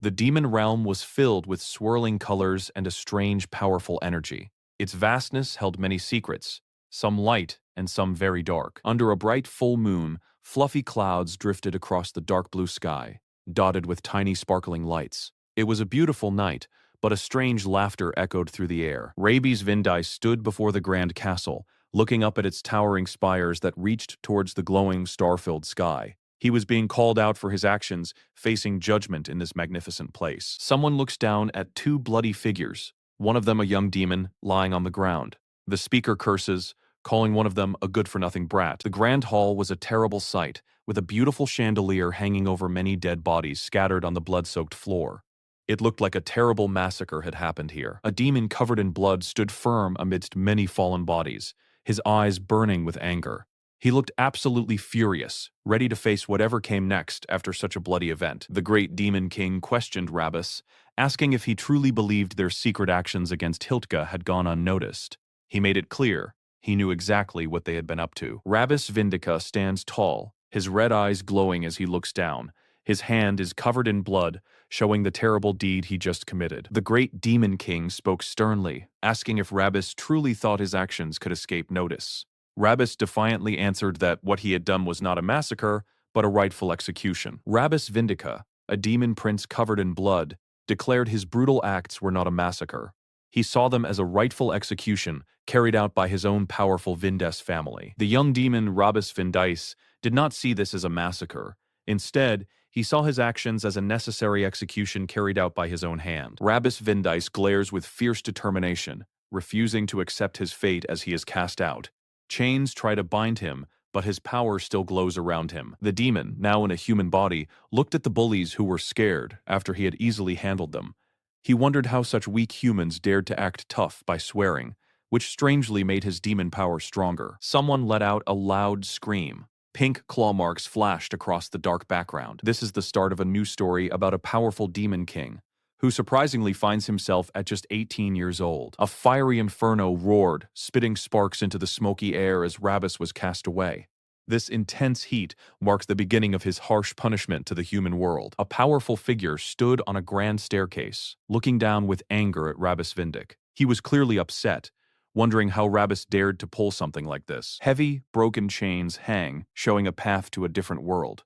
The demon realm was filled with swirling colors and a strange, powerful energy. Its vastness held many secrets, some light and some very dark. Under a bright full moon, fluffy clouds drifted across the dark blue sky, dotted with tiny sparkling lights. It was a beautiful night, but a strange laughter echoed through the air. Ravis Vindica stood before the grand castle, looking up at its towering spires that reached towards the glowing, star-filled sky. He was being called out for his actions, facing judgment in this magnificent place. Someone looks down at two bloody figures, one of them a young demon lying on the ground. The speaker curses, calling one of them a good-for-nothing brat. The grand hall was a terrible sight, with a beautiful chandelier hanging over many dead bodies scattered on the blood-soaked floor. It looked like a terrible massacre had happened here. A demon covered in blood stood firm amidst many fallen bodies, his eyes burning with anger. He looked absolutely furious, ready to face whatever came next after such a bloody event. The great demon king questioned Ravis, asking if he truly believed their secret actions against Hiltka had gone unnoticed. He made it clear he knew exactly what they had been up to. Ravis Vindica stands tall, his red eyes glowing as he looks down. His hand is covered in blood, showing the terrible deed he just committed. The great demon king spoke sternly, asking if Ravis truly thought his actions could escape notice. Ravis defiantly answered that what he had done was not a massacre, but a rightful execution. Ravis Vindica, a demon prince covered in blood, declared his brutal acts were not a massacre. He saw them as a rightful execution carried out by his own powerful Vindes family. The young demon Ravis Vindica did not see this as a massacre. Instead, he saw his actions as a necessary execution carried out by his own hand. Ravis Vindica glares with fierce determination, refusing to accept his fate as he is cast out. Chains try to bind him, but his power still glows around him. The demon, now in a human body, looked at the bullies who were scared after he had easily handled them. He wondered how such weak humans dared to act tough by swearing, which strangely made his demon power stronger. Someone let out a loud scream. Pink claw marks flashed across the dark background. This is the start of a new story about a powerful demon king, who surprisingly finds himself at just 18 years old. A fiery inferno roared, spitting sparks into the smoky air as Ravis was cast away. This intense heat marks the beginning of his harsh punishment to the human world. A powerful figure stood on a grand staircase, looking down with anger at Ravis Vindic. He was clearly upset, wondering how Ravis dared to pull something like this. Heavy, broken chains hang, showing a path to a different world.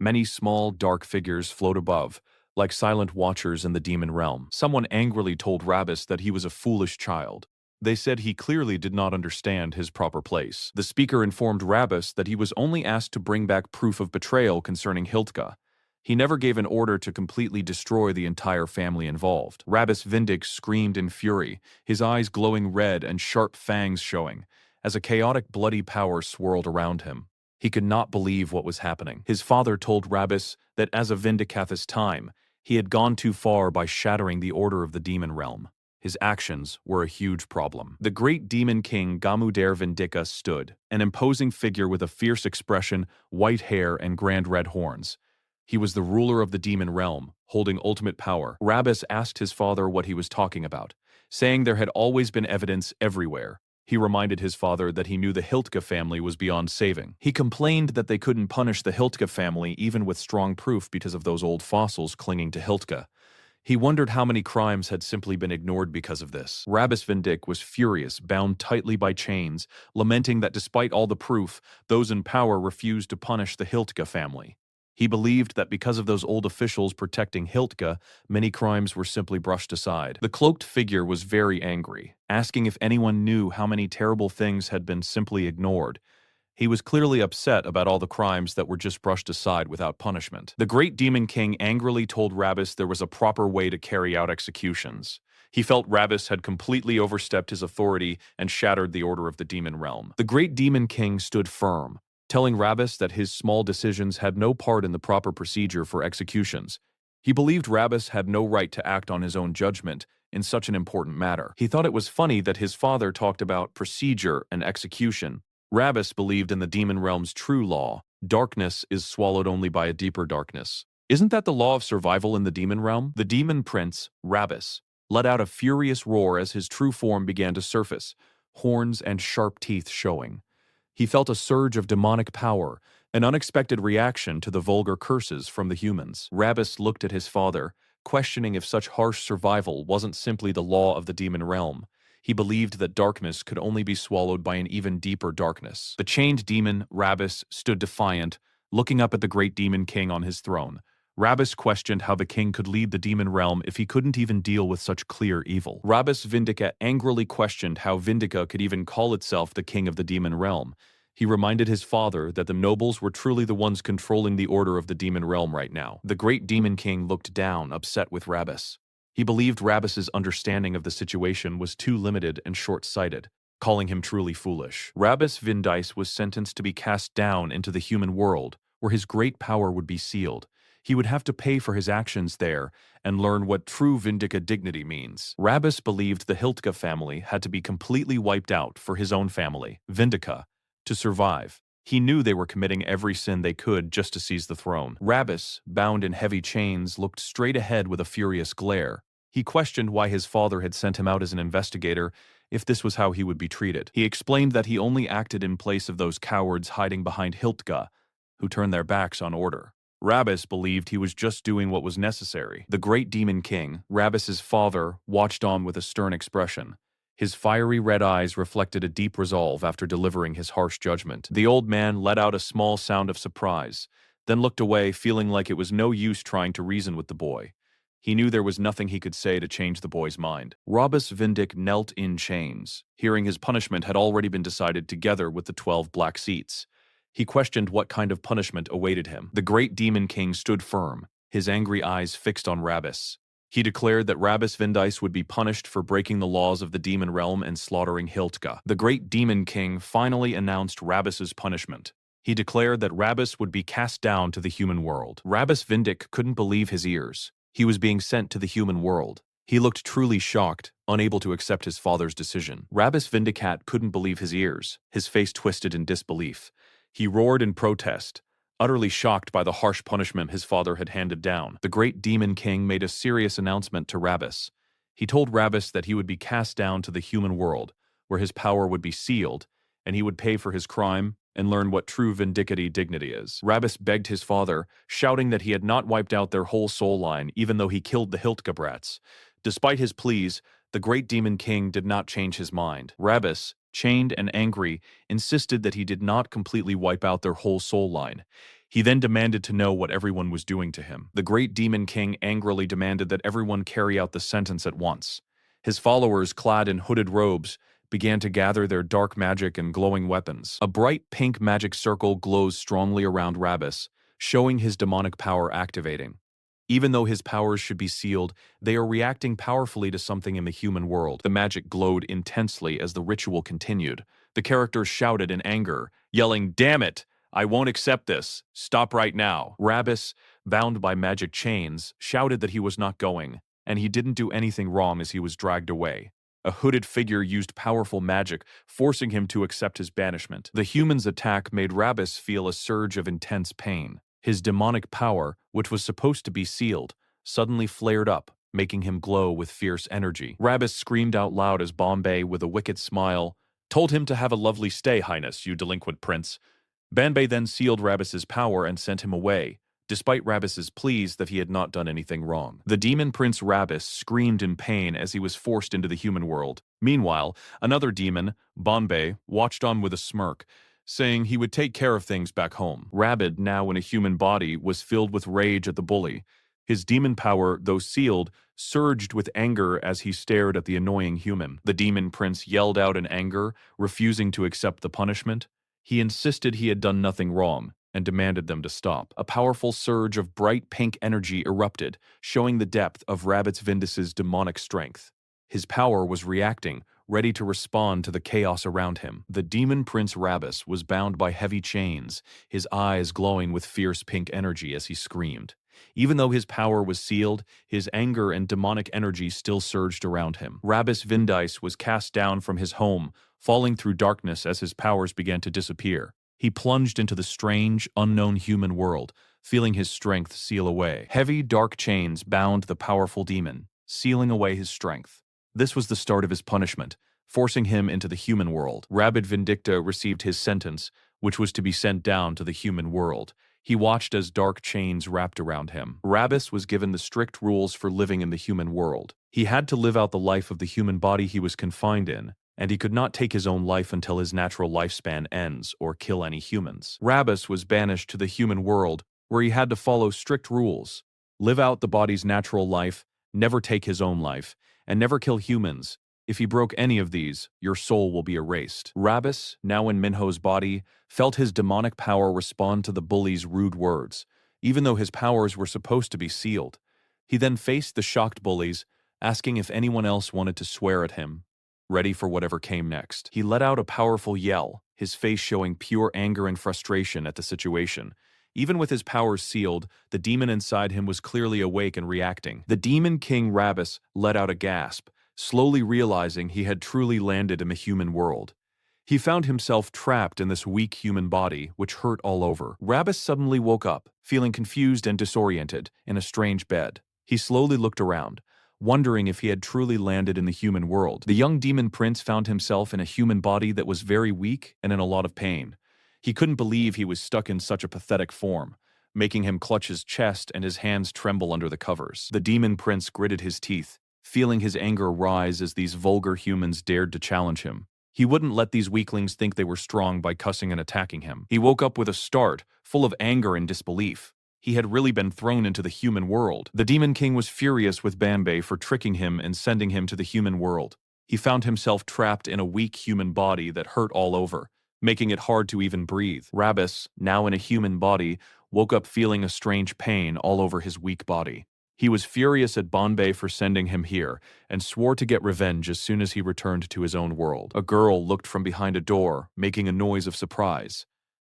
Many small, dark figures float above, like silent watchers in the demon realm. Someone angrily told Ravis that he was a foolish child. They said he clearly did not understand his proper place. The speaker informed Ravis that he was only asked to bring back proof of betrayal concerning Hiltka. He never gave an order to completely destroy the entire family involved. Ravis Vindic screamed in fury, his eyes glowing red and sharp fangs showing, as a chaotic bloody power swirled around him. He could not believe what was happening. His father told Ravis that as of Vindicath's time, he had gone too far by shattering the order of the demon realm. His actions were a huge problem. The great demon king Gamudere Vindica stood, an imposing figure with a fierce expression, white hair, and grand red horns. He was the ruler of the demon realm, holding ultimate power. Ravis asked his father what he was talking about, saying there had always been evidence everywhere. He reminded his father that he knew the Hiltka family was beyond saving. He complained that they couldn't punish the Hiltka family even with strong proof because of those old fossils clinging to Hiltka. He wondered how many crimes had simply been ignored because of this. Ravis Vindic was furious, bound tightly by chains, lamenting that despite all the proof, those in power refused to punish the Hiltka family. He believed that because of those old officials protecting Hiltka, many crimes were simply brushed aside. The cloaked figure was very angry, asking if anyone knew how many terrible things had been simply ignored. He was clearly upset about all the crimes that were just brushed aside without punishment. The great demon king angrily told Ravis there was a proper way to carry out executions. He felt Ravis had completely overstepped his authority and shattered the order of the demon realm. The great demon king stood firm, telling Ravis that his small decisions had no part in the proper procedure for executions. He believed Ravis had no right to act on his own judgment in such an important matter. He thought it was funny that his father talked about procedure and execution. Ravis believed in the demon realm's true law. Darkness is swallowed only by a deeper darkness. Isn't that the law of survival in the demon realm? The demon prince, Ravis, let out a furious roar as his true form began to surface, horns and sharp teeth showing. He felt a surge of demonic power, an unexpected reaction to the vulgar curses from the humans. Ravis looked at his father, questioning if such harsh survival wasn't simply the law of the demon realm. He believed that darkness could only be swallowed by an even deeper darkness. The chained demon, Ravis, stood defiant, looking up at the great demon king on his throne. Ravis questioned how the king could lead the demon realm if he couldn't even deal with such clear evil. Ravis Vindica angrily questioned how Vindica could even call itself the king of the demon realm. He reminded his father that the nobles were truly the ones controlling the order of the demon realm right now. The great demon king looked down, upset with Ravis. He believed Ravis's understanding of the situation was too limited and short-sighted, calling him truly foolish. Ravis Vindice was sentenced to be cast down into the human world, where his great power would be sealed. He would have to pay for his actions there and learn what true Vindica dignity means. Ravis believed the Hiltka family had to be completely wiped out for his own family, Vindica, to survive. He knew they were committing every sin they could just to seize the throne. Ravis, bound in heavy chains, looked straight ahead with a furious glare. He questioned why his father had sent him out as an investigator if this was how he would be treated. He explained that he only acted in place of those cowards hiding behind Hiltka, who turned their backs on order. Ravis believed he was just doing what was necessary. The great demon king, Ravis's father, watched on with a stern expression. His fiery red eyes reflected a deep resolve after delivering his harsh judgment. The old man let out a small sound of surprise, then looked away, feeling like it was no use trying to reason with the boy. He knew there was nothing he could say to change the boy's mind. Ravis Vindic knelt in chains, hearing his punishment had already been decided together with the 12 black seats. He questioned what kind of punishment awaited him. The great demon king stood firm, his angry eyes fixed on Ravis. He declared that Ravis Vindice would be punished for breaking the laws of the demon realm and slaughtering Hiltka. The great demon king finally announced Ravis's punishment. He declared that Ravis would be cast down to the human world. Ravis Vindic couldn't believe his ears. He was being sent to the human world. He looked truly shocked, unable to accept his father's decision. Ravis Vindicat couldn't believe his ears, his face twisted in disbelief. He roared in protest, utterly shocked by the harsh punishment his father had handed down. The great demon king made a serious announcement to Ravis. He told Ravis that he would be cast down to the human world, where his power would be sealed, and he would pay for his crime and learn what true vindicity dignity is. Ravis begged his father, shouting that he had not wiped out their whole soul line, even though he killed the Hiltka brats. Despite his pleas, the great demon king did not change his mind. Ravis, chained and angry, insisted that he did not completely wipe out their whole soul line. He then demanded to know what everyone was doing to him. The great demon king angrily demanded that everyone carry out the sentence at once. His followers, clad in hooded robes, began to gather their dark magic and glowing weapons. A bright pink magic circle glows strongly around Ravis, showing his demonic power activating. Even though his powers should be sealed, they are reacting powerfully to something in the human world. The magic glowed intensely as the ritual continued. The characters shouted in anger, yelling, "Damn it! I won't accept this. Stop right now." Ravis, bound by magic chains, shouted that he was not going, and he didn't do anything wrong as he was dragged away. A hooded figure used powerful magic, forcing him to accept his banishment. The human's attack made Ravis feel a surge of intense pain. His demonic power, which was supposed to be sealed, suddenly flared up, making him glow with fierce energy. Ravis screamed out loud as Bombay, with a wicked smile, told him to have a lovely stay, Highness, you delinquent prince. Bombay then sealed Ravis's power and sent him away, despite Ravis's pleas that he had not done anything wrong. The demon prince Ravis screamed in pain as he was forced into the human world. Meanwhile, another demon, Bombay, watched on with a smirk, saying he would take care of things back home. Rabid, now in a human body, was filled with rage at the bully. His demon power, though sealed, surged with anger as he stared at the annoying human. The demon prince yelled out in anger, refusing to accept the punishment. He insisted he had done nothing wrong and demanded them to stop. A powerful surge of bright pink energy erupted, showing the depth of Ravis Vindice's demonic strength. His power was reacting, ready to respond to the chaos around him. The demon prince Ravis was bound by heavy chains, his eyes glowing with fierce pink energy as he screamed. Even though his power was sealed, his anger and demonic energy still surged around him. Ravis Vindice was cast down from his home, falling through darkness as his powers began to disappear. He plunged into the strange, unknown human world, feeling his strength seal away. Heavy, dark chains bound the powerful demon, sealing away his strength. This was the start of his punishment, forcing him into the human world. Ravis Vindica received his sentence, which was to be sent down to the human world. He watched as dark chains wrapped around him. Ravis was given the strict rules for living in the human world. He had to live out the life of the human body he was confined in, and he could not take his own life until his natural lifespan ends or kill any humans. Ravis was banished to the human world, where he had to follow strict rules, live out the body's natural life, never take his own life, and never kill humans. If he broke any of these, your soul will be erased. Ravis, now in Minho's body, felt his demonic power respond to the bully's rude words, even though his powers were supposed to be sealed. He then faced the shocked bullies, asking if anyone else wanted to swear at him, ready for whatever came next. He let out a powerful yell, his face showing pure anger and frustration at the situation. Even with his powers sealed, the demon inside him was clearly awake and reacting. The Demon King Ravis let out a gasp, slowly realizing he had truly landed in the human world. He found himself trapped in this weak human body, which hurt all over. Ravis suddenly woke up, feeling confused and disoriented, in a strange bed. He slowly looked around, wondering if he had truly landed in the human world. The young demon prince found himself in a human body that was very weak and in a lot of pain. He couldn't believe he was stuck in such a pathetic form, making him clutch his chest and his hands tremble under the covers. The demon prince gritted his teeth, feeling his anger rise as these vulgar humans dared to challenge him. He wouldn't let these weaklings think they were strong by cussing and attacking him. He woke up with a start, full of anger and disbelief. He had really been thrown into the human world. The Demon King was furious with Bambay for tricking him and sending him to the human world. He found himself trapped in a weak human body that hurt all over, making it hard to even breathe. Ravis, now in a human body, woke up feeling a strange pain all over his weak body. He was furious at Bombay for sending him here, and swore to get revenge as soon as he returned to his own world. A girl looked from behind a door, making a noise of surprise.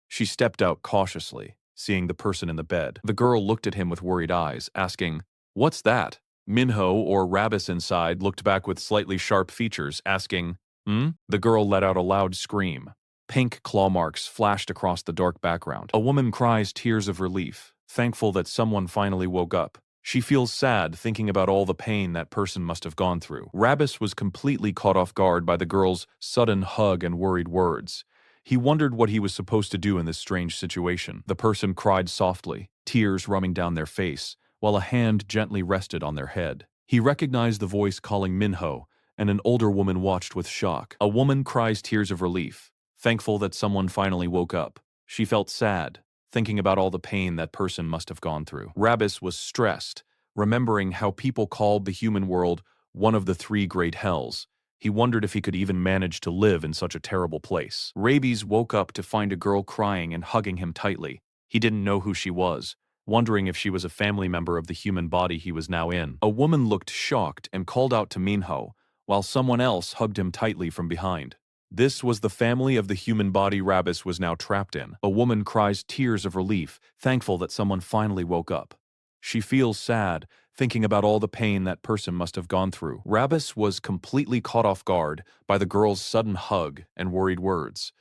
She stepped out cautiously, seeing the person in the bed. The girl looked at him with worried eyes, asking, "What's that?" Minho, or Ravis inside, looked back with slightly sharp features, asking, "Hmm?" The girl let out a loud scream. Pink claw marks flashed across the dark background. A woman cries tears of relief, thankful that someone finally woke up. She feels sad thinking about all the pain that person must have gone through. Ravis was completely caught off guard by the girl's sudden hug and worried words. He wondered what he was supposed to do in this strange situation. The person cried softly, tears running down their face, while a hand gently rested on their head. He recognized the voice calling Minho, and an older woman watched with shock. A woman cries tears of relief, thankful that someone finally woke up. She felt sad, thinking about all the pain that person must have gone through. Ravis was stressed, remembering how people called the human world one of the three great hells. He wondered if he could even manage to live in such a terrible place. Ravis woke up to find a girl crying and hugging him tightly. He didn't know who she was, wondering if she was a family member of the human body he was now in. A woman looked shocked and called out to Minho, while someone else hugged him tightly from behind. This was the family of the human body Ravis was now trapped in. A woman cries tears of relief, thankful that someone finally woke up. She feels sad, thinking about all the pain that person must have gone through. Ravis was completely caught off guard by the girl's sudden hug and worried words.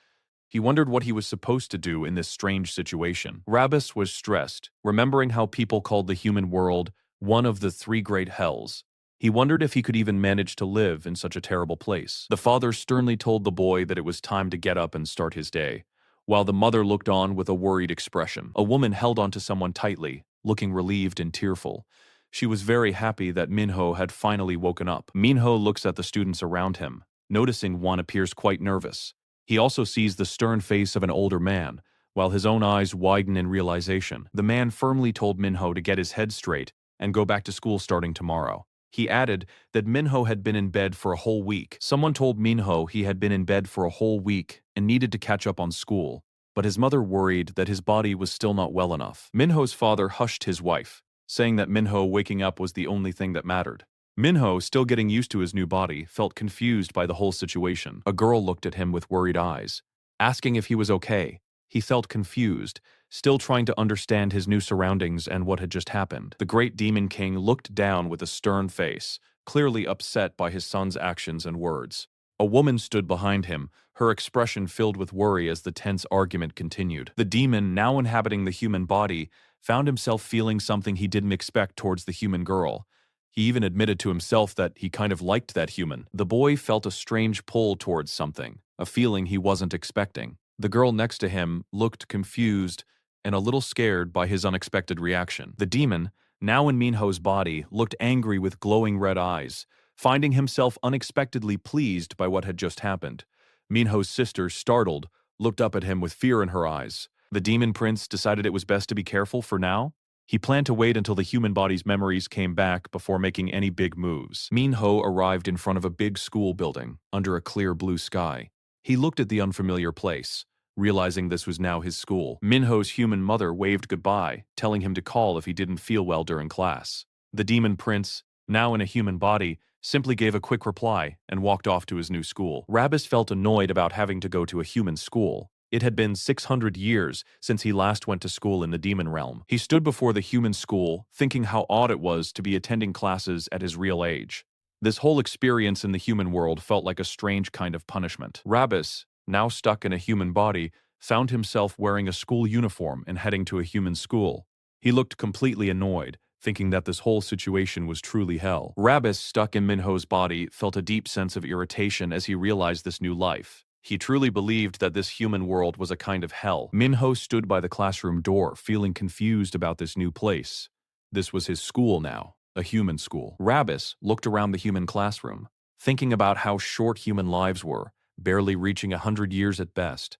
He wondered what he was supposed to do in this strange situation. Ravis was stressed, remembering how people called the human world one of the three great hells. He wondered if he could even manage to live in such a terrible place. The father sternly told the boy that it was time to get up and start his day, while the mother looked on with a worried expression. A woman held onto someone tightly, looking relieved and tearful. She was very happy that Minho had finally woken up. Minho looks at the students around him, noticing one appears quite nervous. He also sees the stern face of an older man, while his own eyes widen in realization. The man firmly told Minho to get his head straight and go back to school starting tomorrow. He added that Minho had been in bed for a whole week. Someone told Minho he had been in bed for a whole week and needed to catch up on school, but his mother worried that his body was still not well enough. Minho's father hushed his wife, saying that Minho waking up was the only thing that mattered. Minho, still getting used to his new body, felt confused by the whole situation. A girl looked at him with worried eyes, asking if he was okay. He felt confused, still trying to understand his new surroundings and what had just happened. The great Demon King looked down with a stern face, clearly upset by his son's actions and words. A woman stood behind him, her expression filled with worry as the tense argument continued. The demon, now inhabiting the human body, found himself feeling something he didn't expect towards the human girl. He even admitted to himself that he kind of liked that human. The boy felt a strange pull towards something, a feeling he wasn't expecting. The girl next to him looked confused and a little scared by his unexpected reaction. The demon, now in Minho's body, looked angry with glowing red eyes, finding himself unexpectedly pleased by what had just happened. Minho's sister, startled, looked up at him with fear in her eyes. The demon prince decided it was best to be careful for now. He planned to wait until the human body's memories came back before making any big moves. Minho arrived in front of a big school building, under a clear blue sky. He looked at the unfamiliar place, realizing this was now his school. Minho's human mother waved goodbye, telling him to call if he didn't feel well during class. The demon prince, now in a human body, simply gave a quick reply and walked off to his new school. Ravis felt annoyed about having to go to a human school. It had been 600 years since he last went to school in the demon realm. He stood before the human school, thinking how odd it was to be attending classes at his real age. This whole experience in the human world felt like a strange kind of punishment. Ravis, now stuck in a human body, found himself wearing a school uniform and heading to a human school. He looked completely annoyed, thinking that this whole situation was truly hell. Ravis, stuck in Minho's body, felt a deep sense of irritation as he realized this new life. He truly believed that this human world was a kind of hell. Minho stood by the classroom door, feeling confused about this new place. This was his school now, a human school. Ravis looked around the human classroom, thinking about how short human lives were, barely reaching 100 years at best.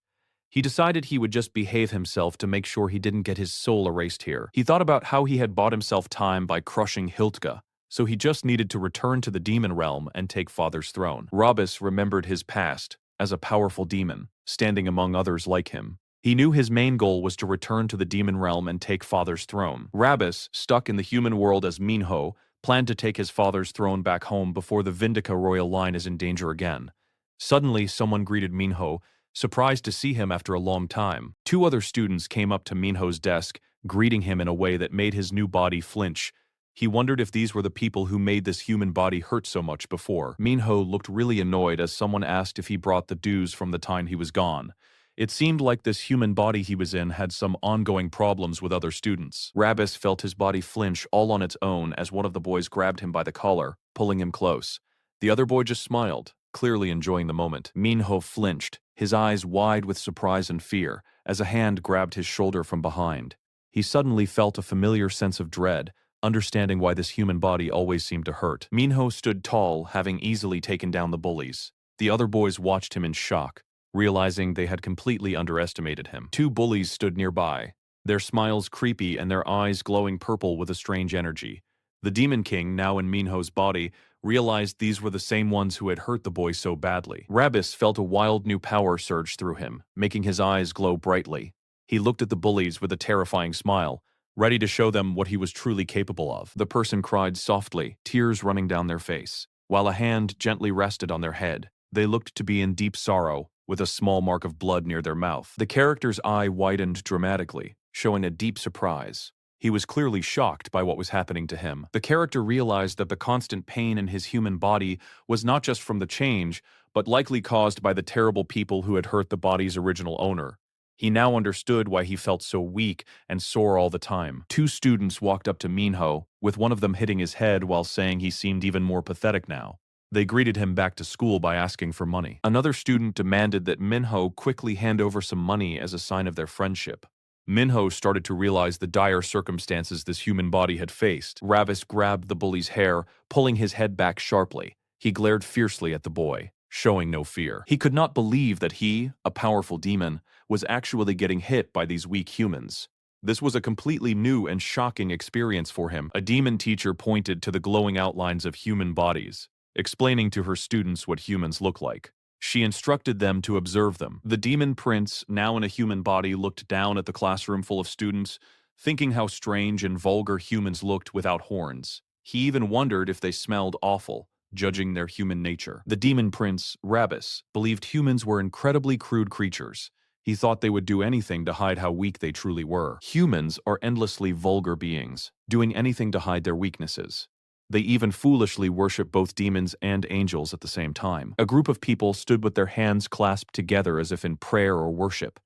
He decided he would just behave himself to make sure he didn't get his soul erased here. He thought about how he had bought himself time by crushing Hiltka, so he just needed to return to the demon realm and take Father's throne. Ravis remembered his past as a powerful demon, standing among others like him. He knew his main goal was to return to the demon realm and take Father's throne. Ravis, stuck in the human world as Minho, planned to take his father's throne back home before the Vindica royal line is in danger again. Suddenly, someone greeted Minho, surprised to see him after a long time. Two other students came up to Minho's desk, greeting him in a way that made his new body flinch. He wondered if these were the people who made this human body hurt so much before. Minho looked really annoyed as someone asked if he brought the dues from the time he was gone. It seemed like this human body he was in had some ongoing problems with other students. Ravis felt his body flinch all on its own as one of the boys grabbed him by the collar, pulling him close. The other boy just smiled, clearly enjoying the moment. Minho flinched, his eyes wide with surprise and fear, as a hand grabbed his shoulder from behind. He suddenly felt a familiar sense of dread, understanding why this human body always seemed to hurt. Minho stood tall, having easily taken down the bullies. The other boys watched him in shock, realizing they had completely underestimated him. Two bullies stood nearby, their smiles creepy and their eyes glowing purple with a strange energy. The Demon King, now in Minho's body, realized these were the same ones who had hurt the boy so badly. Ravis felt a wild new power surge through him, making his eyes glow brightly. He looked at the bullies with a terrifying smile, ready to show them what he was truly capable of. The person cried softly, tears running down their face, while a hand gently rested on their head. They looked to be in deep sorrow, with a small mark of blood near their mouth. The character's eye widened dramatically, showing a deep surprise. He was clearly shocked by what was happening to him. The character realized that the constant pain in his human body was not just from the change, but likely caused by the terrible people who had hurt the body's original owner. He now understood why he felt so weak and sore all the time. Two students walked up to Minho, with one of them hitting his head while saying he seemed even more pathetic now. They greeted him back to school by asking for money. Another student demanded that Minho quickly hand over some money as a sign of their friendship. Minho started to realize the dire circumstances this human body had faced. Ravis grabbed the bully's hair, pulling his head back sharply. He glared fiercely at the boy, showing no fear. He could not believe that he, a powerful demon, was actually getting hit by these weak humans. This was a completely new and shocking experience for him. A demon teacher pointed to the glowing outlines of human bodies, explaining to her students what humans look like. She instructed them to observe them. The demon prince, now in a human body, looked down at the classroom full of students, thinking how strange and vulgar humans looked without horns. He even wondered if they smelled awful, judging their human nature. The demon prince, Ravis, believed humans were incredibly crude creatures. He thought they would do anything to hide how weak they truly were. Humans are endlessly vulgar beings, doing anything to hide their weaknesses. They even foolishly worship both demons and angels at the same time. A group of people stood with their hands clasped together as if in prayer or worship.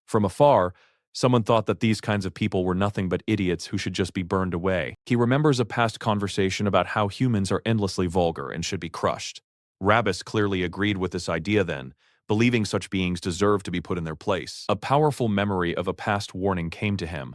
From afar, someone thought that these kinds of people were nothing but idiots who should just be burned away. He remembers a past conversation about how humans are endlessly vulgar and should be crushed. Ravis clearly agreed with this idea then, believing such beings deserve to be put in their place. A powerful memory of a past warning came to him,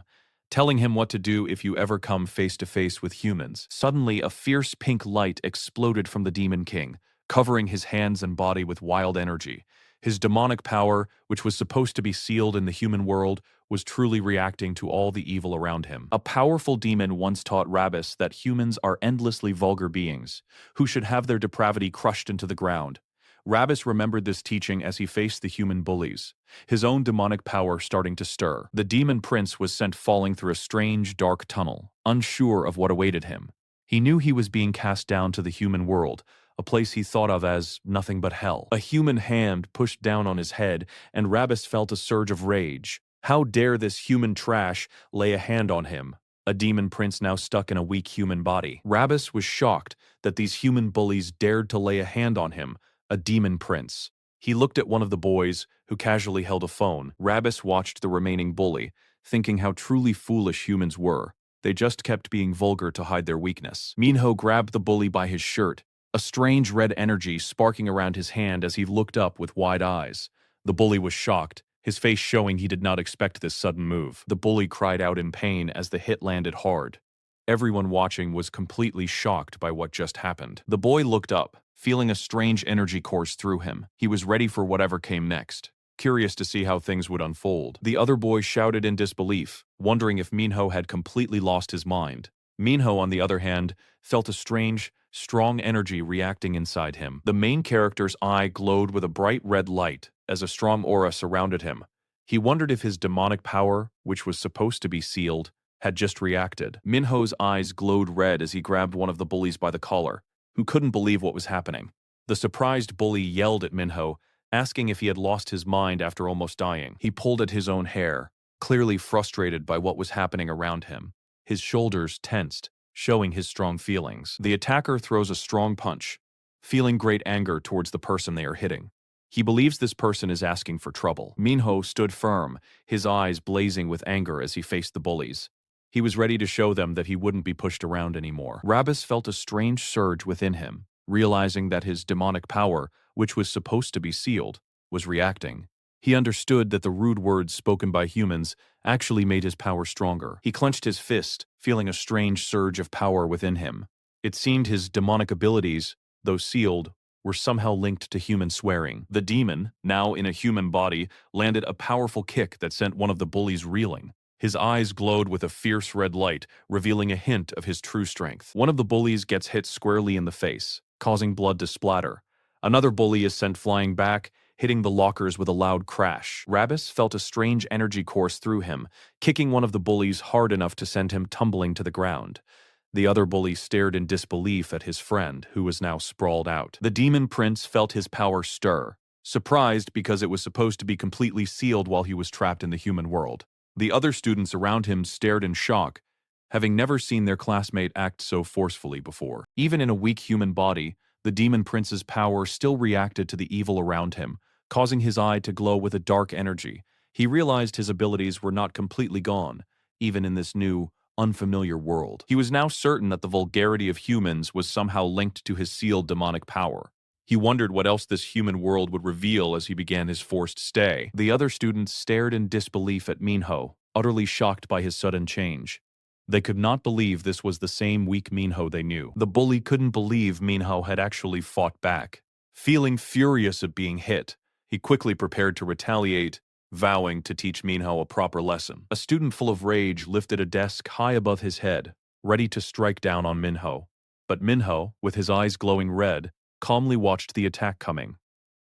telling him what to do if you ever come face to face with humans. Suddenly, a fierce pink light exploded from the Demon King, covering his hands and body with wild energy. His demonic power, which was supposed to be sealed in the human world, was truly reacting to all the evil around him. A powerful demon once taught Ravis that humans are endlessly vulgar beings, who should have their depravity crushed into the ground. Ravis remembered this teaching as he faced the human bullies, his own demonic power starting to stir. The demon prince was sent falling through a strange, dark tunnel, unsure of what awaited him. He knew he was being cast down to the human world, a place he thought of as nothing but hell. A human hand pushed down on his head, and Ravis felt a surge of rage. How dare this human trash lay a hand on him, a demon prince now stuck in a weak human body. Ravis was shocked that these human bullies dared to lay a hand on him, a demon prince. He looked at one of the boys, who casually held a phone. Ravis watched the remaining bully, thinking how truly foolish humans were. They just kept being vulgar to hide their weakness. Minho grabbed the bully by his shirt, a strange red energy sparking around his hand as he looked up with wide eyes. The bully was shocked, his face showing he did not expect this sudden move. The bully cried out in pain as the hit landed hard. Everyone watching was completely shocked by what just happened. The boy looked up, feeling a strange energy course through him. He was ready for whatever came next, curious to see how things would unfold. The other boy shouted in disbelief, wondering if Minho had completely lost his mind. Minho, on the other hand, felt a strange, strong energy reacting inside him. The main character's eye glowed with a bright red light as a strong aura surrounded him. He wondered if his demonic power, which was supposed to be sealed, had just reacted. Minho's eyes glowed red as he grabbed one of the bullies by the collar, who couldn't believe what was happening. The surprised bully yelled at Minho, asking if he had lost his mind after almost dying. He pulled at his own hair, clearly frustrated by what was happening around him. His shoulders tensed, showing his strong feelings. The attacker throws a strong punch, feeling great anger towards the person they are hitting. He believes this person is asking for trouble. Minho stood firm, his eyes blazing with anger as he faced the bullies. He was ready to show them that he wouldn't be pushed around anymore. Ravis felt a strange surge within him, realizing that his demonic power, which was supposed to be sealed, was reacting. He understood that the rude words spoken by humans actually made his power stronger. He clenched his fist, feeling a strange surge of power within him. It seemed his demonic abilities, though sealed, were somehow linked to human swearing. The demon, now in a human body, landed a powerful kick that sent one of the bullies reeling. His eyes glowed with a fierce red light, revealing a hint of his true strength. One of the bullies gets hit squarely in the face, causing blood to splatter. Another bully is sent flying back, hitting the lockers with a loud crash. Ravis felt a strange energy course through him, kicking one of the bullies hard enough to send him tumbling to the ground. The other bully stared in disbelief at his friend, who was now sprawled out. The demon prince felt his power stir, surprised because it was supposed to be completely sealed while he was trapped in the human world. The other students around him stared in shock, having never seen their classmate act so forcefully before. Even in a weak human body, the demon prince's power still reacted to the evil around him, causing his eye to glow with a dark energy. He realized his abilities were not completely gone, even in this new, unfamiliar world. He was now certain that the vulgarity of humans was somehow linked to his sealed demonic power. He wondered what else this human world would reveal as he began his forced stay. The other students stared in disbelief at Minho, utterly shocked by his sudden change. They could not believe this was the same weak Minho they knew. The bully couldn't believe Minho had actually fought back. Feeling furious at being hit, he quickly prepared to retaliate, vowing to teach Minho a proper lesson. A student full of rage lifted a desk high above his head, ready to strike down on Minho. But Minho, with his eyes glowing red, calmly watched the attack coming,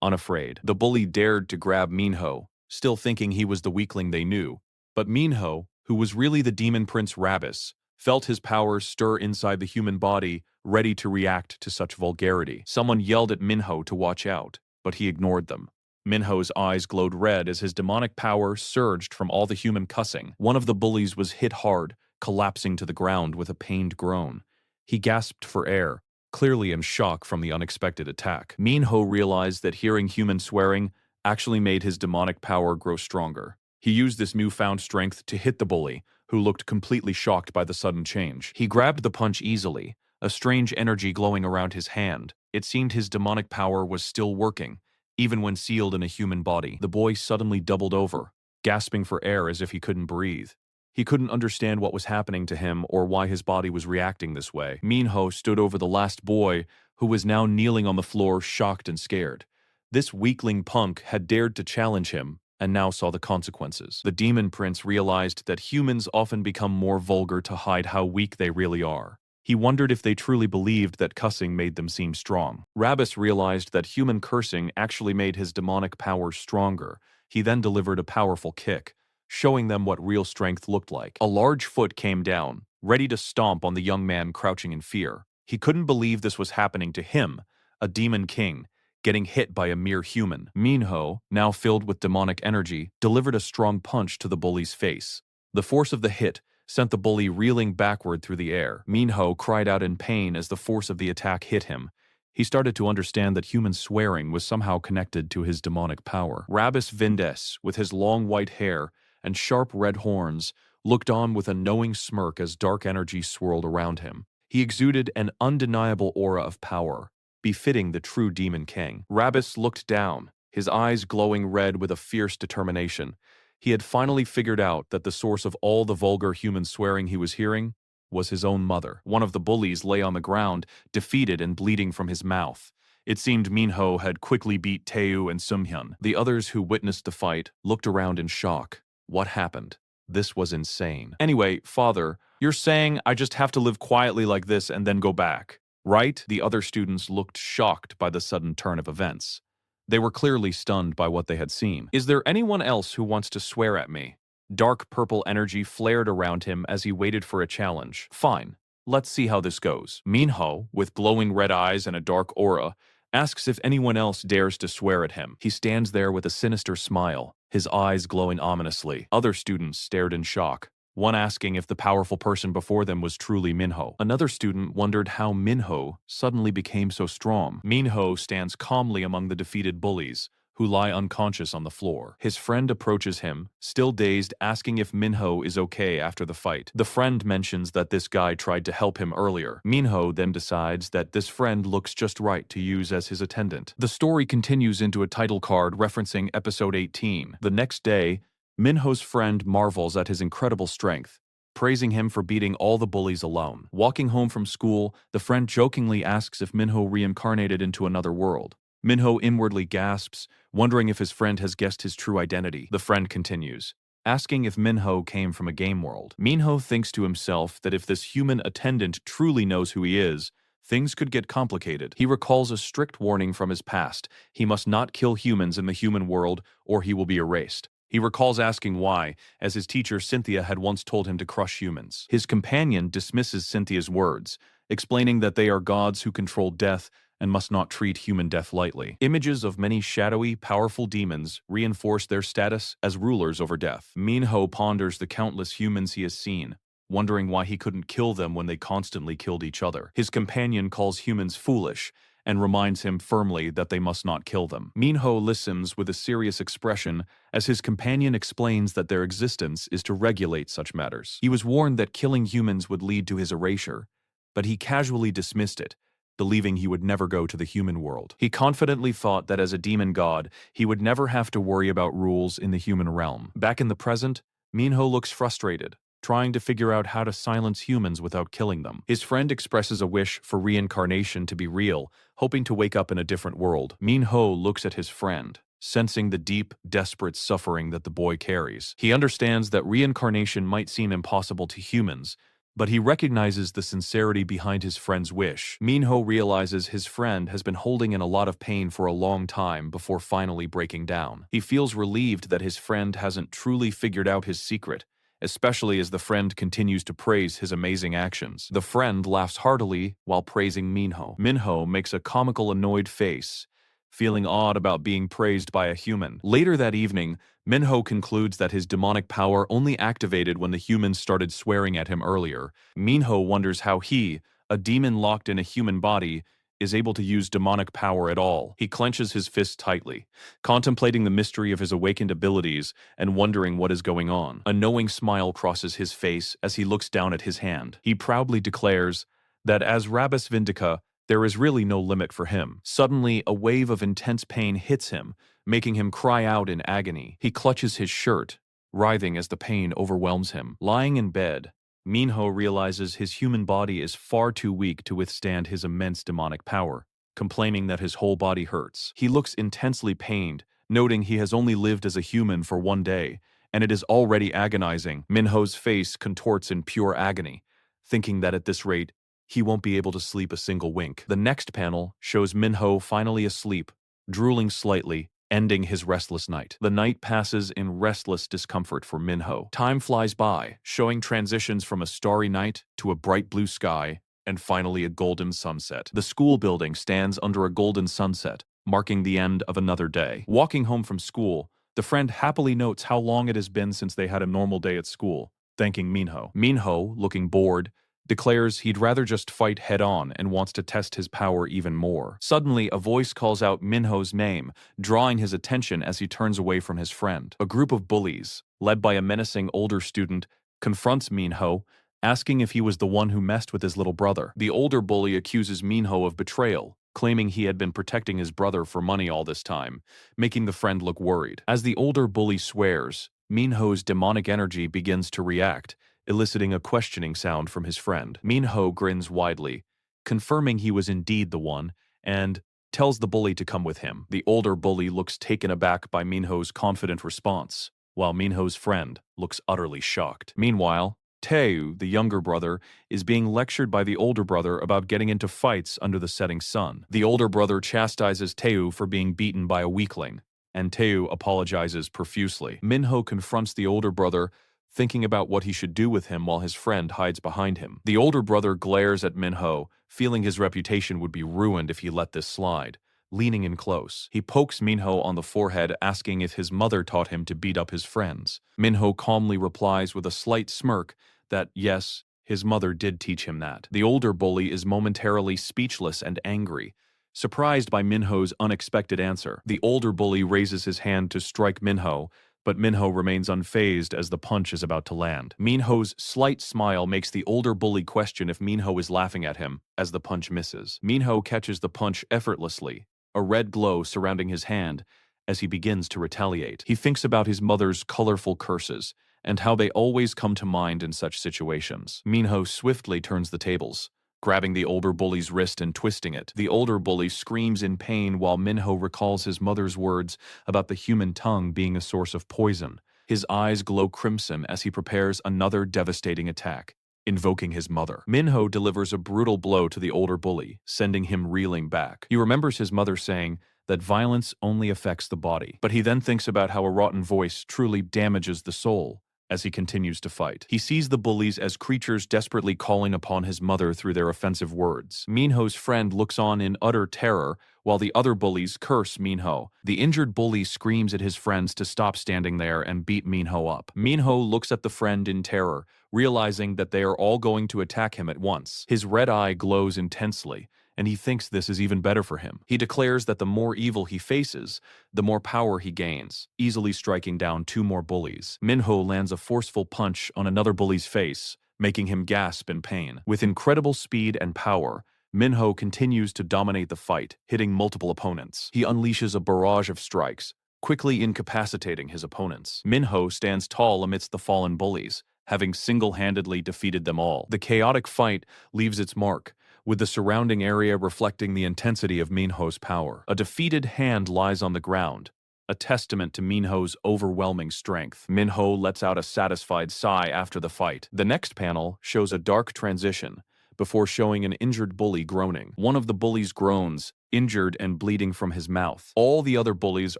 unafraid. The bully dared to grab Minho, still thinking he was the weakling they knew. But Minho, who was really the demon prince Ravis, felt his powers stir inside the human body, ready to react to such vulgarity. Someone yelled at Minho to watch out, but he ignored them. Minho's eyes glowed red as his demonic power surged from all the human cussing. One of the bullies was hit hard, collapsing to the ground with a pained groan. He gasped for air, clearly in shock from the unexpected attack. Minho realized that hearing human swearing actually made his demonic power grow stronger. He used this newfound strength to hit the bully, who looked completely shocked by the sudden change. He grabbed the punch easily, a strange energy glowing around his hand. It seemed his demonic power was still working, even when sealed in a human body. The boy suddenly doubled over, gasping for air as if he couldn't breathe. He couldn't understand what was happening to him or why his body was reacting this way. Minho stood over the last boy, who was now kneeling on the floor, shocked and scared. This weakling punk had dared to challenge him, and now saw the consequences. The demon prince realized that humans often become more vulgar to hide how weak they really are. He wondered if they truly believed that cussing made them seem strong. Ravis realized that human cursing actually made his demonic powers stronger. He then delivered a powerful kick, showing them what real strength looked like. A large foot came down, ready to stomp on the young man crouching in fear. He couldn't believe this was happening to him, a demon king, getting hit by a mere human. Minho, now filled with demonic energy, delivered a strong punch to the bully's face. The force of the hit sent the bully reeling backward through the air. Minho cried out in pain as the force of the attack hit him. He started to understand that human swearing was somehow connected to his demonic power. Ravis Vindica, with his long white hair and sharp red horns, looked on with a knowing smirk as dark energy swirled around him. He exuded an undeniable aura of power, befitting the true demon king. Ravis looked down, his eyes glowing red with a fierce determination. He had finally figured out that the source of all the vulgar human swearing he was hearing was his own mother. One of the bullies lay on the ground, defeated and bleeding from his mouth. It seemed Minho had quickly beat Taeyu and Sumhyun. The others who witnessed the fight looked around in shock. What happened? This was insane. Anyway, father, you're saying I just have to live quietly like this and then go back, right? The other students looked shocked by the sudden turn of events. They were clearly stunned by what they had seen. Is there anyone else who wants to swear at me? Dark purple energy flared around him as he waited for a challenge. Fine, let's see how this goes. Minho, with glowing red eyes and a dark aura, asks if anyone else dares to swear at him. He stands there with a sinister smile, his eyes glowing ominously. Other students stared in shock, one asking if the powerful person before them was truly Minho. Another student wondered how Minho suddenly became so strong. Minho stands calmly among the defeated bullies, who lie unconscious on the floor. His friend approaches him, still dazed, asking if Minho is okay after the fight. The friend mentions that this guy tried to help him earlier. Minho then decides that this friend looks just right to use as his attendant. The story continues into a title card referencing episode 18. The next day, Minho's friend marvels at his incredible strength, praising him for beating all the bullies alone. Walking home from school, the friend jokingly asks if Minho reincarnated into another world. Minho inwardly gasps, wondering if his friend has guessed his true identity. The friend continues, asking if Minho came from a game world. Minho thinks to himself that if this human attendant truly knows who he is, things could get complicated. He recalls a strict warning from his past. He must not kill humans in the human world, or he will be erased. He recalls asking why, as his teacher Cynthia had once told him to crush humans. His companion dismisses Cynthia's words, explaining that they are gods who control death and must not treat human death lightly. Images of many shadowy, powerful demons reinforce their status as rulers over death. Minho ponders the countless humans he has seen, wondering why he couldn't kill them when they constantly killed each other. His companion calls humans foolish and reminds him firmly that they must not kill them. Minho listens with a serious expression as his companion explains that their existence is to regulate such matters. He was warned that killing humans would lead to his erasure, but he casually dismissed it, believing he would never go to the human world. He confidently thought that as a demon god, he would never have to worry about rules in the human realm. Back in the present, Minho looks frustrated, trying to figure out how to silence humans without killing them. His friend expresses a wish for reincarnation to be real, hoping to wake up in a different world. Minho looks at his friend, sensing the deep, desperate suffering that the boy carries. He understands that reincarnation might seem impossible to humans, but he recognizes the sincerity behind his friend's wish. Minho realizes his friend has been holding in a lot of pain for a long time before finally breaking down. He feels relieved that his friend hasn't truly figured out his secret, especially as the friend continues to praise his amazing actions. The friend laughs heartily while praising Minho. Minho makes a comical, annoyed face, feeling odd about being praised by a human. Later that evening, Minho concludes that his demonic power only activated when the humans started swearing at him earlier. Minho wonders how he, a demon locked in a human body, is able to use demonic power at all. He clenches his fist tightly, contemplating the mystery of his awakened abilities and wondering what is going on. A knowing smile crosses his face as he looks down at his hand. He proudly declares that as Ravis Vindica, There is really no limit for him. Suddenly, a wave of intense pain hits him, making him cry out in agony. He clutches his shirt, writhing as the pain overwhelms him. Lying in bed, Minho realizes his human body is far too weak to withstand his immense demonic power, complaining that his whole body hurts. He looks intensely pained, noting he has only lived as a human for 1 day, and it is already agonizing. Minho's face contorts in pure agony, thinking that at this rate, he won't be able to sleep a single wink. The next panel shows Minho finally asleep, drooling slightly, ending his restless night. The night passes in restless discomfort for Minho. Time flies by, showing transitions from a starry night to a bright blue sky, and finally a golden sunset. The school building stands under a golden sunset, marking the end of another day. Walking home from school, the friend happily notes how long it has been since they had a normal day at school, thanking Minho. Minho, looking bored, declares he'd rather just fight head-on and wants to test his power even more. Suddenly, a voice calls out Minho's name, drawing his attention as he turns away from his friend. A group of bullies, led by a menacing older student, confronts Minho, asking if he was the one who messed with his little brother. The older bully accuses Minho of betrayal, claiming he had been protecting his brother for money all this time, making the friend look worried. As the older bully swears, Minho's demonic energy begins to react, eliciting a questioning sound from his friend. Minho grins widely, confirming he was indeed the one, and tells the bully to come with him. The older bully looks taken aback by Minho's confident response, while Minho's friend looks utterly shocked. Meanwhile, Tae, the younger brother, is being lectured by the older brother about getting into fights under the setting sun. The older brother chastises Tae for being beaten by a weakling, and Tae apologizes profusely. Minho confronts the older brother, thinking about what he should do with him while his friend hides behind him. The older brother glares at Minho, feeling his reputation would be ruined if he let this slide. Leaning in close, he pokes Minho on the forehead, asking if his mother taught him to beat up his friends. Minho calmly replies with a slight smirk that, yes, his mother did teach him that. The older bully is momentarily speechless and angry, surprised by Minho's unexpected answer. The older bully raises his hand to strike Minho, but Minho remains unfazed as the punch is about to land. Minho's slight smile makes the older bully question if Minho is laughing at him as the punch misses. Minho catches the punch effortlessly, a red glow surrounding his hand as he begins to retaliate. He thinks about his mother's colorful curses and how they always come to mind in such situations. Minho swiftly turns the tables, grabbing the older bully's wrist and twisting it. The older bully screams in pain while Minho recalls his mother's words about the human tongue being a source of poison. His eyes glow crimson as he prepares another devastating attack, invoking his mother. Minho delivers a brutal blow to the older bully, sending him reeling back. He remembers his mother saying that violence only affects the body, but he then thinks about how a rotten voice truly damages the soul. As he continues to fight, he sees the bullies as creatures desperately calling upon his mother through their offensive words. Minho's friend looks on in utter terror while the other bullies curse Minho. The injured bully screams at his friends to stop standing there and beat Minho up. Minho looks at the friend in terror, realizing that they are all going to attack him at once. His red eye glows intensely, and he thinks this is even better for him. He declares that the more evil he faces, the more power he gains, easily striking down 2 more bullies. Minho lands a forceful punch on another bully's face, making him gasp in pain. With incredible speed and power, Minho continues to dominate the fight, hitting multiple opponents. He unleashes a barrage of strikes, quickly incapacitating his opponents. Minho stands tall amidst the fallen bullies, having single-handedly defeated them all. The chaotic fight leaves its mark, with the surrounding area reflecting the intensity of Minho's power. A defeated hand lies on the ground, a testament to Minho's overwhelming strength. Minho lets out a satisfied sigh after the fight. The next panel shows a dark transition, before showing an injured bully groaning. One of the bullies groans, injured and bleeding from his mouth. All the other bullies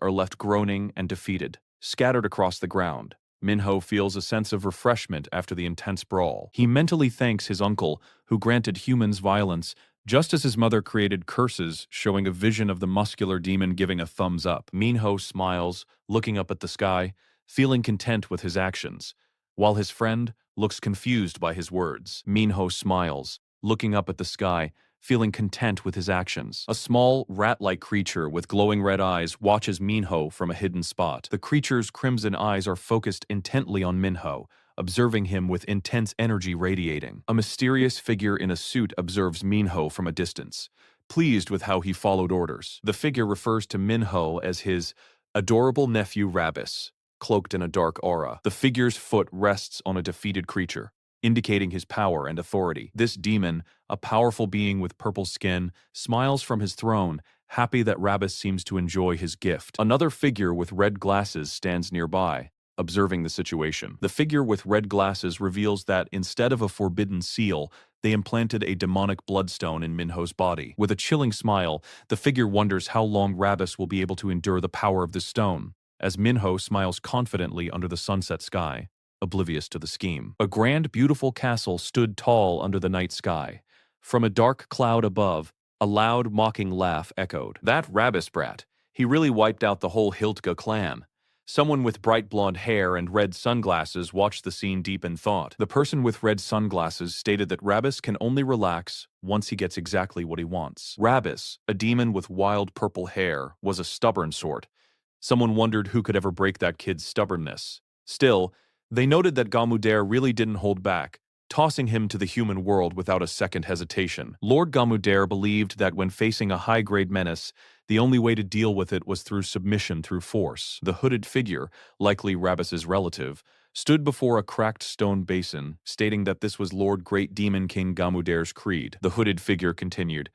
are left groaning and defeated, scattered across the ground. Minho feels a sense of refreshment after the intense brawl. He mentally thanks his uncle, who granted humans violence, just as his mother created curses, showing a vision of the muscular demon giving a thumbs up. Minho smiles, looking up at the sky, feeling content with his actions, while his friend looks confused by his words. Minho smiles, looking up at the sky, feeling content with his actions. A small, rat-like creature with glowing red eyes watches Minho from a hidden spot. The creature's crimson eyes are focused intently on Minho, observing him with intense energy radiating. A mysterious figure in a suit observes Minho from a distance, pleased with how he followed orders. The figure refers to Minho as his adorable nephew Ravis, cloaked in a dark aura. The figure's foot rests on a defeated creature, indicating his power and authority. This demon, a powerful being with purple skin, smiles from his throne, happy that Ravis seems to enjoy his gift. Another figure with red glasses stands nearby, observing the situation. The figure with red glasses reveals that instead of a forbidden seal, they implanted a demonic bloodstone in Minho's body. With a chilling smile, the figure wonders how long Ravis will be able to endure the power of the stone, as Minho smiles confidently under the sunset sky, oblivious to the scheme. A grand, beautiful castle stood tall under the night sky. From a dark cloud above, a loud, mocking laugh echoed. That Ravis brat, he really wiped out the whole Hildga clan. Someone with bright blonde hair and red sunglasses watched the scene deep in thought. The person with red sunglasses stated that Ravis can only relax once he gets exactly what he wants. Ravis, a demon with wild purple hair, was a stubborn sort. Someone wondered who could ever break that kid's stubbornness. Still, they noted that Gamudere really didn't hold back, tossing him to the human world without a second hesitation. Lord Gamudere believed that when facing a high-grade menace, the only way to deal with it was through submission through force. The hooded figure, likely Ravis's relative, stood before a cracked stone basin, stating that this was Lord Great Demon King Gamudere's creed. The hooded figure continued,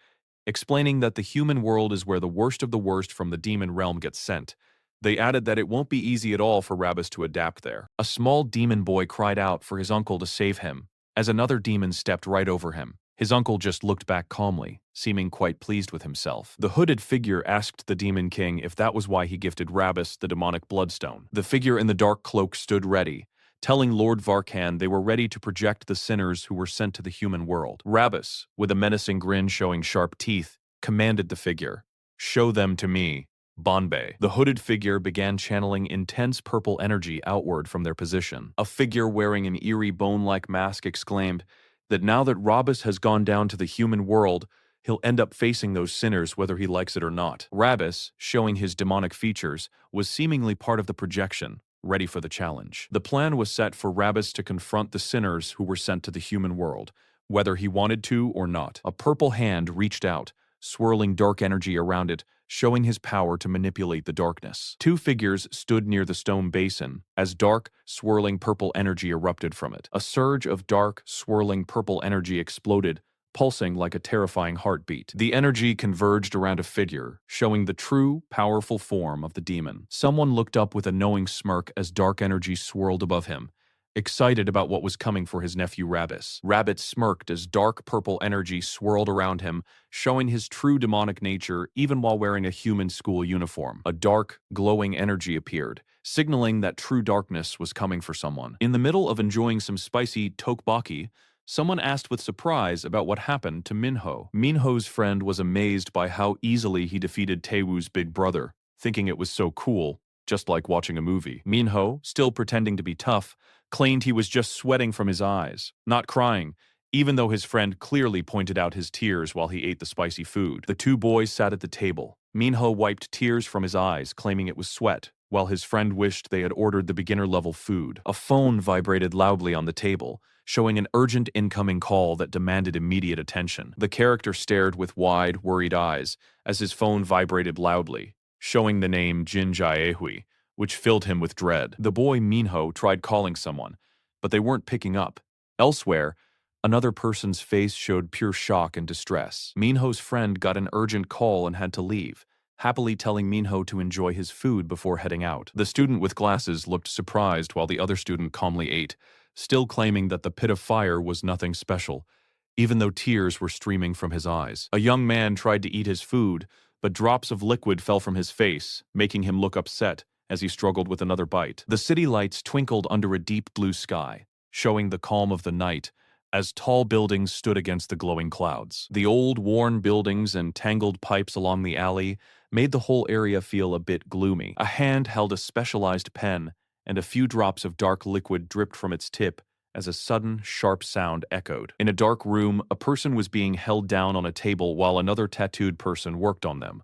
explaining that the human world is where the worst of the worst from the demon realm gets sent. They added that it won't be easy at all for Ravis to adapt there. A small demon boy cried out for his uncle to save him, as another demon stepped right over him. His uncle just looked back calmly, seeming quite pleased with himself. The hooded figure asked the Demon King if that was why he gifted Ravis the demonic bloodstone. The figure in the dark cloak stood ready, telling Lord Varkan they were ready to project the sinners who were sent to the human world. Ravis, with a menacing grin showing sharp teeth, commanded the figure, "Show them to me, Bonbei." The hooded figure began channeling intense purple energy outward from their position. A figure wearing an eerie bone-like mask exclaimed that now that Ravis has gone down to the human world, he'll end up facing those sinners whether he likes it or not. Ravis, showing his demonic features, was seemingly part of the projection, ready for the challenge. The plan was set for Ravis to confront the sinners who were sent to the human world, whether he wanted to or not. A purple hand reached out, swirling dark energy around it, showing his power to manipulate the darkness. Two figures stood near the stone basin, as dark, swirling purple energy erupted from it. A surge of dark, swirling purple energy exploded, pulsing like a terrifying heartbeat. The energy converged around a figure, showing the true, powerful form of the demon. Someone looked up with a knowing smirk as dark energy swirled above him, excited about what was coming for his nephew Ravis. Rabbit smirked as dark purple energy swirled around him, showing his true demonic nature even while wearing a human school uniform. A dark, glowing energy appeared, signaling that true darkness was coming for someone. In the middle of enjoying some spicy tteokbokki, someone asked with surprise about what happened to Minho. Minho's friend was amazed by how easily he defeated Taewoo's big brother, thinking it was so cool, just like watching a movie. Minho, still pretending to be tough, claimed he was just sweating from his eyes, not crying, even though his friend clearly pointed out his tears while he ate the spicy food. The two boys sat at the table. Minho wiped tears from his eyes, claiming it was sweat, while his friend wished they had ordered the beginner-level food. A phone vibrated loudly on the table, showing an urgent incoming call that demanded immediate attention. The character stared with wide, worried eyes as his phone vibrated loudly, showing the name Jin Jaehui, which filled him with dread. The boy Minho tried calling someone, but they weren't picking up. Elsewhere, another person's face showed pure shock and distress. Minho's friend got an urgent call and had to leave, happily telling Minho to enjoy his food before heading out. The student with glasses looked surprised while the other student calmly ate, still claiming that the pit of fire was nothing special, even though tears were streaming from his eyes. A young man tried to eat his food, but drops of liquid fell from his face, making him look upset as he struggled with another bite. The city lights twinkled under a deep blue sky, showing the calm of the night, as tall buildings stood against the glowing clouds. The old, worn buildings and tangled pipes along the alley made the whole area feel a bit gloomy. A hand held a specialized pen, and a few drops of dark liquid dripped from its tip as a sudden, sharp sound echoed. In a dark room, a person was being held down on a table while another tattooed person worked on them.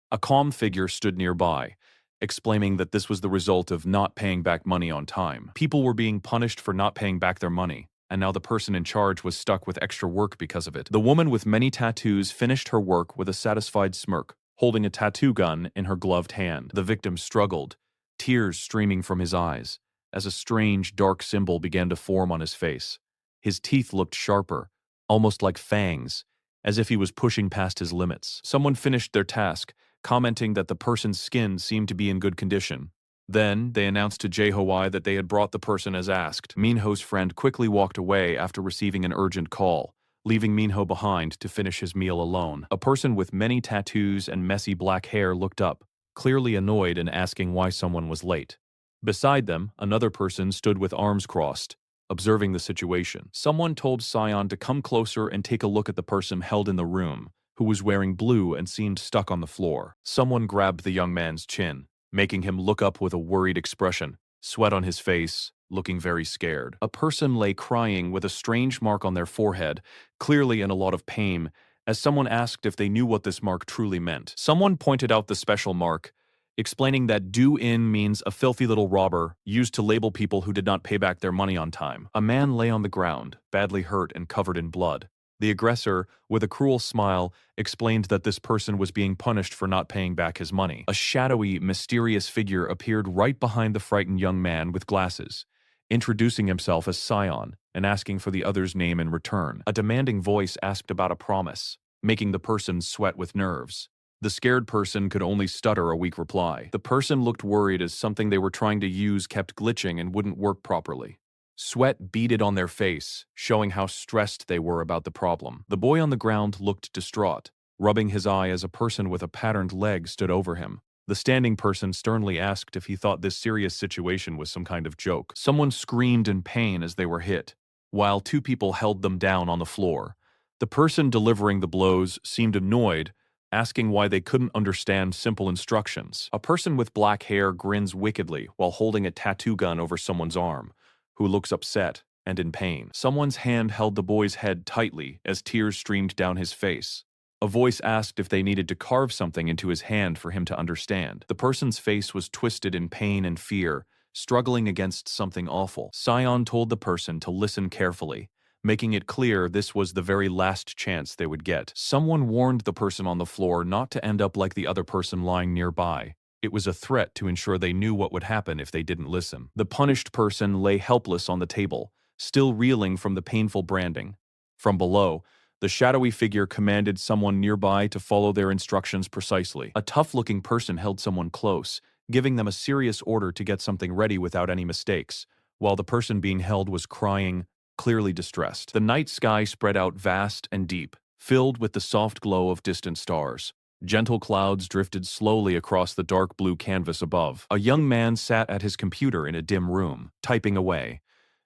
A calm figure stood nearby, explaining that this was the result of not paying back money on time. People were being punished for not paying back their money, and now the person in charge was stuck with extra work because of it. The woman with many tattoos finished her work with a satisfied smirk, holding a tattoo gun in her gloved hand. The victim struggled, tears streaming from his eyes, as a strange, dark symbol began to form on his face. His teeth looked sharper, almost like fangs, as if he was pushing past his limits. Someone finished their task, commenting that the person's skin seemed to be in good condition. Then, they announced to Jae-hoi that they had brought the person as asked. Minho's friend quickly walked away after receiving an urgent call, leaving Minho behind to finish his meal alone. A person with many tattoos and messy black hair looked up, clearly annoyed and asking why someone was late. Beside them, another person stood with arms crossed, observing the situation. Someone told Sion to come closer and take a look at the person held in the room, who was wearing blue and seemed stuck on the floor. Someone grabbed the young man's chin, making him look up with a worried expression, sweat on his face, looking very scared. A person lay crying with a strange mark on their forehead, clearly in a lot of pain, as someone asked if they knew what this mark truly meant. Someone pointed out the special mark, explaining that do-in means a filthy little robber used to label people who did not pay back their money on time. A man lay on the ground, badly hurt and covered in blood. The aggressor, with a cruel smile, explained that this person was being punished for not paying back his money. A shadowy, mysterious figure appeared right behind the frightened young man with glasses, introducing himself as Sion and asking for the other's name in return. A demanding voice asked about a promise, making the person sweat with nerves. The scared person could only stutter a weak reply. The person looked worried as something they were trying to use kept glitching and wouldn't work properly. Sweat beaded on their face, showing how stressed they were about the problem. The boy on the ground looked distraught, rubbing his eye as a person with a patterned leg stood over him. The standing person sternly asked if he thought this serious situation was some kind of joke. Someone screamed in pain as they were hit, while two people held them down on the floor. The person delivering the blows seemed annoyed, asking why they couldn't understand simple instructions. A person with black hair grins wickedly while holding a tattoo gun over someone's arm, who looks upset and in pain. Someone's hand held the boy's head tightly as tears streamed down his face. A voice asked if they needed to carve something into his hand for him to understand. The person's face was twisted in pain and fear, struggling against something awful. Sion told the person to listen carefully, making it clear this was the very last chance they would get. Someone warned the person on the floor not to end up like the other person lying nearby. It was a threat to ensure they knew what would happen if they didn't listen. The punished person lay helpless on the table, still reeling from the painful branding. From below, the shadowy figure commanded someone nearby to follow their instructions precisely. A tough-looking person held someone close, giving them a serious order to get something ready without any mistakes, while the person being held was crying, clearly distressed. The night sky spread out vast and deep, filled with the soft glow of distant stars. Gentle clouds drifted slowly across the dark blue canvas above. A young man sat at his computer in a dim room, typing away.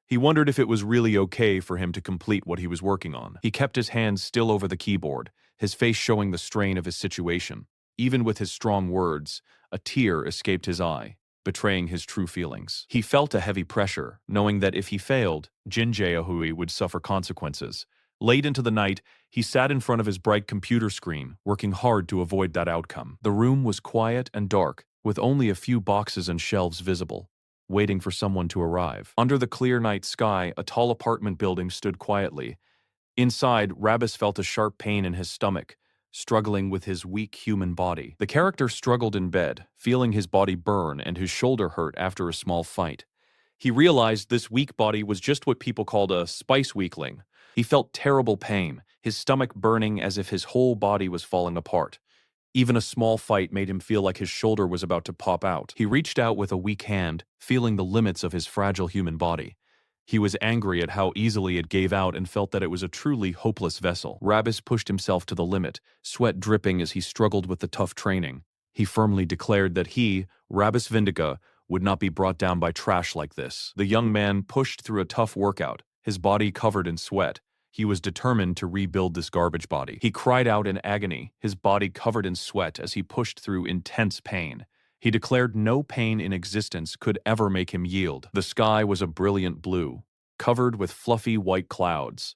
He wondered if it was really okay for him to complete what he was working on. He kept his hands still over the keyboard, his face showing the strain of his situation. Even with his strong words, a tear escaped his eye, betraying his true feelings. He felt a heavy pressure, knowing that if he failed, Jin Jaehui would suffer consequences. Late into the night, he sat in front of his bright computer screen, working hard to avoid that outcome. The room was quiet and dark, with only a few boxes and shelves visible, waiting for someone to arrive. Under the clear night sky, a tall apartment building stood quietly. Inside, Ravis felt a sharp pain in his stomach, struggling with his weak human body. The character struggled in bed, feeling his body burn and his shoulder hurt after a small fight. He realized this weak body was just what people called a spice weakling. He felt terrible pain, his stomach burning as if his whole body was falling apart. Even a small fight made him feel like his shoulder was about to pop out. He reached out with a weak hand, feeling the limits of his fragile human body. He was angry at how easily it gave out and felt that it was a truly hopeless vessel. Ravis pushed himself to the limit, sweat dripping as he struggled with the tough training. He firmly declared that he, Ravis Vindica, would not be brought down by trash like this. The young man pushed through a tough workout, his body covered in sweat. He was determined to rebuild this garbage body. He cried out in agony, his body covered in sweat as he pushed through intense pain. He declared no pain in existence could ever make him yield. The sky was a brilliant blue, covered with fluffy white clouds.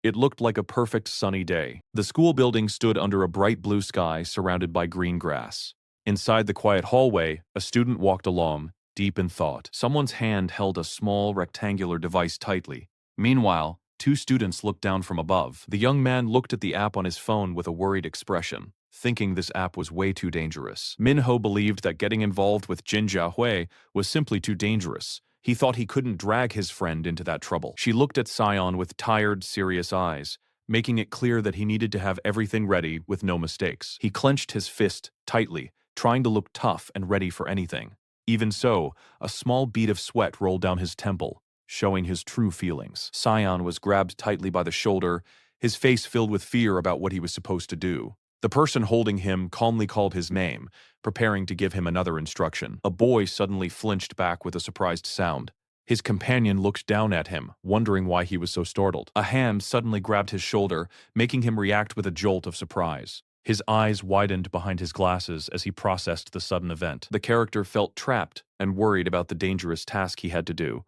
It looked like a perfect sunny day. The school building stood under a bright blue sky surrounded by green grass. Inside the quiet hallway, a student walked along, deep in thought. Someone's hand held a small rectangular device tightly, Meanwhile, two students looked down from above. The young man looked at the app on his phone with a worried expression, thinking this app was way too dangerous. Minho believed that getting involved with Jin Jiahui was simply too dangerous. He thought he couldn't drag his friend into that trouble. She looked at Sion with tired, serious eyes, making it clear that he needed to have everything ready with no mistakes. He clenched his fist tightly, trying to look tough and ready for anything. Even so, a small bead of sweat rolled down his temple, showing his true feelings. Sion was grabbed tightly by the shoulder, his face filled with fear about what he was supposed to do. The person holding him calmly called his name, preparing to give him another instruction. A boy suddenly flinched back with a surprised sound. His companion looked down at him, wondering why he was so startled. A hand suddenly grabbed his shoulder, making him react with a jolt of surprise. His eyes widened behind his glasses as he processed the sudden event. The character felt trapped and worried about the dangerous task he had to do.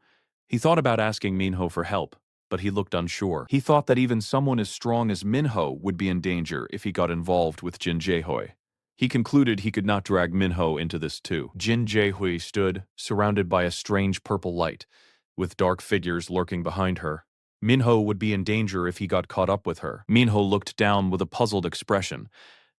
He thought about asking Minho for help, but he looked unsure. He thought that even someone as strong as Minho would be in danger if he got involved with Jin Jaehoy. He concluded he could not drag Minho into this too. Jin Jaehoy stood, surrounded by a strange purple light, with dark figures lurking behind her. Minho would be in danger if he got caught up with her. Minho looked down with a puzzled expression.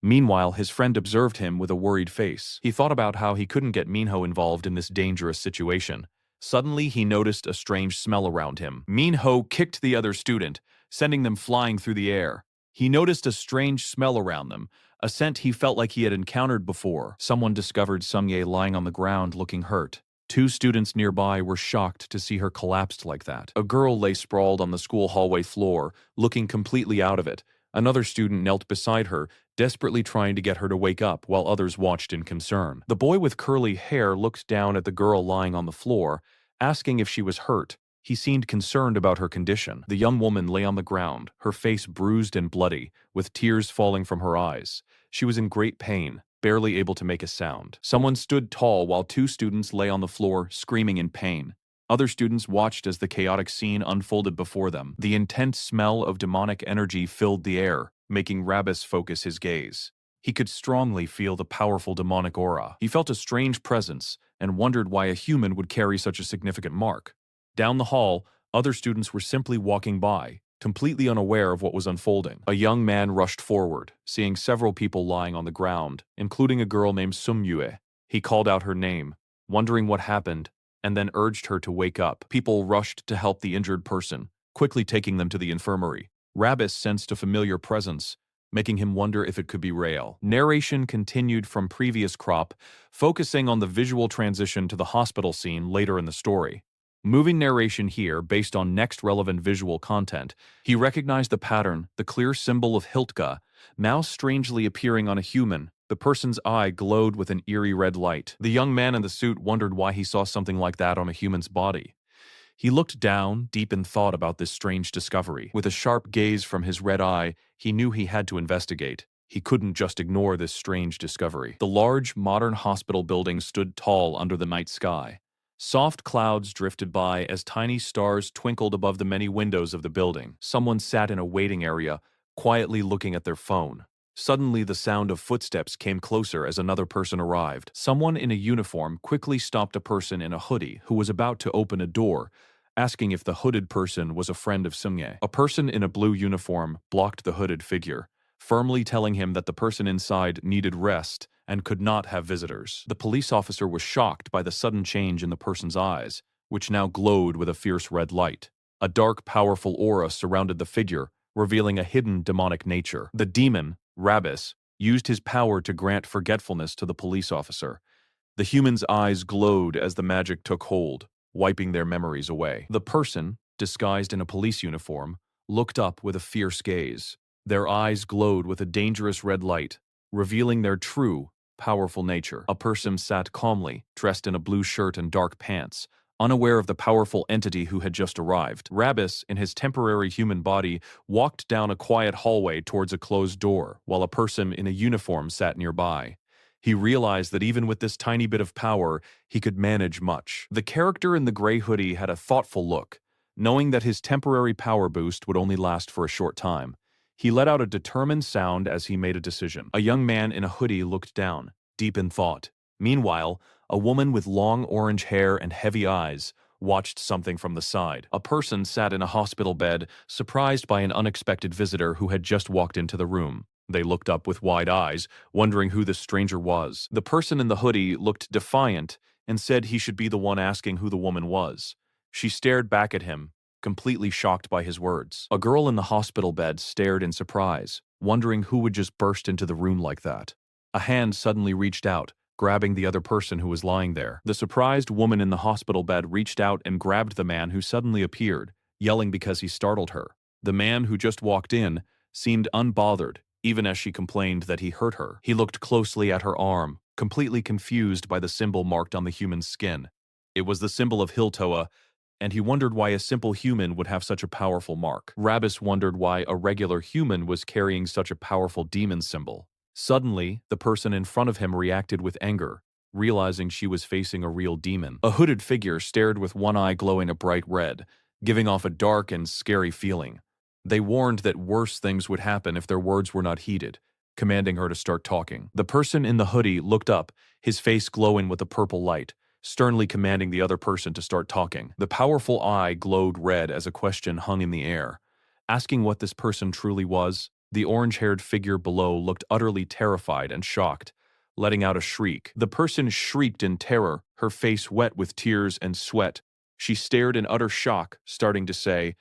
Meanwhile, his friend observed him with a worried face. He thought about how he couldn't get Minho involved in this dangerous situation. Suddenly, he noticed a strange smell around him. Minho kicked the other student, sending them flying through the air. He noticed a strange smell around them, a scent he felt like he had encountered before. Someone discovered Sungye lying on the ground looking hurt. Two students nearby were shocked to see her collapsed like that. A girl lay sprawled on the school hallway floor, looking completely out of it. Another student knelt beside her, desperately trying to get her to wake up, while others watched in concern. The boy with curly hair looked down at the girl lying on the floor, asking if she was hurt. He seemed concerned about her condition. The young woman lay on the ground, her face bruised and bloody, with tears falling from her eyes. She was in great pain, barely able to make a sound. Someone stood tall while two students lay on the floor, screaming in pain. Other students watched as the chaotic scene unfolded before them. The intense smell of demonic energy filled the air, making Ravis focus his gaze. He could strongly feel the powerful demonic aura. He felt a strange presence and wondered why a human would carry such a significant mark. Down the hall, other students were simply walking by, completely unaware of what was unfolding. A young man rushed forward, seeing several people lying on the ground, including a girl named Sum Yue. He called out her name, wondering what happened, and then urged her to wake up. People rushed to help the injured person, quickly taking them to the infirmary. Ravis sensed a familiar presence, making him wonder if it could be Rael. Narration continued from previous crop, focusing on the visual transition to the hospital scene later in the story. Moving narration here based on next relevant visual content, he recognized the pattern, the clear symbol of Hiltka, now strangely appearing on a human. The person's eye glowed with an eerie red light. The young man in the suit wondered why he saw something like that on a human's body. He looked down, deep in thought about this strange discovery. With a sharp gaze from his red eye, he knew he had to investigate. He couldn't just ignore this strange discovery. The large, modern hospital building stood tall under the night sky. Soft clouds drifted by as tiny stars twinkled above the many windows of the building. Someone sat in a waiting area, quietly looking at their phone. Suddenly, the sound of footsteps came closer as another person arrived. Someone in a uniform quickly stopped a person in a hoodie who was about to open a door, asking if the hooded person was a friend of Sungye. A person in a blue uniform blocked the hooded figure, firmly telling him that the person inside needed rest and could not have visitors. The police officer was shocked by the sudden change in the person's eyes, which now glowed with a fierce red light. A dark, powerful aura surrounded the figure, revealing a hidden demonic nature. The demon, Ravis, used his power to grant forgetfulness to the police officer. The human's eyes glowed as the magic took hold, wiping their memories away. The person, disguised in a police uniform, looked up with a fierce gaze. Their eyes glowed with a dangerous red light, revealing their true, powerful nature. A person sat calmly, dressed in a blue shirt and dark pants, unaware of the powerful entity who had just arrived. Ravis, in his temporary human body, walked down a quiet hallway towards a closed door, while a person in a uniform sat nearby. He realized that even with this tiny bit of power, he could manage much. The character in the gray hoodie had a thoughtful look, knowing that his temporary power boost would only last for a short time. He let out a determined sound as he made a decision. A young man in a hoodie looked down, deep in thought. Meanwhile, a woman with long orange hair and heavy eyes watched something from the side. A person sat in a hospital bed, surprised by an unexpected visitor who had just walked into the room. They looked up with wide eyes, wondering who the stranger was. The person in the hoodie looked defiant and said he should be the one asking who the woman was. She stared back at him, completely shocked by his words. A girl in the hospital bed stared in surprise, wondering who would just burst into the room like that. A hand suddenly reached out, grabbing the other person who was lying there. The surprised woman in the hospital bed reached out and grabbed the man who suddenly appeared, yelling because he startled her. The man who just walked in seemed unbothered, even as she complained that he hurt her. He looked closely at her arm, completely confused by the symbol marked on the human's skin. It was the symbol of Hiltoa, and he wondered why a simple human would have such a powerful mark. Ravis wondered why a regular human was carrying such a powerful demon symbol. Suddenly, the person in front of him reacted with anger, realizing she was facing a real demon. A hooded figure stared with one eye glowing a bright red, giving off a dark and scary feeling. They warned that worse things would happen if their words were not heeded, commanding her to start talking. The person in the hoodie looked up, his face glowing with a purple light, sternly commanding the other person to start talking. The powerful eye glowed red as a question hung in the air. Asking what this person truly was, the orange-haired figure below looked utterly terrified and shocked, letting out a shriek. The person shrieked in terror, her face wet with tears and sweat. She stared in utter shock, starting to say,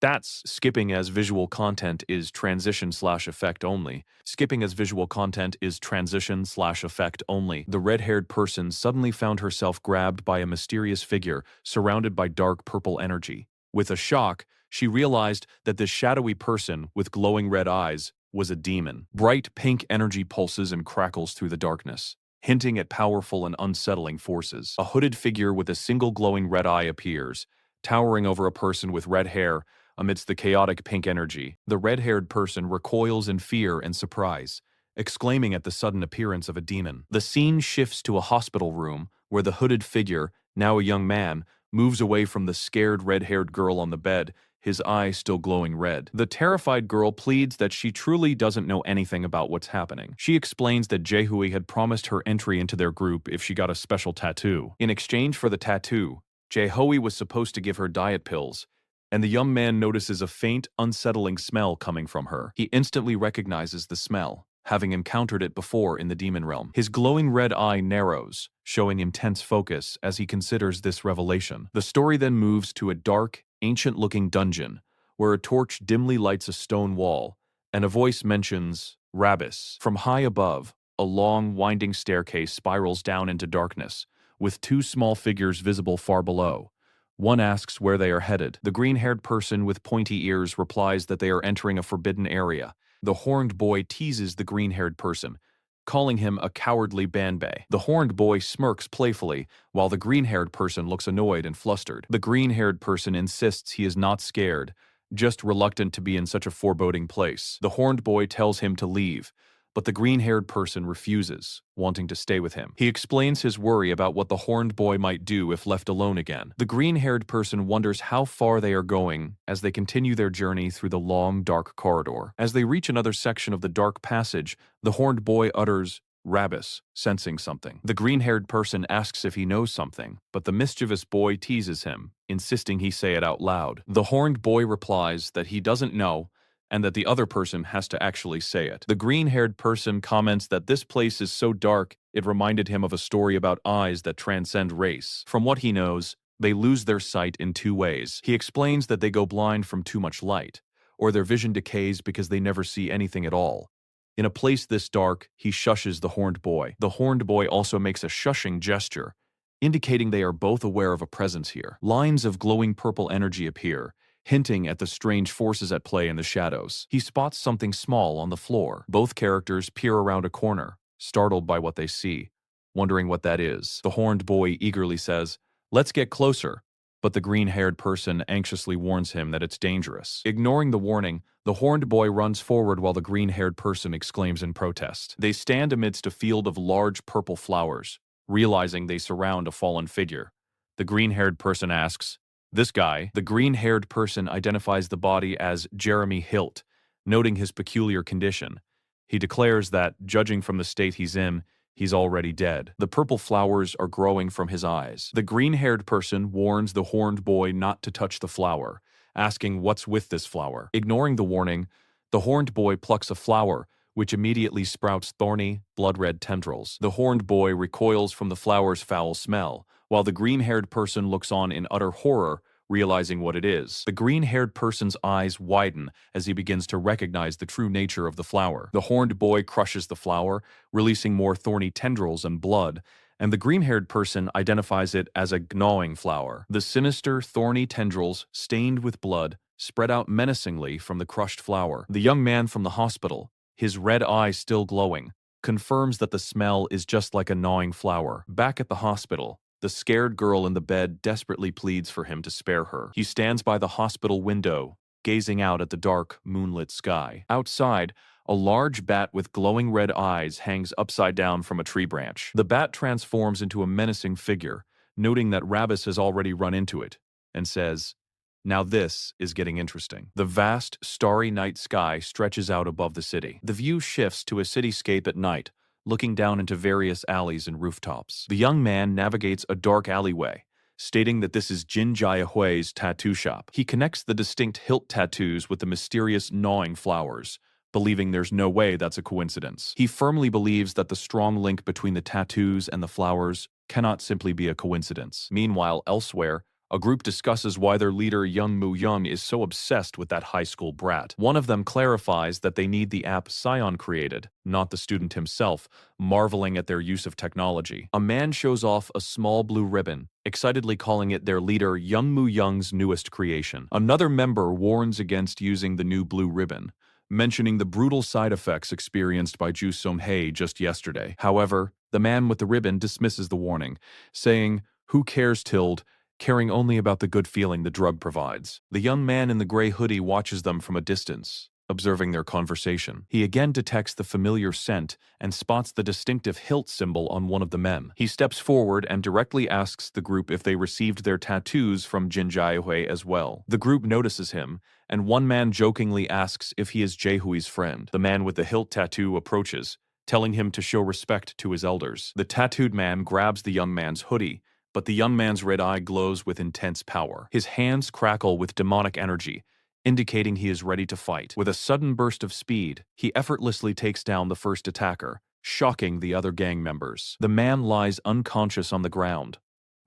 "That's skipping as visual content is transition/effect only. Skipping as visual content is transition/effect only." The red-haired person suddenly found herself grabbed by a mysterious figure surrounded by dark purple energy. With a shock, she realized that this shadowy person with glowing red eyes was a demon. Bright pink energy pulses and crackles through the darkness, hinting at powerful and unsettling forces. A hooded figure with a single glowing red eye appears, towering over a person with red hair amidst the chaotic pink energy. The red-haired person recoils in fear and surprise, exclaiming at the sudden appearance of a demon. The scene shifts to a hospital room where the hooded figure, now a young man, moves away from the scared red-haired girl on the bed, his eye still glowing red. The terrified girl pleads that she truly doesn't know anything about what's happening. She explains that Jaehui had promised her entry into their group if she got a special tattoo. In exchange for the tattoo, Jaehui was supposed to give her diet pills, and the young man notices a faint, unsettling smell coming from her. He instantly recognizes the smell, having encountered it before in the demon realm. His glowing red eye narrows, showing intense focus as he considers this revelation. The story then moves to a dark, ancient-looking dungeon, where a torch dimly lights a stone wall, and a voice mentions Ravis. From high above, a long, winding staircase spirals down into darkness, with two small figures visible far below. One asks where they are headed. The green-haired person with pointy ears replies that they are entering a forbidden area. The horned boy teases the green-haired person, calling him a cowardly banbei. The horned boy smirks playfully, while the green-haired person looks annoyed and flustered. The green-haired person insists he is not scared, just reluctant to be in such a foreboding place. The horned boy tells him to leave, but the green-haired person refuses, wanting to stay with him. He explains his worry about what the horned boy might do if left alone again. The green-haired person wonders how far they are going as they continue their journey through the long, dark corridor. As they reach another section of the dark passage, the horned boy utters, "Ravis," sensing something. The green-haired person asks if he knows something, but the mischievous boy teases him, insisting he say it out loud. The horned boy replies that he doesn't know, and that the other person has to actually say it. The green-haired person comments that this place is so dark it reminded him of a story about eyes that transcend race. From what he knows, they lose their sight in two ways. He explains that they go blind from too much light, or their vision decays because they never see anything at all. In a place this dark, he shushes the horned boy. The horned boy also makes a shushing gesture, indicating they are both aware of a presence here. Lines of glowing purple energy appear, hinting at the strange forces at play in the shadows. He spots something small on the floor. Both characters peer around a corner, startled by what they see, wondering what that is. The horned boy eagerly says, "Let's get closer," but the green-haired person anxiously warns him that it's dangerous. Ignoring the warning, the horned boy runs forward while the green-haired person exclaims in protest. They stand amidst a field of large purple flowers, realizing they surround a fallen figure. The green-haired person asks, "This guy?" The green-haired person identifies the body as Jeremy Hilt, noting his peculiar condition. He declares that, judging from the state he's in, he's already dead. The purple flowers are growing from his eyes. The green-haired person warns the horned boy not to touch the flower, asking what's with this flower. Ignoring the warning, the horned boy plucks a flower, which immediately sprouts thorny, blood-red tendrils. The horned boy recoils from the flower's foul smell, while the green-haired person looks on in utter horror, realizing what it is. The green-haired person's eyes widen as he begins to recognize the true nature of the flower. The horned boy crushes the flower, releasing more thorny tendrils and blood, and the green-haired person identifies it as a gnawing flower. The sinister, thorny tendrils, stained with blood, spread out menacingly from the crushed flower. The young man from the hospital, his red eye still glowing, confirms that the smell is just like a gnawing flower. Back at the hospital, the scared girl in the bed desperately pleads for him to spare her. He stands by the hospital window, gazing out at the dark, moonlit sky. Outside, a large bat with glowing red eyes hangs upside down from a tree branch. The bat transforms into a menacing figure, noting that Ravis has already run into it, and says, "Now this is getting interesting." The vast, starry night sky stretches out above the city. The view shifts to a cityscape at night, looking down into various alleys and rooftops. The young man navigates a dark alleyway, stating that this is Jin Jiahui's tattoo shop. He connects the distinct hilt tattoos with the mysterious gnawing flowers, believing there's no way that's a coincidence. He firmly believes that the strong link between the tattoos and the flowers cannot simply be a coincidence. Meanwhile, elsewhere, a group discusses why their leader Young Moo Young is so obsessed with that high school brat. One of them clarifies that they need the app Scion created, not the student himself, marveling at their use of technology. A man shows off a small blue ribbon, excitedly calling it their leader Young Moo Young's newest creation. Another member warns against using the new blue ribbon, mentioning the brutal side effects experienced by Ju Sung-hae just yesterday. However, the man with the ribbon dismisses the warning, saying, "Who cares, Tilde? Caring only about the good feeling the drug provides." The young man in the gray hoodie watches them from a distance, observing their conversation. He again detects the familiar scent and spots the distinctive hilt symbol on one of the men. He steps forward and directly asks the group if they received their tattoos from Jin Jiahui as well. The group notices him, and one man jokingly asks if he is Jaehui's friend. The man with the hilt tattoo approaches, telling him to show respect to his elders. The tattooed man grabs the young man's hoodie, but the young man's red eye glows with intense power. His hands crackle with demonic energy, indicating he is ready to fight. With a sudden burst of speed, he effortlessly takes down the first attacker, shocking the other gang members. The man lies unconscious on the ground,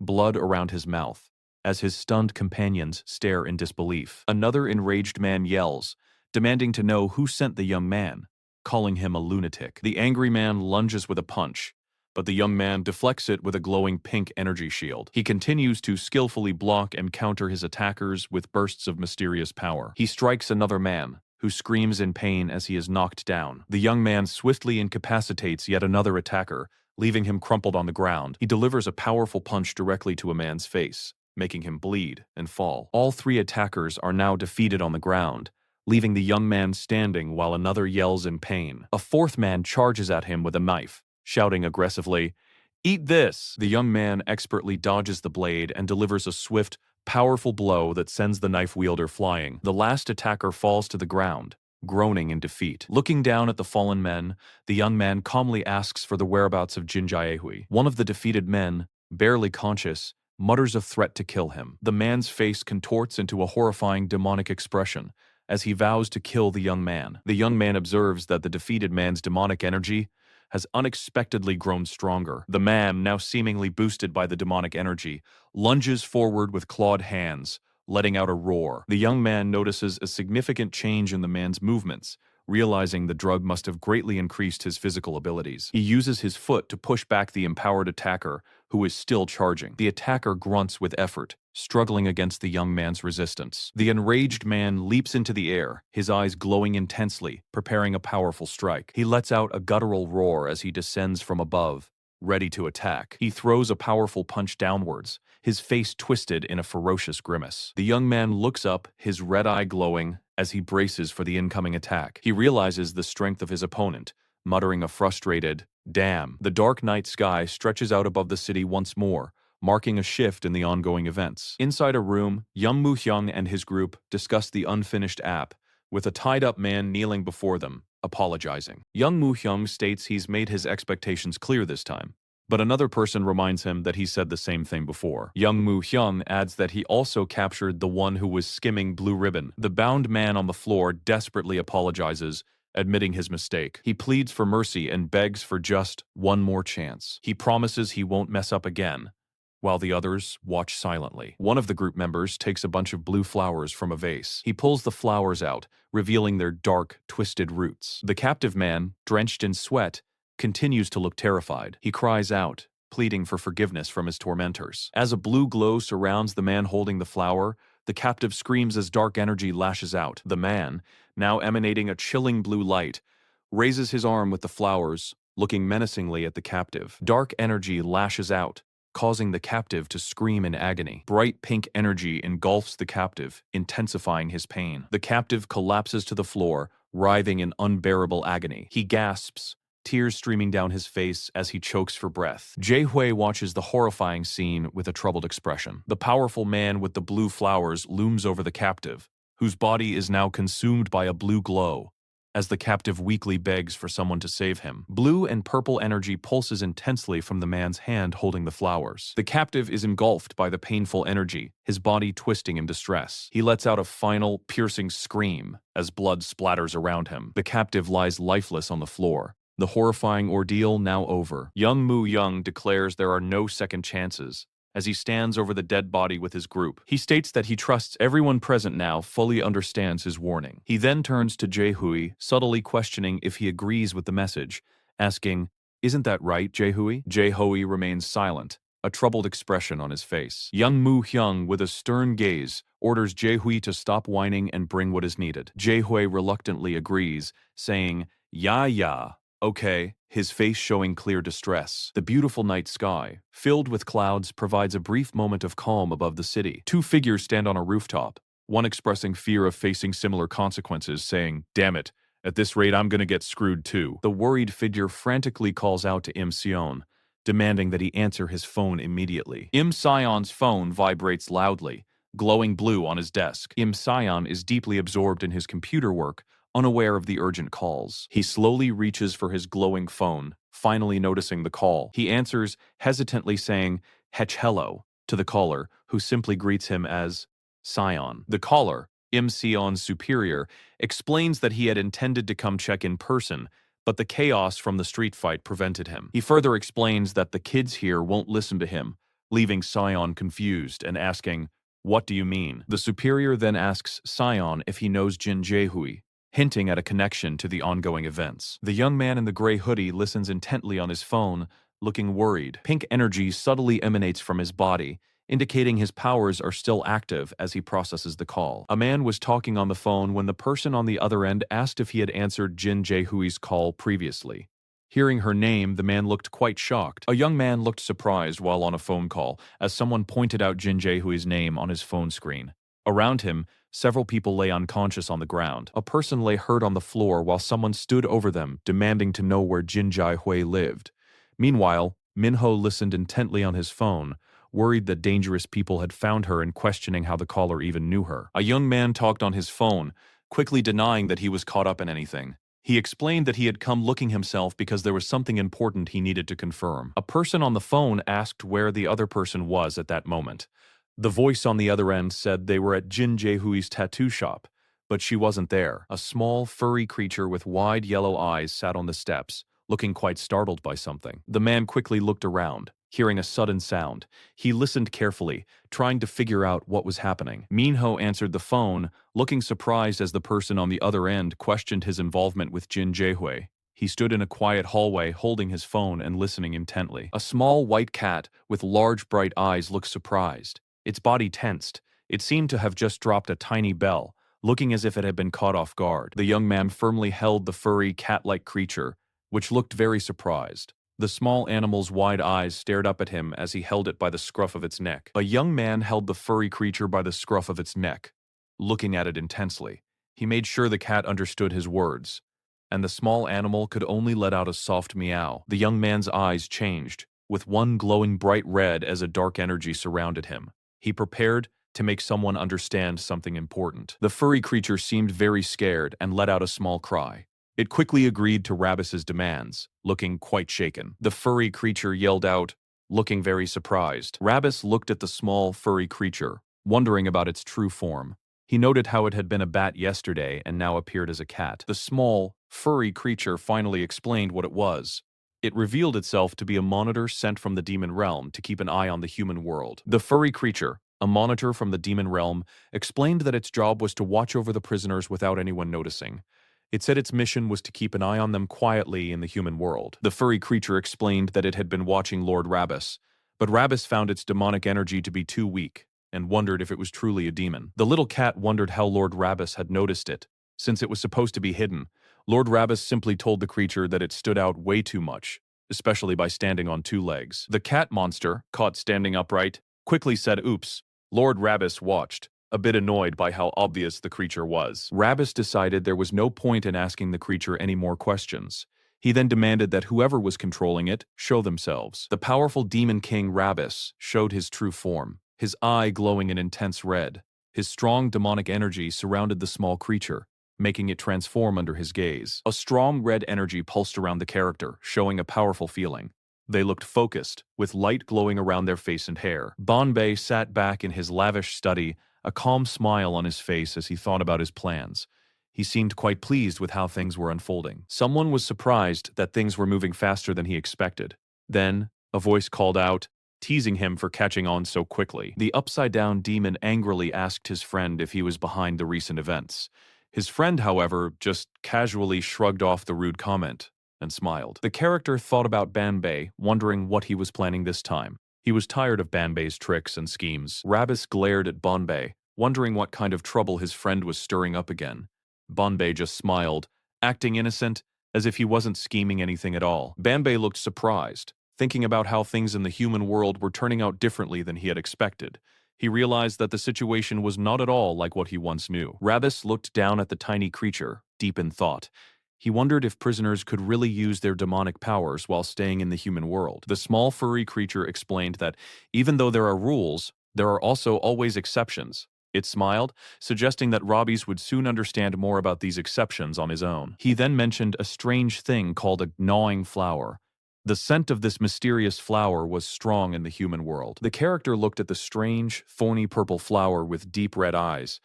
blood around his mouth, as his stunned companions stare in disbelief. Another enraged man yells, demanding to know who sent the young man, calling him a lunatic. The angry man lunges with a punch, but the young man deflects it with a glowing pink energy shield. He continues to skillfully block and counter his attackers with bursts of mysterious power. He strikes another man, who screams in pain as he is knocked down. The young man swiftly incapacitates yet another attacker, leaving him crumpled on the ground. He delivers a powerful punch directly to a man's face, making him bleed and fall. All three attackers are now defeated on the ground, leaving the young man standing while another yells in pain. A fourth man charges at him with a knife, shouting aggressively, "Eat this!" The young man expertly dodges the blade and delivers a swift, powerful blow that sends the knife wielder flying. The last attacker falls to the ground, groaning in defeat. Looking down at the fallen men, the young man calmly asks for the whereabouts of Jin Jaehui. One of the defeated men, barely conscious, mutters a threat to kill him. The man's face contorts into a horrifying demonic expression as he vows to kill the young man. The young man observes that the defeated man's demonic energy has unexpectedly grown stronger. The man, now seemingly boosted by the demonic energy, lunges forward with clawed hands, letting out a roar. The young man notices a significant change in the man's movements, realizing the drug must have greatly increased his physical abilities. He uses his foot to push back the empowered attacker, who is still charging. The attacker grunts with effort, struggling against the young man's resistance. The enraged man leaps into the air, his eyes glowing intensely, preparing a powerful strike. He lets out a guttural roar as he descends from above, ready to attack. He throws a powerful punch downwards, his face twisted in a ferocious grimace. The young man looks up, his red eye glowing, as he braces for the incoming attack. He realizes the strength of his opponent, muttering a frustrated, "Damn." The dark night sky stretches out above the city once more, marking a shift in the ongoing events. Inside a room, Young Moo Hyung and his group discuss the unfinished app, with a tied-up man kneeling before them, apologizing. Young Moo-hyung states he's made his expectations clear this time. But another person reminds him that he said the same thing before. Young Moo-hyung adds that he also captured the one who was skimming blue ribbon. The bound man on the floor desperately apologizes, admitting his mistake. He pleads for mercy and begs for just one more chance. He promises he won't mess up again, while the others watch silently. One of the group members takes a bunch of blue flowers from a vase. He pulls the flowers out, revealing their dark, twisted roots. The captive man, drenched in sweat, continues to look terrified. He cries out, pleading for forgiveness from his tormentors. As a blue glow surrounds the man holding the flower, the captive screams as dark energy lashes out. The man, now emanating a chilling blue light, raises his arm with the flowers, looking menacingly at the captive. Dark energy lashes out, causing the captive to scream in agony. Bright pink energy engulfs the captive, intensifying his pain. The captive collapses to the floor, writhing in unbearable agony. He gasps, tears streaming down his face as he chokes for breath. Jae-hui watches the horrifying scene with a troubled expression. The powerful man with the blue flowers looms over the captive, whose body is now consumed by a blue glow, as the captive weakly begs for someone to save him. Blue and purple energy pulses intensely from the man's hand holding the flowers. The captive is engulfed by the painful energy, his body twisting in distress. He lets out a final, piercing scream as blood splatters around him. The captive lies lifeless on the floor, the horrifying ordeal now over. Young Moo-young declares there are no second chances as he stands over the dead body with his group. He states that he trusts everyone present now fully understands his warning. He then turns to Jae-hui, subtly questioning if he agrees with the message, asking, "Isn't that right, Jae-hui?" Jae-hui remains silent, a troubled expression on his face. Young Moo-hyung, with a stern gaze, orders Jae-hui to stop whining and bring what is needed. Jae-hui reluctantly agrees, saying, "Yeah, okay," his face showing clear distress. The beautiful night sky, filled with clouds, provides a brief moment of calm above the city. Two figures stand on a rooftop, one expressing fear of facing similar consequences, saying, "Damn it, at this rate I'm gonna get screwed too." The worried figure frantically calls out to Im Seon, demanding that he answer his phone immediately. Im Seon's phone vibrates loudly, glowing blue on his desk. Im Seon is deeply absorbed in his computer work, unaware of the urgent calls. He slowly reaches for his glowing phone, finally noticing the call. He answers, hesitantly saying, hello, to the caller, who simply greets him as Sion. The caller, Im Seon's superior, explains that he had intended to come check in person, but the chaos from the street fight prevented him. He further explains that the kids here won't listen to him, leaving Sion confused and asking, "What do you mean?" The superior then asks Sion if he knows Jin Jae-hui, hinting at a connection to the ongoing events. The young man in the gray hoodie listens intently on his phone, looking worried. Pink energy subtly emanates from his body, indicating his powers are still active as he processes the call. A man was talking on the phone when the person on the other end asked if he had answered Jin Jae-hui's call previously. Hearing her name, the man looked quite shocked. A young man looked surprised while on a phone call, as someone pointed out Jin Jae-hui's name on his phone screen. Around him, several people lay unconscious on the ground. A person lay hurt on the floor while someone stood over them, demanding to know where Jin Jae-hui lived. Meanwhile, Minho listened intently on his phone, worried that dangerous people had found her and questioning how the caller even knew her. A young man talked on his phone, quickly denying that he was caught up in anything. He explained that he had come looking himself because there was something important he needed to confirm. A person on the phone asked where the other person was at that moment. The voice on the other end said they were at Jin Jae-hui's tattoo shop, but she wasn't there. A small, furry creature with wide yellow eyes sat on the steps, looking quite startled by something. The man quickly looked around, hearing a sudden sound. He listened carefully, trying to figure out what was happening. Minho answered the phone, looking surprised as the person on the other end questioned his involvement with Jin Jae-hui. He stood in a quiet hallway holding his phone and listening intently. A small white cat with large bright eyes looked surprised. Its body tensed. It seemed to have just dropped a tiny bell, looking as if it had been caught off guard. The young man firmly held the furry, cat-like creature, which looked very surprised. The small animal's wide eyes stared up at him as he held it by the scruff of its neck. A young man held the furry creature by the scruff of its neck, looking at it intensely. He made sure the cat understood his words, and the small animal could only let out a soft meow. The young man's eyes changed, with one glowing bright red as a dark energy surrounded him. He prepared to make someone understand something important. The furry creature seemed very scared and let out a small cry. It quickly agreed to Ravis's demands, looking quite shaken. The furry creature yelled out, looking very surprised. Ravis looked at the small, furry creature, wondering about its true form. He noted how it had been a bat yesterday and now appeared as a cat. The small, furry creature finally explained what it was. It revealed itself to be a monitor sent from the demon realm to keep an eye on the human world. The furry creature, a monitor from the demon realm, explained that its job was to watch over the prisoners without anyone noticing. It said its mission was to keep an eye on them quietly in the human world. The furry creature explained that it had been watching Lord Ravis, but Ravis found its demonic energy to be too weak and wondered if it was truly a demon. The little cat wondered how Lord Ravis had noticed it, since it was supposed to be hidden. Lord Ravis simply told the creature that it stood out way too much, especially by standing on two legs. The cat monster, caught standing upright, quickly said oops. Lord Ravis watched, a bit annoyed by how obvious the creature was. Ravis decided there was no point in asking the creature any more questions. He then demanded that whoever was controlling it show themselves. The powerful demon king Ravis showed his true form, his eye glowing an intense red. His strong demonic energy surrounded the small creature, making it transform under his gaze. A strong red energy pulsed around the character, showing a powerful feeling. They looked focused, with light glowing around their face and hair. Banbei sat back in his lavish study, a calm smile on his face as he thought about his plans. He seemed quite pleased with how things were unfolding. Someone was surprised that things were moving faster than he expected. Then, a voice called out, teasing him for catching on so quickly. The upside-down demon angrily asked his friend if he was behind the recent events. His friend, however, just casually shrugged off the rude comment and smiled. The character thought about Banbei, wondering what he was planning this time. He was tired of Banbei's tricks and schemes. Ravis glared at Banbei, wondering what kind of trouble his friend was stirring up again. Banbei just smiled, acting innocent, as if he wasn't scheming anything at all. Banbei looked surprised, thinking about how things in the human world were turning out differently than he had expected. He realized that the situation was not at all like what he once knew. Ravis looked down at the tiny creature, deep in thought. He wondered if prisoners could really use their demonic powers while staying in the human world. The small furry creature explained that even though there are rules, there are also always exceptions. It smiled, suggesting that Ravis would soon understand more about these exceptions on his own. He then mentioned a strange thing called a gnawing flower. The scent of this mysterious flower was strong in the human world. The character looked at the strange, thorny purple flower with deep red eyes.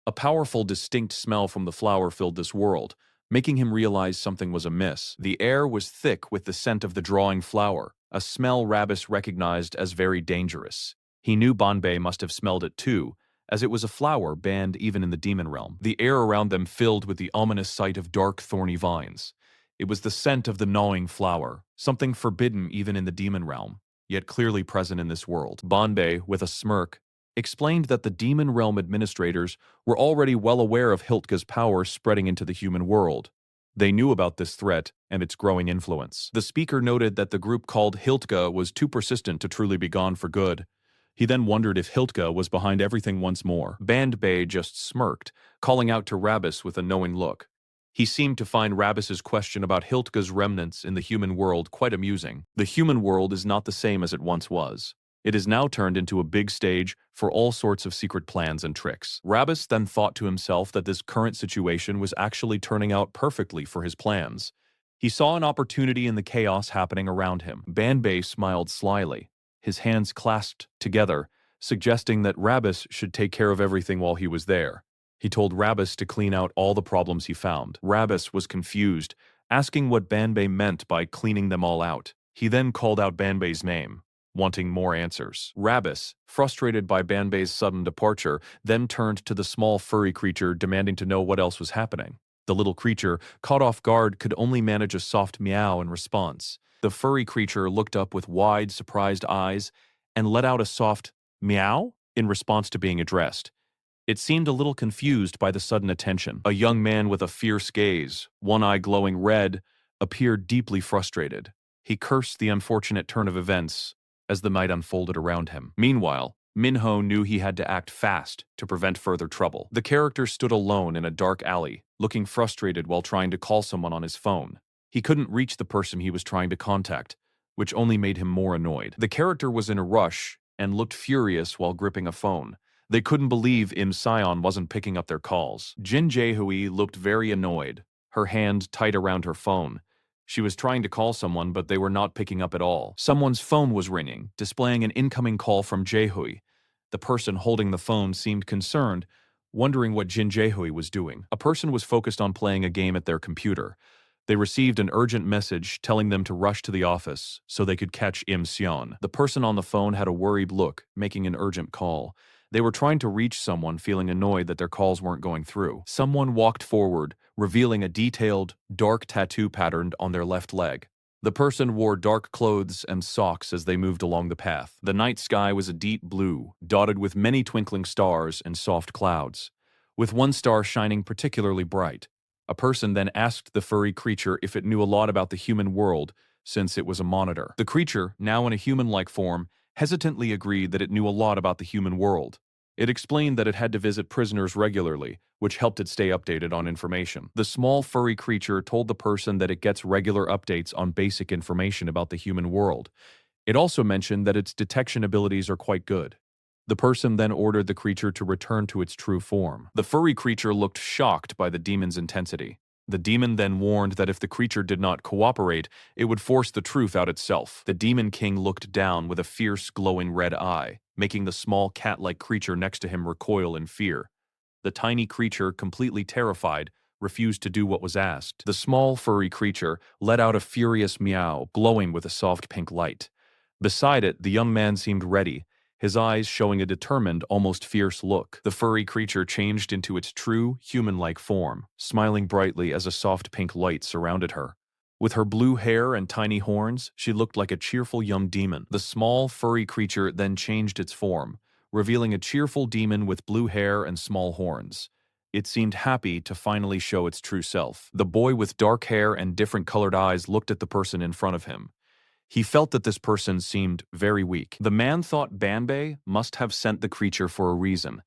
A powerful, distinct smell from the flower filled this world, making him realize something was amiss. The air was thick with the scent of the drawing flower, a smell Ravis recognized as very dangerous. He knew Banbei must have smelled it too, as it was a flower banned even in the demon realm. The air around them filled with the ominous sight of dark, thorny vines. It was the scent of the gnawing flower, something forbidden even in the demon realm, yet clearly present in this world. Banbei, with a smirk, explained that the demon realm administrators were already well aware of Hiltga's power spreading into the human world. They knew about this threat and its growing influence. The speaker noted that the group called Hiltga was too persistent to truly be gone for good. He then wondered if Hiltga was behind everything once more. Banbei just smirked, calling out to Ravis with a knowing look. He seemed to find Ravis's question about Hiltga's remnants in the human world quite amusing. The human world is not the same as it once was. It is now turned into a big stage for all sorts of secret plans and tricks. Ravis then thought to himself that this current situation was actually turning out perfectly for his plans. He saw an opportunity in the chaos happening around him. Banbei smiled slyly, his hands clasped together, suggesting that Ravis should take care of everything while he was there. He told Ravis to clean out all the problems he found. Ravis was confused, asking what Banbei meant by cleaning them all out. He then called out Banbei's name, wanting more answers. Ravis, frustrated by Banbei's sudden departure, then turned to the small furry creature demanding to know what else was happening. The little creature, caught off guard, could only manage a soft meow in response. The furry creature looked up with wide, surprised eyes and let out a soft meow in response to being addressed. It seemed a little confused by the sudden attention. A young man with a fierce gaze, one eye glowing red, appeared deeply frustrated. He cursed the unfortunate turn of events as the night unfolded around him. Meanwhile, Minho knew he had to act fast to prevent further trouble. The character stood alone in a dark alley, looking frustrated while trying to call someone on his phone. He couldn't reach the person he was trying to contact, which only made him more annoyed. The character was in a rush and looked furious while gripping a phone. They couldn't believe Im Sion wasn't picking up their calls. Jin Jaehui looked very annoyed, her hand tight around her phone. She was trying to call someone, but they were not picking up at all. Someone's phone was ringing, displaying an incoming call from Jaehui. The person holding the phone seemed concerned, wondering what Jin Jaehui was doing. A person was focused on playing a game at their computer. They received an urgent message telling them to rush to the office so they could catch Im Seon. The person on the phone had a worried look, making an urgent call. They were trying to reach someone, feeling annoyed that their calls weren't going through. Someone walked forward, revealing a detailed, dark tattoo pattern on their left leg. The person wore dark clothes and socks as they moved along the path. The night sky was a deep blue, dotted with many twinkling stars and soft clouds, with one star shining particularly bright. A person then asked the furry creature if it knew a lot about the human world, since it was a monitor. The creature, now in a human-like form, hesitantly agreed that it knew a lot about the human world. It explained that it had to visit prisoners regularly, which helped it stay updated on information. The small furry creature told the person that it gets regular updates on basic information about the human world. It also mentioned that its detection abilities are quite good. The person then ordered the creature to return to its true form. The furry creature looked shocked by the demon's intensity. The demon then warned that if the creature did not cooperate, it would force the truth out itself. The demon king looked down with a fierce, glowing red eye, making the small cat-like creature next to him recoil in fear. The tiny creature, completely terrified, refused to do what was asked. The small, furry creature let out a furious meow, glowing with a soft pink light. Beside it, the young man seemed ready, his eyes showing a determined, almost fierce look. The furry creature changed into its true, human-like form, smiling brightly as a soft pink light surrounded her. With her blue hair and tiny horns, she looked like a cheerful young demon. The small, furry creature then changed its form, revealing a cheerful demon with blue hair and small horns. It seemed happy to finally show its true self. The boy with dark hair and different colored eyes looked at the person in front of him. He felt that this person seemed very weak. The man thought Banbei must have sent the creature for a reason.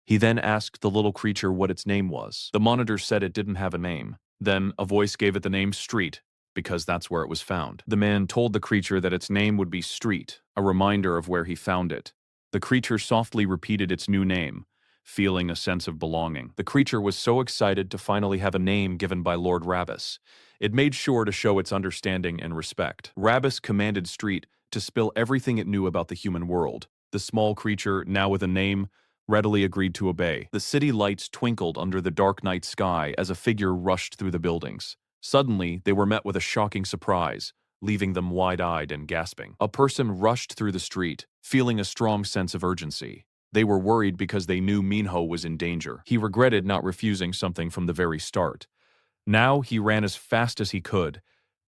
He then asked the little creature what its name was. The monitor said it didn't have a name. Then a voice gave it the name Street, because that's where it was found. The man told the creature that its name would be Street, a reminder of where he found it. The creature softly repeated its new name, feeling a sense of belonging. The creature was so excited to finally have a name given by Lord Ravis. It made sure to show its understanding and respect. Ravis commanded Street to spill everything it knew about the human world. The small creature, now with a name, readily agreed to obey. The city lights twinkled under the dark night sky as a figure rushed through the buildings. Suddenly, they were met with a shocking surprise, leaving them wide-eyed and gasping. A person rushed through the street, feeling a strong sense of urgency. They were worried because they knew Minho was in danger. He regretted not refusing something from the very start. Now he ran as fast as he could,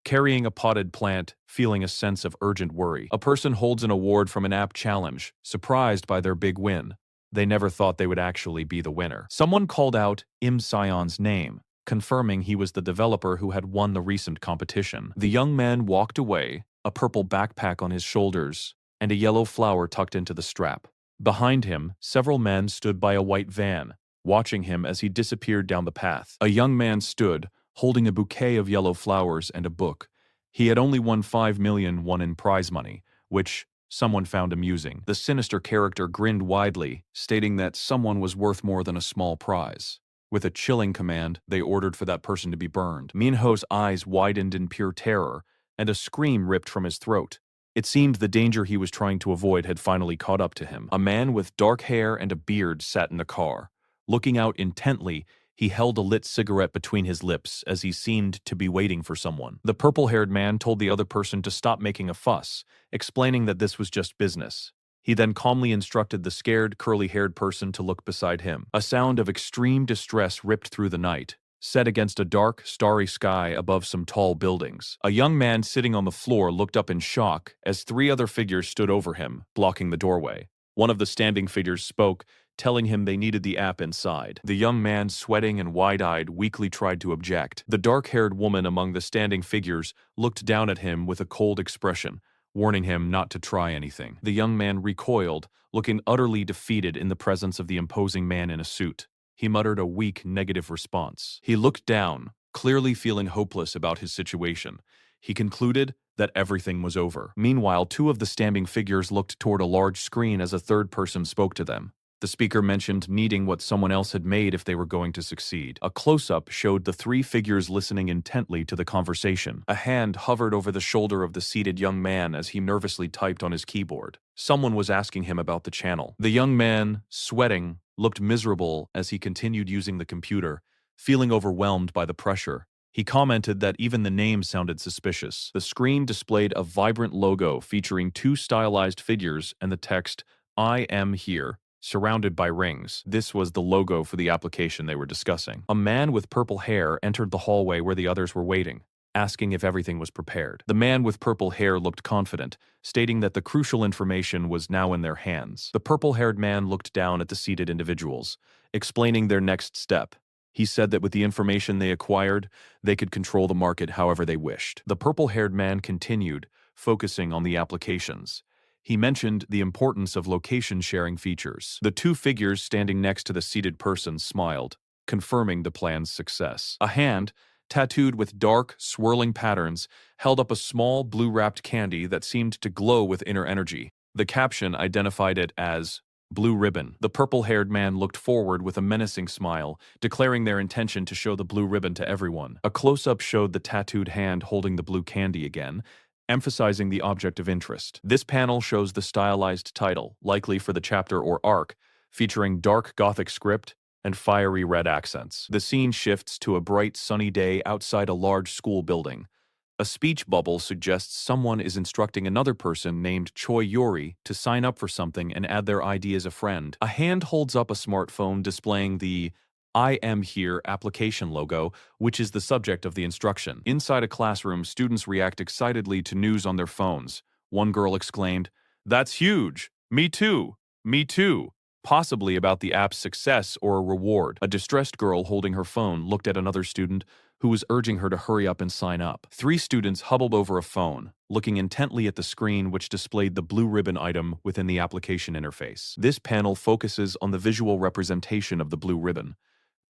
carrying a potted plant, feeling a sense of urgent worry. A person holds an award from an app challenge, surprised by their big win. They never thought they would actually be the winner. Someone called out Im Sion's name, confirming he was the developer who had won the recent competition. The young man walked away, a purple backpack on his shoulders, and a yellow flower tucked into the strap. Behind him, several men stood by a white van, watching him as he disappeared down the path. A young man stood, holding a bouquet of yellow flowers and a book. He had only won 5 million won in prize money, which someone found amusing. The sinister character grinned widely, stating that someone was worth more than a small prize. With a chilling command, they ordered for that person to be burned. Minho's eyes widened in pure terror, and a scream ripped from his throat. It seemed the danger he was trying to avoid had finally caught up to him. A man with dark hair and a beard sat in the car. Looking out intently, he held a lit cigarette between his lips as he seemed to be waiting for someone. The purple-haired man told the other person to stop making a fuss, explaining that this was just business. He then calmly instructed the scared, curly-haired person to look beside him. A sound of extreme distress ripped through the night, set against a dark, starry sky above some tall buildings. A young man sitting on the floor looked up in shock as 3 other figures stood over him, blocking the doorway. One of the standing figures spoke, telling him they needed the app inside. The young man, sweating and wide-eyed, weakly tried to object. The dark-haired woman among the standing figures looked down at him with a cold expression, warning him not to try anything. The young man recoiled, looking utterly defeated in the presence of the imposing man in a suit. He muttered a weak, negative response. He looked down, clearly feeling hopeless about his situation. He concluded that everything was over. Meanwhile, 2 of the standing figures looked toward a large screen as a third person spoke to them. The speaker mentioned needing what someone else had made if they were going to succeed. A close-up showed the three figures listening intently to the conversation. A hand hovered over the shoulder of the seated young man as he nervously typed on his keyboard. Someone was asking him about the channel. The young man, sweating, looked miserable as he continued using the computer, feeling overwhelmed by the pressure. He commented that even the name sounded suspicious. The screen displayed a vibrant logo featuring two stylized figures and the text, "I am here," surrounded by rings. This was the logo for the application they were discussing. A man with purple hair entered the hallway where the others were waiting, asking if everything was prepared. The man with purple hair looked confident, stating that the crucial information was now in their hands. The purple-haired man looked down at the seated individuals, explaining their next step. He said that with the information they acquired, they could control the market however they wished. The purple-haired man continued, focusing on the applications. He mentioned the importance of location-sharing features. The two figures standing next to the seated person smiled, confirming the plan's success. A hand, tattooed with dark, swirling patterns, held up a small, blue-wrapped candy that seemed to glow with inner energy. The caption identified it as Blue Ribbon. The purple-haired man looked forward with a menacing smile, declaring their intention to show the blue ribbon to everyone. A close-up showed the tattooed hand holding the blue candy again, emphasizing the object of interest. This panel shows the stylized title, likely for the chapter or arc, featuring dark Gothic script and fiery red accents. The scene shifts to a bright, sunny day outside a large school building. A speech bubble suggests someone is instructing another person named Choi Yori to sign up for something and add their ID as a friend. A hand holds up a smartphone displaying the "I am here" application logo, which is the subject of the instruction. Inside a classroom, students react excitedly to news on their phones. One girl exclaimed, "That's huge! Me too! Me too!" Possibly about the app's success or a reward. A distressed girl holding her phone looked at another student who was urging her to hurry up and sign up. Three students huddled over a phone, looking intently at the screen which displayed the blue ribbon item within the application interface. This panel focuses on the visual representation of the blue ribbon.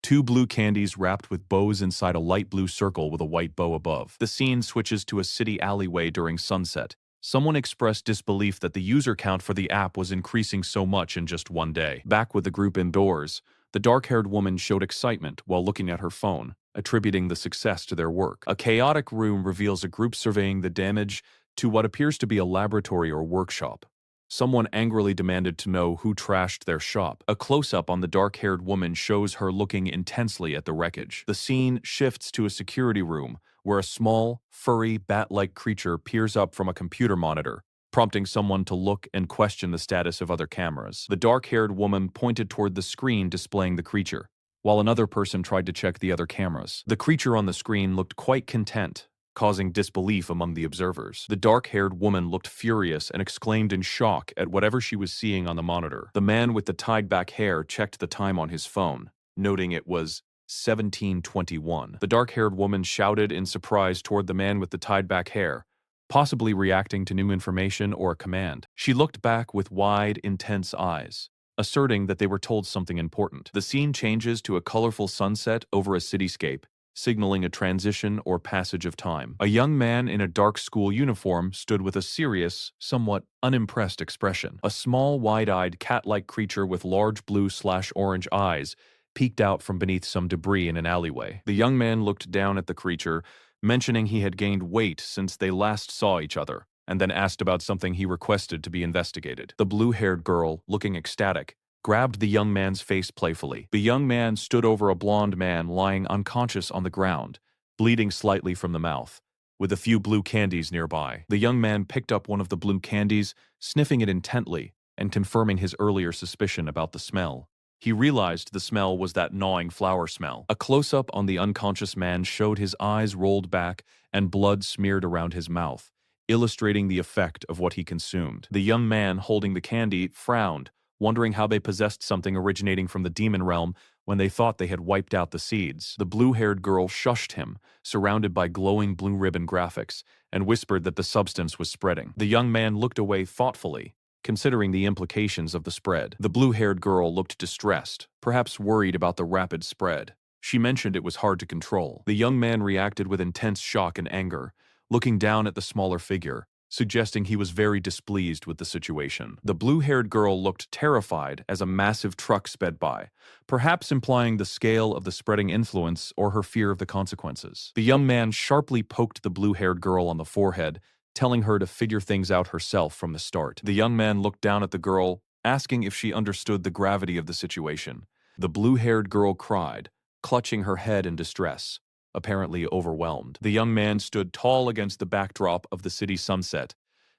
Two blue candies wrapped with bows inside a light blue circle with a white bow above. The scene switches to a city alleyway during sunset. Someone expressed disbelief that the user count for the app was increasing so much in just one day. Back with the group indoors, the dark-haired woman showed excitement while looking at her phone, attributing the success to their work. A chaotic room reveals a group surveying the damage to what appears to be a laboratory or workshop. Someone angrily demanded to know who trashed their shop. A close-up on the dark-haired woman shows her looking intensely at the wreckage. The scene shifts to a security room, where a small, furry, bat-like creature peers up from a computer monitor, prompting someone to look and question the status of other cameras. The dark-haired woman pointed toward the screen displaying the creature, while another person tried to check the other cameras. The creature on the screen looked quite content, causing disbelief among the observers. The dark-haired woman looked furious and exclaimed in shock at whatever she was seeing on the monitor. The man with the tied-back hair checked the time on his phone, noting it was 17:21. The dark-haired woman shouted in surprise toward the man with the tied-back hair, possibly reacting to new information or a command. She looked back with wide, intense eyes, asserting that they were told something important. The scene changes to a colorful sunset over a cityscape, signaling a transition or passage of time. A young man in a dark school uniform stood with a serious, somewhat unimpressed expression. A small, wide-eyed, cat-like creature with large blue/orange eyes peeked out from beneath some debris in an alleyway. The young man looked down at the creature, mentioning he had gained weight since they last saw each other, and then asked about something he requested to be investigated. The blue-haired girl, looking ecstatic, grabbed the young man's face playfully. The young man stood over a blonde man lying unconscious on the ground, bleeding slightly from the mouth, with a few blue candies nearby. The young man picked up one of the blue candies, sniffing it intently, and confirming his earlier suspicion about the smell. He realized the smell was that gnawing flower smell. A close-up on the unconscious man showed his eyes rolled back and blood smeared around his mouth, illustrating the effect of what he consumed. The young man holding the candy frowned, wondering how they possessed something originating from the demon realm when they thought they had wiped out the seeds. The blue-haired girl shushed him, surrounded by glowing blue ribbon graphics, and whispered that the substance was spreading. The young man looked away thoughtfully, considering the implications of the spread. The blue-haired girl looked distressed, perhaps worried about the rapid spread. She mentioned it was hard to control. The young man reacted with intense shock and anger, looking down at the smaller figure, suggesting he was very displeased with the situation. The blue-haired girl looked terrified as a massive truck sped by, perhaps implying the scale of the spreading influence or her fear of the consequences. The young man sharply poked the blue-haired girl on the forehead, telling her to figure things out herself from the start. The young man looked down at the girl, asking if she understood the gravity of the situation. The blue-haired girl cried, clutching her head in distress, apparently overwhelmed. The young man stood tall against the backdrop of the city sunset,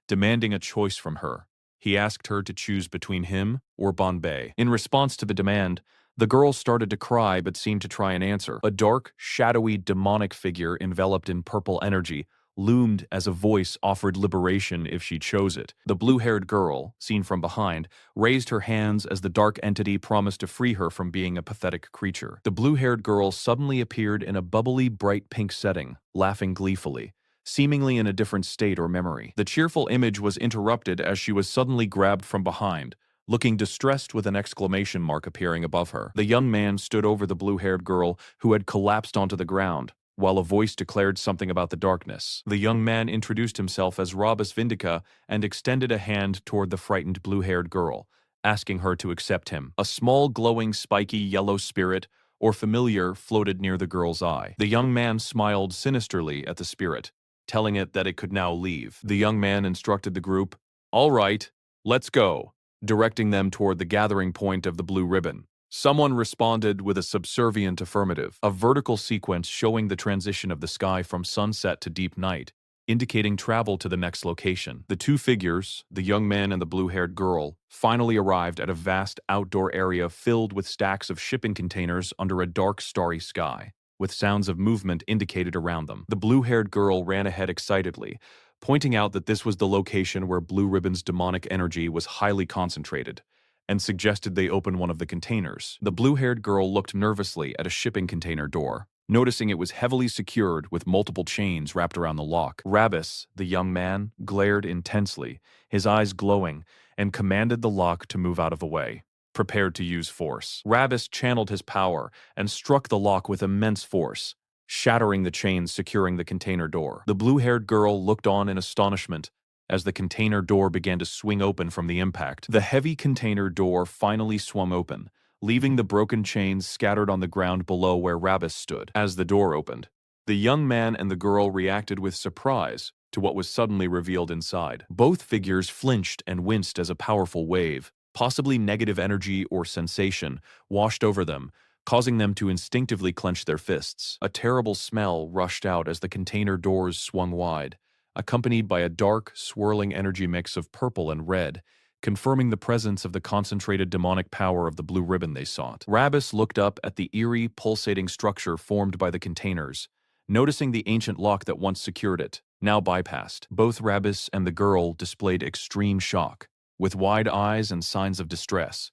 demanding a choice from her. He asked her to choose between him or Bombay. In response to the demand, the girl started to cry but seemed to try and answer. A dark, shadowy, demonic figure enveloped in purple energy loomed as a voice offered liberation if she chose it. The blue-haired girl, seen from behind, raised her hands as the dark entity promised to free her from being a pathetic creature. The blue-haired girl suddenly appeared in a bubbly, bright pink setting, laughing gleefully, seemingly in a different state or memory. The cheerful image was interrupted as she was suddenly grabbed from behind, looking distressed with an exclamation mark appearing above her. The young man stood over the blue-haired girl, who had collapsed onto the ground, while a voice declared something about the darkness. The young man introduced himself as Ravis Vindica and extended a hand toward the frightened blue-haired girl, asking her to accept him. A small, glowing, spiky yellow spirit, or familiar, floated near the girl's eye. The young man smiled sinisterly at the spirit, telling it that it could now leave. The young man instructed the group, "All right, let's go," directing them toward the gathering point of the blue ribbon. Someone responded with a subservient affirmative, a vertical sequence showing the transition of the sky from sunset to deep night, indicating travel to the next location. The two figures, the young man and the blue-haired girl, finally arrived at a vast outdoor area filled with stacks of shipping containers under a dark, starry sky, with sounds of movement indicated around them. The blue-haired girl ran ahead excitedly, pointing out that this was the location where Blue Ribbon's demonic energy was highly concentrated, and suggested they open one of the containers. The blue-haired girl looked nervously at a shipping container door, noticing it was heavily secured with multiple chains wrapped around the lock. Ravis, the young man, glared intensely, his eyes glowing, and commanded the lock to move out of the way, prepared to use force. Ravis channeled his power and struck the lock with immense force, shattering the chains securing the container door. The blue-haired girl looked on in astonishment as the container door began to swing open from the impact. The heavy container door finally swung open, leaving the broken chains scattered on the ground below where Ravis stood. As the door opened, the young man and the girl reacted with surprise to what was suddenly revealed inside. Both figures flinched and winced as a powerful wave, possibly negative energy or sensation, washed over them, causing them to instinctively clench their fists. A terrible smell rushed out as the container doors swung wide, accompanied by a dark, swirling energy mix of purple and red, confirming the presence of the concentrated demonic power of the blue ribbon they sought. Ravis looked up at the eerie, pulsating structure formed by the containers, noticing the ancient lock that once secured it, now bypassed. Both Ravis and the girl displayed extreme shock, with wide eyes and signs of distress,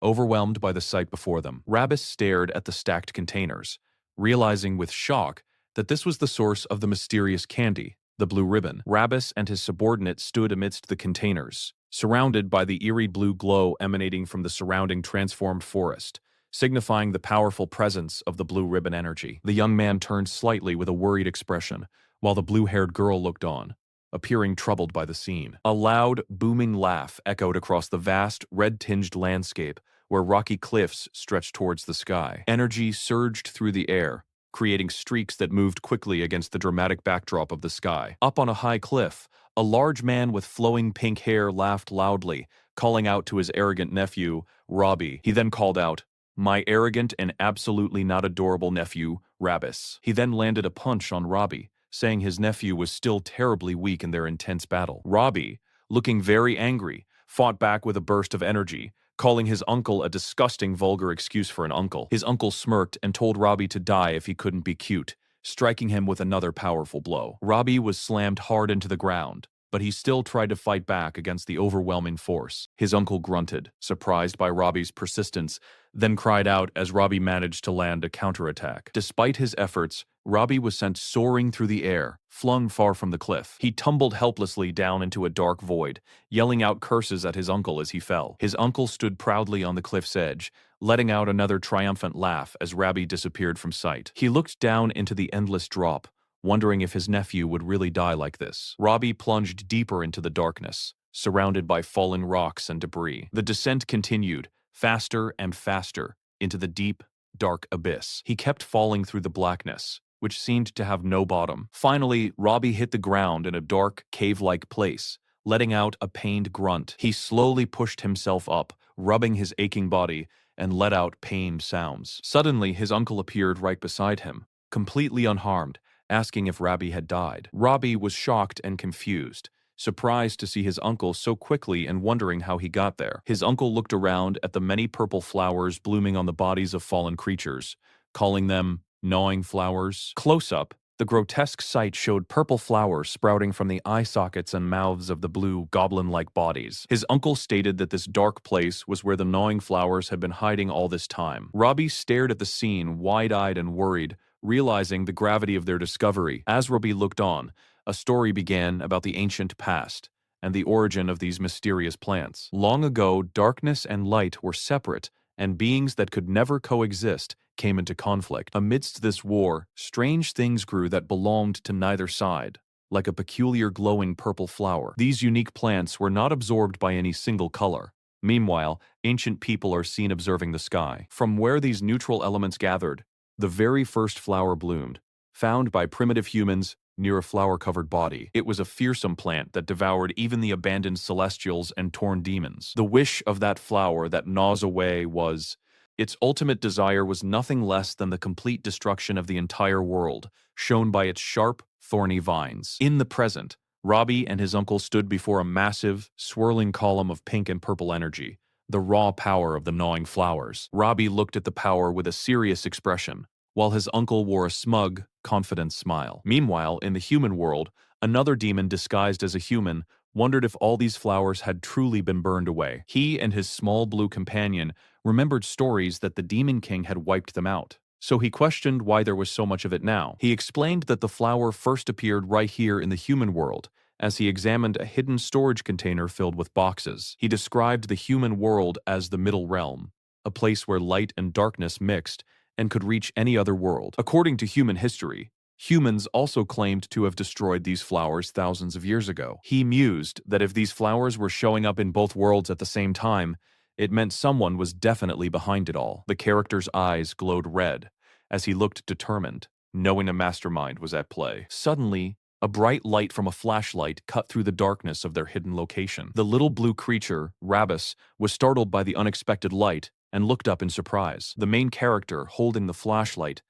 overwhelmed by the sight before them. Ravis stared at the stacked containers, realizing with shock that this was the source of the mysterious candy, the blue ribbon. Ravis and his subordinate stood amidst the containers, surrounded by the eerie blue glow emanating from the surrounding transformed forest, signifying the powerful presence of the blue ribbon energy. The young man turned slightly with a worried expression, while the blue-haired girl looked on, appearing troubled by the scene. A loud, booming laugh echoed across the vast, red-tinged landscape where rocky cliffs stretched towards the sky. Energy surged through the air, creating streaks that moved quickly against the dramatic backdrop of the sky. Up on a high cliff, a large man with flowing pink hair laughed loudly, calling out to his arrogant nephew, Robbie. He then called out, "My arrogant and absolutely not adorable nephew, Ravis." He then landed a punch on Robbie, saying his nephew was still terribly weak in their intense battle. Robbie, looking very angry, fought back with a burst of energy, calling his uncle a disgusting, vulgar excuse for an uncle. His uncle smirked and told Robbie to die if he couldn't be cute, striking him with another powerful blow. Robbie was slammed hard into the ground, but he still tried to fight back against the overwhelming force. His uncle grunted, surprised by Robbie's persistence, then cried out as Robbie managed to land a counterattack. Despite his efforts, Robbie was sent soaring through the air, flung far from the cliff. He tumbled helplessly down into a dark void, yelling out curses at his uncle as he fell. His uncle stood proudly on the cliff's edge, letting out another triumphant laugh as Robbie disappeared from sight. He looked down into the endless drop, wondering if his nephew would really die like this. Robbie plunged deeper into the darkness, surrounded by falling rocks and debris. The descent continued, faster and faster, into the deep, dark abyss. He kept falling through the blackness, which seemed to have no bottom. Finally, Robbie hit the ground in a dark, cave-like place, letting out a pained grunt. He slowly pushed himself up, rubbing his aching body, and let out pained sounds. Suddenly, his uncle appeared right beside him, completely unharmed, asking if Robbie had died. Robbie was shocked and confused, surprised to see his uncle so quickly and wondering how he got there. His uncle looked around at the many purple flowers blooming on the bodies of fallen creatures, calling them gnawing flowers. Close up, the grotesque sight showed purple flowers sprouting from the eye sockets and mouths of the blue, goblin-like bodies. His uncle stated that this dark place was where the gnawing flowers had been hiding all this time. Robbie stared at the scene, wide-eyed and worried, realizing the gravity of their discovery. As Robbie looked on, a story began about the ancient past and the origin of these mysterious plants. Long ago, darkness and light were separate, and beings that could never coexist came into conflict. Amidst this war, strange things grew that belonged to neither side, like a peculiar glowing purple flower. These unique plants were not absorbed by any single color. Meanwhile, ancient people are seen observing the sky. From where these neutral elements gathered, the very first flower bloomed, found by primitive humans near a flower-covered body. It was a fearsome plant that devoured even the abandoned celestials and torn demons. The wish of that flower that gnaws away was... Its ultimate desire was nothing less than the complete destruction of the entire world, shown by its sharp, thorny vines. In the present, Robbie and his uncle stood before a massive, swirling column of pink and purple energy, the raw power of the gnawing flowers. Robbie looked at the power with a serious expression, while his uncle wore a smug, confident smile. Meanwhile, in the human world, another demon disguised as a human wondered if all these flowers had truly been burned away. He and his small blue companion remembered stories that the Demon King had wiped them out, so he questioned why there was so much of it now. He explained that the flower first appeared right here in the human world, as he examined a hidden storage container filled with boxes. He described the human world as the middle realm, a place where light and darkness mixed and could reach any other world. According to human history, humans also claimed to have destroyed these flowers thousands of years ago. He mused that if these flowers were showing up in both worlds at the same time, it meant someone was definitely behind it all. The character's eyes glowed red as he looked determined, knowing a mastermind was at play. Suddenly, a bright light from a flashlight cut through the darkness of their hidden location. The little blue creature, Ravis, was startled by the unexpected light and looked up in surprise. The main character, holding the flashlight,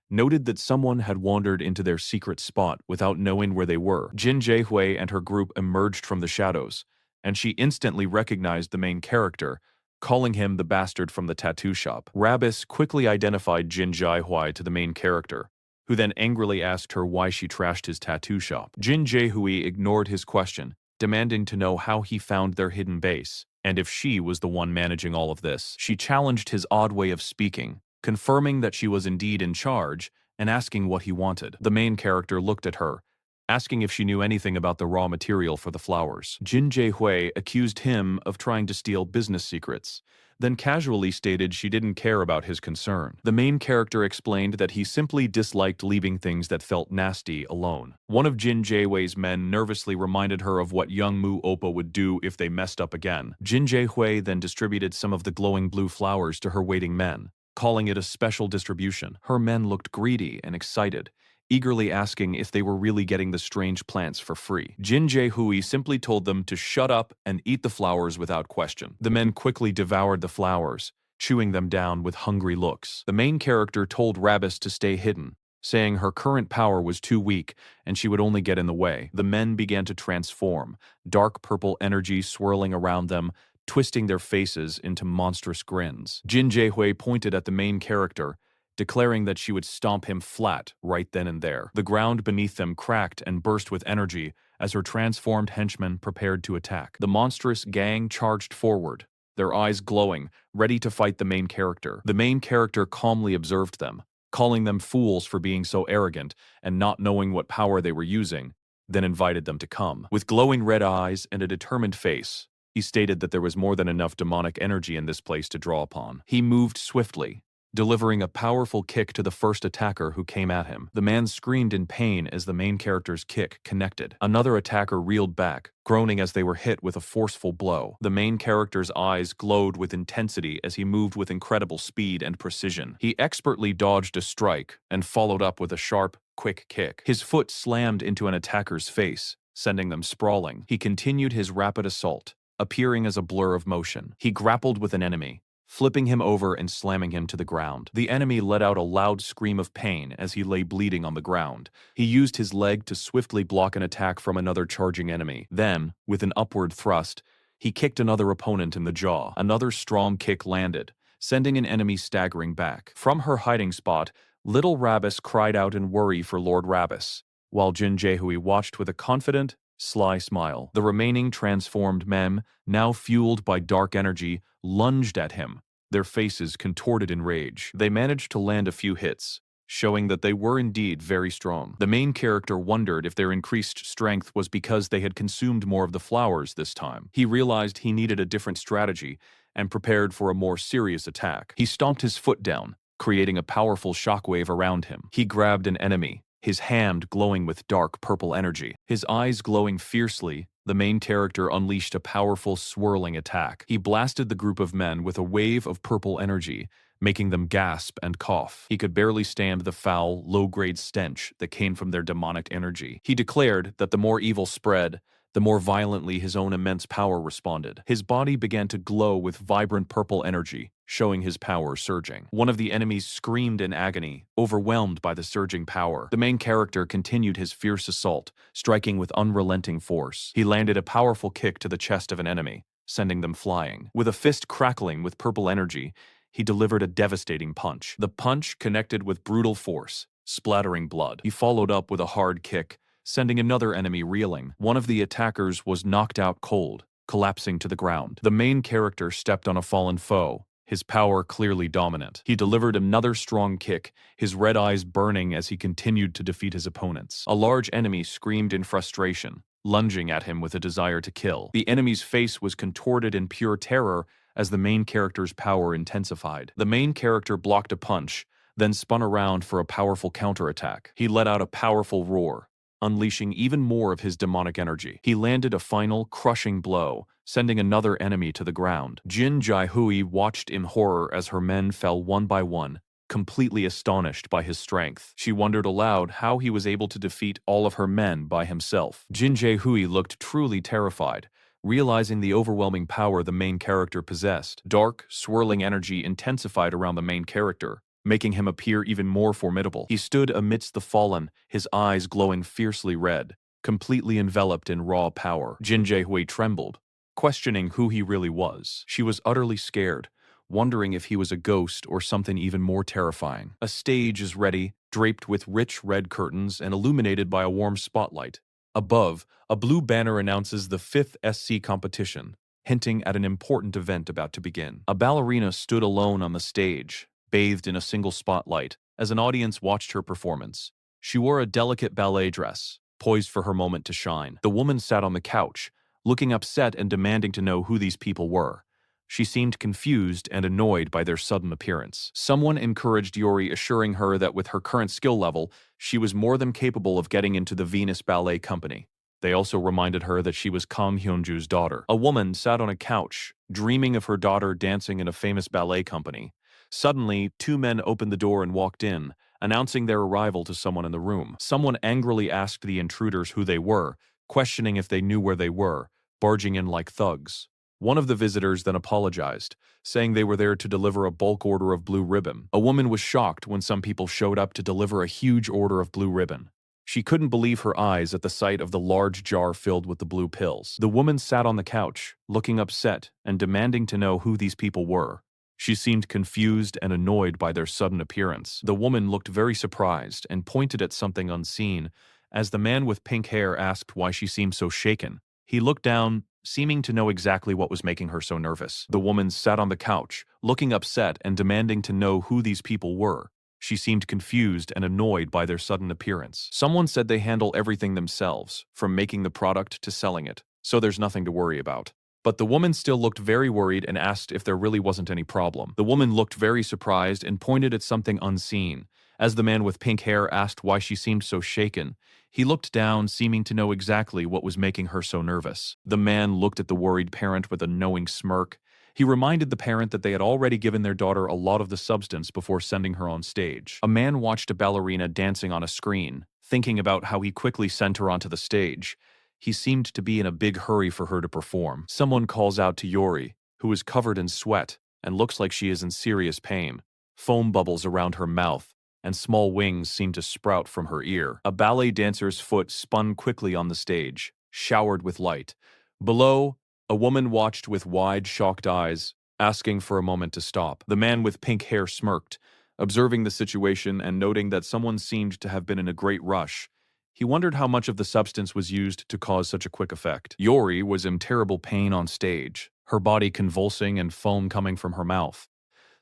noted that someone had wandered into their secret spot without knowing where they were. Jin Jaehui and her group emerged from the shadows, and she instantly recognized the main character, calling him the bastard from the tattoo shop. Ravis quickly identified Jin Jaehui to the main character, who then angrily asked her why she trashed his tattoo shop. Jin Jaehui ignored his question, demanding to know how he found their hidden base, and if she was the one managing all of this. She challenged his odd way of speaking, confirming that she was indeed in charge and asking what he wanted. The main character looked at her, asking if she knew anything about the raw material for the flowers. Jin Jaehui accused him of trying to steal business secrets, then casually stated she didn't care about his concern. The main character explained that he simply disliked leaving things that felt nasty alone. One of Jin Jaehui's men nervously reminded her of what young Mu Oppa would do if they messed up again. Jin Jaehui then distributed some of the glowing blue flowers to her waiting men, calling it a special distribution. Her men looked greedy and excited, eagerly asking if they were really getting the strange plants for free. Jin Jaehui simply told them to shut up and eat the flowers without question. The men quickly devoured the flowers, chewing them down with hungry looks. The main character told Ravis to stay hidden, saying her current power was too weak and she would only get in the way. The men began to transform, dark purple energy swirling around them, twisting their faces into monstrous grins. Jin Jaehui pointed at the main character, declaring that she would stomp him flat right then and there. The ground beneath them cracked and burst with energy as her transformed henchmen prepared to attack. The monstrous gang charged forward, their eyes glowing, ready to fight the main character. The main character calmly observed them, calling them fools for being so arrogant and not knowing what power they were using, then invited them to come. With glowing red eyes and a determined face, he stated that there was more than enough demonic energy in this place to draw upon. He moved swiftly, delivering a powerful kick to the first attacker who came at him. The man screamed in pain as the main character's kick connected. Another attacker reeled back, groaning as they were hit with a forceful blow. The main character's eyes glowed with intensity as he moved with incredible speed and precision. He expertly dodged a strike and followed up with a sharp, quick kick. His foot slammed into an attacker's face, sending them sprawling. He continued his rapid assault, appearing as a blur of motion. He grappled with an enemy, flipping him over and slamming him to the ground. The enemy let out a loud scream of pain as he lay bleeding on the ground. He used his leg to swiftly block an attack from another charging enemy. Then, with an upward thrust, he kicked another opponent in the jaw. Another strong kick landed, sending an enemy staggering back. From her hiding spot, little Ravis cried out in worry for Lord Ravis, while Jin Jaehui watched with a confident, sly smile. The remaining transformed men, now fueled by dark energy, lunged at him, their faces contorted in rage. They managed to land a few hits, showing that they were indeed very strong. The main character wondered if their increased strength was because they had consumed more of the flowers this time. He realized he needed a different strategy and prepared for a more serious attack. He stomped his foot down, creating a powerful shockwave around him. He grabbed an enemy, his hand glowing with dark purple energy. His eyes glowing fiercely, the main character unleashed a powerful swirling attack. He blasted the group of men with a wave of purple energy, making them gasp and cough. He could barely stand the foul, low-grade stench that came from their demonic energy. He declared that the more evil spread, the more violently his own immense power responded. His body began to glow with vibrant purple energy, showing his power surging. One of the enemies screamed in agony, overwhelmed by the surging power. The main character continued his fierce assault, striking with unrelenting force. He landed a powerful kick to the chest of an enemy, sending them flying. With a fist crackling with purple energy, he delivered a devastating punch. The punch connected with brutal force, splattering blood. He followed up with a hard kick, sending another enemy reeling. One of the attackers was knocked out cold, collapsing to the ground. The main character stepped on a fallen foe, his power clearly dominant. He delivered another strong kick, his red eyes burning as he continued to defeat his opponents. A large enemy screamed in frustration, lunging at him with a desire to kill. The enemy's face was contorted in pure terror as the main character's power intensified. The main character blocked a punch, then spun around for a powerful counterattack. He let out a powerful roar, unleashing even more of his demonic energy. He landed a final, crushing blow, sending another enemy to the ground. Jin Jaehui watched in horror as her men fell one by one, completely astonished by his strength. She wondered aloud how he was able to defeat all of her men by himself. Jin Jaehui looked truly terrified, realizing the overwhelming power the main character possessed. Dark, swirling energy intensified around the main character, making him appear even more formidable. He stood amidst the fallen, his eyes glowing fiercely red, completely enveloped in raw power. Jin Jaehui trembled, questioning who he really was. She was utterly scared, wondering if he was a ghost or something even more terrifying. A stage is ready, draped with rich red curtains and illuminated by a warm spotlight. Above, a blue banner announces the 5th SC competition, hinting at an important event about to begin. A ballerina stood alone on the stage, bathed in a single spotlight, as an audience watched her performance. She wore a delicate ballet dress, poised for her moment to shine. The woman sat on the couch, looking upset and demanding to know who these people were. She seemed confused and annoyed by their sudden appearance. Someone encouraged Yuri, assuring her that with her current skill level, she was more than capable of getting into the Venus Ballet Company. They also reminded her that she was Kang Hyunju's daughter. A woman sat on a couch, dreaming of her daughter dancing in a famous ballet company. Suddenly, 2 men opened the door and walked in, announcing their arrival to someone in the room. Someone angrily asked the intruders who they were, questioning if they knew where they were, barging in like thugs. One of the visitors then apologized, saying they were there to deliver a bulk order of blue ribbon. A woman was shocked when some people showed up to deliver a huge order of blue ribbon. She couldn't believe her eyes at the sight of the large jar filled with the blue pills. The woman sat on the couch, looking upset and demanding to know who these people were. She seemed confused and annoyed by their sudden appearance. The woman looked very surprised and pointed at something unseen, as the man with pink hair asked why she seemed so shaken. He looked down, seeming to know exactly what was making her so nervous. The woman sat on the couch, looking upset and demanding to know who these people were. She seemed confused and annoyed by their sudden appearance. Someone said they handle everything themselves, from making the product to selling it, so there's nothing to worry about. But the woman still looked very worried and asked if there really wasn't any problem. The woman looked very surprised and pointed at something unseen. As the man with pink hair asked why she seemed so shaken, he looked down, seeming to know exactly what was making her so nervous. The man looked at the worried parent with a knowing smirk. He reminded the parent that they had already given their daughter a lot of the substance before sending her on stage. A man watched a ballerina dancing on a screen, thinking about how he quickly sent her onto the stage. He seemed to be in a big hurry for her to perform. Someone calls out to Yori, who is covered in sweat and looks like she is in serious pain. Foam bubbles around her mouth, and small wings seem to sprout from her ear. A ballet dancer's foot spun quickly on the stage, showered with light. Below, a woman watched with wide, shocked eyes, asking for a moment to stop. The man with pink hair smirked, observing the situation and noting that someone seemed to have been in a great rush. He wondered how much of the substance was used to cause such a quick effect. Yori was in terrible pain on stage, her body convulsing and foam coming from her mouth.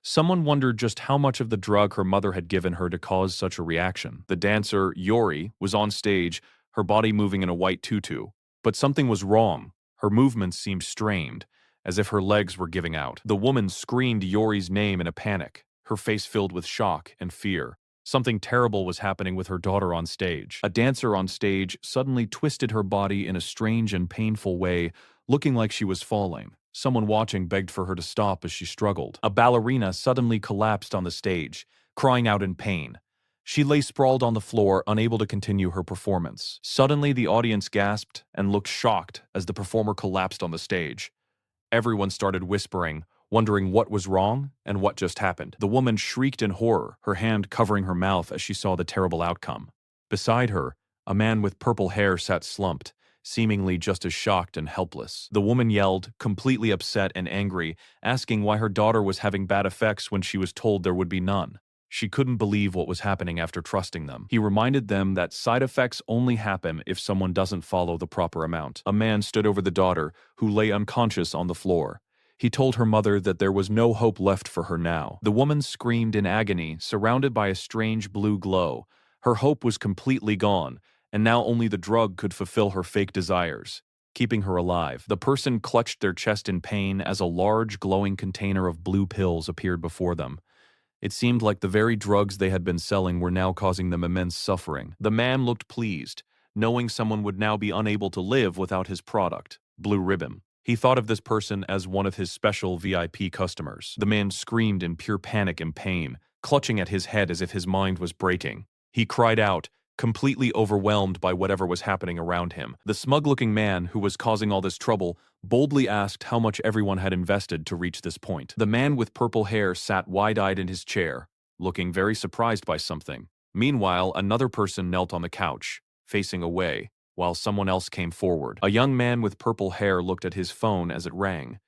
Someone wondered just how much of the drug her mother had given her to cause such a reaction. The dancer, Yori, was on stage, her body moving in a white tutu. But something was wrong. Her movements seemed strained, as if her legs were giving out. The woman screamed Yori's name in a panic, her face filled with shock and fear. Something terrible was happening with her daughter on stage. A dancer on stage suddenly twisted her body in a strange and painful way, looking like she was falling. Someone watching begged for her to stop as she struggled. A ballerina suddenly collapsed on the stage, crying out in pain. She lay sprawled on the floor, unable to continue her performance. Suddenly, the audience gasped and looked shocked as the performer collapsed on the stage. Everyone started whispering, wondering what was wrong and what just happened. The woman shrieked in horror, her hand covering her mouth as she saw the terrible outcome. Beside her, a man with purple hair sat slumped, seemingly just as shocked and helpless. The woman yelled, completely upset and angry, asking why her daughter was having bad effects when she was told there would be none. She couldn't believe what was happening after trusting them. He reminded them that side effects only happen if someone doesn't follow the proper amount. A man stood over the daughter, who lay unconscious on the floor. He told her mother that there was no hope left for her now. The woman screamed in agony, surrounded by a strange blue glow. Her hope was completely gone, and now only the drug could fulfill her fake desires, keeping her alive. The person clutched their chest in pain as a large, glowing container of blue pills appeared before them. It seemed like the very drugs they had been selling were now causing them immense suffering. The man looked pleased, knowing someone would now be unable to live without his product, Blue Ribbon. He thought of this person as one of his special VIP customers. The man screamed in pure panic and pain, clutching at his head as if his mind was breaking. He cried out, completely overwhelmed by whatever was happening around him. The smug-looking man who was causing all this trouble boldly asked how much everyone had invested to reach this point. The man with purple hair sat wide-eyed in his chair, looking very surprised by something. Meanwhile, another person knelt on the couch, facing away, while someone else came forward. A young man with purple hair looked at his phone as it rang.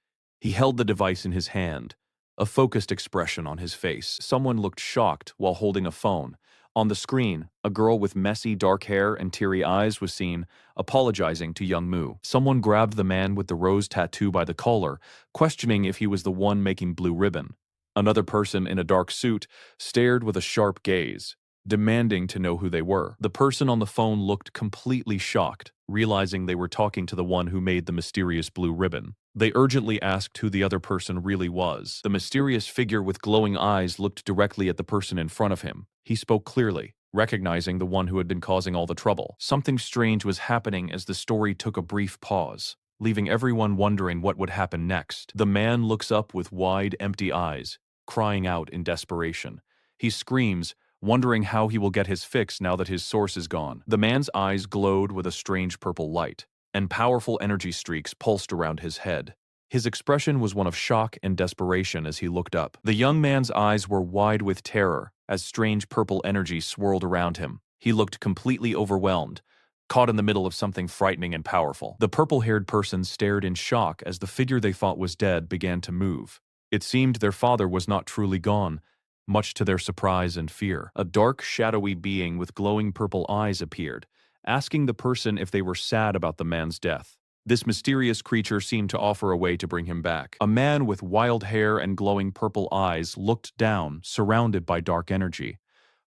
He held the device in his hand, a focused expression on his face. Someone looked shocked while holding a phone. On the screen, a girl with messy, dark hair and teary eyes was seen, apologizing to young Moo. Someone grabbed the man with the rose tattoo by the collar, questioning if he was the one making Blue Ribbon. Another person in a dark suit stared with a sharp gaze, demanding to know who they were. The person on the phone looked completely shocked, realizing they were talking to the one who made the mysterious Blue Ribbon. They urgently asked who the other person really was. The mysterious figure with glowing eyes looked directly at the person in front of him. He spoke clearly, recognizing the one who had been causing all the trouble. Something strange was happening as the story took a brief pause, leaving everyone wondering what would happen next. The man looks up with wide, empty eyes, crying out in desperation. He screams, wondering how he will get his fix now that his source is gone. The man's eyes glowed with a strange purple light, and powerful energy streaks pulsed around his head. His expression was one of shock and desperation as he looked up. The young man's eyes were wide with terror as strange purple energy swirled around him. He looked completely overwhelmed, caught in the middle of something frightening and powerful. The purple-haired person stared in shock as the figure they thought was dead began to move. It seemed their father was not truly gone, much to their surprise and fear. A dark, shadowy being with glowing purple eyes appeared, asking the person if they were sad about the man's death. This mysterious creature seemed to offer a way to bring him back. A man with wild hair and glowing purple eyes looked down, surrounded by dark energy.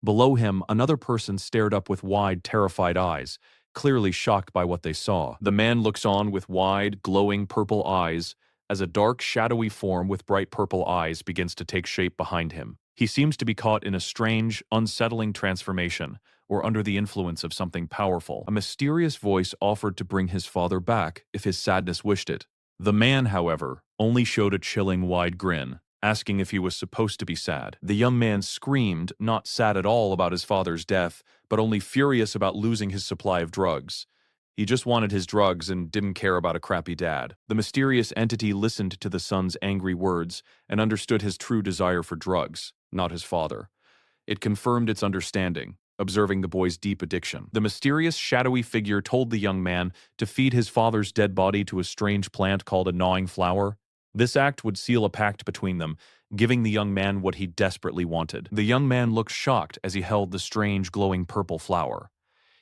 Below him, another person stared up with wide, terrified eyes, clearly shocked by what they saw. The man looks on with wide, glowing purple eyes as a dark, shadowy form with bright purple eyes begins to take shape behind him. He seems to be caught in a strange, unsettling transformation, or under the influence of something powerful. A mysterious voice offered to bring his father back if his sadness wished it. The man, however, only showed a chilling wide grin, asking if he was supposed to be sad. The young man screamed, not sad at all about his father's death, but only furious about losing his supply of drugs. He just wanted his drugs and didn't care about a crappy dad. The mysterious entity listened to the son's angry words and understood his true desire for drugs, not his father. It confirmed its understanding, observing the boy's deep addiction. The mysterious, shadowy figure told the young man to feed his father's dead body to a strange plant called a gnawing flower. This act would seal a pact between them, giving the young man what he desperately wanted. The young man looked shocked as he held the strange, glowing purple flower.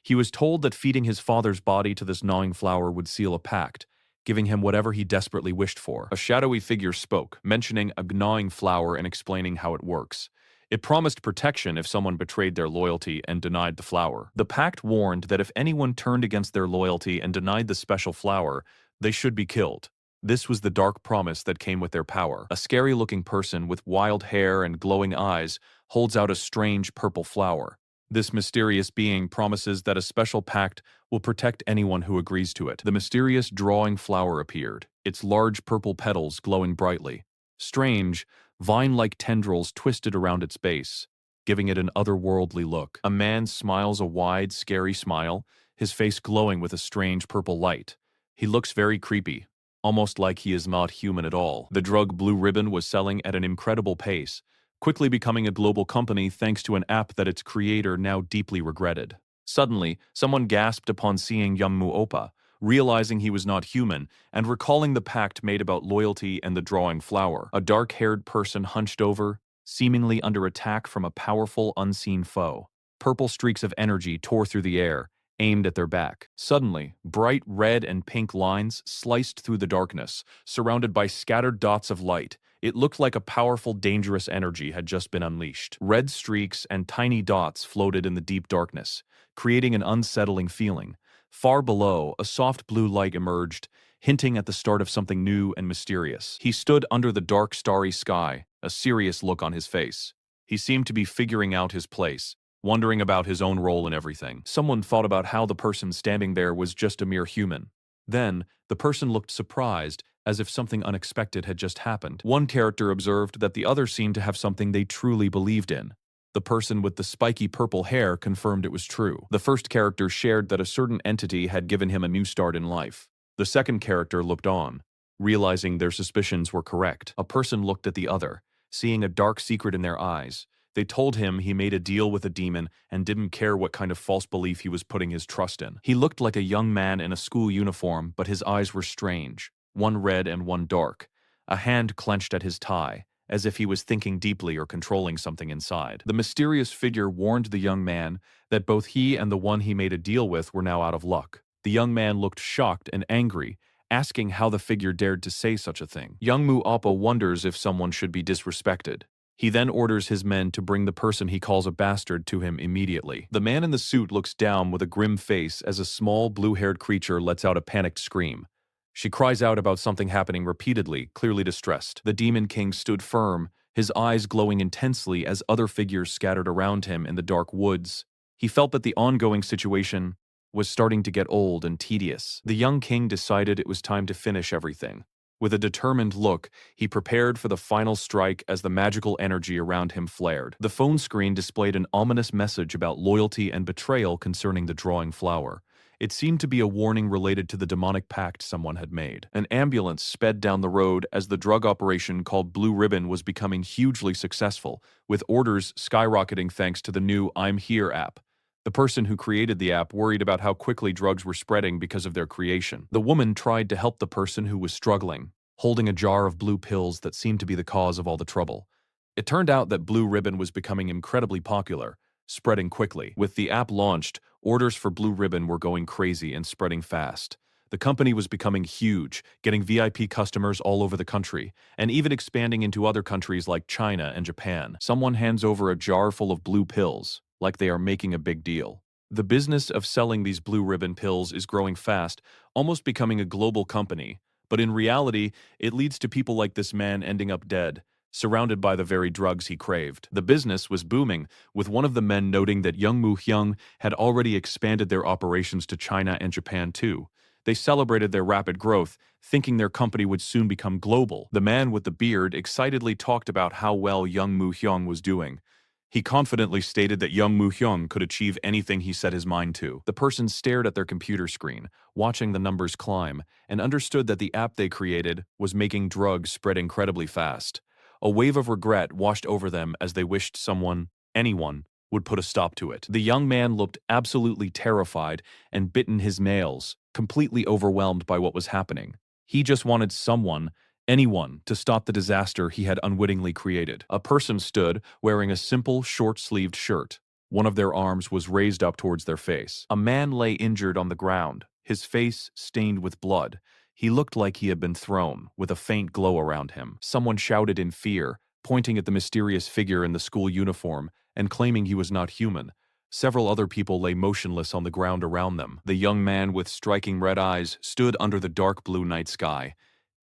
He was told that feeding his father's body to this gnawing flower would seal a pact, giving him whatever he desperately wished for. A shadowy figure spoke, mentioning a gnawing flower and explaining how it works. It promised protection if someone betrayed their loyalty and denied the flower. The pact warned that if anyone turned against their loyalty and denied the special flower, they should be killed. This was the dark promise that came with their power. A scary-looking person with wild hair and glowing eyes holds out a strange purple flower. This mysterious being promises that a special pact will protect anyone who agrees to it. The mysterious drawing flower appeared, its large purple petals glowing brightly. Strange, vine-like tendrils twisted around its base, giving it an otherworldly look. A man smiles a wide, scary smile, his face glowing with a strange purple light. He looks very creepy, almost like he is not human at all. The drug Blue Ribbon was selling at an incredible pace, quickly becoming a global company thanks to an app that its creator now deeply regretted. Suddenly, someone gasped upon seeing Yangmu Oppa, realizing he was not human, and recalling the pact made about loyalty and the drawing flower. A dark-haired person hunched over, seemingly under attack from a powerful, unseen foe. Purple streaks of energy tore through the air, aimed at their back. Suddenly, bright red and pink lines sliced through the darkness, surrounded by scattered dots of light. It looked like a powerful, dangerous energy had just been unleashed. Red streaks and tiny dots floated in the deep darkness, creating an unsettling feeling. Far below, a soft blue light emerged, hinting at the start of something new and mysterious. He stood under the dark, starry sky, a serious look on his face. He seemed to be figuring out his place, wondering about his own role in everything. Someone thought about how the person standing there was just a mere human. Then, the person looked surprised, as if something unexpected had just happened. One character observed that the other seemed to have something they truly believed in. The person with the spiky purple hair confirmed it was true. The first character shared that a certain entity had given him a new start in life. The second character looked on, realizing their suspicions were correct. A person looked at the other, seeing a dark secret in their eyes. They told him he made a deal with a demon and didn't care what kind of false belief he was putting his trust in. He looked like a young man in a school uniform, but his eyes were strange, one red and one dark. A hand clenched at his tie, as if he was thinking deeply or controlling something inside. The mysterious figure warned the young man that both he and the one he made a deal with were now out of luck. The young man looked shocked and angry, asking how the figure dared to say such a thing. Yangmu Oppa wonders if someone should be disrespected. He then orders his men to bring the person he calls a bastard to him immediately. The man in the suit looks down with a grim face as a small, blue-haired creature lets out a panicked scream. She cries out about something happening repeatedly, clearly distressed. The Demon King stood firm, his eyes glowing intensely as other figures scattered around him in the dark woods. He felt that the ongoing situation was starting to get old and tedious. The young king decided it was time to finish everything. With a determined look, he prepared for the final strike as the magical energy around him flared. The phone screen displayed an ominous message about loyalty and betrayal concerning the drawing flower. It seemed to be a warning related to the demonic pact someone had made. An ambulance sped down the road as the drug operation called Blue Ribbon was becoming hugely successful, with orders skyrocketing thanks to the new I'm Here app. The person who created the app worried about how quickly drugs were spreading because of their creation. The woman tried to help the person who was struggling, holding a jar of blue pills that seemed to be the cause of all the trouble. It turned out that Blue Ribbon was becoming incredibly popular, spreading quickly. With the app launched, orders for Blue Ribbon were going crazy and spreading fast. The company was becoming huge, getting VIP customers all over the country, and even expanding into other countries like China and Japan. Someone hands over a jar full of blue pills, like they are making a big deal. The business of selling these blue ribbon pills is growing fast, almost becoming a global company. But in reality, it leads to people like this man ending up dead, surrounded by the very drugs he craved. The business was booming, with one of the men noting that Young Moo Hyung had already expanded their operations to China and Japan too. They celebrated their rapid growth, thinking their company would soon become global. The man with the beard excitedly talked about how well Young Moo Hyung was doing. He confidently stated that Young Moo Hyung could achieve anything he set his mind to. The person stared at their computer screen, watching the numbers climb, and understood that the app they created was making drugs spread incredibly fast. A wave of regret washed over them as they wished someone, anyone, would put a stop to it. The young man looked absolutely terrified and bitten his nails, completely overwhelmed by what was happening. He just wanted someone, anyone, to stop the disaster he had unwittingly created. A person stood, wearing a simple, short-sleeved shirt. One of their arms was raised up towards their face. A man lay injured on the ground, his face stained with blood. He looked like he had been thrown, with a faint glow around him. Someone shouted in fear, pointing at the mysterious figure in the school uniform and claiming he was not human. Several other people lay motionless on the ground around them. The young man with striking red eyes stood under the dark blue night sky.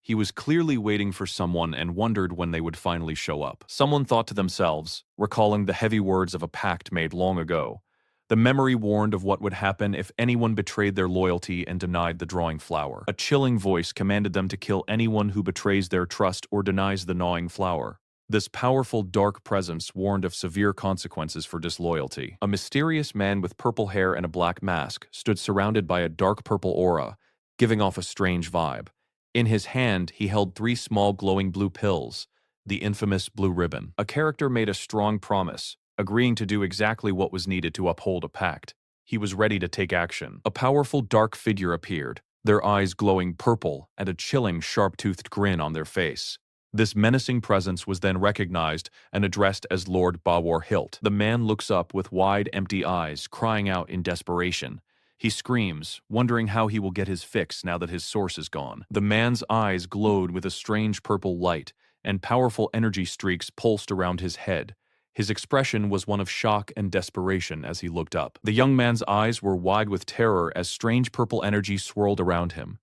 He was clearly waiting for someone and wondered when they would finally show up. Someone thought to themselves, recalling the heavy words of a pact made long ago. The memory warned of what would happen if anyone betrayed their loyalty and denied the drawing flower. A chilling voice commanded them to kill anyone who betrays their trust or denies the gnawing flower. This powerful dark presence warned of severe consequences for disloyalty. A mysterious man with purple hair and a black mask stood surrounded by a dark purple aura, giving off a strange vibe. In his hand, he held 3 small glowing blue pills, the infamous blue ribbon. A character made a strong promise, agreeing to do exactly what was needed to uphold a pact. He was ready to take action. A powerful dark figure appeared, their eyes glowing purple and a chilling sharp-toothed grin on their face. This menacing presence was then recognized and addressed as Lord Bawar Hilt. The man looks up with wide, empty eyes, crying out in desperation. He screams, wondering how he will get his fix now that his source is gone. The man's eyes glowed with a strange purple light, and powerful energy streaks pulsed around his head. His expression was one of shock and desperation as he looked up. The young man's eyes were wide with terror as strange purple energy swirled around him.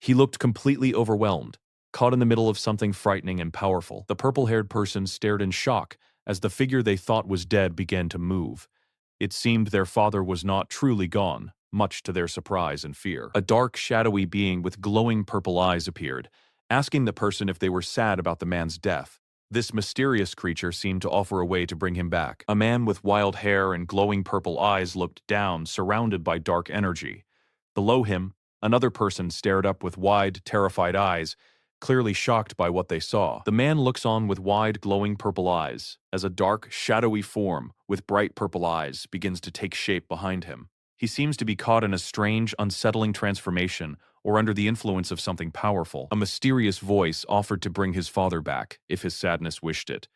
He looked completely overwhelmed, caught in the middle of something frightening and powerful. The purple-haired person stared in shock as the figure they thought was dead began to move. It seemed their father was not truly gone, much to their surprise and fear. A dark, shadowy being with glowing purple eyes appeared, asking the person if they were sad about the man's death. This mysterious creature seemed to offer a way to bring him back. A man with wild hair and glowing purple eyes looked down, surrounded by dark energy. Below him, another person stared up with wide, terrified eyes, clearly shocked by what they saw. The man looks on with wide, glowing purple eyes, as a dark, shadowy form with bright purple eyes begins to take shape behind him. He seems to be caught in a strange, unsettling transformation or under the influence of something powerful. A mysterious voice offered to bring his father back, if his sadness wished it.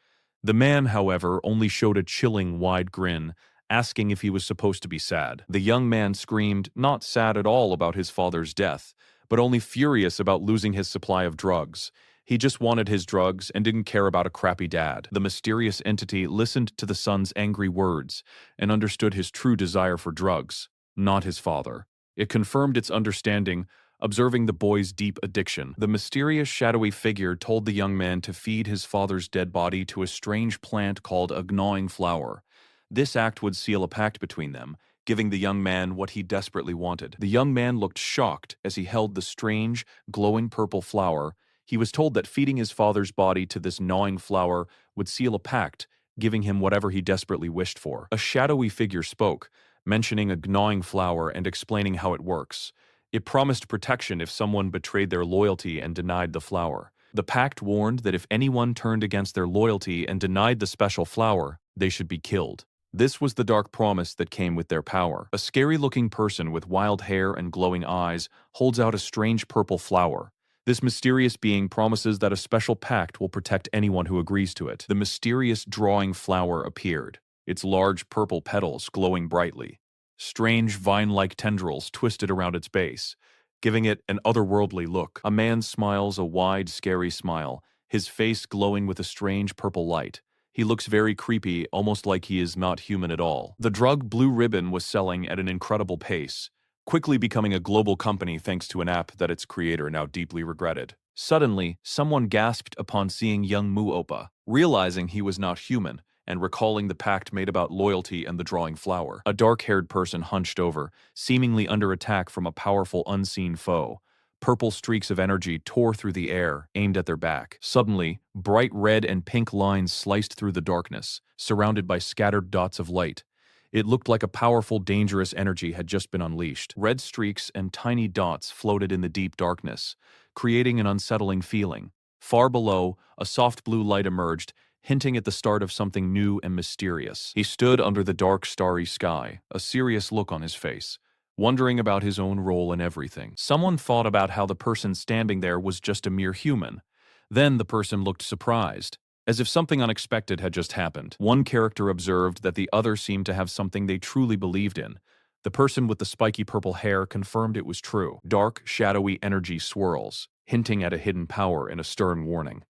The man, however, only showed a chilling, wide grin, asking if he was supposed to be sad. The young man screamed, not sad at all about his father's death, but only furious about losing his supply of drugs. He just wanted his drugs and didn't care about a crappy dad. The mysterious entity listened to the son's angry words and understood his true desire for drugs, not his father. It confirmed its understanding, observing the boy's deep addiction. The mysterious shadowy figure told the young man to feed his father's dead body to a strange plant called a gnawing flower. This act would seal a pact between them, giving the young man what he desperately wanted. The young man looked shocked as he held the strange, glowing purple flower. He was told that feeding his father's body to this gnawing flower would seal a pact, giving him whatever he desperately wished for. A shadowy figure spoke, mentioning a gnawing flower and explaining how it works. It promised protection if someone betrayed their loyalty and denied the flower. The pact warned that if anyone turned against their loyalty and denied the special flower, they should be killed. This was the dark promise that came with their power. A scary-looking person with wild hair and glowing eyes holds out a strange purple flower. This mysterious being promises that a special pact will protect anyone who agrees to it. The mysterious drawing flower appeared, its large purple petals glowing brightly. Strange vine-like tendrils twisted around its base, giving it an otherworldly look. A man smiles a wide, scary smile, his face glowing with a strange purple light. He looks very creepy, almost like he is not human at all. The drug Blue Ribbon was selling at an incredible pace, quickly becoming a global company thanks to an app that its creator now deeply regretted. Suddenly, someone gasped upon seeing young Mu Oppa, realizing he was not human, and recalling the pact made about loyalty and the drawing flower. A dark-haired person hunched over, seemingly under attack from a powerful unseen foe. Purple streaks of energy tore through the air, aimed at their back. Suddenly, bright red and pink lines sliced through the darkness, surrounded by scattered dots of light. It looked like a powerful, dangerous energy had just been unleashed. Red streaks and tiny dots floated in the deep darkness, creating an unsettling feeling. Far below, a soft blue light emerged, hinting at the start of something new and mysterious. He stood under the dark, starry sky, a serious look on his face, wondering about his own role in everything. Someone thought about how the person standing there was just a mere human. Then the person looked surprised, as if something unexpected had just happened. One character observed that the other seemed to have something they truly believed in. The person with the spiky purple hair confirmed it was true. Dark, shadowy energy swirls, hinting at a hidden power and a stern warning.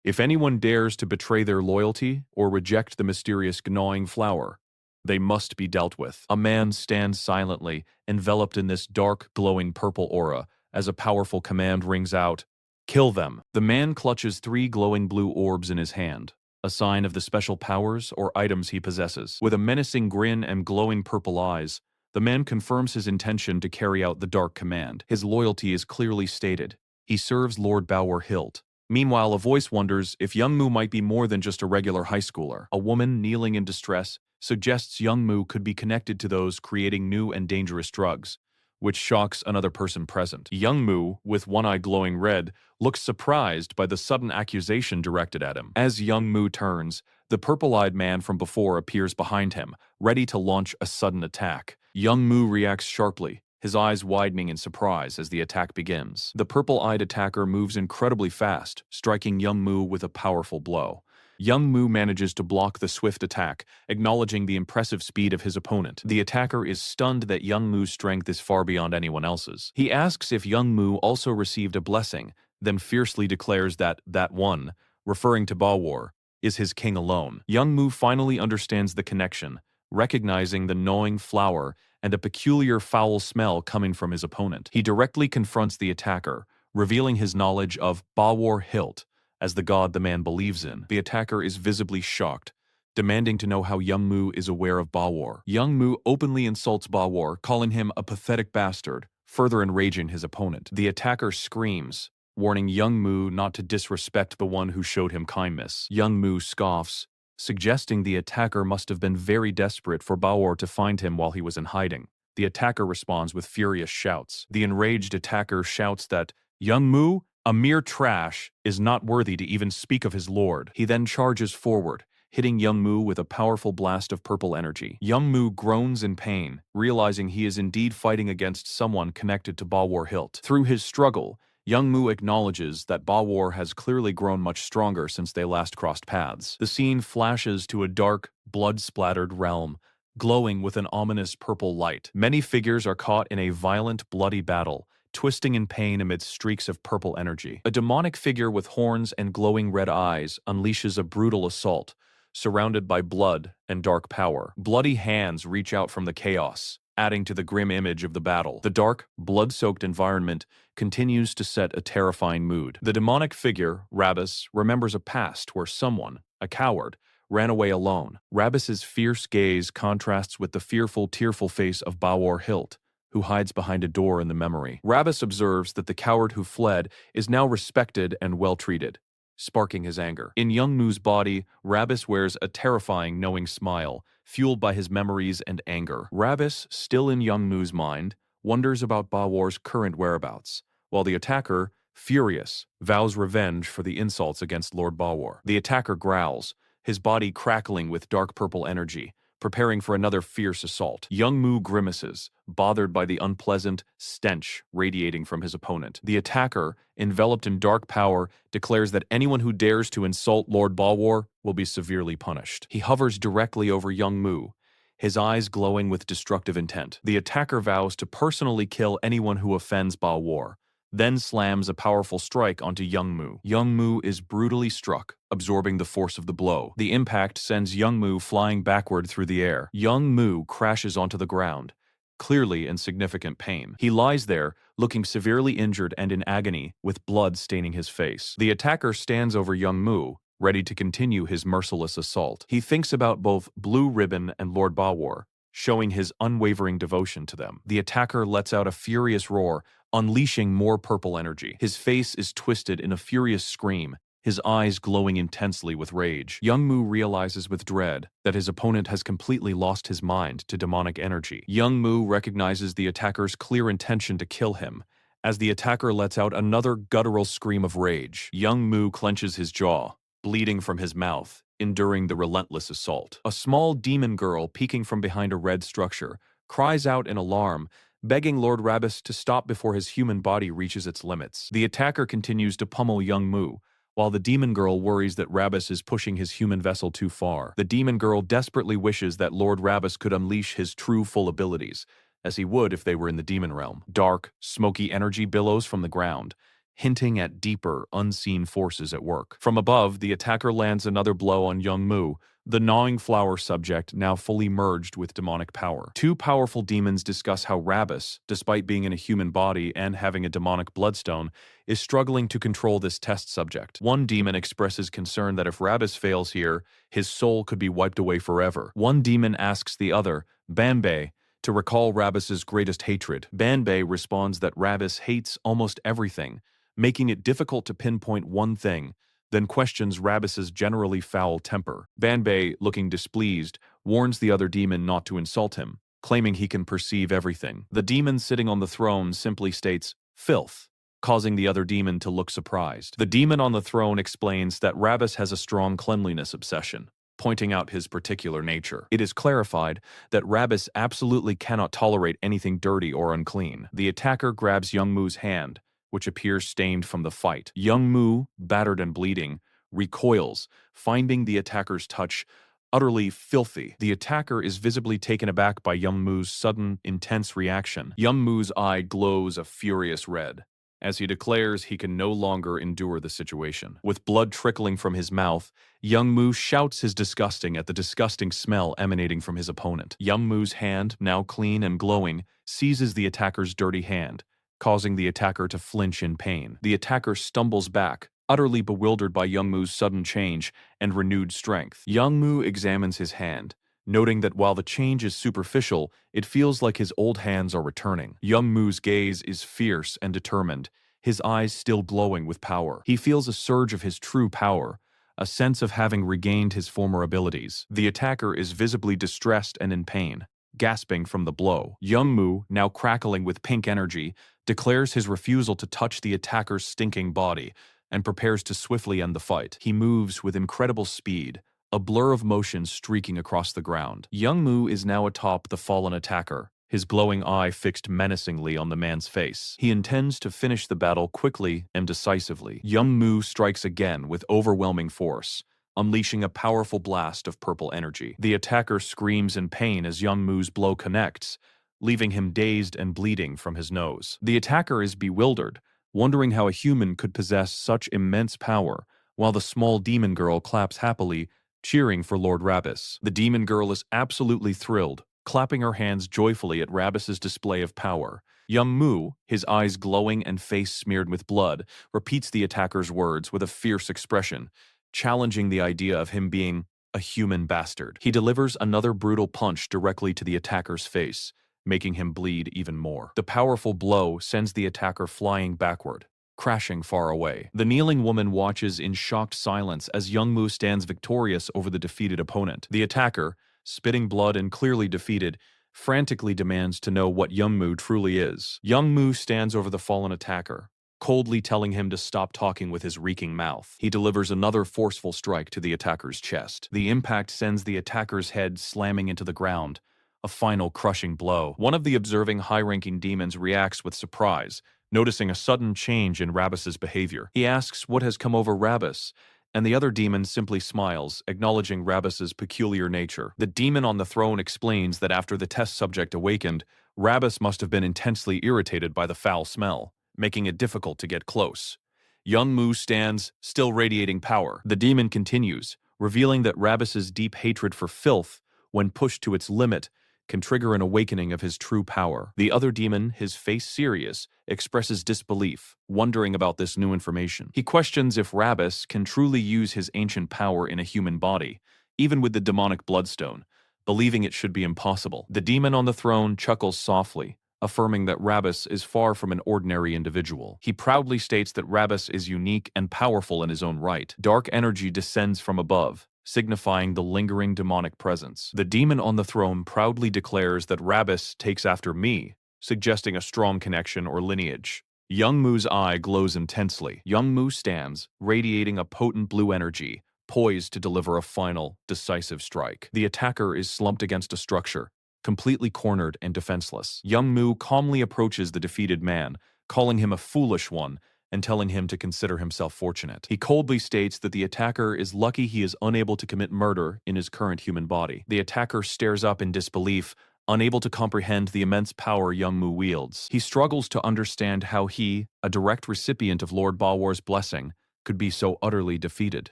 If anyone dares to betray their loyalty or reject the mysterious gnawing flower, they must be dealt with. A man stands silently, enveloped in this dark, glowing purple aura, as a powerful command rings out, "Kill them." The man clutches 3 glowing blue orbs in his hand, a sign of the special powers or items he possesses. With a menacing grin and glowing purple eyes, the man confirms his intention to carry out the dark command. His loyalty is clearly stated. He serves Lord Bauer Hilt. Meanwhile, a voice wonders if Young Mu might be more than just a regular high schooler. A woman, kneeling in distress, suggests Young Mu could be connected to those creating new and dangerous drugs, which shocks another person present. Young Mu, with one eye glowing red, looks surprised by the sudden accusation directed at him. As Young Mu turns, the purple-eyed man from before appears behind him, ready to launch a sudden attack. Young Mu reacts sharply, his eyes widening in surprise as the attack begins. The purple-eyed attacker moves incredibly fast, striking Young Mu with a powerful blow. Young Mu manages to block the swift attack, acknowledging the impressive speed of his opponent. The attacker is stunned that Young Mu's strength is far beyond anyone else's. He asks if Young Mu also received a blessing, then fiercely declares that one, referring to Bawar, is his king alone. Young Mu finally understands the connection, recognizing the gnawing flower and a peculiar foul smell coming from his opponent. He directly confronts the attacker, revealing his knowledge of Bawar Hilt as the god the man believes in. The attacker is visibly shocked, demanding to know how Young Mu is aware of Bawar. Young Mu openly insults Bawar, calling him a pathetic bastard, further enraging his opponent. The attacker screams, warning Young Mu not to disrespect the one who showed him kindness. Young Mu scoffs, suggesting the attacker must have been very desperate for Bauer to find him while he was in hiding. The attacker responds with furious shouts. The enraged attacker shouts that Young Mu, a mere trash, is not worthy to even speak of his lord. He then charges forward, hitting Young Mu with a powerful blast of purple energy. Young Mu groans in pain, realizing he is indeed fighting against someone connected to Bawar Hilt. Through his struggle, Young Mu acknowledges that Bawar has clearly grown much stronger since they last crossed paths. The scene flashes to a dark, blood-splattered realm, glowing with an ominous purple light. Many figures are caught in a violent, bloody battle, twisting in pain amidst streaks of purple energy. A demonic figure with horns and glowing red eyes unleashes a brutal assault, surrounded by blood and dark power. Bloody hands reach out from the chaos, adding to the grim image of the battle. The dark, blood-soaked environment continues to set a terrifying mood. The demonic figure, Ravis, remembers a past where someone, a coward, ran away alone. Ravis's fierce gaze contrasts with the fearful, tearful face of Bawar Hilt, who hides behind a door in the memory. Ravis observes that the coward who fled is now respected and well-treated, sparking his anger. In Young Mu's body, Ravis wears a terrifying, knowing smile, fueled by his memories and anger. Ravis, still in Young Mu's mind, wonders about Bawar's current whereabouts, while the attacker, furious, vows revenge for the insults against Lord Bawar. The attacker growls, his body crackling with dark purple energy, preparing for another fierce assault. Young Mu grimaces, bothered by the unpleasant stench radiating from his opponent. The attacker, enveloped in dark power, declares that anyone who dares to insult Lord Bawar will be severely punished. He hovers directly over Young Mu, his eyes glowing with destructive intent. The attacker vows to personally kill anyone who offends Bawar, then slams a powerful strike onto Young Mu. Young Mu is brutally struck, absorbing the force of the blow. The impact sends Young Mu flying backward through the air. Young Mu crashes onto the ground, clearly in significant pain. He lies there, looking severely injured and in agony, with blood staining his face. The attacker stands over Young Mu, ready to continue his merciless assault. He thinks about both Blue Ribbon and Lord Bawar, showing his unwavering devotion to them. The attacker lets out a furious roar, unleashing more purple energy. His face is twisted in a furious scream, his eyes glowing intensely with rage. Young Mu realizes with dread that his opponent has completely lost his mind to demonic energy. Young Mu recognizes the attacker's clear intention to kill him, as the attacker lets out another guttural scream of rage. Young Mu clenches his jaw, bleeding from his mouth, enduring the relentless assault. A small demon girl peeking from behind a red structure cries out in alarm, begging Lord Ravis to stop before his human body reaches its limits. The attacker continues to pummel Young Mu, while the demon girl worries that Ravis is pushing his human vessel too far. The demon girl desperately wishes that Lord Ravis could unleash his true full abilities, as he would if they were in the demon realm. Dark, smoky energy billows from the ground, hinting at deeper, unseen forces at work. From above, the attacker lands another blow on Young Mu, the gnawing flower subject now fully merged with demonic power. Two powerful demons discuss how Ravis, despite being in a human body and having a demonic bloodstone, is struggling to control this test subject. One demon expresses concern that if Ravis fails here, his soul could be wiped away forever. One demon asks the other, Banbei, to recall Ravis's greatest hatred. Banbei responds that Ravis hates almost everything, making it difficult to pinpoint one thing, then questions Ravis's generally foul temper. Banbei, looking displeased, warns the other demon not to insult him, claiming he can perceive everything. The demon sitting on the throne simply states, "Filth," causing the other demon to look surprised. The demon on the throne explains that Ravis has a strong cleanliness obsession, pointing out his particular nature. It is clarified that Ravis absolutely cannot tolerate anything dirty or unclean. The attacker grabs Young Mu's hand, which appears stained from the fight. Young Mu, battered and bleeding, recoils, finding the attacker's touch utterly filthy. The attacker is visibly taken aback by Young Mu's sudden, intense reaction. Young Mu's eye glows a furious red, as he declares he can no longer endure the situation. With blood trickling from his mouth, Young Mu shouts his disgusting at the disgusting smell emanating from his opponent. Young Mu's hand, now clean and glowing, seizes the attacker's dirty hand, causing the attacker to flinch in pain. The attacker stumbles back, utterly bewildered by Young Mu's sudden change and renewed strength. Young Mu examines his hand, noting that while the change is superficial, it feels like his old hands are returning. Young Mu's gaze is fierce and determined, his eyes still glowing with power. He feels a surge of his true power, a sense of having regained his former abilities. The attacker is visibly distressed and in pain, gasping from the blow. Young Mu, now crackling with pink energy, declares his refusal to touch the attacker's stinking body and prepares to swiftly end the fight. He moves with incredible speed, a blur of motion streaking across the ground. Young Mu is now atop the fallen attacker, his glowing eye fixed menacingly on the man's face. He intends to finish the battle quickly and decisively. Young Mu strikes again with overwhelming force, unleashing a powerful blast of purple energy. The attacker screams in pain as Young Mu's blow connects, leaving him dazed and bleeding from his nose. The attacker is bewildered, wondering how a human could possess such immense power, while the small demon girl claps happily, cheering for Lord Ravis. The demon girl is absolutely thrilled, clapping her hands joyfully at Ravis's display of power. Young Mu, his eyes glowing and face smeared with blood, repeats the attacker's words with a fierce expression, challenging the idea of him being a human bastard. He delivers another brutal punch directly to the attacker's face, making him bleed even more. The powerful blow sends the attacker flying backward, crashing far away. The kneeling woman watches in shocked silence as Young Mu stands victorious over the defeated opponent. The attacker, spitting blood and clearly defeated, frantically demands to know what Young Mu truly is. Young Mu stands over the fallen attacker, coldly telling him to stop talking with his reeking mouth. He delivers another forceful strike to the attacker's chest. The impact sends the attacker's head slamming into the ground, a final crushing blow. One of the observing high-ranking demons reacts with surprise, noticing a sudden change in Ravis's behavior. He asks what has come over Ravis, and the other demon simply smiles, acknowledging Ravis's peculiar nature. The demon on the throne explains that after the test subject awakened, Ravis must have been intensely irritated by the foul smell, making it difficult to get close. Young Mu stands, still radiating power. The demon continues, revealing that Ravis's deep hatred for filth, when pushed to its limit, can trigger an awakening of his true power. The other demon, his face serious, expresses disbelief, wondering about this new information. He questions if Ravis can truly use his ancient power in a human body, even with the demonic bloodstone, believing it should be impossible. The demon on the throne chuckles softly, affirming that Ravis is far from an ordinary individual. He proudly states that Ravis is unique and powerful in his own right. Dark energy descends from above, signifying the lingering demonic presence. The demon on the throne proudly declares that Ravis takes after me, suggesting a strong connection or lineage. Young Mu's eye glows intensely. Young Mu stands, radiating a potent blue energy, poised to deliver a final, decisive strike. The attacker is slumped against a structure, completely cornered and defenseless. Young Mu calmly approaches the defeated man, calling him a foolish one and telling him to consider himself fortunate. He coldly states that the attacker is lucky he is unable to commit murder in his current human body. The attacker stares up in disbelief, unable to comprehend the immense power Young Mu wields. He struggles to understand how he, a direct recipient of Lord Bawar's blessing, could be so utterly defeated.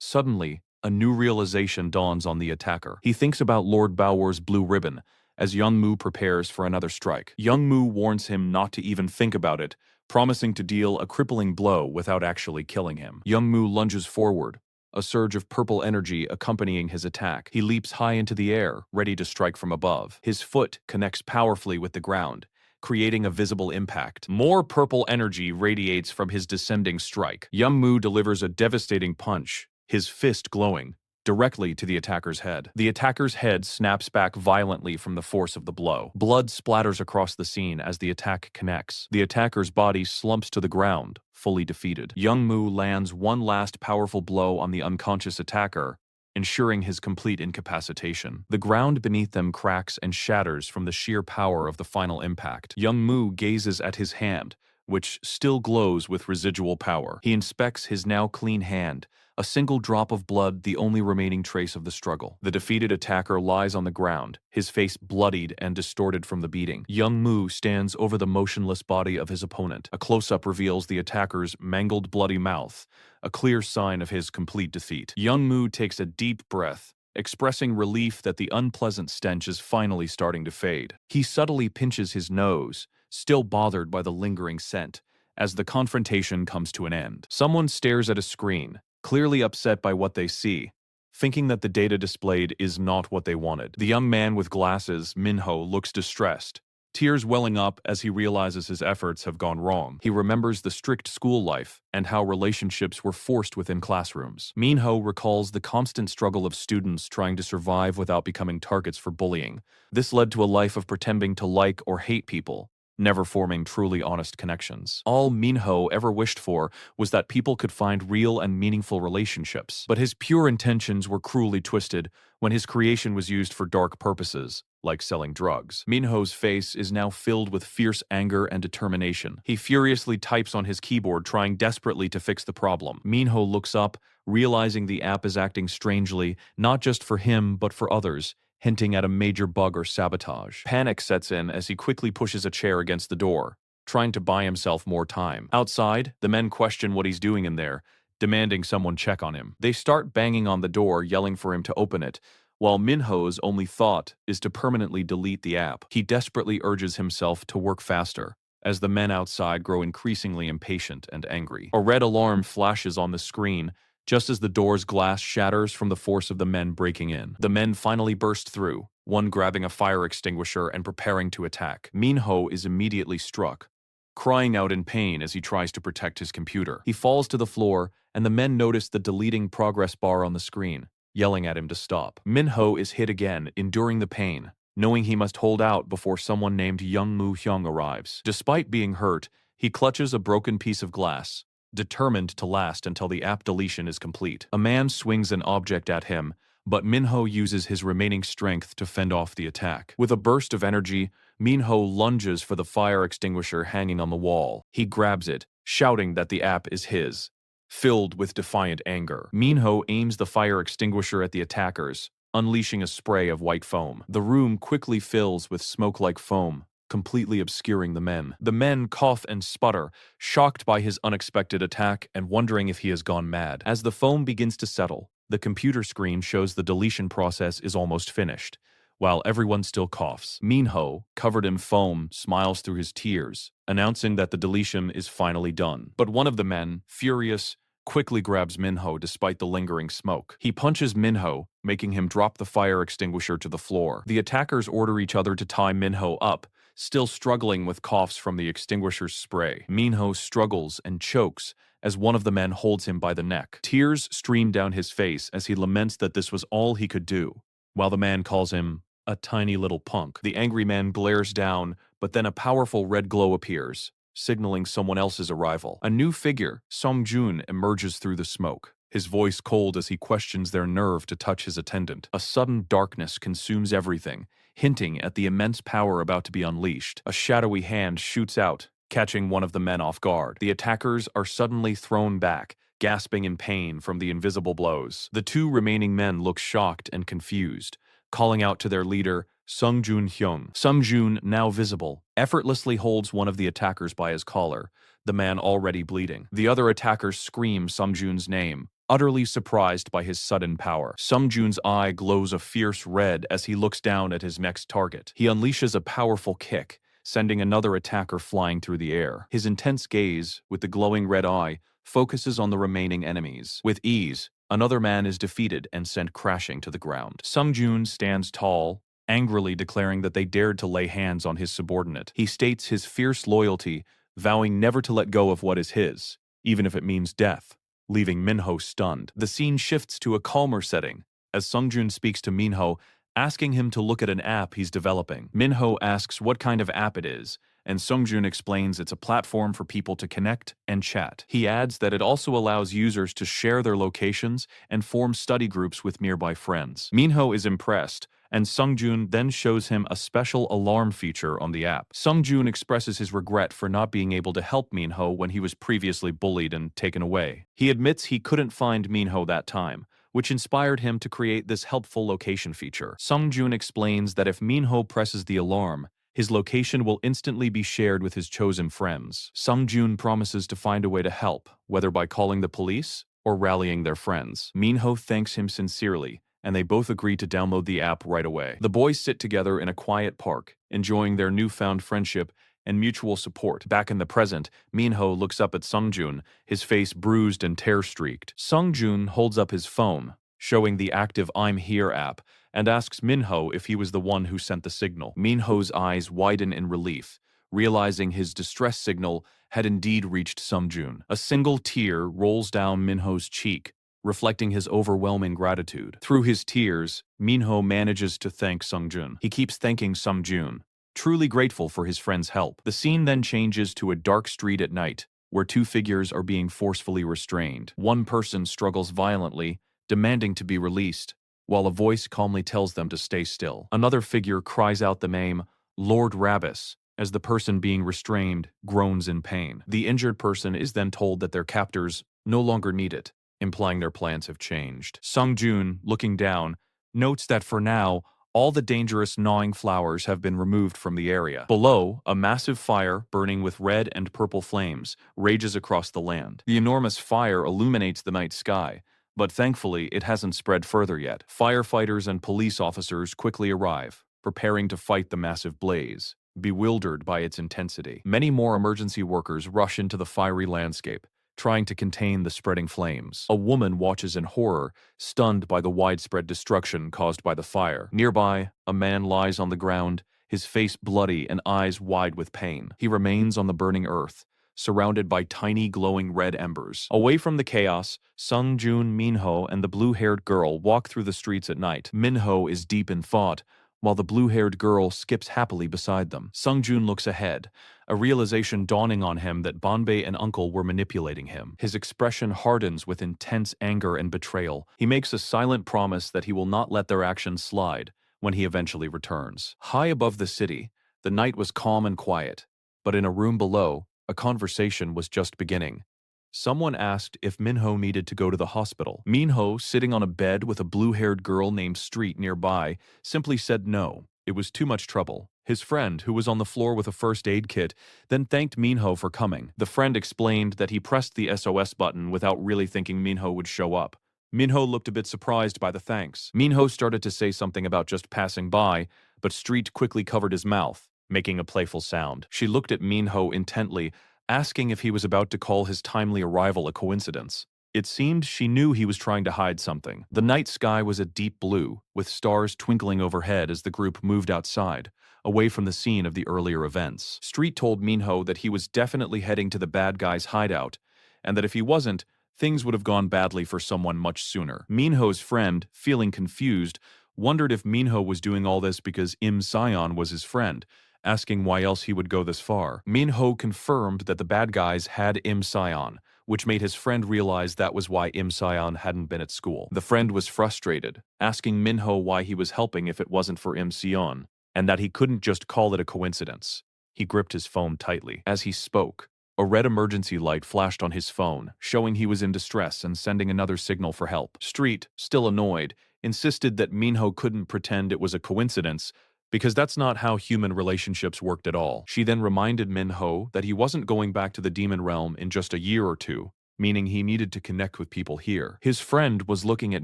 Suddenly, a new realization dawns on the attacker. He thinks about Lord Bawar's blue ribbon, as Young Mu prepares for another strike. Young Mu warns him not to even think about it, promising to deal a crippling blow without actually killing him. Young Mu lunges forward, a surge of purple energy accompanying his attack. He leaps high into the air, ready to strike from above. His foot connects powerfully with the ground, creating a visible impact. More purple energy radiates from his descending strike. Young Mu delivers a devastating punch, his fist glowing, directly to the attacker's head. The attacker's head snaps back violently from the force of the blow. Blood splatters across the scene as the attack connects. The attacker's body slumps to the ground, fully defeated. Young Mu lands one last powerful blow on the unconscious attacker, ensuring his complete incapacitation. The ground beneath them cracks and shatters from the sheer power of the final impact. Young Mu gazes at his hand, which still glows with residual power. He inspects his now clean hand, a single drop of blood the only remaining trace of the struggle. The defeated attacker lies on the ground, his face bloodied and distorted from the beating. Young Mu stands over the motionless body of his opponent. A close-up reveals the attacker's mangled, bloody mouth, a clear sign of his complete defeat. Young Mu takes a deep breath, expressing relief that the unpleasant stench is finally starting to fade. He subtly pinches his nose, still bothered by the lingering scent, as the confrontation comes to an end. Someone stares at a screen, clearly upset by what they see, thinking that the data displayed is not what they wanted. The young man with glasses, Minho, looks distressed, tears welling up as he realizes his efforts have gone wrong. He remembers the strict school life and how relationships were forced within classrooms. Minho recalls the constant struggle of students trying to survive without becoming targets for bullying. This led to a life of pretending to like or hate people, never forming truly honest connections. All Minho ever wished for was that people could find real and meaningful relationships. But his pure intentions were cruelly twisted when his creation was used for dark purposes, like selling drugs. Minho's face is now filled with fierce anger and determination. He furiously types on his keyboard, trying desperately to fix the problem. Minho looks up, realizing the app is acting strangely, not just for him, but for others, hinting at a major bug or sabotage. Panic sets in as he quickly pushes a chair against the door, trying to buy himself more time. Outside, the men question what he's doing in there, demanding someone check on him. They start banging on the door, yelling for him to open it, while Minho's only thought is to permanently delete the app. He desperately urges himself to work faster, as the men outside grow increasingly impatient and angry. A red alarm flashes on the screen, just as the door's glass shatters from the force of the men breaking in. The men finally burst through, one grabbing a fire extinguisher and preparing to attack. Minho is immediately struck, crying out in pain as he tries to protect his computer. He falls to the floor, and the men notice the deleting progress bar on the screen, yelling at him to stop. Minho is hit again, enduring the pain, knowing he must hold out before someone named Young Mu Hyung arrives. Despite being hurt, he clutches a broken piece of glass, determined to last until the app deletion is complete. A man swings an object at him, but Minho uses his remaining strength to fend off the attack. With a burst of energy, Minho lunges for the fire extinguisher hanging on the wall. He grabs it, shouting that the app is his. Filled with defiant anger, Minho aims the fire extinguisher at the attackers, unleashing a spray of white foam. The room quickly fills with smoke-like foam, completely obscuring the men. The men cough and sputter, shocked by his unexpected attack and wondering if he has gone mad. As the foam begins to settle, the computer screen shows the deletion process is almost finished, while everyone still coughs. Minho, covered in foam, smiles through his tears, announcing that the deletion is finally done. But one of the men, furious, quickly grabs Minho despite the lingering smoke. He punches Minho, making him drop the fire extinguisher to the floor. The attackers order each other to tie Minho up, still struggling with coughs from the extinguisher's spray. Minho struggles and chokes as one of the men holds him by the neck. Tears stream down his face as he laments that this was all he could do, while the man calls him a tiny little punk. The angry man glares down, but then a powerful red glow appears, signaling someone else's arrival. A new figure, Song-jun, emerges through the smoke, his voice cold as he questions their nerve to touch his attendant. A sudden darkness consumes everything, hinting at the immense power about to be unleashed. A shadowy hand shoots out, catching one of the men off guard. The attackers are suddenly thrown back, gasping in pain from the invisible blows. The two remaining men look shocked and confused, calling out to their leader, Sung-jun. Sung-jun, now visible, effortlessly holds one of the attackers by his collar, the man already bleeding. The other attackers scream Sung-jun's name, utterly surprised by his sudden power. Sung-jun's eye glows a fierce red as he looks down at his next target. He unleashes a powerful kick, sending another attacker flying through the air. His intense gaze, with the glowing red eye, focuses on the remaining enemies. With ease, another man is defeated and sent crashing to the ground. Sung-jun stands tall, angrily declaring that they dared to lay hands on his subordinate. He states his fierce loyalty, vowing never to let go of what is his, even if it means death, leaving Minho stunned. The scene shifts to a calmer setting, as Sung-jun speaks to Minho, asking him to look at an app he's developing. Minho asks what kind of app it is, and Sung-jun explains it's a platform for people to connect and chat. He adds that it also allows users to share their locations and form study groups with nearby friends. Minho is impressed, and Sung-jun then shows him a special alarm feature on the app. Sung-jun expresses his regret for not being able to help Minho when he was previously bullied and taken away. He admits he couldn't find Minho that time, which inspired him to create this helpful location feature. Sung-jun explains that if Minho presses the alarm, his location will instantly be shared with his chosen friends. Sung-jun promises to find a way to help, whether by calling the police or rallying their friends. Minho thanks him sincerely, and they both agree to download the app right away. The boys sit together in a quiet park, enjoying their newfound friendship and mutual support. Back in the present, Minho looks up at Sung-jun, his face bruised and tear-streaked. Sung-jun holds up his phone, showing the active I'm Here app, and asks Minho if he was the one who sent the signal. Minho's eyes widen in relief, realizing his distress signal had indeed reached Sung-jun. A single tear rolls down Minho's cheek, reflecting his overwhelming gratitude. Through his tears, Minho manages to thank Sung-jun. He keeps thanking Sung-jun, truly grateful for his friend's help. The scene then changes to a dark street at night, where two figures are being forcefully restrained. One person struggles violently, demanding to be released, while a voice calmly tells them to stay still. Another figure cries out the name Lord Ravis, as the person being restrained groans in pain. The injured person is then told that their captors no longer need it, implying their plans have changed. Sung-jun, looking down, notes that for now, all the dangerous gnawing flowers have been removed from the area. Below, a massive fire, burning with red and purple flames, rages across the land. The enormous fire illuminates the night sky, but thankfully it hasn't spread further yet. Firefighters and police officers quickly arrive, preparing to fight the massive blaze, bewildered by its intensity. Many more emergency workers rush into the fiery landscape, trying to contain the spreading flames. A woman watches in horror, stunned by the widespread destruction caused by the fire. Nearby, a man lies on the ground, his face bloody and eyes wide with pain. He remains on the burning earth, surrounded by tiny glowing red embers. Away from the chaos, Sung-jun, Minho, and the blue-haired girl walk through the streets at night. Minho is deep in thought, while the blue-haired girl skips happily beside them. Sung-jun looks ahead, a realization dawning on him that Banbei and Uncle were manipulating him. His expression hardens with intense anger and betrayal. He makes a silent promise that he will not let their actions slide when he eventually returns. High above the city, the night was calm and quiet, but in a room below, a conversation was just beginning. Someone asked if Minho needed to go to the hospital. Minho, sitting on a bed with a blue-haired girl named Street nearby, simply said no, It was too much trouble. His friend, who was on the floor with a first aid kit, then thanked Minho for coming. The friend explained that he pressed the SOS button without really thinking Minho would show up. Minho looked a bit surprised by the thanks. Minho started to say something about just passing by, but Street quickly covered his mouth, making a playful sound. She looked at Minho intently, asking if he was about to call his timely arrival a coincidence. It seemed she knew he was trying to hide something. The night sky was a deep blue, with stars twinkling overhead as the group moved outside, away from the scene of the earlier events. Street told Minho that he was definitely heading to the bad guy's hideout, and that if he wasn't, things would have gone badly for someone much sooner. Minho's friend, feeling confused, wondered if Minho was doing all this because Im Sion was his friend, asking why else he would go this far. Minho confirmed that the bad guys had Im Sion, which made his friend realize that was why Im Sion hadn't been at school. The friend was frustrated, asking Minho why he was helping if it wasn't for Im Sion, and that he couldn't just call it a coincidence. He gripped his phone tightly. As he spoke, a red emergency light flashed on his phone, showing he was in distress and sending another signal for help. Street, still annoyed, insisted that Minho couldn't pretend it was a coincidence, because that's not how human relationships worked at all. She then reminded Minho that he wasn't going back to the demon realm in just a year or two, meaning he needed to connect with people here. His friend was looking at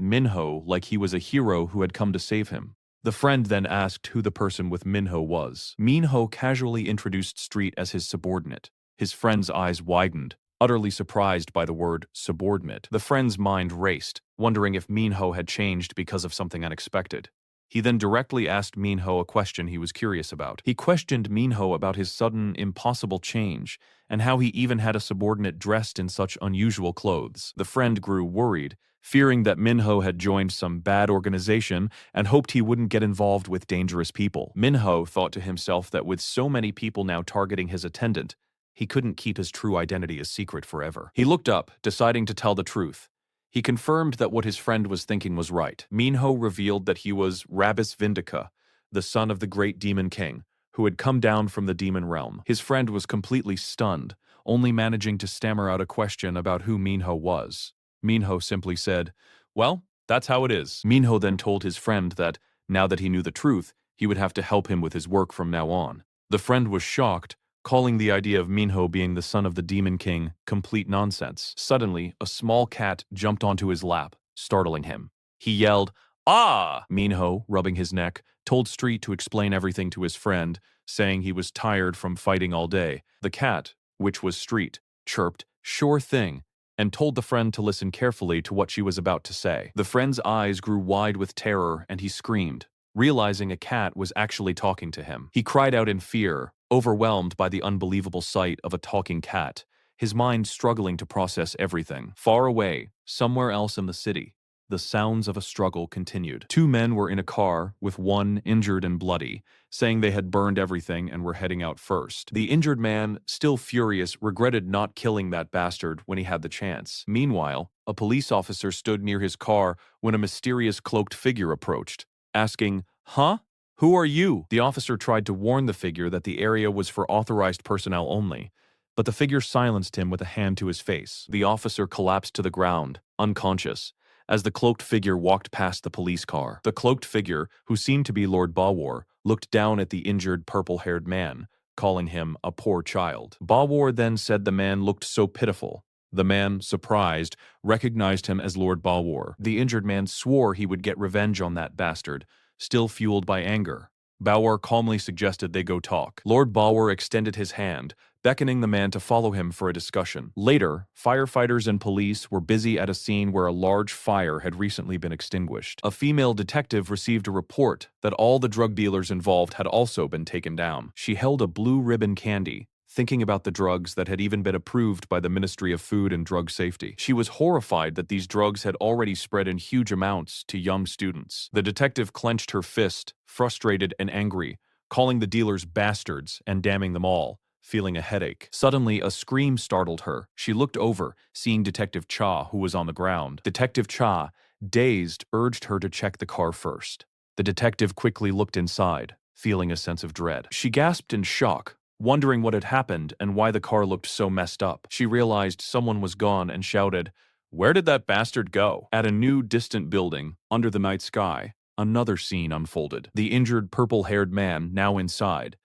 Minho like he was a hero who had come to save him. The friend then asked who the person with Minho was. Minho casually introduced Street as his subordinate. His friend's eyes widened, utterly surprised by the word subordinate. The friend's mind raced, wondering if Minho had changed because of something unexpected. He then directly asked Minho a question he was curious about. He questioned Minho about his sudden, impossible change, and how he even had a subordinate dressed in such unusual clothes. The friend grew worried, fearing that Minho had joined some bad organization and hoped he wouldn't get involved with dangerous people. Minho thought to himself that with so many people now targeting his attendant, he couldn't keep his true identity a secret forever. He looked up, deciding to tell the truth. He confirmed that what his friend was thinking was right. Minho revealed that he was Ravis Vindica, the son of the great demon king, who had come down from the demon realm. His friend was completely stunned, only managing to stammer out a question about who Minho was. Minho simply said, "Well, that's how it is." Minho then told his friend that, now that he knew the truth, he would have to help him with his work from now on. The friend was shocked, calling the idea of Minho being the son of the Demon King complete nonsense. Suddenly, a small cat jumped onto his lap, startling him. He yelled, "Ah!" Minho, rubbing his neck, told Street to explain everything to his friend, saying he was tired from fighting all day. The cat, which was Street, chirped, "Sure thing," and told the friend to listen carefully to what she was about to say. The friend's eyes grew wide with terror, and he screamed, realizing a cat was actually talking to him. He cried out in fear, overwhelmed by the unbelievable sight of a talking cat, his mind struggling to process everything. Far away, somewhere else in the city, the sounds of a struggle continued. Two men were in a car, with one injured and bloody, saying they had burned everything and were heading out first. The injured man, still furious, regretted not killing that bastard when he had the chance. Meanwhile, a police officer stood near his car when a mysterious cloaked figure approached, asking, "Huh? Who are you?" The officer tried to warn the figure that the area was for authorized personnel only, but the figure silenced him with a hand to his face. The officer collapsed to the ground, unconscious, as the cloaked figure walked past the police car. The cloaked figure, who seemed to be Lord Bawar, looked down at the injured purple-haired man, calling him a poor child. Bawar then said the man looked so pitiful. The man, surprised, recognized him as Lord Bawar. The injured man swore he would get revenge on that bastard, still fueled by anger. Bawar calmly suggested they go talk. Lord Bawar extended his hand, beckoning the man to follow him for a discussion. Later, firefighters and police were busy at a scene where a large fire had recently been extinguished. A female detective received a report that all the drug dealers involved had also been taken down. She held a blue ribbon candy, thinking about the drugs that had even been approved by the Ministry of Food and Drug Safety. She was horrified that these drugs had already spread in huge amounts to young students. The detective clenched her fist, frustrated and angry, calling the dealers bastards and damning them all, feeling a headache. Suddenly, a scream startled her. She looked over, seeing Detective Cha, who was on the ground. Detective Cha, dazed, urged her to check the car first. The detective quickly looked inside, feeling a sense of dread. She gasped in shock, wondering what had happened and why the car looked so messed up. She realized someone was gone and shouted, "Where did that bastard go?" At a new, distant building, under the night sky, another scene unfolded. The injured purple-haired man, now inside,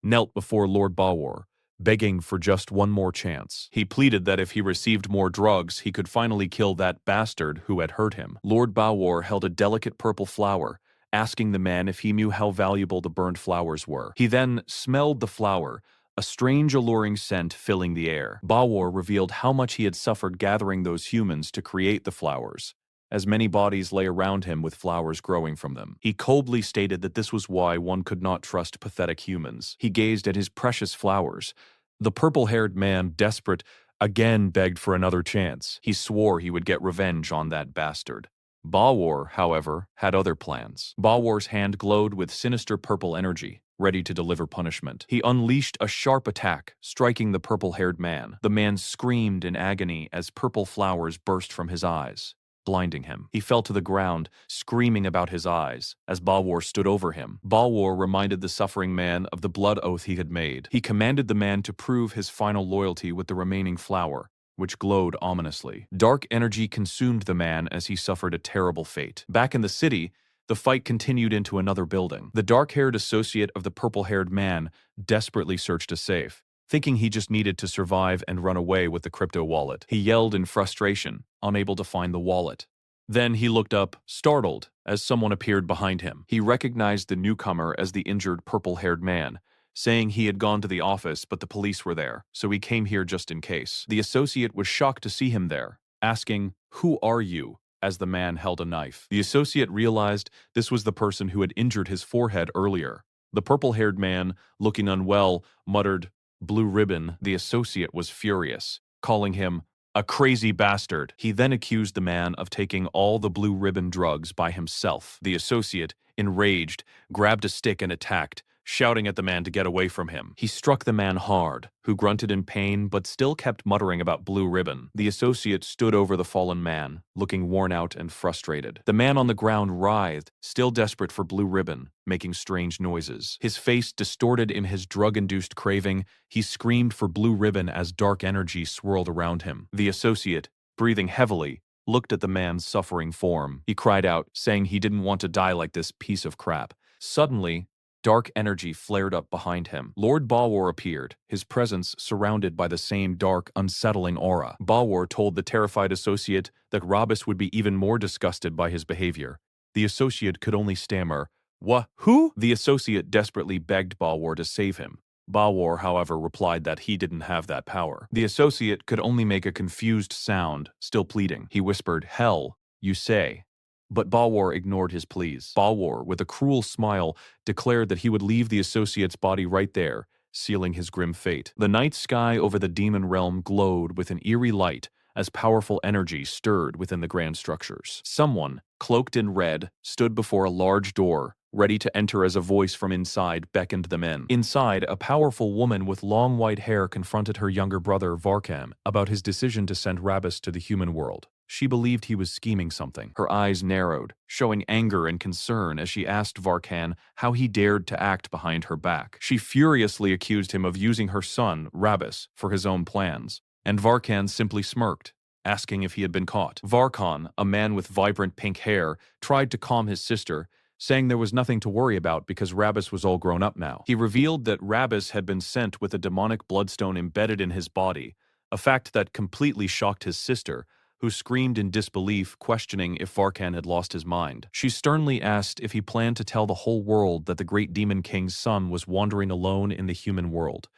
knelt before Lord Bawar, begging for just one more chance. He pleaded that if he received more drugs, he could finally kill that bastard who had hurt him. Lord Bawar held a delicate purple flower, asking the man if he knew how valuable the burned flowers were. He then smelled the flower, a strange alluring scent filling the air. Bawar revealed how much he had suffered gathering those humans to create the flowers, as many bodies lay around him with flowers growing from them. He coldly stated that this was why one could not trust pathetic humans. He gazed at his precious flowers. The purple-haired man, desperate, again begged for another chance. He swore he would get revenge on that bastard. Bawar, however, had other plans. Bawar's hand glowed with sinister purple energy, ready to deliver punishment. He unleashed a sharp attack, striking the purple-haired man. The man screamed in agony as purple flowers burst from his eyes, blinding him. He fell to the ground, screaming about his eyes, as Bawar stood over him. Bawar reminded the suffering man of the blood oath he had made. He commanded the man to prove his final loyalty with the remaining flower, which glowed ominously. Dark energy consumed the man as he suffered a terrible fate. Back in the city, the fight continued into another building. The dark-haired associate of the purple-haired man desperately searched a safe, thinking he just needed to survive and run away with the crypto wallet. He yelled in frustration, unable to find the wallet. Then he looked up, startled, as someone appeared behind him. He recognized the newcomer as the injured purple-haired man, saying he had gone to the office but the police were there, so he came here just in case. The associate was shocked to see him there, asking, "Who are you?" as the man held a knife. The associate realized this was the person who had injured his forehead earlier. The purple-haired man, looking unwell, muttered, "Blue ribbon." The associate was furious, calling him a crazy bastard. He then accused the man of taking all the blue ribbon drugs by himself. The associate, enraged, grabbed a stick and attacked, shouting at the man to get away from him. He struck the man hard, who grunted in pain but still kept muttering about blue ribbon. The associate stood over the fallen man, looking worn out and frustrated. The man on the ground writhed, still desperate for blue ribbon, making strange noises. His face distorted in his drug-induced craving, he screamed for blue ribbon as dark energy swirled around him. The associate, breathing heavily, looked at the man's suffering form. He cried out, saying he didn't want to die like this piece of crap. Suddenly, dark energy flared up behind him. Lord Bawar appeared, his presence surrounded by the same dark, unsettling aura. Bawar told the terrified associate that Ravis would be even more disgusted by his behavior. The associate could only stammer, Who?" The associate desperately begged Bawar to save him. Bawar, however, replied that he didn't have that power. The associate could only make a confused sound, still pleading. He whispered, "Hell, you say?" But Bawar ignored his pleas. Bawar, with a cruel smile, declared that he would leave the associate's body right there, sealing his grim fate. The night sky over the demon realm glowed with an eerie light as powerful energy stirred within the grand structures. Someone, cloaked in red, stood before a large door, ready to enter as a voice from inside beckoned them in. Inside, a powerful woman with long white hair confronted her younger brother, Varkan, about his decision to send Ravis to the human world. She believed he was scheming something. Her eyes narrowed, showing anger and concern as she asked Varkan how he dared to act behind her back. She furiously accused him of using her son, Ravis, for his own plans, and Varkan simply smirked, asking if he had been caught. Varkan, a man with vibrant pink hair, tried to calm his sister, saying there was nothing to worry about because Ravis was all grown up now. He revealed that Ravis had been sent with a demonic bloodstone embedded in his body, a fact that completely shocked his sister, who screamed in disbelief, questioning if Varkan had lost his mind. She sternly asked if he planned to tell the whole world that the great demon king's son was wandering alone in the human world.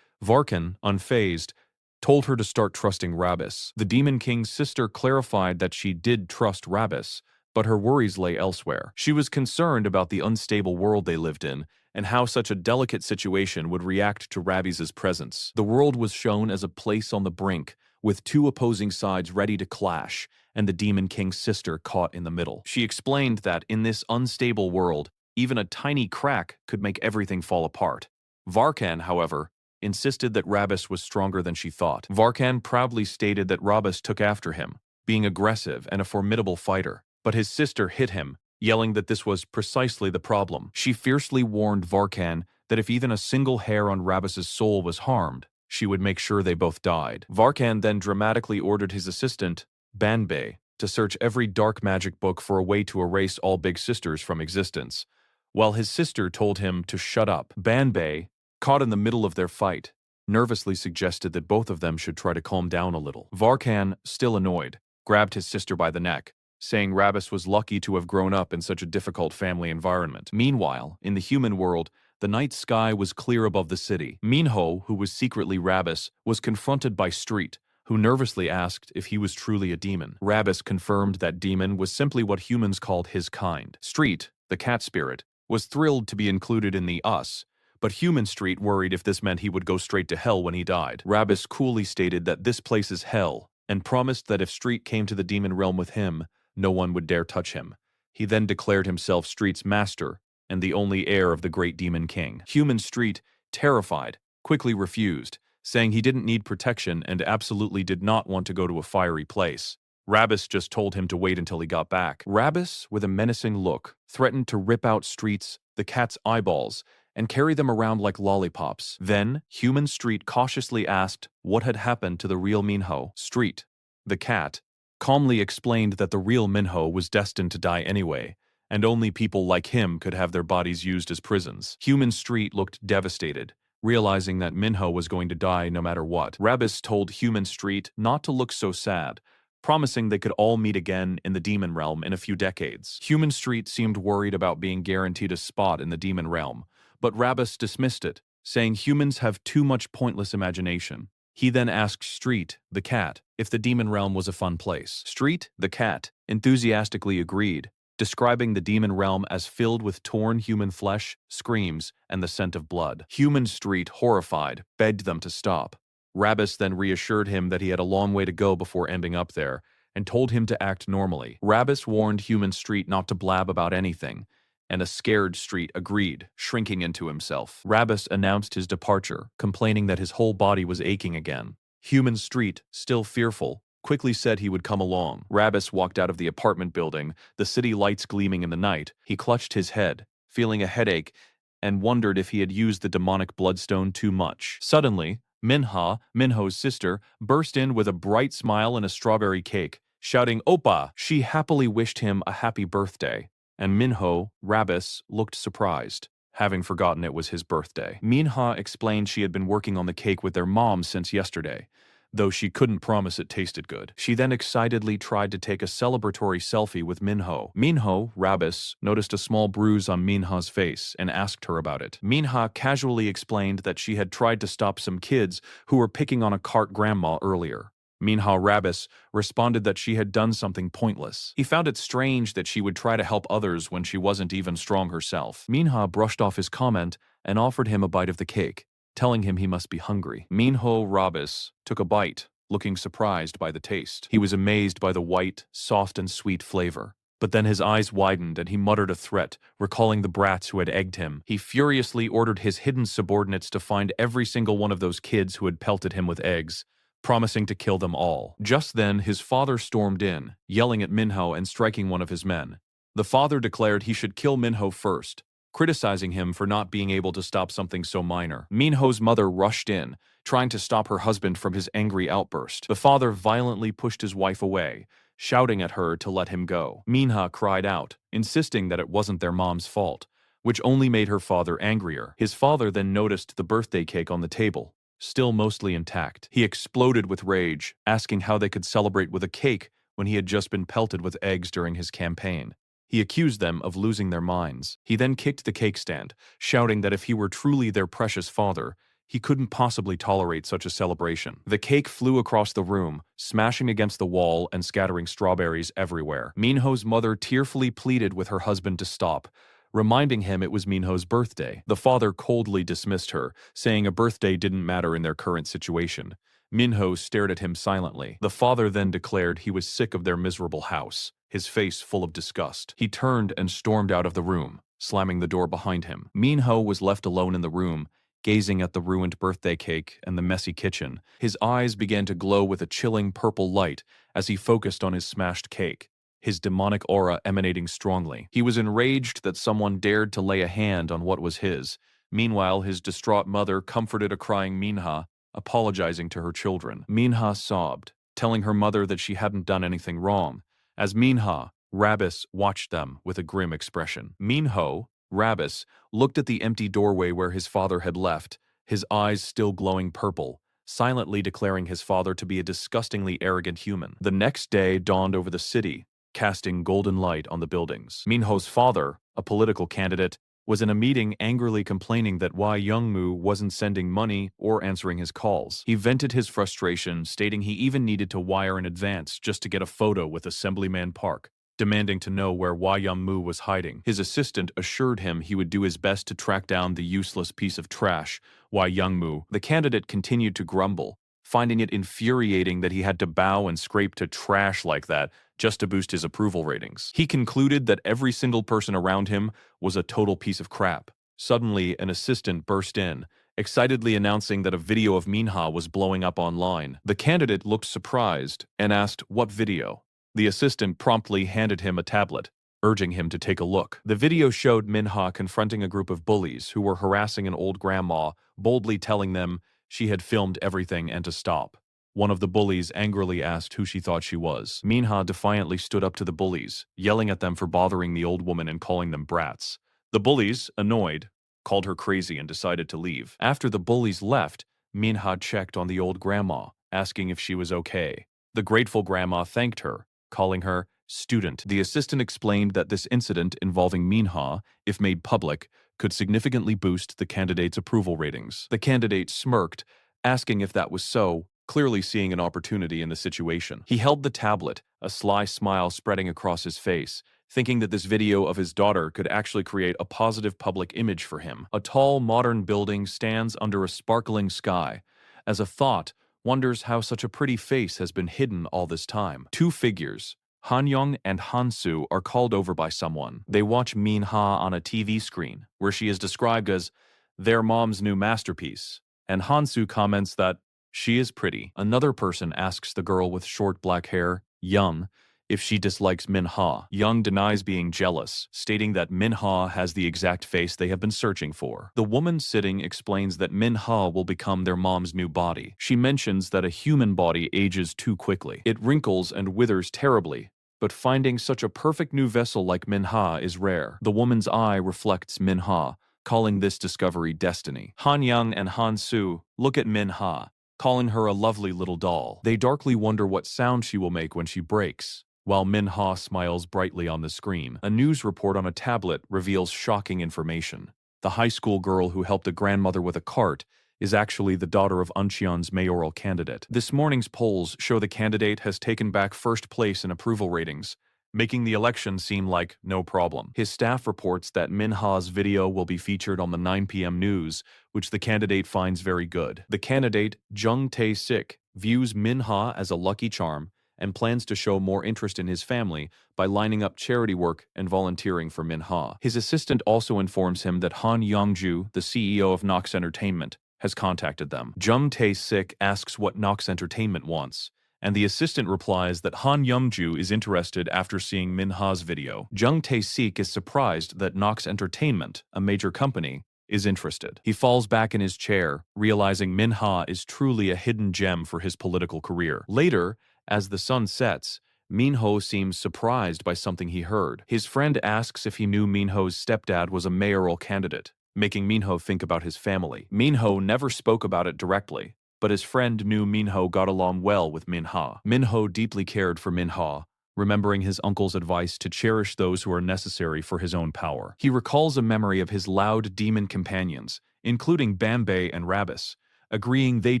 Varkan, unfazed, told her to start trusting Ravis. The demon king's sister clarified that she did trust Ravis, but her worries lay elsewhere. She was concerned about the unstable world they lived in, and how such a delicate situation would react to Ravis's presence. The world was shown as a place on the brink, with two opposing sides ready to clash, and the Demon King's sister caught in the middle. She explained that in this unstable world, even a tiny crack could make everything fall apart. Varkan, however, insisted that Ravis was stronger than she thought. Varkan proudly stated that Ravis took after him, being aggressive and a formidable fighter, but his sister hit him, yelling that this was precisely the problem. She fiercely warned Varkan that if even a single hair on Ravis's soul was harmed, she would make sure they both died. Varkan then dramatically ordered his assistant, Banbei, to search every dark magic book for a way to erase all big sisters from existence, while his sister told him to shut up. Banbei, caught in the middle of their fight, nervously suggested that both of them should try to calm down a little. Varkan, still annoyed, grabbed his sister by the neck, saying Ravis was lucky to have grown up in such a difficult family environment. Meanwhile, in the human world, the night sky was clear above the city. Minho, who was secretly Ravis, was confronted by Street, who nervously asked if he was truly a demon. Ravis confirmed that demon was simply what humans called his kind. Street, the cat spirit, was thrilled to be included in the us, but Human Street worried if this meant he would go straight to hell when he died. Ravis coolly stated that this place is hell, and promised that if Street came to the demon realm with him, no one would dare touch him. He then declared himself Street's master, and the only heir of the great demon king. Human Street, terrified, quickly refused, saying he didn't need protection and absolutely did not want to go to a fiery place. Ravis just told him to wait until he got back. Ravis, with a menacing look, threatened to rip out Street's, the cat's eyeballs, and carry them around like lollipops. Then, Human Street cautiously asked what had happened to the real Minho. Street, the cat, calmly explained that the real Minho was destined to die anyway, and only people like him could have their bodies used as prisons. Human Street looked devastated, realizing that Minho was going to die no matter what. Ravis told Human Street not to look so sad, promising they could all meet again in the demon realm in a few decades. Human Street seemed worried about being guaranteed a spot in the demon realm, but Ravis dismissed it, saying humans have too much pointless imagination. He then asked Street, the cat, if the demon realm was a fun place. Street, the cat, enthusiastically agreed, describing the demon realm as filled with torn human flesh, screams, and the scent of blood. Human Street, horrified, begged them to stop. Ravis then reassured him that he had a long way to go before ending up there, and told him to act normally. Ravis warned Human Street not to blab about anything, and a scared Street agreed, shrinking into himself. Ravis announced his departure, complaining that his whole body was aching again. Human Street, still fearful, quickly said he would come along. Ravis walked out of the apartment building, the city lights gleaming in the night. He clutched his head, feeling a headache, and wondered if he had used the demonic bloodstone too much. Suddenly, Minho's sister, burst in with a bright smile and a strawberry cake, shouting "Oppa!" She happily wished him a happy birthday, and Minho, Ravis, looked surprised, having forgotten it was his birthday. Minha explained she had been working on the cake with their mom since yesterday, though she couldn't promise it tasted good. She then excitedly tried to take a celebratory selfie with Minho. Minho, Ravis, noticed a small bruise on Minha's face and asked her about it. Minha casually explained that she had tried to stop some kids who were picking on a cart grandma earlier. Minha Ravis responded that she had done something pointless. He found it strange that she would try to help others when she wasn't even strong herself. Minha brushed off his comment and offered him a bite of the cake, telling him he must be hungry. Minho Ravis took a bite, looking surprised by the taste. He was amazed by the white, soft and sweet flavor. But then his eyes widened and he muttered a threat, recalling the brats who had egged him. He furiously ordered his hidden subordinates to find every single one of those kids who had pelted him with eggs, promising to kill them all. Just then, his father stormed in, yelling at Minho and striking one of his men. The father declared he should kill Minho first, criticizing him for not being able to stop something so minor. Minho's mother rushed in, trying to stop her husband from his angry outburst. The father violently pushed his wife away, shouting at her to let him go. Minha cried out, insisting that it wasn't their mom's fault, which only made her father angrier. His father then noticed the birthday cake on the table, still mostly intact. He exploded with rage, asking how they could celebrate with a cake when he had just been pelted with eggs during his campaign. He accused them of losing their minds. He then kicked the cake stand, shouting that if he were truly their precious father, he couldn't possibly tolerate such a celebration. The cake flew across the room, smashing against the wall and scattering strawberries everywhere. Minho's mother tearfully pleaded with her husband to stop, reminding him it was Minho's birthday. The father coldly dismissed her, saying a birthday didn't matter in their current situation. Minho stared at him silently. The father then declared he was sick of their miserable house, his face full of disgust. He turned and stormed out of the room, slamming the door behind him. Minho was left alone in the room, gazing at the ruined birthday cake and the messy kitchen. His eyes began to glow with a chilling purple light as he focused on his smashed cake, his demonic aura emanating strongly. He was enraged that someone dared to lay a hand on what was his. Meanwhile, his distraught mother comforted a crying Minha, apologizing to her children. Minha sobbed, telling her mother that she hadn't done anything wrong, As Minha, Ravis watched them with a grim expression. Minho, Ravis, looked at the empty doorway where his father had left, his eyes still glowing purple, silently declaring his father to be a disgustingly arrogant human. The next day dawned over the city, casting golden light on the buildings. Minho's father, a political candidate, was in a meeting angrily complaining that Wai Youngmu wasn't sending money or answering his calls. He vented his frustration, stating he even needed to wire in advance just to get a photo with Assemblyman Park, demanding to know where Wai Youngmu was hiding. His assistant assured him he would do his best to track down the useless piece of trash, Wai Youngmu. The candidate continued to grumble, finding it infuriating that he had to bow and scrape to trash like that just to boost his approval ratings. He concluded that every single person around him was a total piece of crap. Suddenly, an assistant burst in, excitedly announcing that a video of Minha was blowing up online. The candidate looked surprised and asked, "What video?" The assistant promptly handed him a tablet, urging him to take a look. The video showed Minha confronting a group of bullies who were harassing an old grandma, boldly telling them she had filmed everything and to stop. One of the bullies angrily asked who she thought she was. Minha defiantly stood up to the bullies, yelling at them for bothering the old woman and calling them brats. The bullies, annoyed, called her crazy and decided to leave. After the bullies left, Minha checked on the old grandma, asking if she was okay. The grateful grandma thanked her, calling her student. The assistant explained that this incident involving Minha, if made public, could significantly boost the candidate's approval ratings. The candidate smirked, asking if that was so, clearly seeing an opportunity in the situation. He held the tablet, a sly smile spreading across his face, thinking that this video of his daughter could actually create a positive public image for him. A tall, modern building stands under a sparkling sky. As a thought, wonders how such a pretty face has been hidden all this time. Two figures, Hanyong and Hansu, are called over by someone. They watch Minha on a TV screen, where she is described as their mom's new masterpiece, and Hansu comments that she is pretty. Another person asks the girl with short black hair, Young, if she dislikes Minha. Young denies being jealous, stating that Minha has the exact face they have been searching for. The woman sitting explains that Minha will become their mom's new body. She mentions that a human body ages too quickly. It wrinkles and withers terribly, but finding such a perfect new vessel like Minha is rare. The woman's eye reflects Minha, calling this discovery destiny. Han Yang and Han Su look at Minha, calling her a lovely little doll. They darkly wonder what sound she will make when she breaks. While Minha smiles brightly on the screen, a news report on a tablet reveals shocking information. The high school girl who helped a grandmother with a cart is actually the daughter of Uncheon's mayoral candidate. This morning's polls show the candidate has taken back first place in approval ratings, making the election seem like no problem. His staff reports that Minha's video will be featured on the 9 p.m. news, which the candidate finds very good. The candidate, Jung Tae-sik, views Minha as a lucky charm and plans to show more interest in his family by lining up charity work and volunteering for Minha. His assistant also informs him that Han Yongju, the CEO of Nox Entertainment, has contacted them. Jung Tae-sik asks what Nox Entertainment wants, and the assistant replies that Han Yongju is interested after seeing Minha's video. Jung Tae-sik is surprised that Nox Entertainment, a major company, is interested. He falls back in his chair, realizing Minha is truly a hidden gem for his political career. Later, as the sun sets, Minho seems surprised by something he heard. His friend asks if he knew Minho's stepdad was a mayoral candidate, making Minho think about his family. Minho never spoke about it directly, but his friend knew Minho got along well with Minha. Minho deeply cared for Minha, remembering his uncle's advice to cherish those who are necessary for his own power. He recalls a memory of his loud demon companions, including Bambay and Ravis, agreeing they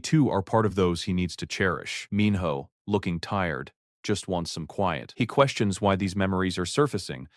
too are part of those he needs to cherish. Minho, looking tired, just wants some quiet. He questions why these memories are surfacing,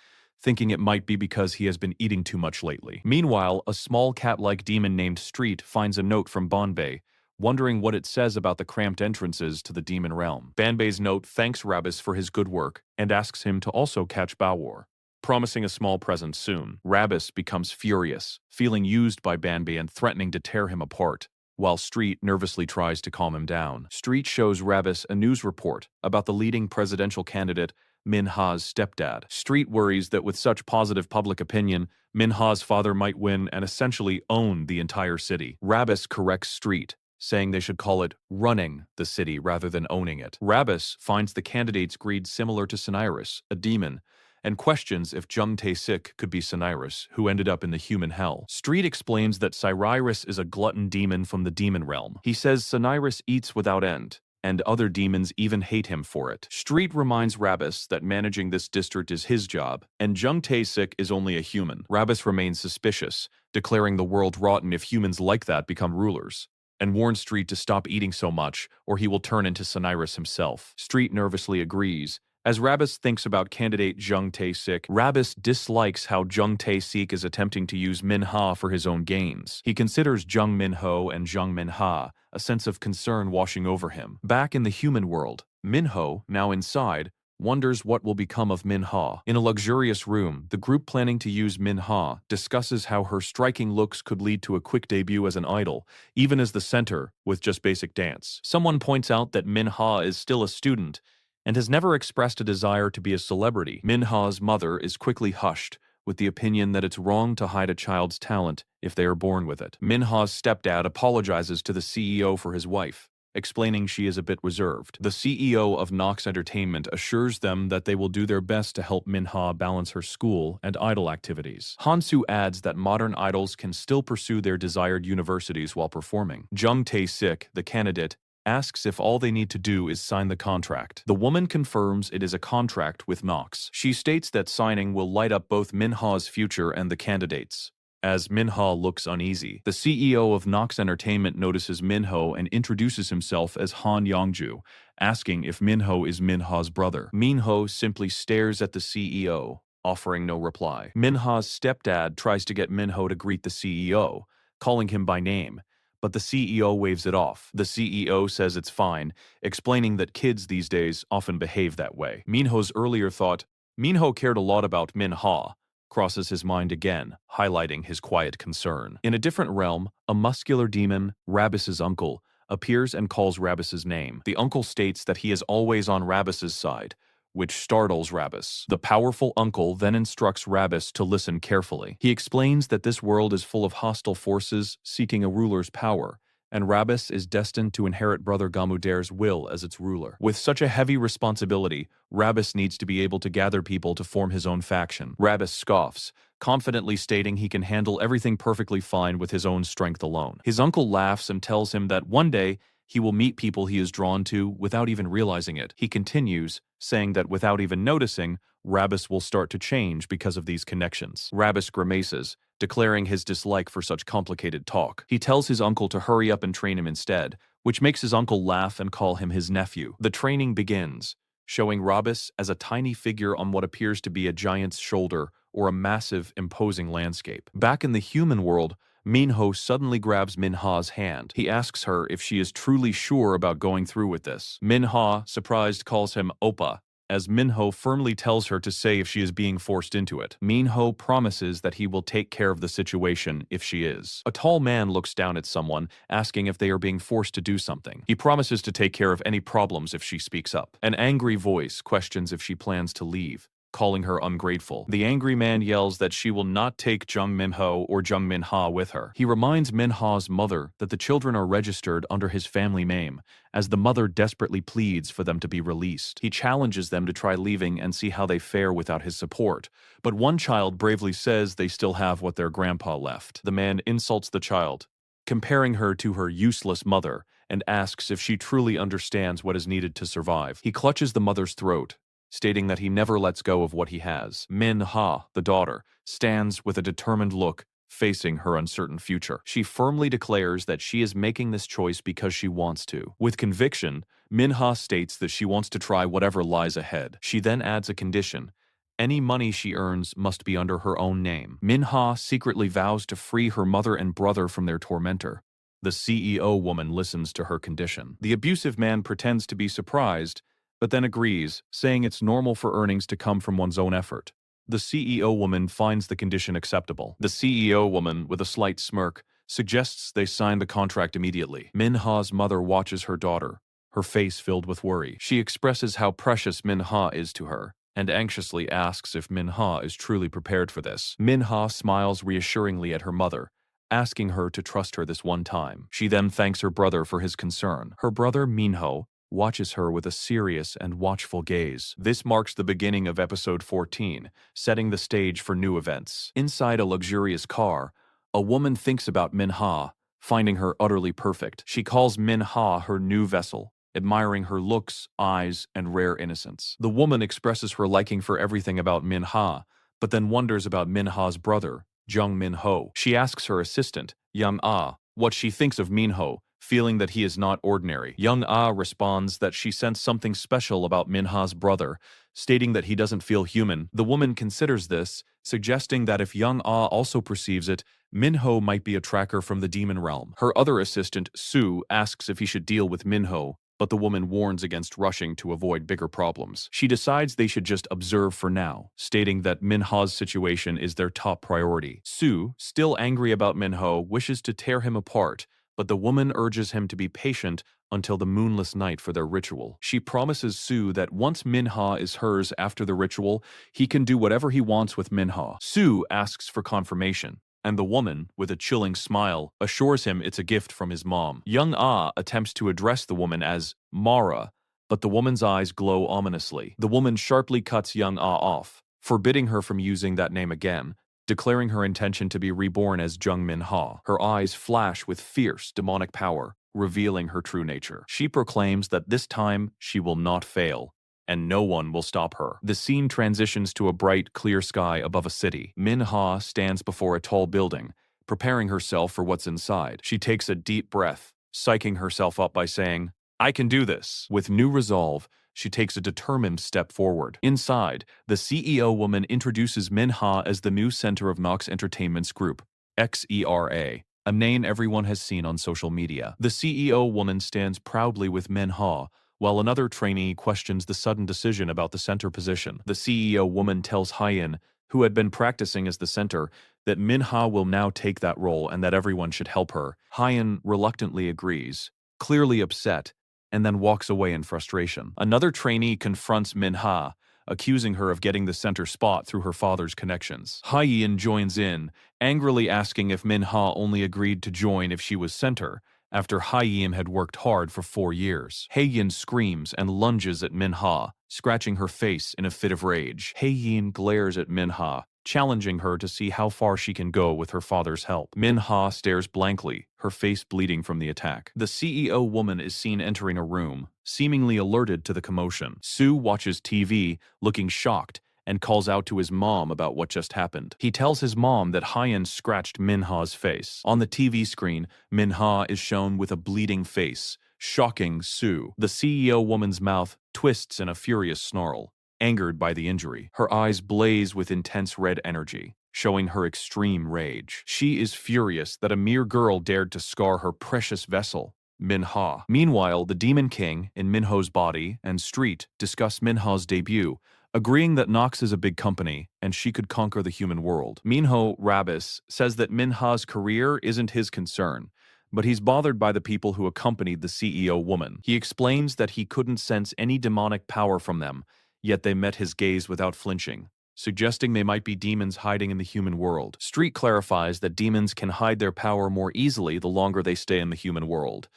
thinking it might be because he has been eating too much lately. Meanwhile, a small cat-like demon named Street finds a note from Banbei, wondering what it says about the cramped entrances to the demon realm. Banbei's note thanks Ravis for his good work and asks him to also catch Bawor, promising a small present soon. Ravis becomes furious, feeling used by Banbei and threatening to tear him apart, while Street nervously tries to calm him down. Street shows Ravis a news report about the leading presidential candidate, Minha's stepdad. Street worries that with such positive public opinion, Minha's father might win and essentially own the entire city. Ravis corrects Street, saying they should call it running the city rather than owning it. Ravis finds the candidate's greed similar to Cinyras, a demon, and questions if Jung Tae-sik could be Cinyras, who ended up in the human hell. Street explains that Cinyras is a glutton demon from the demon realm. He says Cinyras eats without end, and other demons even hate him for it. Street reminds Ravis that managing this district is his job, and Jung Tae-sik is only a human. Ravis remains suspicious, declaring the world rotten if humans like that become rulers, and warns Street to stop eating so much, or he will turn into Cinyras himself. Street nervously agrees. As Ravis thinks about candidate Jung Tae-sik, Ravis dislikes how Jung Tae-sik is attempting to use Min-ha for his own gains. He considers Jung Min-ho and Jung Min-ha, a sense of concern washing over him. Back in the human world, Min-ho, now inside, wonders what will become of Min-ha. In a luxurious room, the group planning to use Min-ha discusses how her striking looks could lead to a quick debut as an idol, even as the center, with just basic dance. Someone points out that Min-ha is still a student, and has never expressed a desire to be a celebrity. Min-ha's mother is quickly hushed, with the opinion that it's wrong to hide a child's talent if they are born with it. Min-ha's stepdad apologizes to the CEO for his wife, explaining she is a bit reserved. The CEO of Nox Entertainment assures them that they will do their best to help Min-ha balance her school and idol activities. Hansu adds that modern idols can still pursue their desired universities while performing. Jung Tae-sik, the candidate, asks if all they need to do is sign the contract. The woman confirms it is a contract with Nox. She states that signing will light up both Min-ha's future and the candidates. As Min-ha looks uneasy, the CEO of Nox Entertainment notices Min-ho and introduces himself as Han Yongju, asking if Min-ho is Min-ha's brother. Min-ho simply stares at the CEO, offering no reply. Min-ha's stepdad tries to get Min-ho to greet the CEO, calling him by name, but the CEO waves it off. The CEO says it's fine, explaining that kids these days often behave that way. Minho's earlier thought, Minho cared a lot about Min-ha, crosses his mind again, highlighting his quiet concern. In a different realm, a muscular demon, Ravis's uncle, appears and calls Ravis's name. The uncle states that he is always on Ravis's side, which startles Ravis. The powerful uncle then instructs Ravis to listen carefully. He explains that this world is full of hostile forces seeking a ruler's power, and Ravis is destined to inherit Brother Gamuder's will as its ruler. With such a heavy responsibility, Ravis needs to be able to gather people to form his own faction. Ravis scoffs, confidently stating he can handle everything perfectly fine with his own strength alone. His uncle laughs and tells him that one day he will meet people he is drawn to without even realizing it. He continues, saying that without even noticing, Ravis will start to change because of these connections. Ravis grimaces, declaring his dislike for such complicated talk. He tells his uncle to hurry up and train him instead, which makes his uncle laugh and call him his nephew. The training begins, showing Ravis as a tiny figure on what appears to be a giant's shoulder or a massive, imposing landscape. Back in the human world, Minho suddenly grabs Min-ha's hand. He asks her if she is truly sure about going through with this. Min-ha, surprised, calls him Oppa, as Minho firmly tells her to say if she is being forced into it. Minho promises that he will take care of the situation if she is. A tall man looks down at someone, asking if they are being forced to do something. He promises to take care of any problems if she speaks up. An angry voice questions if she plans to leave, calling her ungrateful. The angry man yells that she will not take Jung Min-ho or Jung Min-ha with her. He reminds Min-ha's mother that the children are registered under his family name, as the mother desperately pleads for them to be released. He challenges them to try leaving and see how they fare without his support, but one child bravely says they still have what their grandpa left. The man insults the child, comparing her to her useless mother, and asks if she truly understands what is needed to survive. He clutches the mother's throat, stating that he never lets go of what he has. Min-ha, the daughter, stands with a determined look, facing her uncertain future. She firmly declares that she is making this choice because she wants to. With conviction, Min-ha states that she wants to try whatever lies ahead. She then adds a condition. Any money she earns must be under her own name. Min-ha secretly vows to free her mother and brother from their tormentor. The CEO woman listens to her condition. The abusive man pretends to be surprised, but then agrees, saying it's normal for earnings to come from one's own effort. The CEO woman finds the condition acceptable. The CEO woman, with a slight smirk, suggests they sign the contract immediately. Min-ha's mother watches her daughter, her face filled with worry. She expresses how precious Min-ha is to her, and anxiously asks if Min-ha is truly prepared for this. Min-ha smiles reassuringly at her mother, asking her to trust her this one time. She then thanks her brother for his concern. Her brother, Minho, watches her with a serious and watchful gaze. This marks the beginning of episode 14, setting the stage for new events. Inside a luxurious car, a woman thinks about Minha, finding her utterly perfect. She calls Minha her new vessel, admiring her looks, eyes, and rare innocence. The woman expresses her liking for everything about Minha, but then wonders about Minha's brother, Jung Min-ho. She asks her assistant, Young Ah, what she thinks of Minho, feeling that he is not ordinary. Young Ah responds that she sensed something special about Minha's brother, stating that he doesn't feel human. The woman considers this, suggesting that if Young Ah also perceives it, Minho might be a tracker from the demon realm. Her other assistant, Sue, asks if he should deal with Minho, but the woman warns against rushing to avoid bigger problems. She decides they should just observe for now, stating that Minha's situation is their top priority. Sue, still angry about Minho, wishes to tear him apart, but the woman urges him to be patient until the moonless night for their ritual. She promises Sue that once Minha is hers after the ritual, he can do whatever he wants with Minha. Sue asks for confirmation, and the woman, with a chilling smile, assures him it's a gift from his mom. Young Ah attempts to address the woman as Mara, but the woman's eyes glow ominously. The woman sharply cuts Young Ah off, forbidding her from using that name again, declaring her intention to be reborn as Jung Min-ha. Her eyes flash with fierce, demonic power, revealing her true nature. She proclaims that this time she will not fail, and no one will stop her. The scene transitions to a bright, clear sky above a city. Min-ha stands before a tall building, preparing herself for what's inside. She takes a deep breath, psyching herself up by saying, "I can do this." With new resolve, she takes a determined step forward. Inside, the CEO woman introduces Minha as the new center of Nox Entertainment's group, XERA, a name everyone has seen on social media. The CEO woman stands proudly with Minha, while another trainee questions the sudden decision about the center position. The CEO woman tells Hyen, who had been practicing as the center, that Minha will now take that role and that everyone should help her. Hyen reluctantly agrees, clearly upset, and then walks away in frustration. Another trainee confronts Minha, accusing her of getting the center spot through her father's connections. Hyen joins in, angrily asking if Minha only agreed to join if she was center, after Hyen had worked hard for 4 years. Hyen screams and lunges at Minha, scratching her face in a fit of rage. Hyen glares at Minha, challenging her to see how far she can go with her father's help. Minha stares blankly, her face bleeding from the attack. The CEO woman is seen entering a room, seemingly alerted to the commotion. Sue watches TV, looking shocked, and calls out to his mom about what just happened. He tells his mom that Hyen scratched Minha's face. On the TV screen, Minha is shown with a bleeding face, shocking Sue. The CEO woman's mouth twists in a furious snarl, angered by the injury. Her eyes blaze with intense red energy, showing her extreme rage. She is furious that a mere girl dared to scar her precious vessel, Minha. Meanwhile, the Demon King, in Minho's body, and Street discuss Minha's debut, agreeing that Nox is a big company and she could conquer the human world. Minho, Ravis, says that Minha's career isn't his concern, but he's bothered by the people who accompanied the CEO woman. He explains that he couldn't sense any demonic power from them, yet they met his gaze without flinching, suggesting they might be demons hiding in the human world. Street clarifies that demons can hide their power more easily the longer they stay in the human world,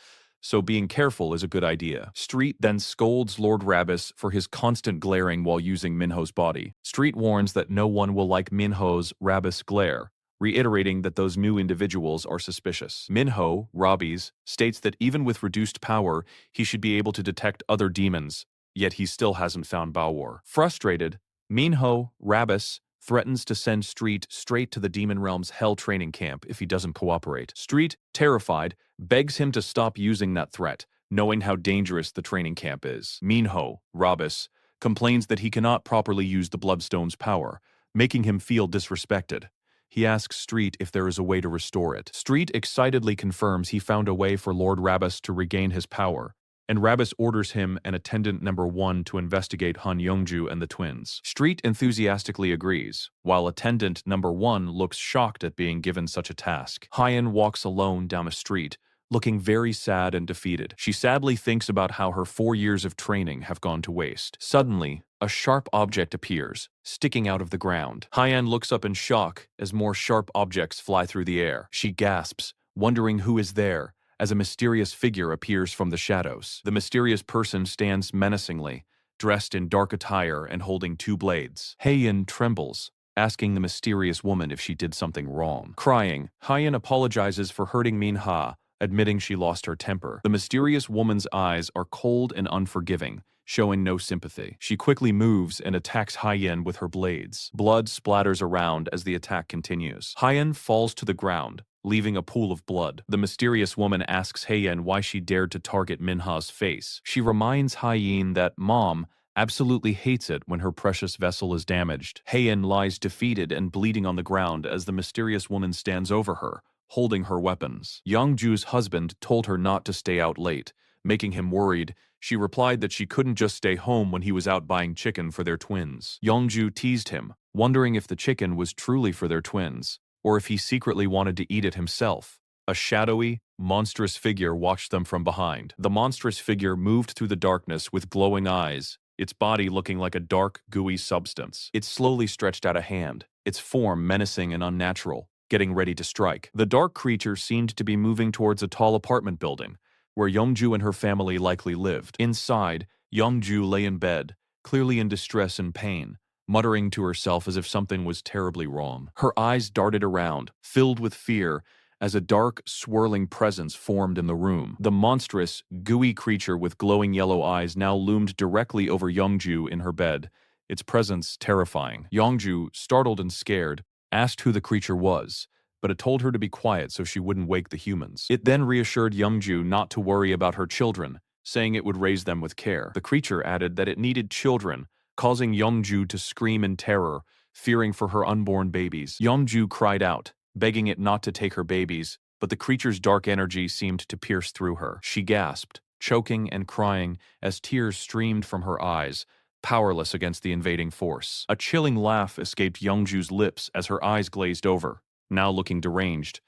so being careful is a good idea. Street then scolds Lord Ravis for his constant glaring while using Minho's body. Street warns that no one will like Minho's Ravis glare, reiterating that those new individuals are suspicious. Minho, Ravis, states that even with reduced power, he should be able to detect other demons, yet he still hasn't found Baowar. Frustrated, Minho, Ravis, threatens to send Street straight to the Demon Realm's Hell training camp if he doesn't cooperate. Street, terrified, begs him to stop using that threat, knowing how dangerous the training camp is. Minho, Ravis, complains that he cannot properly use the Bloodstone's power, making him feel disrespected. He asks Street if there is a way to restore it. Street excitedly confirms he found a way for Lord Ravis to regain his power, and Ravis orders him and Attendant Number 1 to investigate Han Yongju and the twins. Street enthusiastically agrees, while Attendant Number 1 looks shocked at being given such a task. Hyen walks alone down a street, looking very sad and defeated. She sadly thinks about how her 4 years of training have gone to waste. Suddenly, a sharp object appears, sticking out of the ground. Hyen looks up in shock as more sharp objects fly through the air. She gasps, wondering who is there, as a mysterious figure appears from the shadows. The mysterious person stands menacingly, dressed in dark attire and holding two blades. Hyen trembles, asking the mysterious woman if she did something wrong. Crying, Hyen apologizes for hurting Minha, admitting she lost her temper. The mysterious woman's eyes are cold and unforgiving, showing no sympathy. She quickly moves and attacks Hyen with her blades. Blood splatters around as the attack continues. Hyen falls to the ground, leaving a pool of blood. The mysterious woman asks Hyen why she dared to target Minha's face. She reminds Hyen that Mom absolutely hates it when her precious vessel is damaged. Hyen lies defeated and bleeding on the ground as the mysterious woman stands over her, holding her weapons. Youngju's husband told her not to stay out late, making him worried. She replied that she couldn't just stay home when he was out buying chicken for their twins. Youngju teased him, wondering if the chicken was truly for their twins, or if he secretly wanted to eat it himself. A shadowy, monstrous figure watched them from behind. The monstrous figure moved through the darkness with glowing eyes, its body looking like a dark, gooey substance. It slowly stretched out a hand, its form menacing and unnatural, getting ready to strike. The dark creature seemed to be moving towards a tall apartment building, where Youngju and her family likely lived. Inside, Youngju lay in bed, clearly in distress and pain, muttering to herself as if something was terribly wrong. Her eyes darted around, filled with fear, as a dark, swirling presence formed in the room. The monstrous, gooey creature with glowing yellow eyes now loomed directly over Youngju in her bed, its presence terrifying. Youngju, startled and scared, asked who the creature was, but it told her to be quiet so she wouldn't wake the humans. It then reassured Youngju not to worry about her children, saying it would raise them with care. The creature added that it needed children, causing Youngju to scream in terror, fearing for her unborn babies. Youngju cried out, begging it not to take her babies, but the creature's dark energy seemed to pierce through her. She gasped, choking and crying as tears streamed from her eyes, powerless against the invading force. A chilling laugh escaped Youngju's lips as her eyes glazed over, now looking deranged,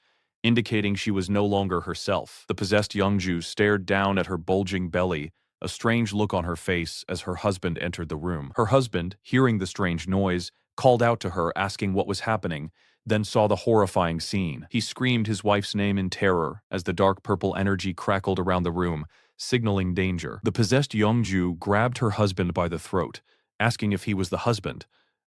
indicating she was no longer herself. The possessed Youngju stared down at her bulging belly, a strange look on her face as her husband entered the room. Her husband, hearing the strange noise, called out to her asking what was happening, then saw the horrifying scene. He screamed his wife's name in terror as the dark purple energy crackled around the room, signaling danger. The possessed Youngju grabbed her husband by the throat, asking if he was the husband.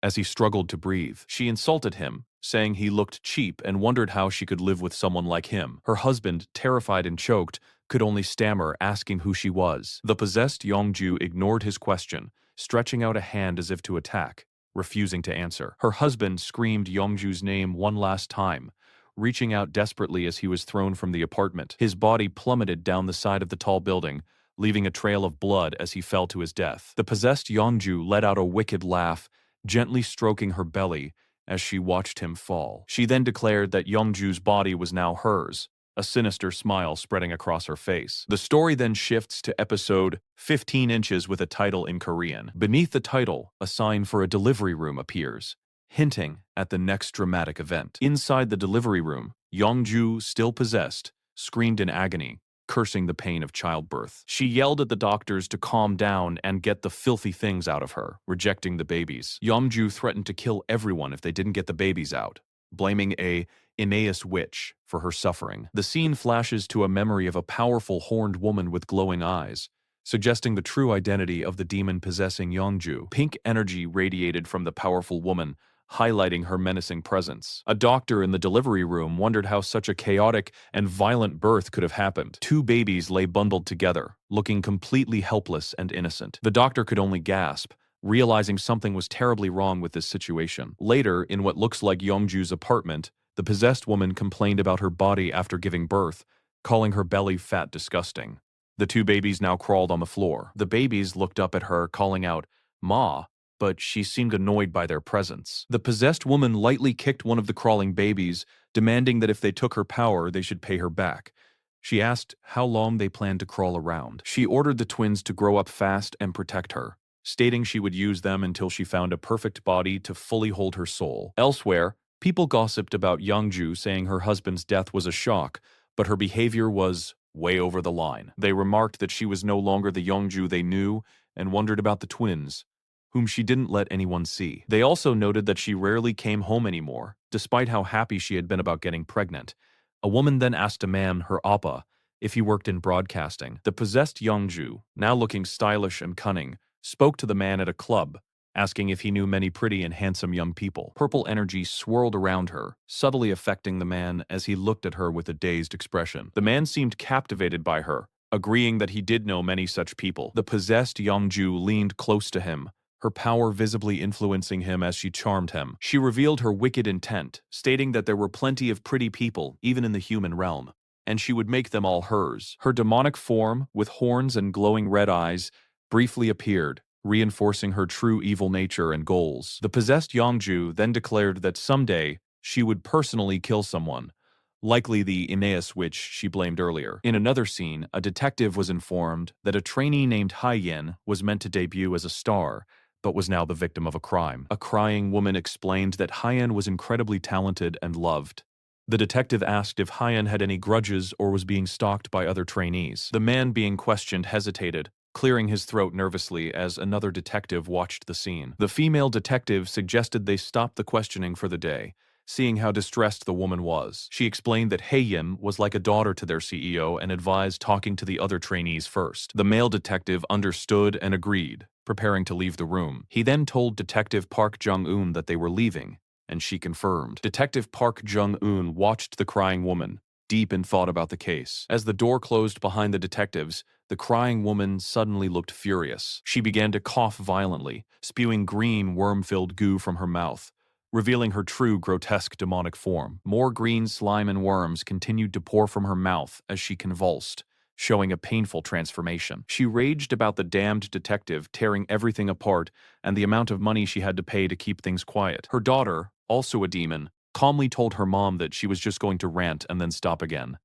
As he struggled to breathe, she insulted him, saying he looked cheap and wondered how she could live with someone like him. Her husband, terrified and choked, could only stammer, asking who she was. The possessed Youngju ignored his question, stretching out a hand as if to attack, refusing to answer. Her husband screamed Youngju's name one last time, reaching out desperately as he was thrown from the apartment. His body plummeted down the side of the tall building, leaving a trail of blood as he fell to his death. The possessed Youngju let out a wicked laugh, gently stroking her belly as she watched him fall. She then declared that Youngju's body was now hers, a sinister smile spreading across her face. The story then shifts to episode 15 inches with a title in Korean. Beneath the title, a sign for a delivery room appears, hinting at the next dramatic event. Inside the delivery room, Youngju, still possessed, screamed in agony, cursing the pain of childbirth. She yelled at the doctors to calm down and get the filthy things out of her, rejecting the babies. Youngju threatened to kill everyone if they didn't get the babies out, blaming a Emmaus witch for her suffering. The scene flashes to a memory of a powerful horned woman with glowing eyes, suggesting the true identity of the demon possessing Youngju. Pink energy radiated from the powerful woman, highlighting her menacing presence. A doctor in the delivery room wondered how such a chaotic and violent birth could have happened. Two babies lay bundled together, looking completely helpless and innocent. The doctor could only gasp, realizing something was terribly wrong with this situation. Later, in what looks like Youngju's apartment, the possessed woman complained about her body after giving birth, calling her belly fat disgusting. The two babies now crawled on the floor. The babies looked up at her, calling out, "Ma," but she seemed annoyed by their presence. The possessed woman lightly kicked one of the crawling babies, demanding that if they took her power, they should pay her back. She asked how long they planned to crawl around. She ordered the twins to grow up fast and protect her, stating she would use them until she found a perfect body to fully hold her soul. Elsewhere, people gossiped about Youngju, saying her husband's death was a shock, but her behavior was way over the line. They remarked that she was no longer the Youngju they knew and wondered about the twins, whom she didn't let anyone see. They also noted that she rarely came home anymore, despite how happy she had been about getting pregnant. A woman then asked a man, her appa, if he worked in broadcasting. The possessed Yongju, now looking stylish and cunning, spoke to the man at a club, asking if he knew many pretty and handsome young people. Purple energy swirled around her, subtly affecting the man as he looked at her with a dazed expression. The man seemed captivated by her, agreeing that he did know many such people. The possessed Yongju leaned close to him, her power visibly influencing him as she charmed him. She revealed her wicked intent, stating that there were plenty of pretty people, even in the human realm, and she would make them all hers. Her demonic form, with horns and glowing red eyes, briefly appeared, reinforcing her true evil nature and goals. The possessed Yongju then declared that someday she would personally kill someone, likely the Aeneas witch she blamed earlier. In another scene, a detective was informed that a trainee named Haiyan was meant to debut as a star, but was now the victim of a crime. A crying woman explained that Haiyan was incredibly talented and loved. The detective asked if Haiyan had any grudges or was being stalked by other trainees. The man being questioned hesitated, clearing his throat nervously as another detective watched the scene. The female detective suggested they stop the questioning for the day, seeing how distressed the woman was. She explained that Haeyim was like a daughter to their CEO and advised talking to the other trainees first. The male detective understood and agreed, preparing to leave the room. He then told Detective Park Jung-eun that they were leaving, and she confirmed. Detective Park Jung-eun watched the crying woman, deep in thought about the case. As the door closed behind the detectives, the crying woman suddenly looked furious. She began to cough violently, spewing green, worm-filled goo from her mouth, revealing her true grotesque demonic form. More green slime and worms continued to pour from her mouth as she convulsed, showing a painful transformation. She raged about the damned detective tearing everything apart and the amount of money she had to pay to keep things quiet. Her daughter, also a demon, calmly told her mom that she was just going to rant and then stop again.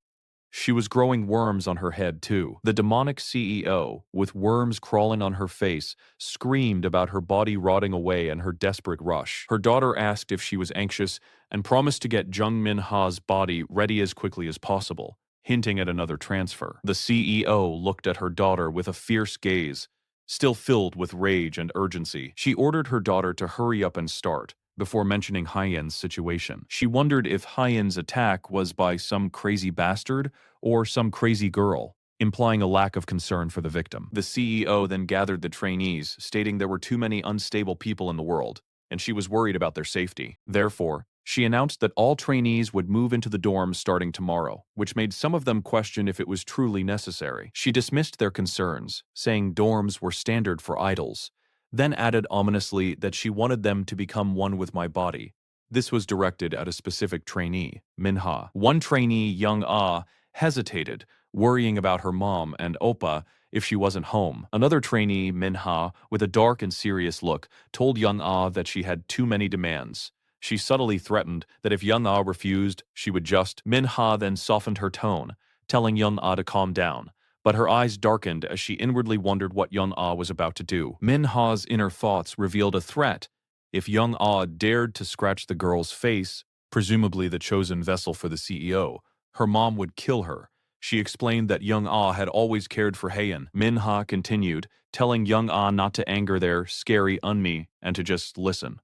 She was growing worms on her head, too. The demonic CEO, with worms crawling on her face, screamed about her body rotting away and her desperate rush. Her daughter asked if she was anxious and promised to get Jung Min-ha's body ready as quickly as possible, hinting at another transfer. The CEO looked at her daughter with a fierce gaze, still filled with rage and urgency. She ordered her daughter to hurry up and start, before mentioning Haiyan's situation. She wondered if Haiyan's attack was by some crazy bastard or some crazy girl, implying a lack of concern for the victim. The CEO then gathered the trainees, stating there were too many unstable people in the world, and she was worried about their safety. Therefore, she announced that all trainees would move into the dorms starting tomorrow, which made some of them question if it was truly necessary. She dismissed their concerns, saying dorms were standard for idols, then added ominously that she wanted them to become one with my body. This was directed at a specific trainee, Minha. One trainee, Young Ah, hesitated, worrying about her mom and Oppa if she wasn't home. Another trainee, Minha, with a dark and serious look, told Young Ah that she had too many demands. She subtly threatened that if Young Ah refused, she would just. Minha then softened her tone, telling Young Ah to calm down, but her eyes darkened as she inwardly wondered what Young Ah was about to do. Min-ha's inner thoughts revealed a threat. If Young Ah dared to scratch the girl's face, presumably the chosen vessel for the CEO, her mom would kill her. She explained that Young Ah had always cared for Haeyeon. Min-ha continued, telling Young Ah not to anger their scary Unmi and to just listen.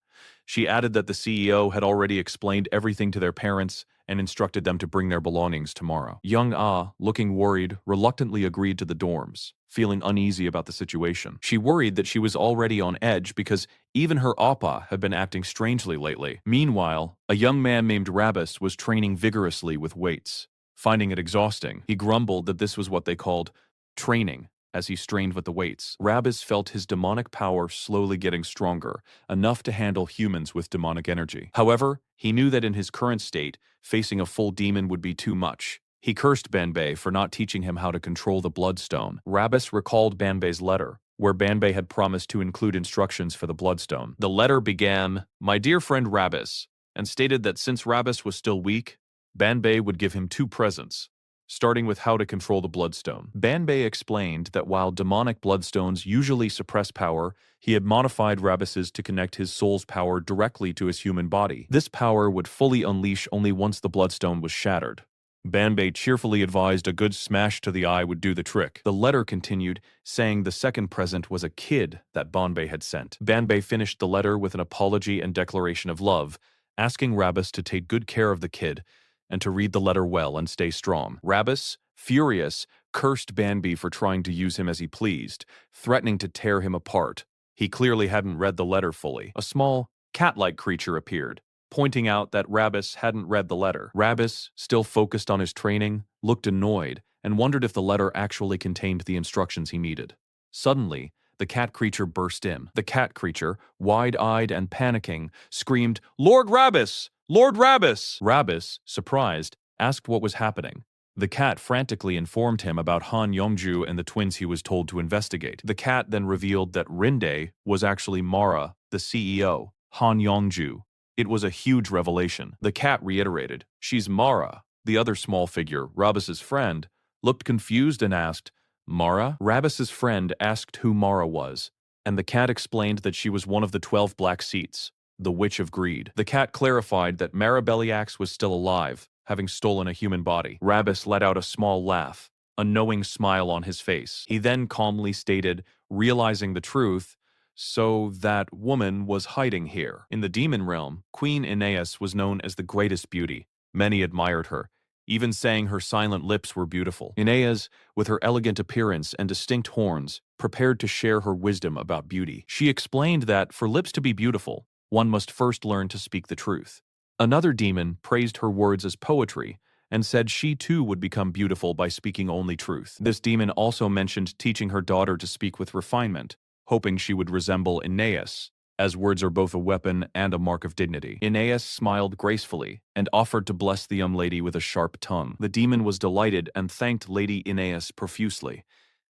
She added that the CEO had already explained everything to their parents and instructed them to bring their belongings tomorrow. Young Ah, looking worried, reluctantly agreed to the dorms, feeling uneasy about the situation. She worried that she was already on edge because even her appa had been acting strangely lately. Meanwhile, a young man named Ravis was training vigorously with weights. Finding it exhausting, he grumbled that this was what they called training. As he strained with the weights, Ravis felt his demonic power slowly getting stronger, enough to handle humans with demonic energy. However, he knew that in his current state, facing a full demon would be too much. He cursed Banbei for not teaching him how to control the Bloodstone. Ravis recalled Banbei's letter, where Banbei had promised to include instructions for the Bloodstone. The letter began, "My dear friend Ravis," and stated that since Ravis was still weak, Banbei would give him 2 presents, starting with how to control the Bloodstone. Banbei explained that while demonic Bloodstones usually suppress power, he had modified Ravis's to connect his soul's power directly to his human body. This power would fully unleash only once the Bloodstone was shattered, Banbei cheerfully advised a good smash to the eye would do the trick. The letter continued, saying the second present was a kid that Banbei had sent. Banbei finished the letter with an apology and declaration of love, asking Ravis to take good care of the kid and to read the letter well and stay strong. Ravis, furious, cursed Banbei for trying to use him as he pleased, threatening to tear him apart. He clearly hadn't read the letter fully. A small, cat-like creature appeared, pointing out that Ravis hadn't read the letter. Ravis, still focused on his training, looked annoyed and wondered if the letter actually contained the instructions he needed. Suddenly, the cat creature burst in. The cat creature, wide-eyed and panicking, screamed, "Lord Ravis! Lord Ravis!" Ravis, surprised, asked what was happening. The cat frantically informed him about Han Yongju and the twins he was told to investigate. The cat then revealed that Rinde was actually Mara, the CEO, Han Yongju. It was a huge revelation. The cat reiterated, "She's Mara." The other small figure, Ravis's friend, looked confused and asked, "Mara?" Ravis's friend asked who Mara was, and the cat explained that she was one of the 12 black seats, the Witch of Greed. The cat clarified that Mara Beliax was still alive, having stolen a human body. Ravis let out a small laugh, a knowing smile on his face. He then calmly stated, realizing the truth, "So that woman was hiding here." In the demon realm, Queen Aeneas was known as the greatest beauty. Many admired her, even saying her silent lips were beautiful. Aeneas, with her elegant appearance and distinct horns, prepared to share her wisdom about beauty. She explained that for lips to be beautiful, one must first learn to speak the truth. Another demon praised her words as poetry and said she too would become beautiful by speaking only truth. This demon also mentioned teaching her daughter to speak with refinement, hoping she would resemble Aeneas, as words are both a weapon and a mark of dignity. Aeneas smiled gracefully and offered to bless the young lady with a sharp tongue. The demon was delighted and thanked Lady Aeneas profusely.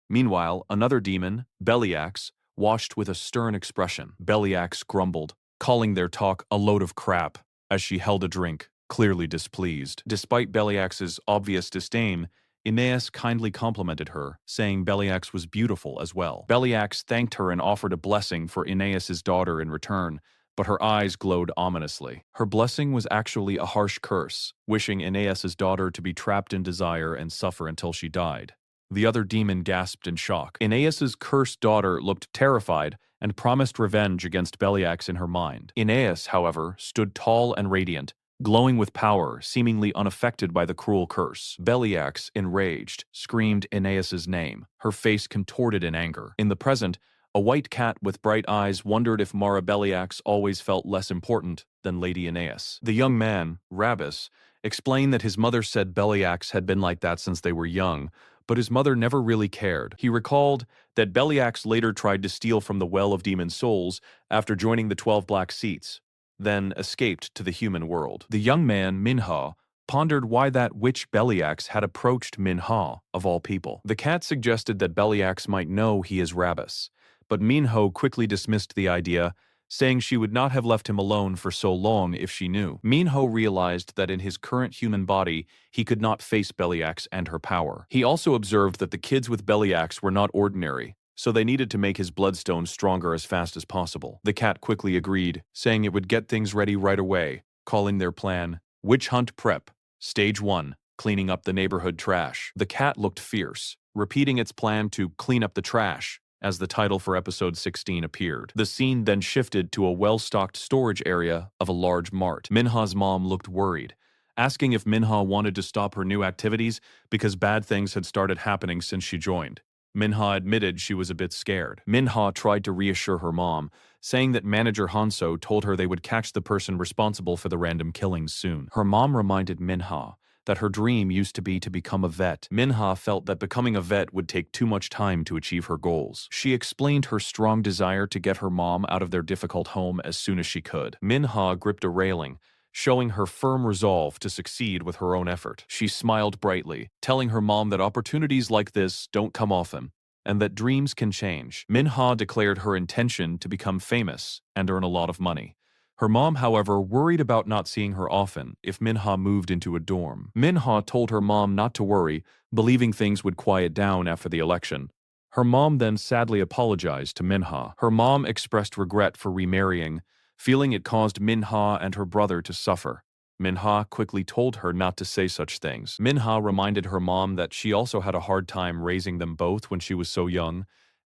Meanwhile, another demon, Beliax, watched with a stern expression. Beliax grumbled, calling their talk a load of crap, as she held a drink, clearly displeased. Despite Beliax's obvious disdain, Aeneas kindly complimented her, saying Beliax was beautiful as well. Beliax thanked her and offered a blessing for Aeneas's daughter in return, but her eyes glowed ominously. Her blessing was actually a harsh curse, wishing Aeneas's daughter to be trapped in desire and suffer until she died. The other demon gasped in shock. Aeneas's cursed daughter looked terrified and promised revenge against Beliax in her mind. Aeneas, however, stood tall and radiant, glowing with power, seemingly unaffected by the cruel curse. Beliax, enraged, screamed Aeneas's name, her face contorted in anger. In the present, a white cat with bright eyes wondered if Mara Beliax always felt less important than Lady Aeneas. The young man, Ravis, explained that his mother said Beliax had been like that since they were young, but his mother never really cared. He recalled that Beliax later tried to steal from the Well of Demon Souls after joining the 12 Black Seats, then escaped to the human world. The young man, Manhwa, pondered why that witch Beliax had approached Manhwa, of all people. The cat suggested that Beliax might know he is Ravis, but Manhwa quickly dismissed the idea, saying she would not have left him alone for so long if she knew. Manhwa realized that in his current human body, he could not face Beliax and her power. He also observed that the kids with Beliax were not ordinary, so they needed to make his bloodstone stronger as fast as possible. The cat quickly agreed, saying it would get things ready right away, calling their plan Witch Hunt Prep, Stage 1, cleaning up the neighborhood trash. The cat looked fierce, repeating its plan to clean up the trash, as the title for episode 16 appeared. The scene then shifted to a well-stocked storage area of a large mart. Minha's mom looked worried, asking if Manhwa wanted to stop her new activities because bad things had started happening since she joined. Manhwa admitted she was a bit scared. Manhwa tried to reassure her mom, saying that manager Hanso told her they would catch the person responsible for the random killings soon. Her mom reminded Manhwa that her dream used to be to become a vet. Manhwa felt that becoming a vet would take too much time to achieve her goals. She explained her strong desire to get her mom out of their difficult home as soon as she could. Manhwa gripped a railing, showing her firm resolve to succeed with her own effort. She smiled brightly, telling her mom that opportunities like this don't come often, and that dreams can change. Manhwa declared her intention to become famous and earn a lot of money. Her mom, however, worried about not seeing her often if Manhwa moved into a dorm. Manhwa told her mom not to worry, believing things would quiet down after the election. Her mom then sadly apologized to Manhwa. Her mom expressed regret for remarrying, feeling it caused Manhwa and her brother to suffer. Minha quickly told her not to say such things. Minha reminded her mom that she also had a hard time raising them both when she was so young,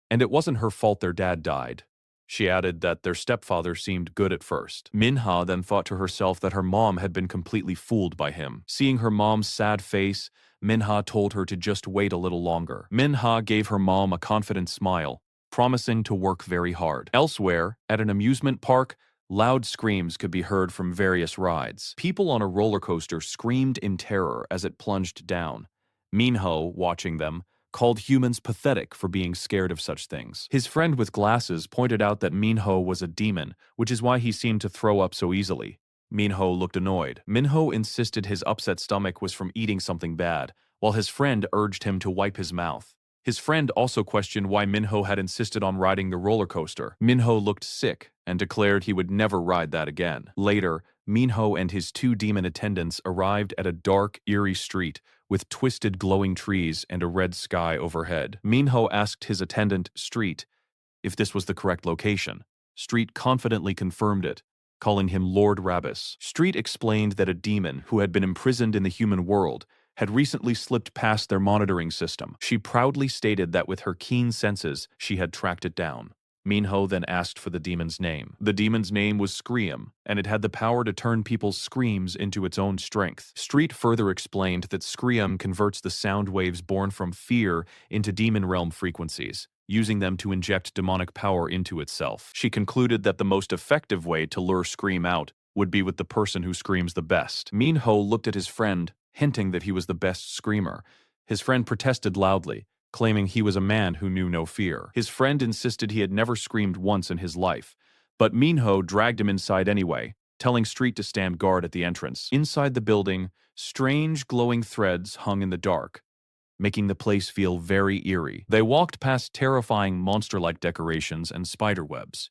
and it wasn't her fault their dad died. She added that their stepfather seemed good at first. Minha then thought to herself that her mom had been completely fooled by him. Seeing her mom's sad face, Minha told her to just wait a little longer. Minha gave her mom a confident smile, promising to work very hard. Elsewhere, at an amusement park, loud screams could be heard from various rides. People on a roller coaster screamed in terror as it plunged down. Minho, watching them, called humans pathetic for being scared of such things. His friend with glasses pointed out that Minho was a demon, which is why he seemed to throw up so easily. Minho looked annoyed. Minho insisted his upset stomach was from eating something bad, while his friend urged him to wipe his mouth. His friend also questioned why Minho had insisted on riding the roller coaster. Minho looked sick and declared he would never ride that again. Later, Minho and his two demon attendants arrived at a dark, eerie street with twisted glowing trees and a red sky overhead. Minho asked his attendant, Street, if this was the correct location. Street confidently confirmed it, calling him Lord Ravis. Street explained that a demon who had been imprisoned in the human world had recently slipped past their monitoring system. She proudly stated that with her keen senses, she had tracked it down. Minho then asked for the demon's name. The demon's name was Scream, and it had the power to turn people's screams into its own strength. Street further explained that Scream converts the sound waves born from fear into demon realm frequencies, using them to inject demonic power into itself. She concluded that the most effective way to lure Scream out would be with the person who screams the best. Minho looked at his friend, hinting that he was the best screamer. His friend protested loudly, claiming he was a man who knew no fear. His friend insisted he had never screamed once in his life, but Minho dragged him inside anyway, telling Street to stand guard at the entrance. Inside the building, strange glowing threads hung in the dark, making the place feel very eerie. They walked past terrifying monster-like decorations and spider webs.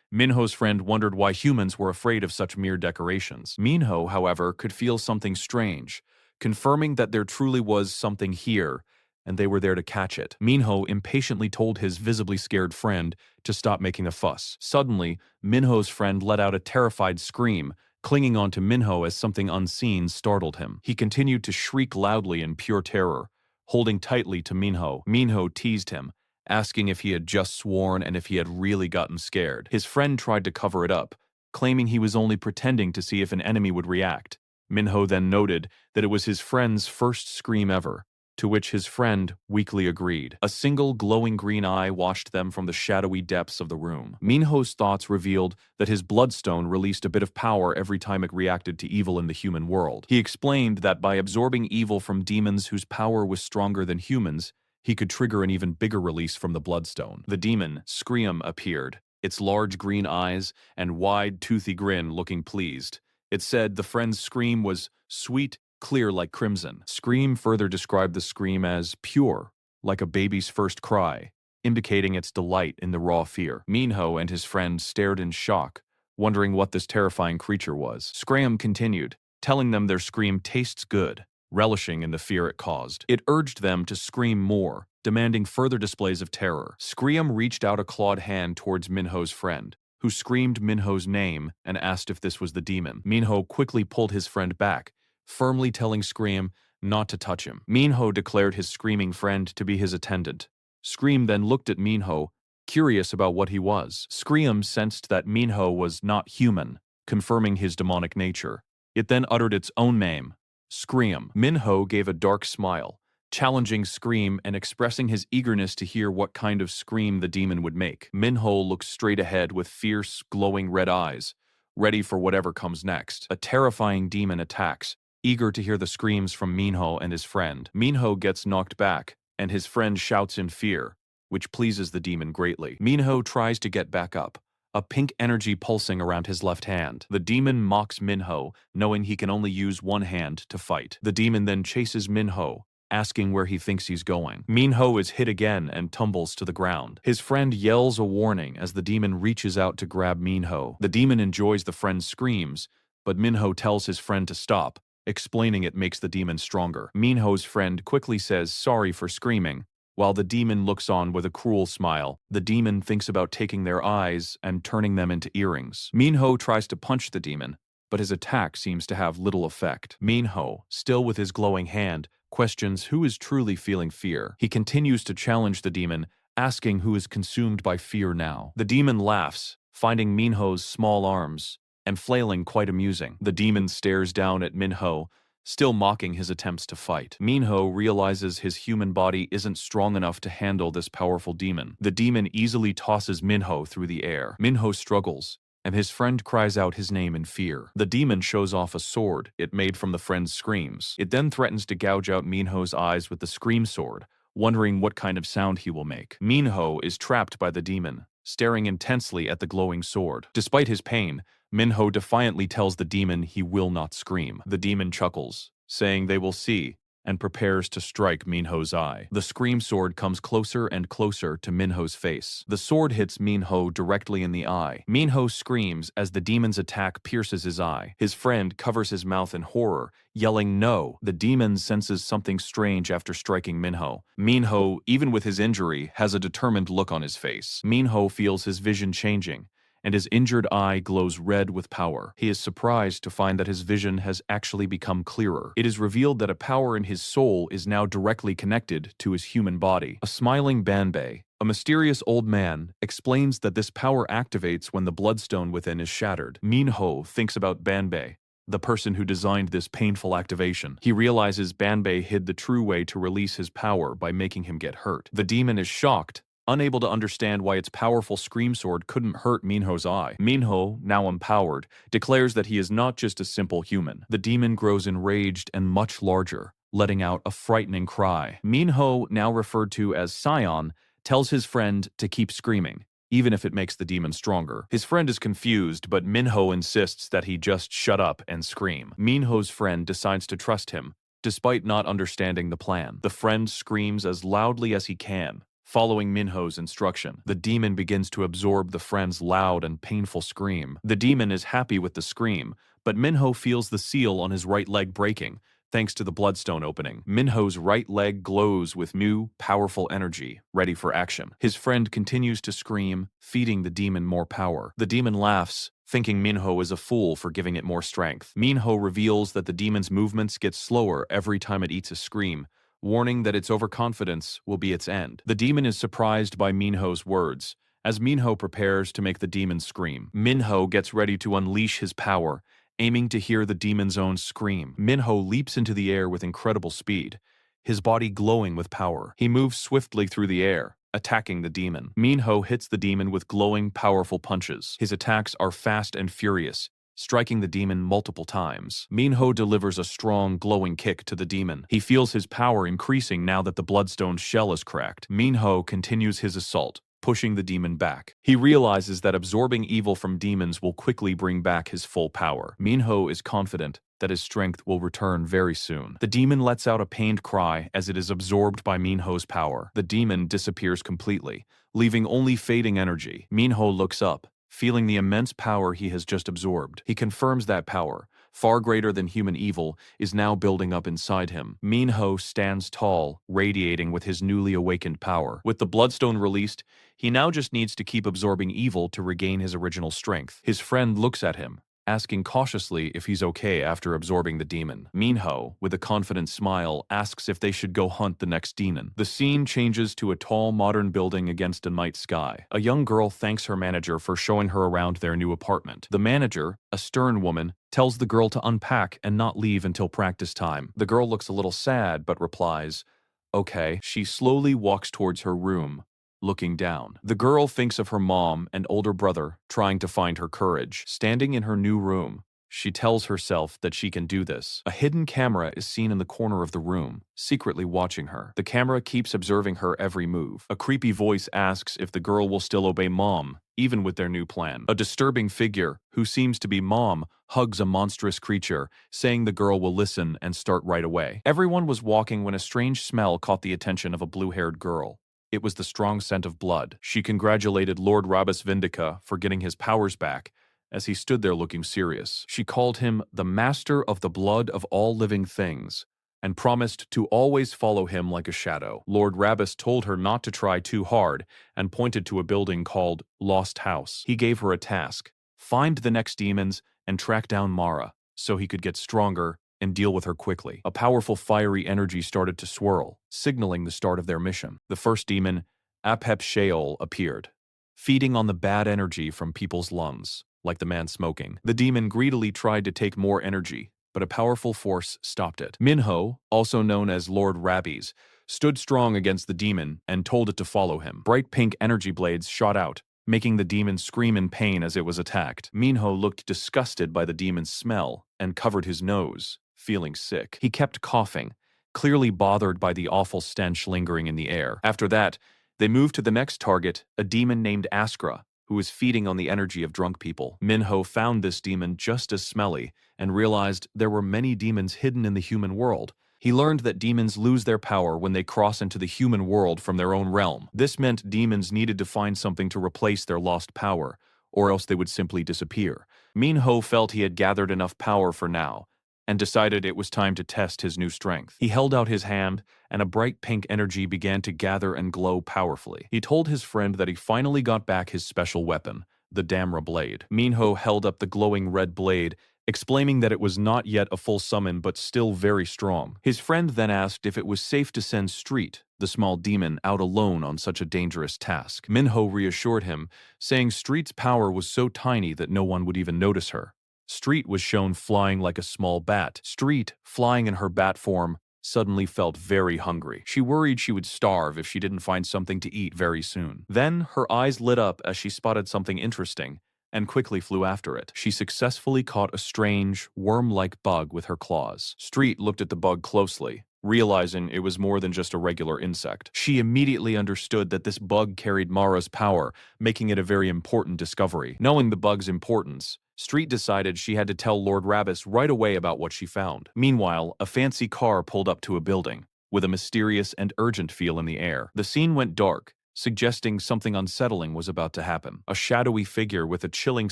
Minho's friend wondered why humans were afraid of such mere decorations. Minho, however, could feel something strange, confirming that there truly was something here, and they were there to catch it. Minho impatiently told his visibly scared friend to stop making a fuss. Suddenly, Minho's friend let out a terrified scream, clinging onto Minho as something unseen startled him. He continued to shriek loudly in pure terror, holding tightly to Minho. Minho teased him, asking if he had just sworn and if he had really gotten scared. His friend tried to cover it up, claiming he was only pretending to see if an enemy would react. Minho then noted that it was his friend's first scream ever, to which his friend weakly agreed. A single glowing green eye watched them from the shadowy depths of the room. Minho's thoughts revealed that his bloodstone released a bit of power every time it reacted to evil in the human world. He explained that by absorbing evil from demons whose power was stronger than humans, he could trigger an even bigger release from the bloodstone. The demon, Scream, appeared, its large green eyes and wide, toothy grin looking pleased. It said the friend's scream was sweet, clear like crimson. Scream further described the scream as pure, like a baby's first cry, indicating its delight in the raw fear. Minho and his friend stared in shock, wondering what this terrifying creature was. Scream continued, telling them their scream tastes good, relishing in the fear it caused. It urged them to scream more, demanding further displays of terror. Scream reached out a clawed hand towards Minho's friend, who screamed Minho's name and asked if this was the demon. Minho quickly pulled his friend back, firmly telling Scream not to touch him. Minho declared his screaming friend to be his attendant. Scream then looked at Minho, curious about what he was. Scream sensed that Minho was not human, confirming his demonic nature. It then uttered its own name, Scream. Minho gave a dark smile, challenging Scream and expressing his eagerness to hear what kind of scream the demon would make. Minho looked straight ahead with fierce, glowing red eyes, ready for whatever comes next. A terrifying demon attacks, eager to hear the screams from Minho and his friend. Minho gets knocked back, and his friend shouts in fear, which pleases the demon greatly. Minho tries to get back up, a pink energy pulsing around his left hand. The demon mocks Minho, knowing he can only use one hand to fight. The demon then chases Minho, asking where he thinks he's going. Minho is hit again and tumbles to the ground. His friend yells a warning as the demon reaches out to grab Minho. The demon enjoys the friend's screams, but Minho tells his friend to stop, explaining it makes the demon stronger. Minho's friend quickly says sorry for screaming, while the demon looks on with a cruel smile. The demon thinks about taking their eyes and turning them into earrings. Minho tries to punch the demon, but his attack seems to have little effect. Minho, still with his glowing hand, questions who is truly feeling fear. He continues to challenge the demon, asking who is consumed by fear now. The demon laughs, finding Minho's small arms and flailing quite amusing. The demon stares down at Minho, still mocking his attempts to fight. Minho realizes his human body isn't strong enough to handle this powerful demon. The demon easily tosses Minho through the air. Minho struggles, and his friend cries out his name in fear. The demon shows off a sword it made from the friend's screams. It then threatens to gouge out Minho's eyes with the scream sword, wondering what kind of sound he will make. Minho is trapped by the demon, staring intensely at the glowing sword. Despite his pain, Minho defiantly tells the demon he will not scream. The demon chuckles, saying they will see, and prepares to strike Minho's eye. The scream sword comes closer and closer to Minho's face. The sword hits Minho directly in the eye. Minho screams as the demon's attack pierces his eye. His friend covers his mouth in horror, yelling no. The demon senses something strange after striking Minho. Minho, even with his injury, has a determined look on his face. Minho feels his vision changing, and his injured eye glows red with power. He is surprised to find that his vision has actually become clearer. It is revealed that a power in his soul is now directly connected to his human body. A smiling Banbei, a mysterious old man, explains that this power activates when the bloodstone within is shattered. Minho thinks about Banbei, the person who designed this painful activation. He realizes Banbei hid the true way to release his power by making him get hurt. The demon is shocked, unable to understand why its powerful scream sword couldn't hurt Minho's eye. Minho, now empowered, declares that he is not just a simple human. The demon grows enraged and much larger, letting out a frightening cry. Minho, now referred to as Scion, tells his friend to keep screaming, even if it makes the demon stronger. His friend is confused, but Minho insists that he just shut up and scream. Minho's friend decides to trust him, despite not understanding the plan. The friend screams as loudly as he can, following Minho's instruction. The demon begins to absorb the friend's loud and painful scream. The demon is happy with the scream, but Minho feels the seal on his right leg breaking, thanks to the bloodstone opening. Minho's right leg glows with new, powerful energy, ready for action. His friend continues to scream, feeding the demon more power. The demon laughs, thinking Minho is a fool for giving it more strength. Minho reveals that the demon's movements get slower every time it eats a scream, warning that its overconfidence will be its end. The demon is surprised by Minho's words, as Minho prepares to make the demon scream. Minho gets ready to unleash his power, aiming to hear the demon's own scream. Minho leaps into the air with incredible speed, his body glowing with power. He moves swiftly through the air, attacking the demon. Minho hits the demon with glowing, powerful punches. His attacks are fast and furious, striking the demon multiple times. Minho delivers a strong, glowing kick to the demon. He feels his power increasing now that the bloodstone shell is cracked. Minho continues his assault, pushing the demon back. He realizes that absorbing evil from demons will quickly bring back his full power. Minho is confident that his strength will return very soon. The demon lets out a pained cry as it is absorbed by Minho's power. The demon disappears completely, leaving only fading energy. Minho looks up, feeling the immense power he has just absorbed. He confirms that power, far greater than human evil, is now building up inside him. Minho stands tall, radiating with his newly awakened power. With the bloodstone released, he now just needs to keep absorbing evil to regain his original strength. His friend looks at him, asking cautiously if he's okay after absorbing the demon. Minho, with a confident smile, asks if they should go hunt the next demon. The scene changes to a tall, modern building against a night sky. A young girl thanks her manager for showing her around their new apartment. The manager, a stern woman, tells the girl to unpack and not leave until practice time. The girl looks a little sad, but replies, "Okay." She slowly walks towards her room, looking down. The girl thinks of her mom and older brother trying to find her courage. Standing in her new room, she tells herself that she can do this. A hidden camera is seen in the corner of the room, secretly watching her. The camera keeps observing her every move. A creepy voice asks if the girl will still obey mom, even with their new plan. A disturbing figure, who seems to be mom, hugs a monstrous creature, saying the girl will listen and start right away. Everyone was walking when a strange smell caught the attention of a blue-haired girl. It was the strong scent of blood. She congratulated Lord Ravis Vindica for getting his powers back, as he stood there looking serious. She called him the master of the blood of all living things, and promised to always follow him like a shadow. Lord Ravis told her not to try too hard, and pointed to a building called Lost House. He gave her a task: find the next demons and track down Mara so he could get stronger and deal with her quickly. A powerful fiery energy started to swirl, signaling the start of their mission. The first demon, Apep Sheol, appeared, feeding on the bad energy from people's lungs, like the man smoking. The demon greedily tried to take more energy, but a powerful force stopped it. Minho, also known as Lord Ravis, stood strong against the demon and told it to follow him. Bright pink energy blades shot out, making the demon scream in pain as it was attacked. Minho looked disgusted by the demon's smell and covered his nose, feeling sick. He kept coughing, clearly bothered by the awful stench lingering in the air. After that, they moved to the next target, a demon named Askra, who was feeding on the energy of drunk people. Minho found this demon just as smelly and realized there were many demons hidden in the human world. He learned that demons lose their power when they cross into the human world from their own realm. This meant demons needed to find something to replace their lost power, or else they would simply disappear. Minho felt he had gathered enough power for now, and decided it was time to test his new strength. He held out his hand, and a bright pink energy began to gather and glow powerfully. He told his friend that he finally got back his special weapon, the Damra blade. Minho held up the glowing red blade, explaining that it was not yet a full summon but still very strong. His friend then asked if it was safe to send Street, the small demon, out alone on such a dangerous task. Minho reassured him, saying Street's power was so tiny that no one would even notice her. Street was shown flying like a small bat. Street, flying in her bat form, suddenly felt very hungry. She worried she would starve if she didn't find something to eat very soon. Then her eyes lit up as she spotted something interesting and quickly flew after it. She successfully caught a strange, worm-like bug with her claws. Street looked at the bug closely, realizing it was more than just a regular insect. She immediately understood that this bug carried Mara's power, making it a very important discovery. Knowing the bug's importance, Street decided she had to tell Lord Ravis right away about what she found. Meanwhile, a fancy car pulled up to a building, with a mysterious and urgent feel in the air. The scene went dark, suggesting something unsettling was about to happen. A shadowy figure with a chilling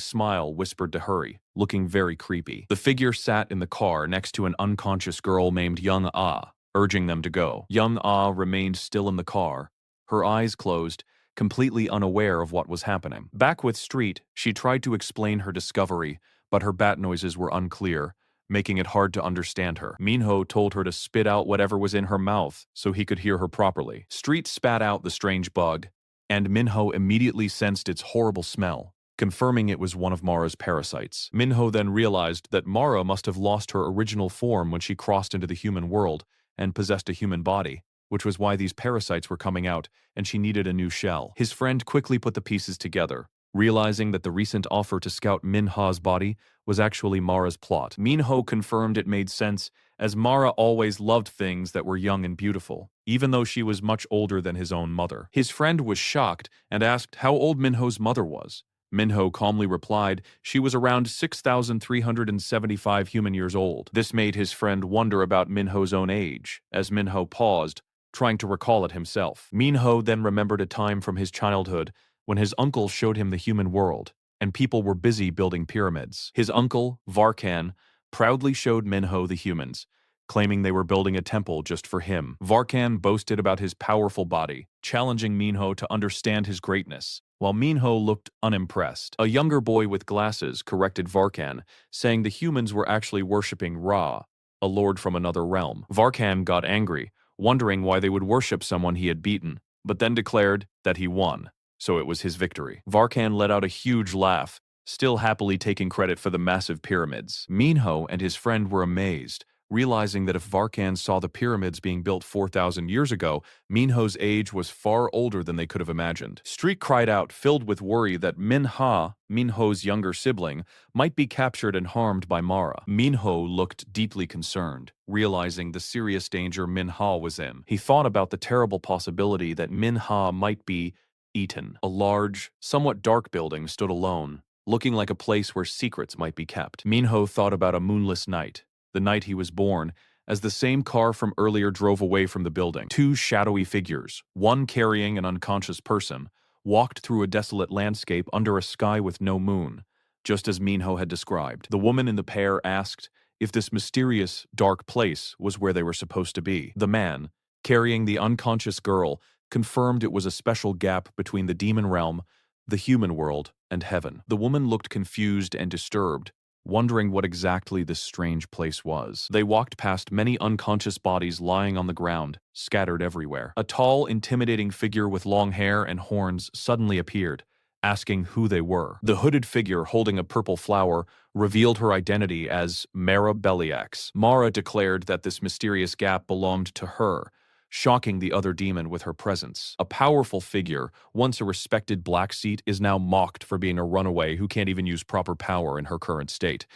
smile whispered to hurry, looking very creepy. The figure sat in the car next to an unconscious girl named Young Ah, urging them to go. Young Ah remained still in the car, her eyes closed, completely unaware of what was happening. Back with Street, she tried to explain her discovery, but her bat noises were unclear, making it hard to understand her. Minho told her to spit out whatever was in her mouth so he could hear her properly. Street spat out the strange bug, and Minho immediately sensed its horrible smell, confirming it was one of Mara's parasites. Minho then realized that Mara must have lost her original form when she crossed into the human world and possessed a human body, which was why these parasites were coming out, and she needed a new shell. His friend quickly put the pieces together, realizing that the recent offer to scout Minha's body was actually Mara's plot. Minho confirmed it made sense, as Mara always loved things that were young and beautiful, even though she was much older than his own mother. His friend was shocked and asked how old Minho's mother was. Minho calmly replied she was around 6,375 human years old. This made his friend wonder about Minho's own age, as Minho paused, trying to recall it himself. Minho then remembered a time from his childhood when his uncle showed him the human world, and people were busy building pyramids. His uncle, Varkan, proudly showed Minho the humans, claiming they were building a temple just for him. Varkan boasted about his powerful body, challenging Minho to understand his greatness, while Minho looked unimpressed. A younger boy with glasses corrected Varkan, saying the humans were actually worshipping Ra, a lord from another realm. Varkan got angry, wondering why they would worship someone he had beaten, but then declared that he won, so it was his victory. Varkan let out a huge laugh, still happily taking credit for the massive pyramids. Minho and his friend were amazed, realizing that if Varkan saw the pyramids being built 4,000 years ago, Minho's age was far older than they could have imagined. Street cried out, filled with worry that Minha, Minho's younger sibling, might be captured and harmed by Mara. Minho looked deeply concerned, realizing the serious danger Minha was in. He thought about the terrible possibility that Minha might be eaten. A large, somewhat dark building stood alone, looking like a place where secrets might be kept. Minho thought about a moonless night, the night he was born, as the same car from earlier drove away from the building. Two shadowy figures, one carrying an unconscious person, walked through a desolate landscape under a sky with no moon, just as Minho had described. The woman in the pair asked if this mysterious, dark place was where they were supposed to be. The man, carrying the unconscious girl, confirmed it was a special gap between the demon realm, the human world, and heaven. The woman looked confused and disturbed, wondering what exactly this strange place was. They walked past many unconscious bodies lying on the ground, scattered everywhere. A tall, intimidating figure with long hair and horns suddenly appeared, asking who they were. The hooded figure holding a purple flower revealed her identity as Mara Beliax. Mara declared that this mysterious gap belonged to her, shocking the other demon with her presence. A powerful figure, once a respected black seat, is now mocked for being a runaway who can't even use proper power in her current state.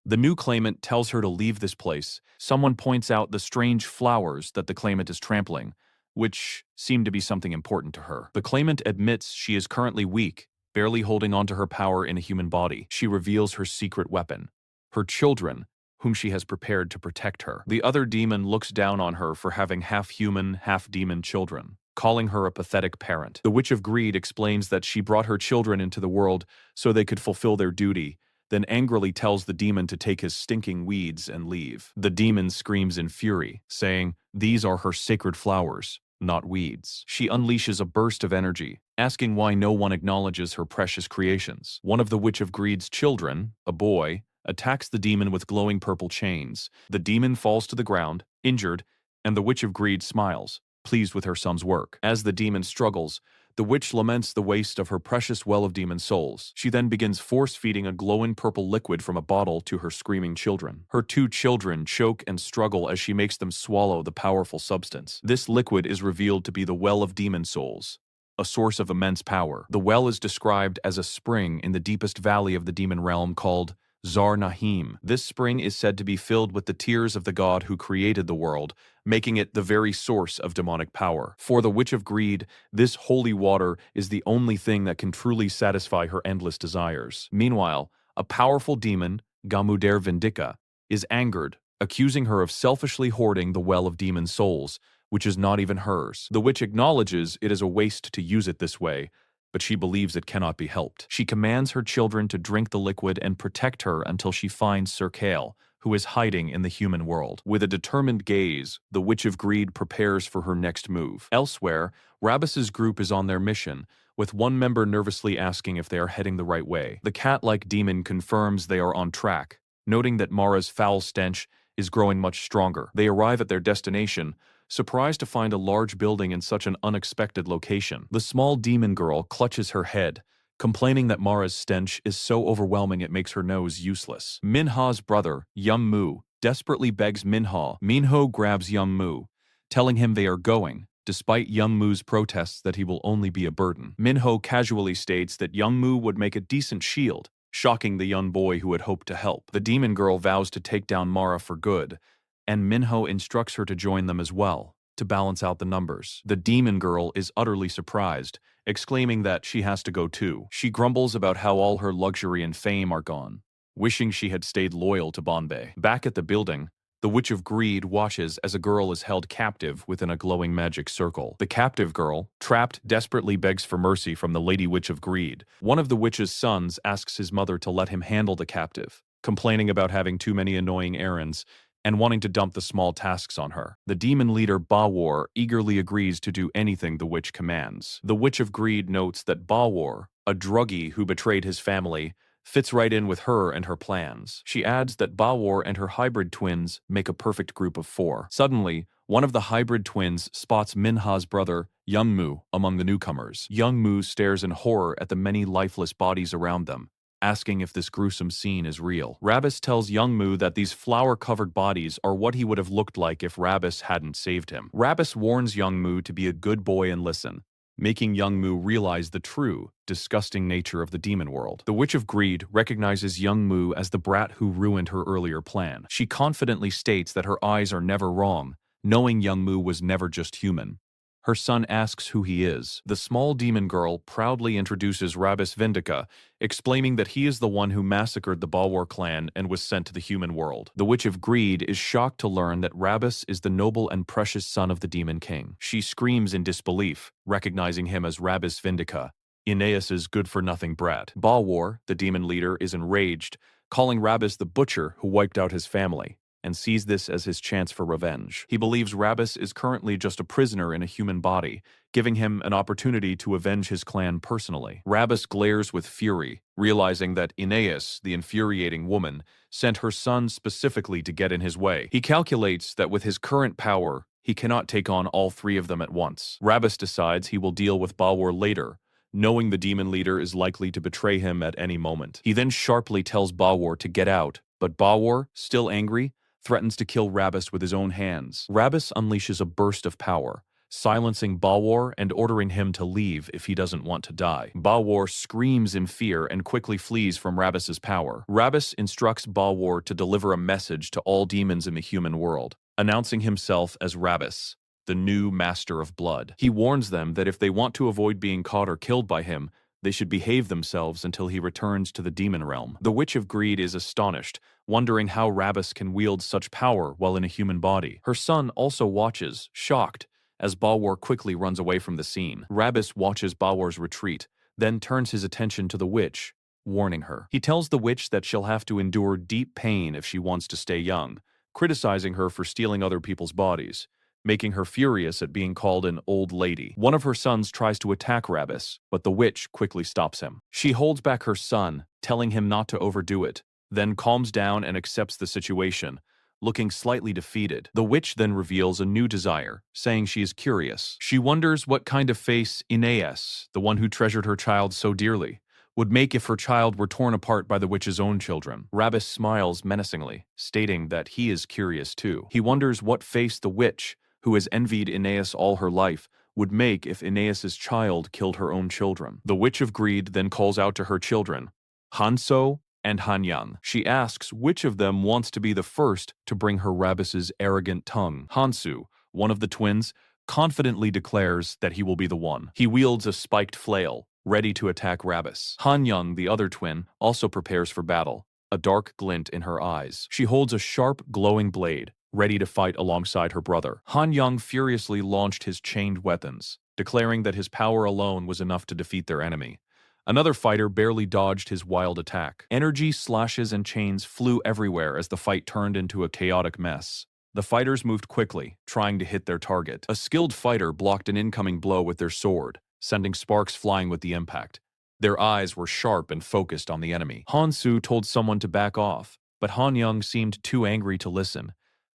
The new claimant tells her to leave this place. Someone points out the strange flowers that the claimant is trampling, which seem to be something important to her. The claimant admits she is currently weak, barely holding on to her power in a human body. She reveals her secret weapon, her children, whom she has prepared to protect her. The other demon looks down on her for having half-human, half-demon children, calling her a pathetic parent. The Witch of Greed explains that she brought her children into the world so they could fulfill their duty, then angrily tells the demon to take his stinking weeds and leave. The demon screams in fury, saying, "These are her sacred flowers, not weeds." She unleashes a burst of energy, asking why no one acknowledges her precious creations. One of the Witch of Greed's children, a boy, attacks the demon with glowing purple chains. The demon falls to the ground, injured, and the Witch of Greed smiles, pleased with her son's work. As the demon struggles, the witch laments the waste of her precious well of demon souls. She then begins force-feeding a glowing purple liquid from a bottle to her screaming children. Her two children choke and struggle as she makes them swallow the powerful substance. This liquid is revealed to be the well of demon souls, a source of immense power. The well is described as a spring in the deepest valley of the demon realm called Zar Nahim. This spring is said to be filled with the tears of the god who created the world, making it the very source of demonic power. For the Witch of Greed, this holy water is the only thing that can truly satisfy her endless desires. Meanwhile, a powerful demon, Ravis Vindica, is angered, accusing her of selfishly hoarding the well of demon souls, which is not even hers. The witch acknowledges it is a waste to use it this way, but she believes it cannot be helped. She commands her children to drink the liquid and protect her until she finds Sir Kale, who is hiding in the human world. With a determined gaze, the Witch of Greed prepares for her next move. Elsewhere, Ravis's group is on their mission, with one member nervously asking if they are heading the right way. The cat-like demon confirms they are on track, noting that Mara's foul stench is growing much stronger. They arrive at their destination, surprised to find a large building in such an unexpected location. The small demon girl clutches her head, complaining that Mara's stench is so overwhelming it makes her nose useless. Minha's brother, Mu, desperately begs Minho. Minho grabs Mu, telling him they are going, despite Mu's protests that he will only be a burden. Minho casually states that Mu would make a decent shield, shocking the young boy who had hoped to help. The demon girl vows to take down Mara for good, and Minho instructs her to join them as well, to balance out the numbers. The demon girl is utterly surprised, exclaiming that she has to go too. She grumbles about how all her luxury and fame are gone, wishing she had stayed loyal to Bombay. Back at the building, the Witch of Greed watches as a girl is held captive within a glowing magic circle. The captive girl, trapped, desperately begs for mercy from the Lady Witch of Greed. One of the witch's sons asks his mother to let him handle the captive, complaining about having too many annoying errands and wanting to dump the small tasks on her. The demon leader Bawar eagerly agrees to do anything the witch commands. The Witch of Greed notes that Bawar, a druggie who betrayed his family, fits right in with her and her plans. She adds that Bawar and her hybrid twins make a perfect group of 4. Suddenly, one of the hybrid twins spots Minha's brother, Mu, among the newcomers. Mu stares in horror at the many lifeless bodies around them, asking if this gruesome scene is real. Ravis tells Mu that these flower-covered bodies are what he would have looked like if Ravis hadn't saved him. Ravis warns Mu to be a good boy and listen, making Mu realize the true, disgusting nature of the demon world. The Witch of Greed recognizes Mu as the brat who ruined her earlier plan. She confidently states that her eyes are never wrong, knowing Mu was never just human. Her son asks who he is. The small demon girl proudly introduces Ravis Vindica, explaining that he is the one who massacred the Bawar clan and was sent to the human world. The Witch of Greed is shocked to learn that Ravis is the noble and precious son of the Demon King. She screams in disbelief, recognizing him as Ravis Vindica, Aeneas's good-for-nothing brat. Bawar, the demon leader, is enraged, calling Ravis the butcher who wiped out his family, and sees this as his chance for revenge. He believes Ravis is currently just a prisoner in a human body, giving him an opportunity to avenge his clan personally. Ravis glares with fury, realizing that Aeneas, the infuriating woman, sent her son specifically to get in his way. He calculates that with his current power, he cannot take on all three of them at once. Ravis decides he will deal with Balwar later, knowing the demon leader is likely to betray him at any moment. He then sharply tells Balwar to get out, but Balwar, still angry, threatens to kill Ravis with his own hands. Ravis unleashes a burst of power, silencing Balwar and ordering him to leave if he doesn't want to die. Balwar screams in fear and quickly flees from Ravis's power. Ravis instructs Balwar to deliver a message to all demons in the human world, announcing himself as Ravis, the new master of blood. He warns them that if they want to avoid being caught or killed by him, they should behave themselves until he returns to the demon realm. The Witch of Greed is astonished, wondering how Ravis can wield such power while in a human body. Her son also watches, shocked, as Balwar quickly runs away from the scene. Ravis watches Balwar's retreat, then turns his attention to the witch, warning her. He tells the witch that she'll have to endure deep pain if she wants to stay young, criticizing her for stealing other people's bodies, making her furious at being called an old lady. One of her sons tries to attack Ravis, but the witch quickly stops him. She holds back her son, telling him not to overdo it, then calms down and accepts the situation, looking slightly defeated. The witch then reveals a new desire, saying she is curious. She wonders what kind of face Aeneas, the one who treasured her child so dearly, would make if her child were torn apart by the witch's own children. Ravis smiles menacingly, stating that he is curious too. He wonders what face the witch, who has envied Aeneas all her life, would make if Aeneas's child killed her own children. The Witch of Greed then calls out to her children, Hanso and Hanyang. She asks which of them wants to be the first to bring her Ravis's arrogant tongue. Hansu, one of the twins, confidently declares that he will be the one. He wields a spiked flail, ready to attack Ravis. Hanyang, the other twin, also prepares for battle, a dark glint in her eyes. She holds a sharp, glowing blade, ready to fight alongside her brother. Hanyang furiously launched his chained weapons, declaring that his power alone was enough to defeat their enemy. Another fighter barely dodged his wild attack. Energy, slashes, and chains flew everywhere as the fight turned into a chaotic mess. The fighters moved quickly, trying to hit their target. A skilled fighter blocked an incoming blow with their sword, sending sparks flying with the impact. Their eyes were sharp and focused on the enemy. Hansu told someone to back off, but Hanyang seemed too angry to listen.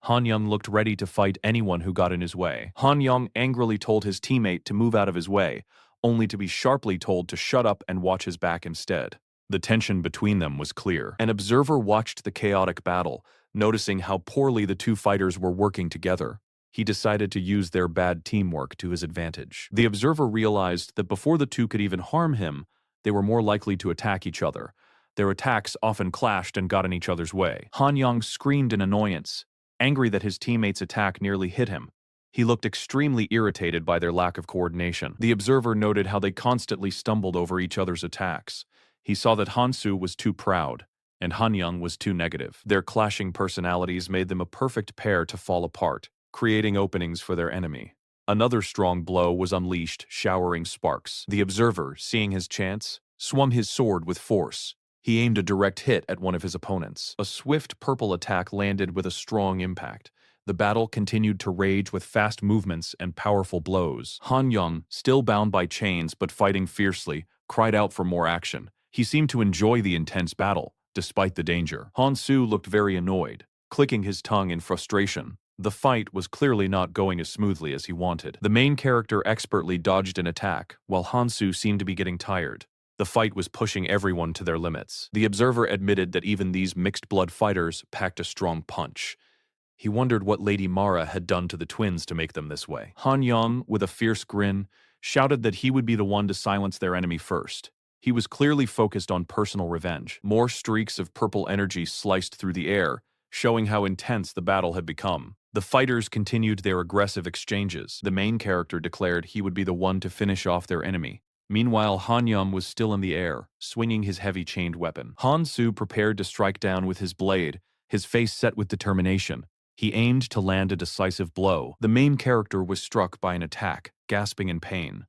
Hanyang looked ready to fight anyone who got in his way. Hanyang angrily told his teammate to move out of his way, only to be sharply told to shut up and watch his back instead. The tension between them was clear. An observer watched the chaotic battle, noticing how poorly the two fighters were working together. He decided to use their bad teamwork to his advantage. The observer realized that before the two could even harm him, they were more likely to attack each other. Their attacks often clashed and got in each other's way. Hanyang screamed in annoyance, angry that his teammate's attack nearly hit him. He looked extremely irritated by their lack of coordination. The observer noted how they constantly stumbled over each other's attacks. He saw that Hansu was too proud, and Hanyang was too negative. Their clashing personalities made them a perfect pair to fall apart, creating openings for their enemy. Another strong blow was unleashed, showering sparks. The observer, seeing his chance, swung his sword with force. He aimed a direct hit at one of his opponents. A swift purple attack landed with a strong impact. The battle continued to rage with fast movements and powerful blows. Hanyang, still bound by chains but fighting fiercely, cried out for more action. He seemed to enjoy the intense battle, despite the danger. Hansu looked very annoyed, clicking his tongue in frustration. The fight was clearly not going as smoothly as he wanted. The main character expertly dodged an attack, while Hansu seemed to be getting tired. The fight was pushing everyone to their limits. The observer admitted that even these mixed-blood fighters packed a strong punch. He wondered what Lady Mara had done to the twins to make them this way. Hanyang, with a fierce grin, shouted that he would be the one to silence their enemy first. He was clearly focused on personal revenge. More streaks of purple energy sliced through the air, showing how intense the battle had become. The fighters continued their aggressive exchanges. The main character declared he would be the one to finish off their enemy. Meanwhile, Hanyang was still in the air, swinging his heavy chained weapon. Hansu prepared to strike down with his blade, his face set with determination. He aimed to land a decisive blow. The main character was struck by an attack, gasping in pain.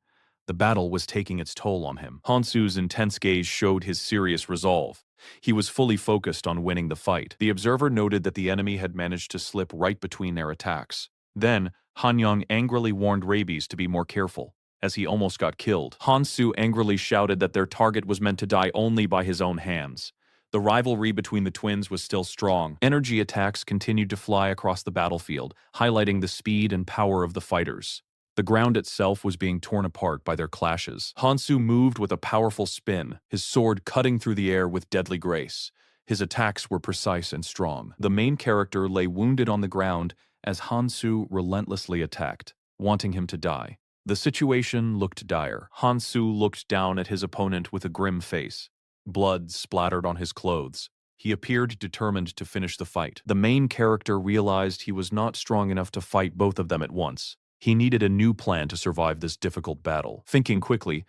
The battle was taking its toll on him. Hansu's intense gaze showed his serious resolve. He was fully focused on winning the fight. The observer noted that the enemy had managed to slip right between their attacks. Then, Hanyang angrily warned Ravis to be more careful, as he almost got killed. Hansu angrily shouted that their target was meant to die only by his own hands. The rivalry between the twins was still strong. Energy attacks continued to fly across the battlefield, highlighting the speed and power of the fighters. The ground itself was being torn apart by their clashes. Hansu moved with a powerful spin, his sword cutting through the air with deadly grace. His attacks were precise and strong. The main character lay wounded on the ground as Hansu relentlessly attacked, wanting him to die. The situation looked dire. Hansu looked down at his opponent with a grim face. Blood splattered on his clothes. He appeared determined to finish the fight. The main character realized he was not strong enough to fight both of them at once. He needed a new plan to survive this difficult battle. Thinking quickly,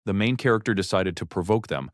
the main character decided to provoke them,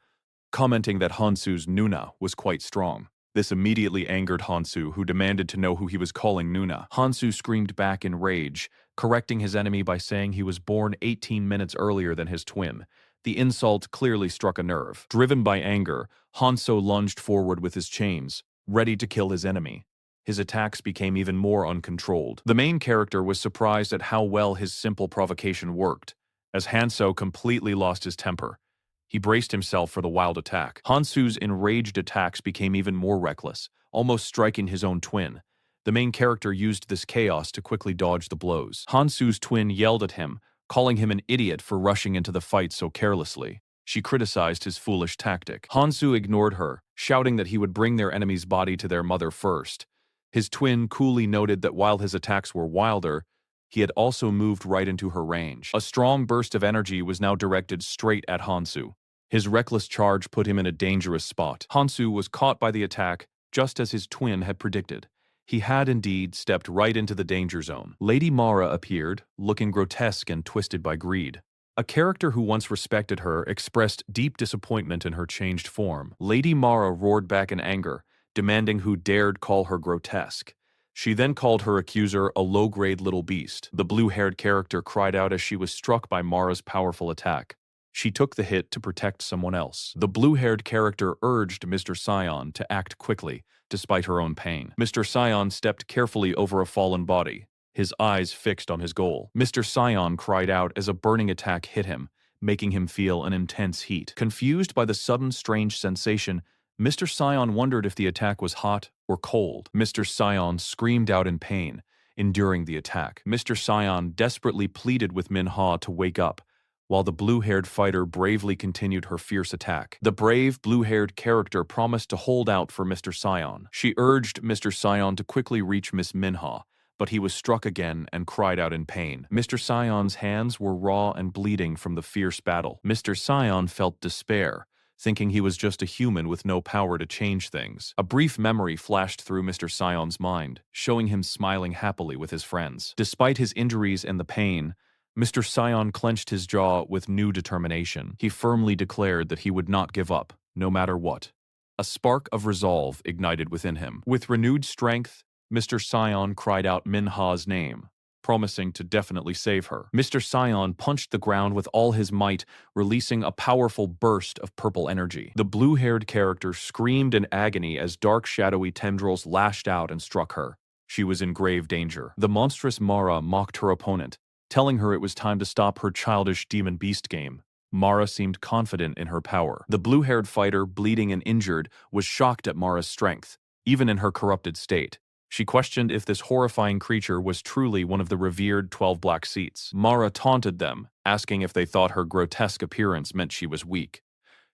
commenting that Hansu's Nuna was quite strong. This immediately angered Hansu, who demanded to know who he was calling Nuna. Hansu screamed back in rage, correcting his enemy by saying he was born 18 minutes earlier than his twin. The insult clearly struck a nerve. Driven by anger, Hansu lunged forward with his chains, ready to kill his enemy. His attacks became even more uncontrolled. The main character was surprised at how well his simple provocation worked, as Hansu completely lost his temper. He braced himself for the wild attack. Hansu's enraged attacks became even more reckless, almost striking his own twin. The main character used this chaos to quickly dodge the blows. Hansu's twin yelled at him, calling him an idiot for rushing into the fight so carelessly. She criticized his foolish tactic. Hansu ignored her, shouting that he would bring their enemy's body to their mother first. His twin coolly noted that while his attacks were wilder, he had also moved right into her range. A strong burst of energy was now directed straight at Hansu. His reckless charge put him in a dangerous spot. Hansu was caught by the attack, just as his twin had predicted. He had indeed stepped right into the danger zone. Lady Mara appeared, looking grotesque and twisted by greed. A character who once respected her expressed deep disappointment in her changed form. Lady Mara roared back in anger, demanding who dared call her grotesque. She then called her accuser a low-grade little beast. The blue-haired character cried out as she was struck by Mara's powerful attack. She took the hit to protect someone else. The blue-haired character urged Mr. Scion to act quickly, despite her own pain. Mr. Scion stepped carefully over a fallen body, his eyes fixed on his goal. Mr. Scion cried out as a burning attack hit him, making him feel an intense heat. Confused by the sudden strange sensation, Mr. Scion wondered if the attack was hot or cold. Mr. Scion screamed out in pain, enduring the attack. Mr. Scion desperately pleaded with Manhwa to wake up, while the blue-haired fighter bravely continued her fierce attack. The brave blue-haired character promised to hold out for Mr. Scion. She urged Mr. Scion to quickly reach Miss Manhwa, but he was struck again and cried out in pain. Mr. Scion's hands were raw and bleeding from the fierce battle. Mr. Scion felt despair, thinking he was just a human with no power to change things. A brief memory flashed through Mr. Scion's mind, showing him smiling happily with his friends. Despite his injuries and the pain, Mr. Scion clenched his jaw with new determination. He firmly declared that he would not give up, no matter what. A spark of resolve ignited within him. With renewed strength, Mr. Scion cried out Manhwa's name, promising to definitely save her. Mr. Scion punched the ground with all his might, releasing a powerful burst of purple energy. The blue-haired character screamed in agony as dark shadowy tendrils lashed out and struck her. She was in grave danger. The monstrous Mara mocked her opponent, telling her it was time to stop her childish demon beast game. Mara seemed confident in her power. The blue-haired fighter, bleeding and injured, was shocked at Mara's strength, even in her corrupted state. She questioned if this horrifying creature was truly one of the revered 12 Black Seats. Mara taunted them, asking if they thought her grotesque appearance meant she was weak.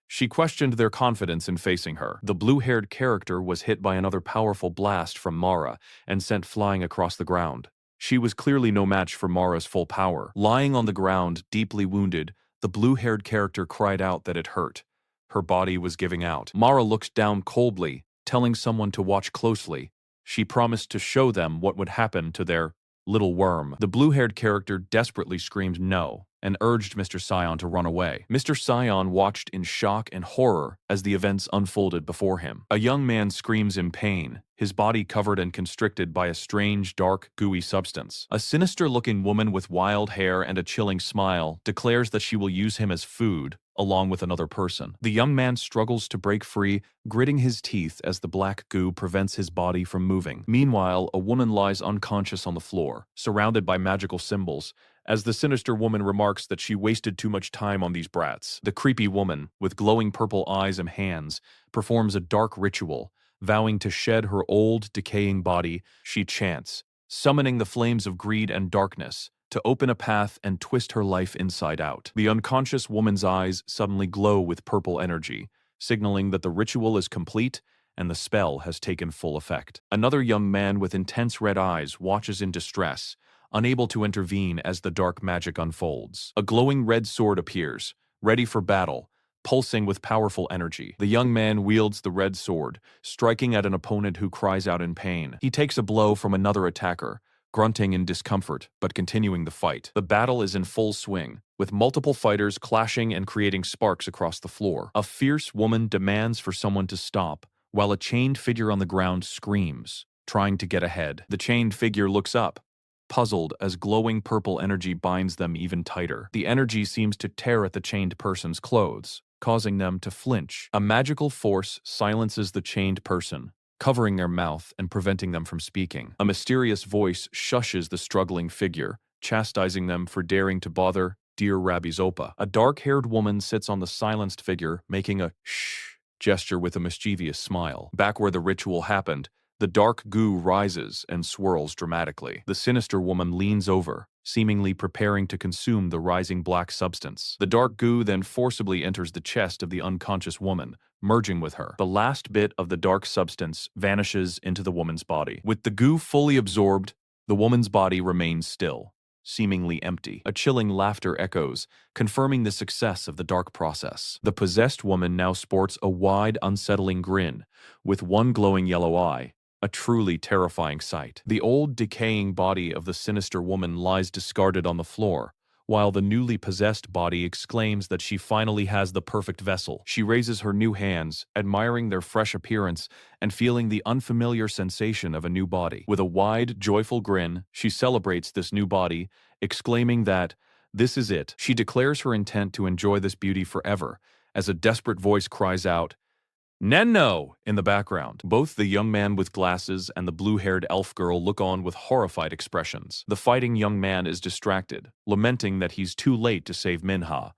She questioned their confidence in facing her. The blue-haired character was hit by another powerful blast from Mara and sent flying across the ground. She was clearly no match for Mara's full power. Lying on the ground, deeply wounded, the blue-haired character cried out that it hurt. Her body was giving out. Mara looked down coldly, telling someone to watch closely. She promised to show them what would happen to their little worm. The blue-haired character desperately screamed no and urged Mr. Scion to run away. Mr. Scion watched in shock and horror as the events unfolded before him. A young man screams in pain, his body covered and constricted by a strange, dark, gooey substance. A sinister-looking woman with wild hair and a chilling smile declares that she will use him as food, along with another person. The young man struggles to break free, gritting his teeth as the black goo prevents his body from moving. Meanwhile, a woman lies unconscious on the floor, surrounded by magical symbols, as the sinister woman remarks that she wasted too much time on these brats. The creepy woman, with glowing purple eyes and hands, performs a dark ritual. Vowing to shed her old, decaying body, she chants, summoning the flames of greed and darkness, to open a path and twist her life inside out. The unconscious woman's eyes suddenly glow with purple energy, signaling that the ritual is complete and the spell has taken full effect. Another young man with intense red eyes watches in distress, unable to intervene as the dark magic unfolds. A glowing red sword appears, ready for battle, pulsing with powerful energy. The young man wields the red sword, striking at an opponent who cries out in pain. He takes a blow from another attacker, grunting in discomfort, but continuing the fight. The battle is in full swing, with multiple fighters clashing and creating sparks across the floor. A fierce woman demands for someone to stop, while a chained figure on the ground screams, trying to get ahead. The chained figure looks up, puzzled as glowing purple energy binds them even tighter. The energy seems to tear at the chained person's clothes, causing them to flinch. A magical force silences the chained person, covering their mouth and preventing them from speaking. A mysterious voice shushes the struggling figure, chastising them for daring to bother dear Ravis Opa. A dark-haired woman sits on the silenced figure, making a shh gesture with a mischievous smile. Back where the ritual happened, the dark goo rises and swirls dramatically. The sinister woman leans over, seemingly preparing to consume the rising black substance. The dark goo then forcibly enters the chest of the unconscious woman, merging with her. The last bit of the dark substance vanishes into the woman's body. With the goo fully absorbed, the woman's body remains still, seemingly empty. A chilling laughter echoes, confirming the success of the dark process. The possessed woman now sports a wide, unsettling grin, with one glowing yellow eye, a truly terrifying sight. The old, decaying body of the sinister woman lies discarded on the floor, while the newly possessed body exclaims that she finally has the perfect vessel. She raises her new hands, admiring their fresh appearance and feeling the unfamiliar sensation of a new body. With a wide, joyful grin, she celebrates this new body, exclaiming that this is it. She declares her intent to enjoy this beauty forever, as a desperate voice cries out, "Nenno!" in the background. Both the young man with glasses and the blue-haired elf girl look on with horrified expressions. The fighting young man is distracted, lamenting that he's too late to save Minha.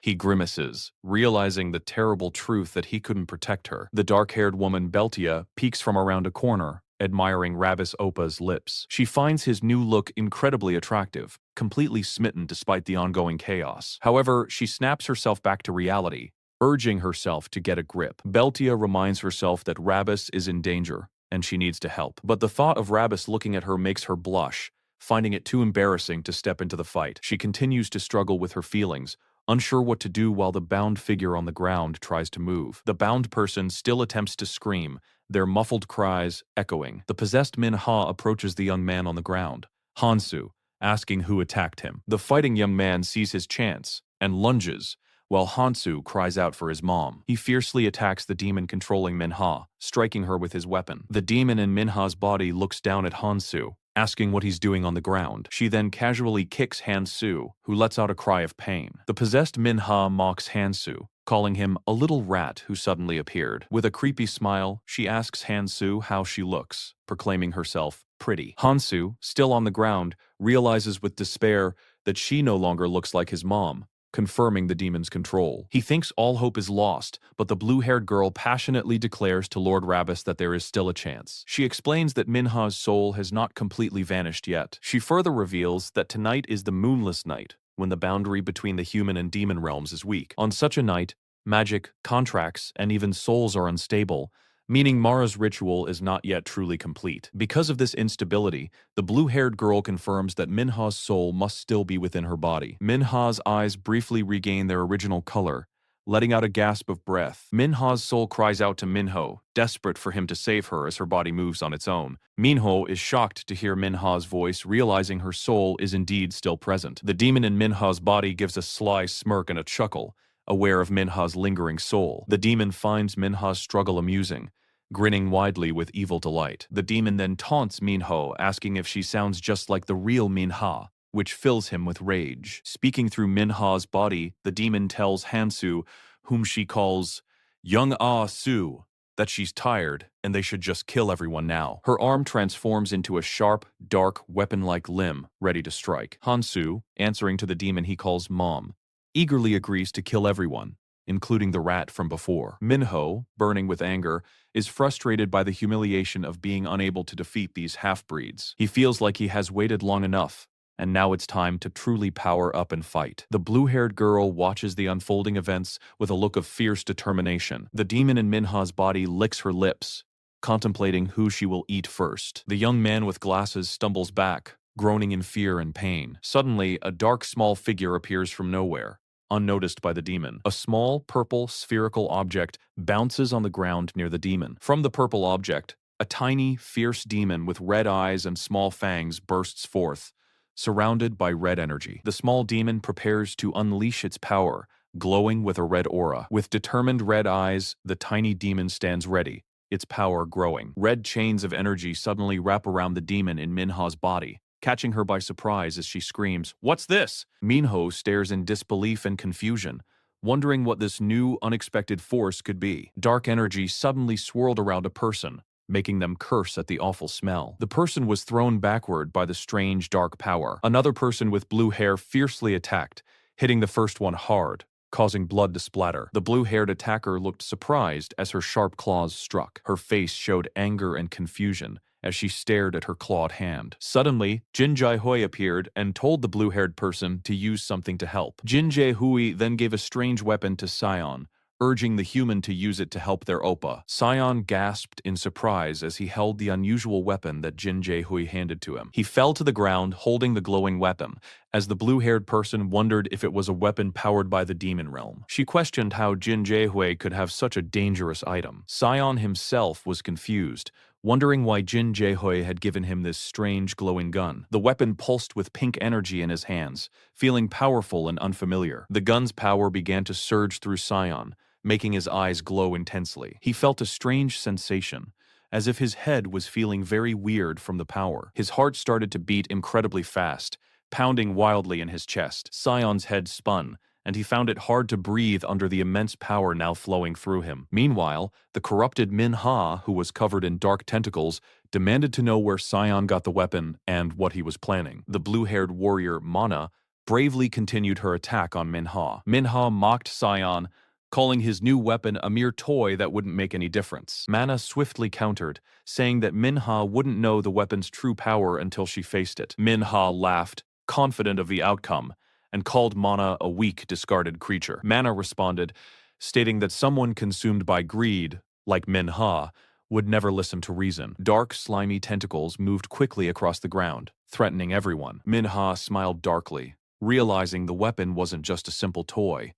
He grimaces, realizing the terrible truth that he couldn't protect her. The dark-haired woman Beltia peeks from around a corner, admiring Ravis Opa's lips. She finds his new look incredibly attractive, completely smitten despite the ongoing chaos. However, she snaps herself back to reality, urging herself to get a grip. Beltia reminds herself that Ravis is in danger, and she needs to help. But the thought of Ravis looking at her makes her blush, finding it too embarrassing to step into the fight. She continues to struggle with her feelings, unsure what to do while the bound figure on the ground tries to move. The bound person still attempts to scream, their muffled cries echoing. The possessed Minha approaches the young man on the ground, Hansu, asking who attacked him. The fighting young man sees his chance and lunges, while Hansu cries out for his mom. He fiercely attacks the demon controlling Minha, striking her with his weapon. The demon in Minha's body looks down at Hansu, asking what he's doing on the ground. She then casually kicks Hansu, who lets out a cry of pain. The possessed Minha mocks Hansu, calling him a little rat who suddenly appeared. With a creepy smile, she asks Hansu how she looks, proclaiming herself pretty. Hansu, still on the ground, realizes with despair that she no longer looks like his mom, confirming the demon's control. He thinks all hope is lost, but the blue-haired girl passionately declares to Lord Ravis that there is still a chance. She explains that Minha's soul has not completely vanished yet. She further reveals that tonight is the moonless night, when the boundary between the human and demon realms is weak. On such a night, magic, contracts, and even souls are unstable, meaning Mara's ritual is not yet truly complete. Because of this instability, the blue-haired girl confirms that Minha's soul must still be within her body. Minha's eyes briefly regain their original color, letting out a gasp of breath. Minha's soul cries out to Minho, desperate for him to save her as her body moves on its own. Minho is shocked to hear Minha's voice, realizing her soul is indeed still present. The demon in Minha's body gives a sly smirk and a chuckle, aware of Minha's lingering soul. The demon finds Minha's struggle amusing, grinning widely with evil delight. The demon then taunts Minho, asking if she sounds just like the real Minha, which fills him with rage. Speaking through Minha's body, the demon tells Hansu, whom she calls Young Ah Su, that she's tired and they should just kill everyone now. Her arm transforms into a sharp, dark, weapon-like limb, ready to strike. Hansu, answering to the demon he calls Mom, eagerly agrees to kill everyone, including the rat from before. Minho, burning with anger, is frustrated by the humiliation of being unable to defeat these half-breeds. He feels like he has waited long enough, and now it's time to truly power up and fight. The blue-haired girl watches the unfolding events with a look of fierce determination. The demon in Minha's body licks her lips, contemplating who she will eat first. The young man with glasses stumbles back, groaning in fear and pain. Suddenly, a dark small figure appears from nowhere, unnoticed by the demon. A small, purple, spherical object bounces on the ground near the demon. From the purple object, a tiny, fierce demon with red eyes and small fangs bursts forth, surrounded by red energy. The small demon prepares to unleash its power, glowing with a red aura. With determined red eyes, the tiny demon stands ready, its power growing. Red chains of energy suddenly wrap around the demon in Minha's body, catching her by surprise as she screams, "What's this?" Minho stares in disbelief and confusion, wondering what this new, unexpected force could be. Dark energy suddenly swirled around a person, making them curse at the awful smell. The person was thrown backward by the strange dark power. Another person with blue hair fiercely attacked, hitting the first one hard, causing blood to splatter. The blue-haired attacker looked surprised as her sharp claws struck. Her face showed anger and confusion as she stared at her clawed hand. Suddenly, Jin Jae-hui appeared and told the blue-haired person to use something to help. Jin Jae-hui then gave a strange weapon to Sion, urging the human to use it to help their oppa. Sion gasped in surprise as he held the unusual weapon that Jin Jae-hui handed to him. He fell to the ground holding the glowing weapon, as the blue-haired person wondered if it was a weapon powered by the demon realm. She questioned how Jin Jae-hui could have such a dangerous item. Sion himself was confused, wondering why Jin Jae-hui had given him this strange glowing gun. The weapon pulsed with pink energy in his hands, feeling powerful and unfamiliar. The gun's power began to surge through Sion, making his eyes glow intensely. He felt a strange sensation, as if his head was feeling very weird from the power. His heart started to beat incredibly fast, pounding wildly in his chest. Sion's head spun, and he found it hard to breathe under the immense power now flowing through him. Meanwhile, the corrupted Minha, who was covered in dark tentacles, demanded to know where Sion got the weapon and what he was planning. The blue-haired warrior Mana bravely continued her attack on Minha. Minha mocked Sion, calling his new weapon a mere toy that wouldn't make any difference. Mana swiftly countered, saying that Minha wouldn't know the weapon's true power until she faced it. Minha laughed, confident of the outcome, and called Mana a weak, discarded creature. Mana responded, stating that someone consumed by greed, like Minha, would never listen to reason. Dark, slimy tentacles moved quickly across the ground, threatening everyone. Minha smiled darkly, realizing the weapon wasn't just a simple toy,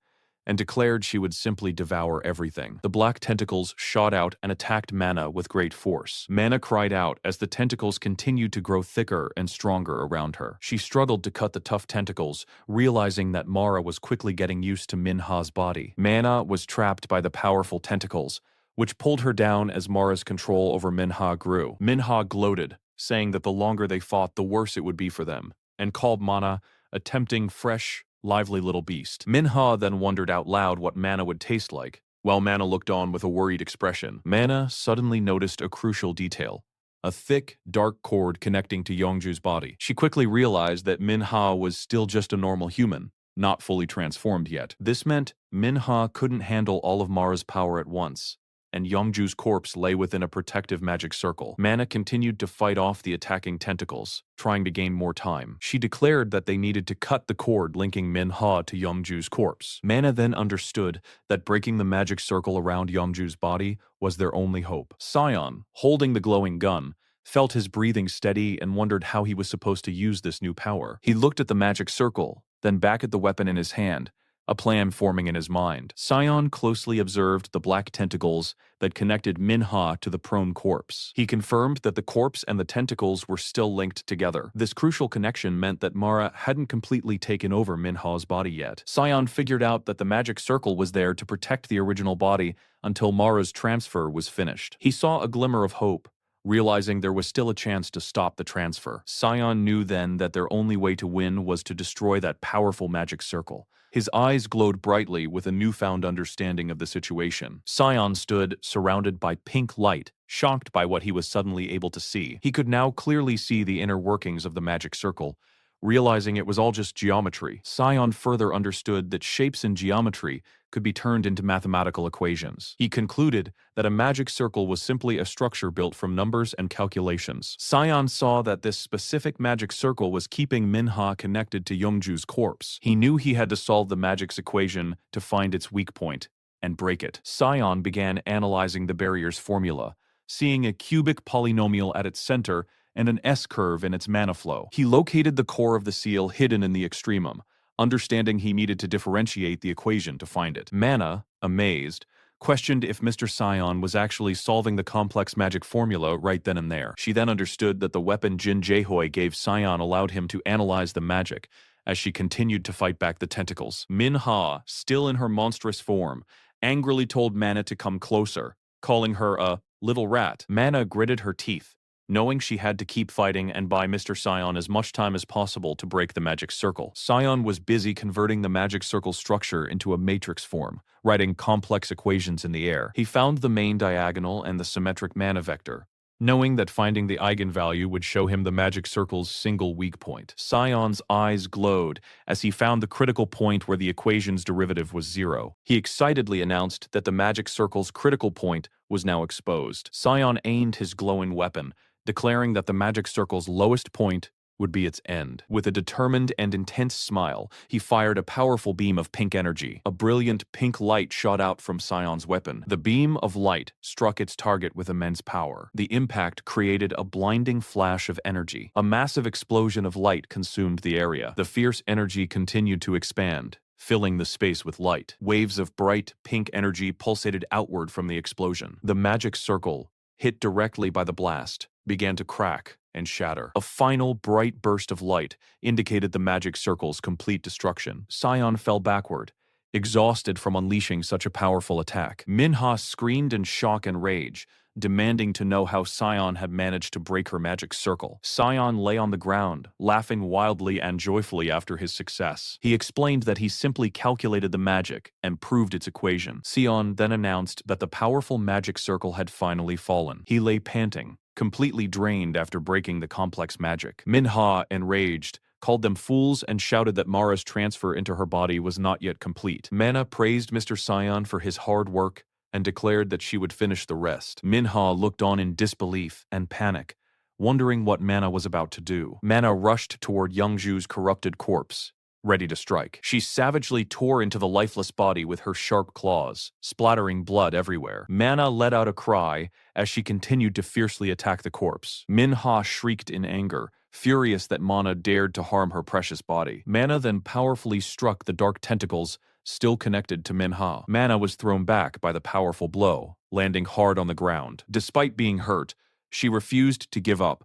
and declared she would simply devour everything. The black tentacles shot out and attacked Mana with great force. Mana cried out as the tentacles continued to grow thicker and stronger around her. She struggled to cut the tough tentacles, realizing that Mara was quickly getting used to Minha's body. Mana was trapped by the powerful tentacles, which pulled her down as Mara's control over Minha grew. Minha gloated, saying that the longer they fought, the worse it would be for them, and called Mana a tempting, fresh, lively little beast. Minha then wondered out loud what Mana would taste like, while Mana looked on with a worried expression. Mana suddenly noticed a crucial detail: a thick, dark cord connecting to Yongju's body. She quickly realized that Minha was still just a normal human, not fully transformed yet. This meant Minha couldn't handle all of Mara's power at once, and Yongju's corpse lay within a protective magic circle. Mana continued to fight off the attacking tentacles, trying to gain more time. She declared that they needed to cut the cord linking Minha to Yongju's corpse. Mana then understood that breaking the magic circle around Yongju's body was their only hope. Sion, holding the glowing gun, felt his breathing steady and wondered how he was supposed to use this new power. He looked at the magic circle, then back at the weapon in his hand, a plan forming in his mind. Sion closely observed the black tentacles that connected Manhwa to the prone corpse. He confirmed that the corpse and the tentacles were still linked together. This crucial connection meant that Mara hadn't completely taken over Manhwa's body yet. Sion figured out that the magic circle was there to protect the original body until Mara's transfer was finished. He saw a glimmer of hope, realizing there was still a chance to stop the transfer. Sion knew then that their only way to win was to destroy that powerful magic circle. His eyes glowed brightly with a newfound understanding of the situation. Sion stood surrounded by pink light, shocked by what he was suddenly able to see. He could now clearly see the inner workings of the magic circle, realizing it was all just geometry. Sion further understood that shapes in geometry could be turned into mathematical equations. He concluded that a magic circle was simply a structure built from numbers and calculations. Sion saw that this specific magic circle was keeping Manhwa connected to Youngju's corpse. He knew he had to solve the magic's equation to find its weak point and break it. Sion began analyzing the barrier's formula, seeing a cubic polynomial at its center and an S-curve in its mana flow. He located the core of the seal hidden in the extremum, understanding he needed to differentiate the equation to find it. Mana, amazed, questioned if Mr. Sion was actually solving the complex magic formula right then and there. She then understood that the weapon Jin Jaehoi gave Sion allowed him to analyze the magic as she continued to fight back the tentacles. Manhwa, still in her monstrous form, angrily told Mana to come closer, calling her a little rat. Mana gritted her teeth, knowing she had to keep fighting and buy Mr. Sion as much time as possible to break the magic circle. Sion was busy converting the magic circle structure into a matrix form, writing complex equations in the air. He found the main diagonal and the symmetric mana vector, knowing that finding the eigenvalue would show him the magic circle's single weak point. Sion's eyes glowed as he found the critical point where the equation's derivative was 0. He excitedly announced that the magic circle's critical point was now exposed. Sion aimed his glowing weapon, declaring that the magic circle's lowest point would be its end. With a determined and intense smile, he fired a powerful beam of pink energy. A brilliant pink light shot out from Sion's weapon. The beam of light struck its target with immense power. The impact created a blinding flash of energy. A massive explosion of light consumed the area. The fierce energy continued to expand, filling the space with light. Waves of bright pink energy pulsated outward from the explosion. The magic circle, hit directly by the blast, began to crack and shatter. A final bright burst of light indicated the magic circle's complete destruction. Sion fell backward, exhausted from unleashing such a powerful attack. Manhwa screamed in shock and rage, demanding to know how Sion had managed to break her magic circle. Sion lay on the ground, laughing wildly and joyfully after his success. He explained that he simply calculated the magic and proved its equation. Sion then announced that the powerful magic circle had finally fallen. He lay panting, completely drained after breaking the complex magic. Manhwa, enraged, called them fools and shouted that Mara's transfer into her body was not yet complete. Mana praised Mr. Sion for his hard work and declared that she would finish the rest. Manhwa looked on in disbelief and panic, wondering what Mana was about to do. Mana rushed toward Youngju's corrupted corpse, ready to strike. She savagely tore into the lifeless body with her sharp claws, splattering blood everywhere. Mana let out a cry as she continued to fiercely attack the corpse. Manhwa shrieked in anger, furious that Mana dared to harm her precious body. Mana then powerfully struck the dark tentacles still connected to Manhwa. Mana was thrown back by the powerful blow, landing hard on the ground. Despite being hurt, she refused to give up,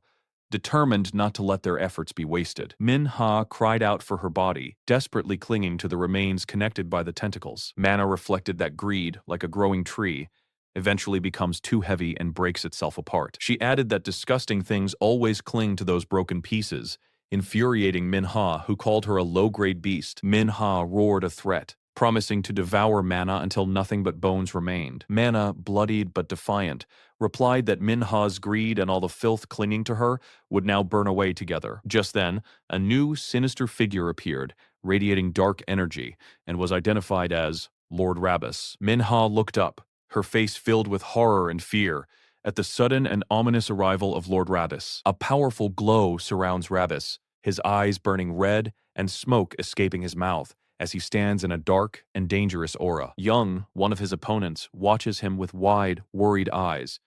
determined not to let their efforts be wasted. Manhwa cried out for her body, desperately clinging to the remains connected by the tentacles. Mana reflected that greed, like a growing tree, eventually becomes too heavy and breaks itself apart. She added that disgusting things always cling to those broken pieces, infuriating Manhwa, who called her a low-grade beast. Manhwa roared a threat, promising to devour Mana until nothing but bones remained. Mana, bloodied but defiant, replied that Manhwa's greed and all the filth clinging to her would now burn away together. Just then, a new, sinister figure appeared, radiating dark energy, and was identified as Lord Ravis. Manhwa looked up, her face filled with horror and fear, at the sudden and ominous arrival of Lord Ravis. A powerful glow surrounds Ravis, his eyes burning red and smoke escaping his mouth, as he stands in a dark and dangerous aura. Young, one of his opponents, watches him with wide, worried eyes,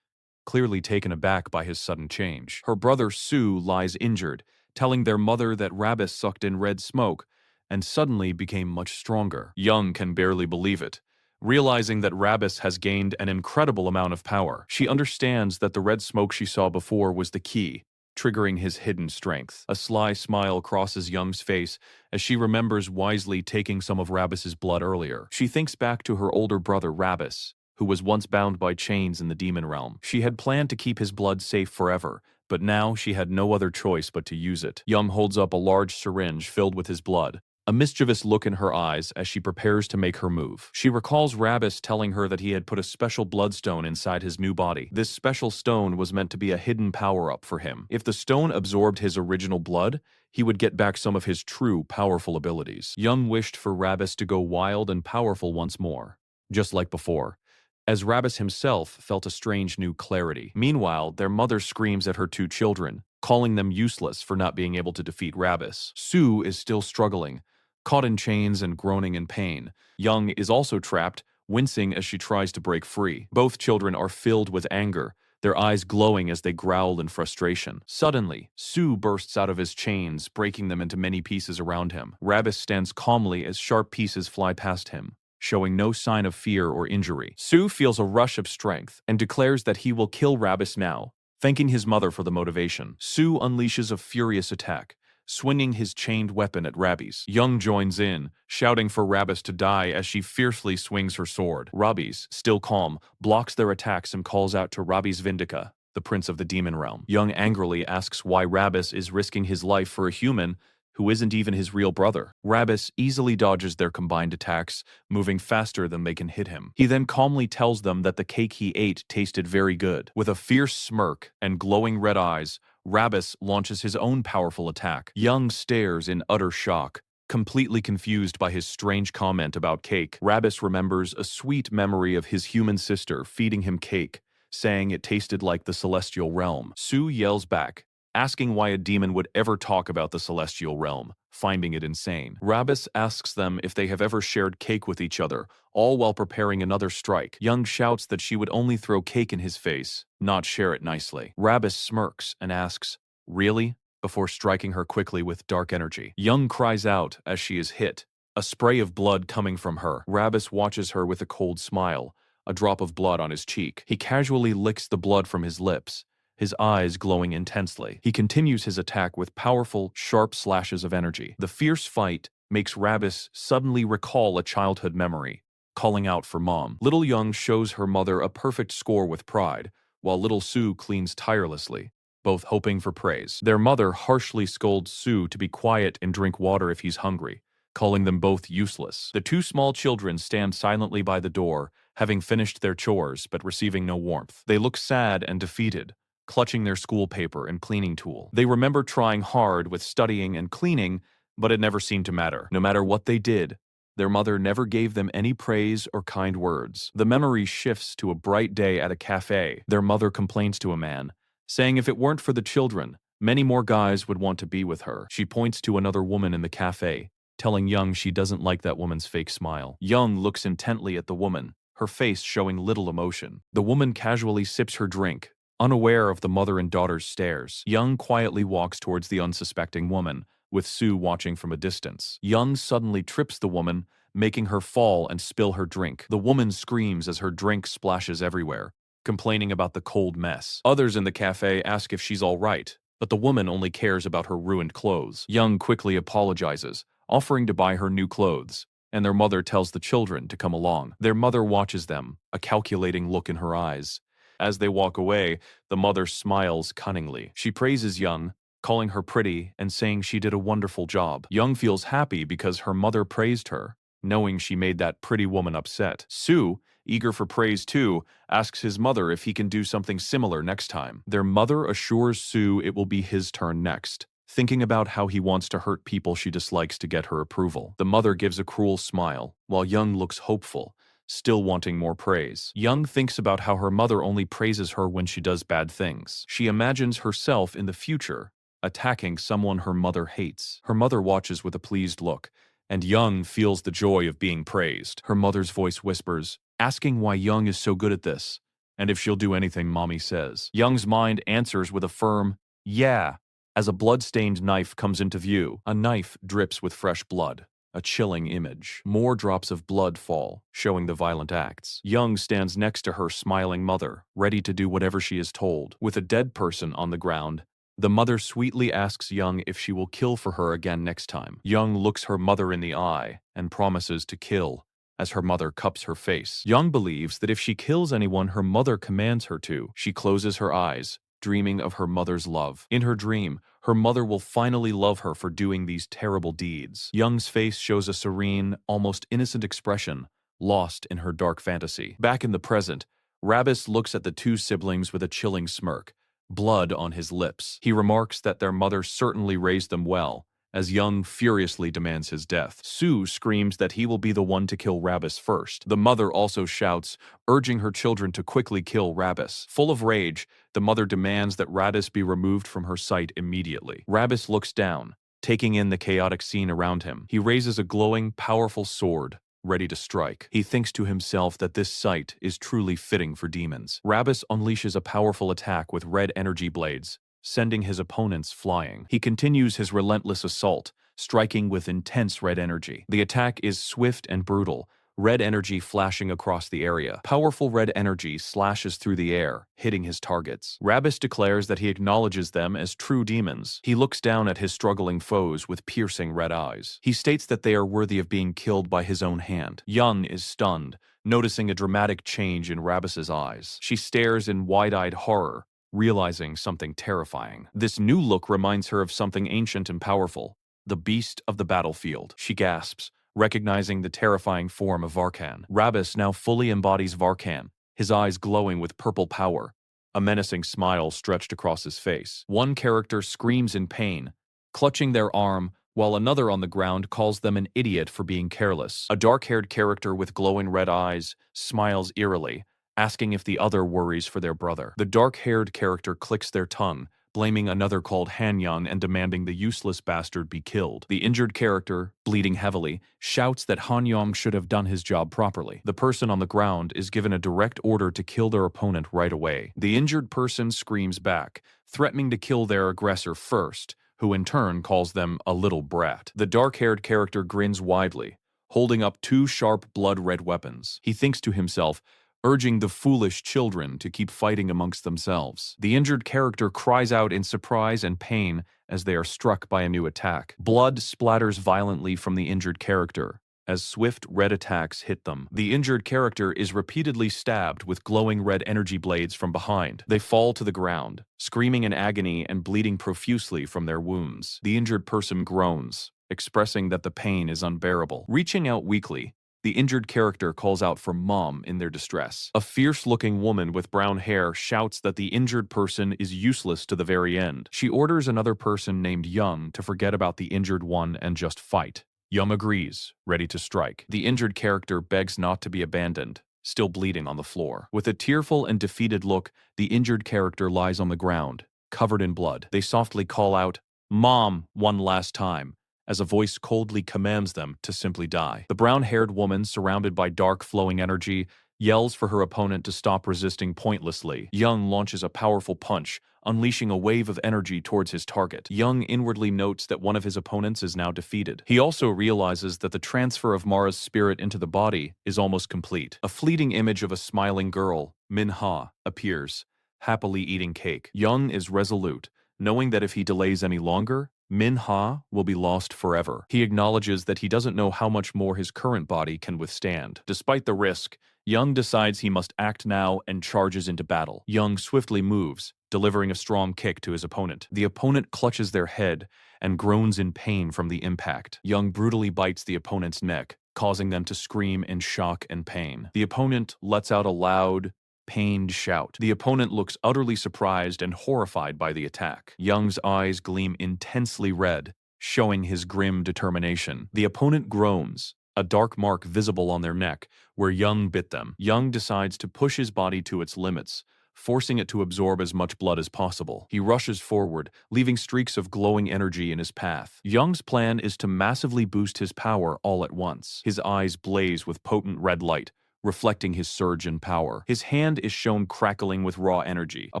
clearly taken aback by his sudden change. Her brother Sue lies injured, telling their mother that Ravis sucked in red smoke and suddenly became much stronger. Young can barely believe it. Realizing that Ravis has gained an incredible amount of power, she understands that the red smoke she saw before was the key, triggering his hidden strength. A sly smile crosses Young's face as she remembers wisely taking some of Ravis's blood earlier. She thinks back to her older brother Ravis, who was once bound by chains in the demon realm. She had planned to keep his blood safe forever, but now she had no other choice but to use it. Young holds up a large syringe filled with his blood, a mischievous look in her eyes as she prepares to make her move. She recalls Ravis telling her that he had put a special bloodstone inside his new body. This special stone was meant to be a hidden power-up for him. If the stone absorbed his original blood, he would get back some of his true, powerful abilities. Young wished for Ravis to go wild and powerful once more, just like before, as Ravis himself felt a strange new clarity. Meanwhile, their mother screams at her two children, calling them useless for not being able to defeat Ravis. Sue is still struggling, caught in chains and groaning in pain. Young is also trapped, wincing as she tries to break free. Both children are filled with anger, their eyes glowing as they growl in frustration. Suddenly, Sue bursts out of his chains, breaking them into many pieces around him. Ravis stands calmly as sharp pieces fly past him, showing no sign of fear or injury. Sue feels a rush of strength and declares that he will kill Ravis now, thanking his mother for the motivation. Sue unleashes a furious attack, swinging his chained weapon at Ravis. Young joins in, shouting for Ravis to die as she fiercely swings her sword. Ravis, still calm, blocks their attacks and calls out to Ravis Vindica, the prince of the demon realm. Young angrily asks why Ravis is risking his life for a human who isn't even his real brother. Ravis easily dodges their combined attacks, moving faster than they can hit him. He then calmly tells them that the cake he ate tasted very good. With a fierce smirk and glowing red eyes, Ravis launches his own powerful attack. Young stares in utter shock, completely confused by his strange comment about cake. Ravis remembers a sweet memory of his human sister feeding him cake, saying it tasted like the celestial realm. Sue yells back, asking why a demon would ever talk about the celestial realm, finding it insane. Ravis asks them if they have ever shared cake with each other, all while preparing another strike. Young shouts that she would only throw cake in his face, not share it nicely. Ravis smirks and asks, "Really?" before striking her quickly with dark energy. Young cries out as she is hit, a spray of blood coming from her. Ravis watches her with a cold smile, a drop of blood on his cheek. He casually licks the blood from his lips, his eyes glowing intensely. He continues his attack with powerful, sharp slashes of energy. The fierce fight makes Ravis suddenly recall a childhood memory, calling out for Mom. Little Young shows her mother a perfect score with pride, while little Sue cleans tirelessly, both hoping for praise. Their mother harshly scolds Sue to be quiet and drink water if he's hungry, calling them both useless. The two small children stand silently by the door, having finished their chores but receiving no warmth. They look sad and defeated, clutching their school paper and cleaning tool. They remember trying hard with studying and cleaning, but it never seemed to matter. No matter what they did, their mother never gave them any praise or kind words. The memory shifts to a bright day at a cafe. Their mother complains to a man, saying if it weren't for the children, many more guys would want to be with her. She points to another woman in the cafe, telling Young she doesn't like that woman's fake smile. Young looks intently at the woman, her face showing little emotion. The woman casually sips her drink, unaware of the mother and daughter's stares. Young quietly walks towards the unsuspecting woman, with Sue watching from a distance. Young suddenly trips the woman, making her fall and spill her drink. The woman screams as her drink splashes everywhere, complaining about the cold mess. Others in the cafe ask if she's all right, but the woman only cares about her ruined clothes. Young quickly apologizes, offering to buy her new clothes, and their mother tells the children to come along. Their mother watches them, a calculating look in her eyes. As they walk away, the mother smiles cunningly. She praises Young, calling her pretty and saying she did a wonderful job. Young feels happy because her mother praised her, knowing she made that pretty woman upset. Sue, eager for praise too, asks his mother if he can do something similar next time. Their mother assures Sue it will be his turn next, thinking about how he wants to hurt people she dislikes to get her approval. The mother gives a cruel smile, while Young looks hopeful, still wanting more praise. Young thinks about how her mother only praises her when she does bad things. She imagines herself in the future, attacking someone her mother hates. Her mother watches with a pleased look, and Young feels the joy of being praised. Her mother's voice whispers, asking why Young is so good at this, and if she'll do anything Mommy says. Young's mind answers with a firm, "Yeah," as a blood-stained knife comes into view. A knife drips with fresh blood, A chilling image. More drops of blood fall, showing the violent acts. Young stands next to her smiling mother, ready to do whatever she is told. With a dead person on the ground, the mother sweetly asks Young if she will kill for her again next time. Young looks her mother in the eye and promises to kill as her mother cups her face. Young believes that if she kills anyone her mother commands her to. She closes her eyes, dreaming of her mother's love. In her dream, her mother will finally love her for doing these terrible deeds. Young's face shows a serene, almost innocent expression, lost in her dark fantasy. Back in the present, Ravis looks at the two siblings with a chilling smirk, blood on his lips. He remarks that their mother certainly raised them well, as Young furiously demands his death. Sue screams that he will be the one to kill Ravis first. The mother also shouts, urging her children to quickly kill Ravis. Full of rage, the mother demands that Ravis be removed from her sight immediately. Ravis looks down, taking in the chaotic scene around him. He raises a glowing, powerful sword, ready to strike. He thinks to himself that this sight is truly fitting for demons. Ravis unleashes a powerful attack with red energy blades, sending his opponents flying. He continues his relentless assault, striking with intense red energy. The attack is swift and brutal, red energy flashing across the area. Powerful red energy slashes through the air, hitting his targets. Ravis declares that he acknowledges them as true demons. He looks down at his struggling foes with piercing red eyes. He states that they are worthy of being killed by his own hand. Young is stunned, noticing a dramatic change in Ravis's eyes. She stares in wide-eyed horror, realizing something terrifying. This new look reminds her of something ancient and powerful, the beast of the battlefield. She gasps, recognizing the terrifying form of Varkan. Ravis now fully embodies Varkan, his eyes glowing with purple power, a menacing smile stretched across his face. One character screams in pain, clutching their arm, while another on the ground calls them an idiot for being careless. A dark-haired character with glowing red eyes smiles eerily, asking if the other worries for their brother. The dark-haired character clicks their tongue, blaming another called Hanyan and demanding the useless bastard be killed. The injured character, bleeding heavily, shouts that Hanyang should have done his job properly. The person on the ground is given a direct order to kill their opponent right away. The injured person screams back, threatening to kill their aggressor first, who in turn calls them a little brat. The dark-haired character grins widely, holding up two sharp blood-red weapons. He thinks to himself, urging the foolish children to keep fighting amongst themselves. The injured character cries out in surprise and pain as they are struck by a new attack. Blood splatters violently from the injured character as swift red attacks hit them. The injured character is repeatedly stabbed with glowing red energy blades from behind. They fall to the ground, screaming in agony and bleeding profusely from their wounds. The injured person groans, expressing that the pain is unbearable. Reaching out weakly, the injured character calls out for Mom in their distress. A fierce-looking woman with brown hair shouts that the injured person is useless to the very end. She orders another person named Young to forget about the injured one and just fight. Young agrees, ready to strike. The injured character begs not to be abandoned, still bleeding on the floor. With a tearful and defeated look, the injured character lies on the ground, covered in blood. They softly call out, "Mom," one last time, as a voice coldly commands them to simply die. The brown-haired woman, surrounded by dark flowing energy, yells for her opponent to stop resisting pointlessly. Young launches a powerful punch, unleashing a wave of energy towards his target. Young inwardly notes that one of his opponents is now defeated. He also realizes that the transfer of Mara's spirit into the body is almost complete. A fleeting image of a smiling girl, Manhwa, appears, happily eating cake. Young is resolute, knowing that if he delays any longer, Manhwa will be lost forever. He acknowledges that he doesn't know how much more his current body can withstand. Despite the risk, Young decides he must act now and charges into battle. Young swiftly moves, delivering a strong kick to his opponent. The opponent clutches their head and groans in pain from the impact. Young brutally bites the opponent's neck, causing them to scream in shock and pain. The opponent lets out a loud, pained shout. The opponent looks utterly surprised and horrified by the attack. Young's eyes gleam intensely red, showing his grim determination. The opponent groans, a dark mark visible on their neck, where Young bit them. Young decides to push his body to its limits, forcing it to absorb as much blood as possible. He rushes forward, leaving streaks of glowing energy in his path. Young's plan is to massively boost his power all at once. His eyes blaze with potent red light, reflecting his surge in power. His hand is shown crackling with raw energy. A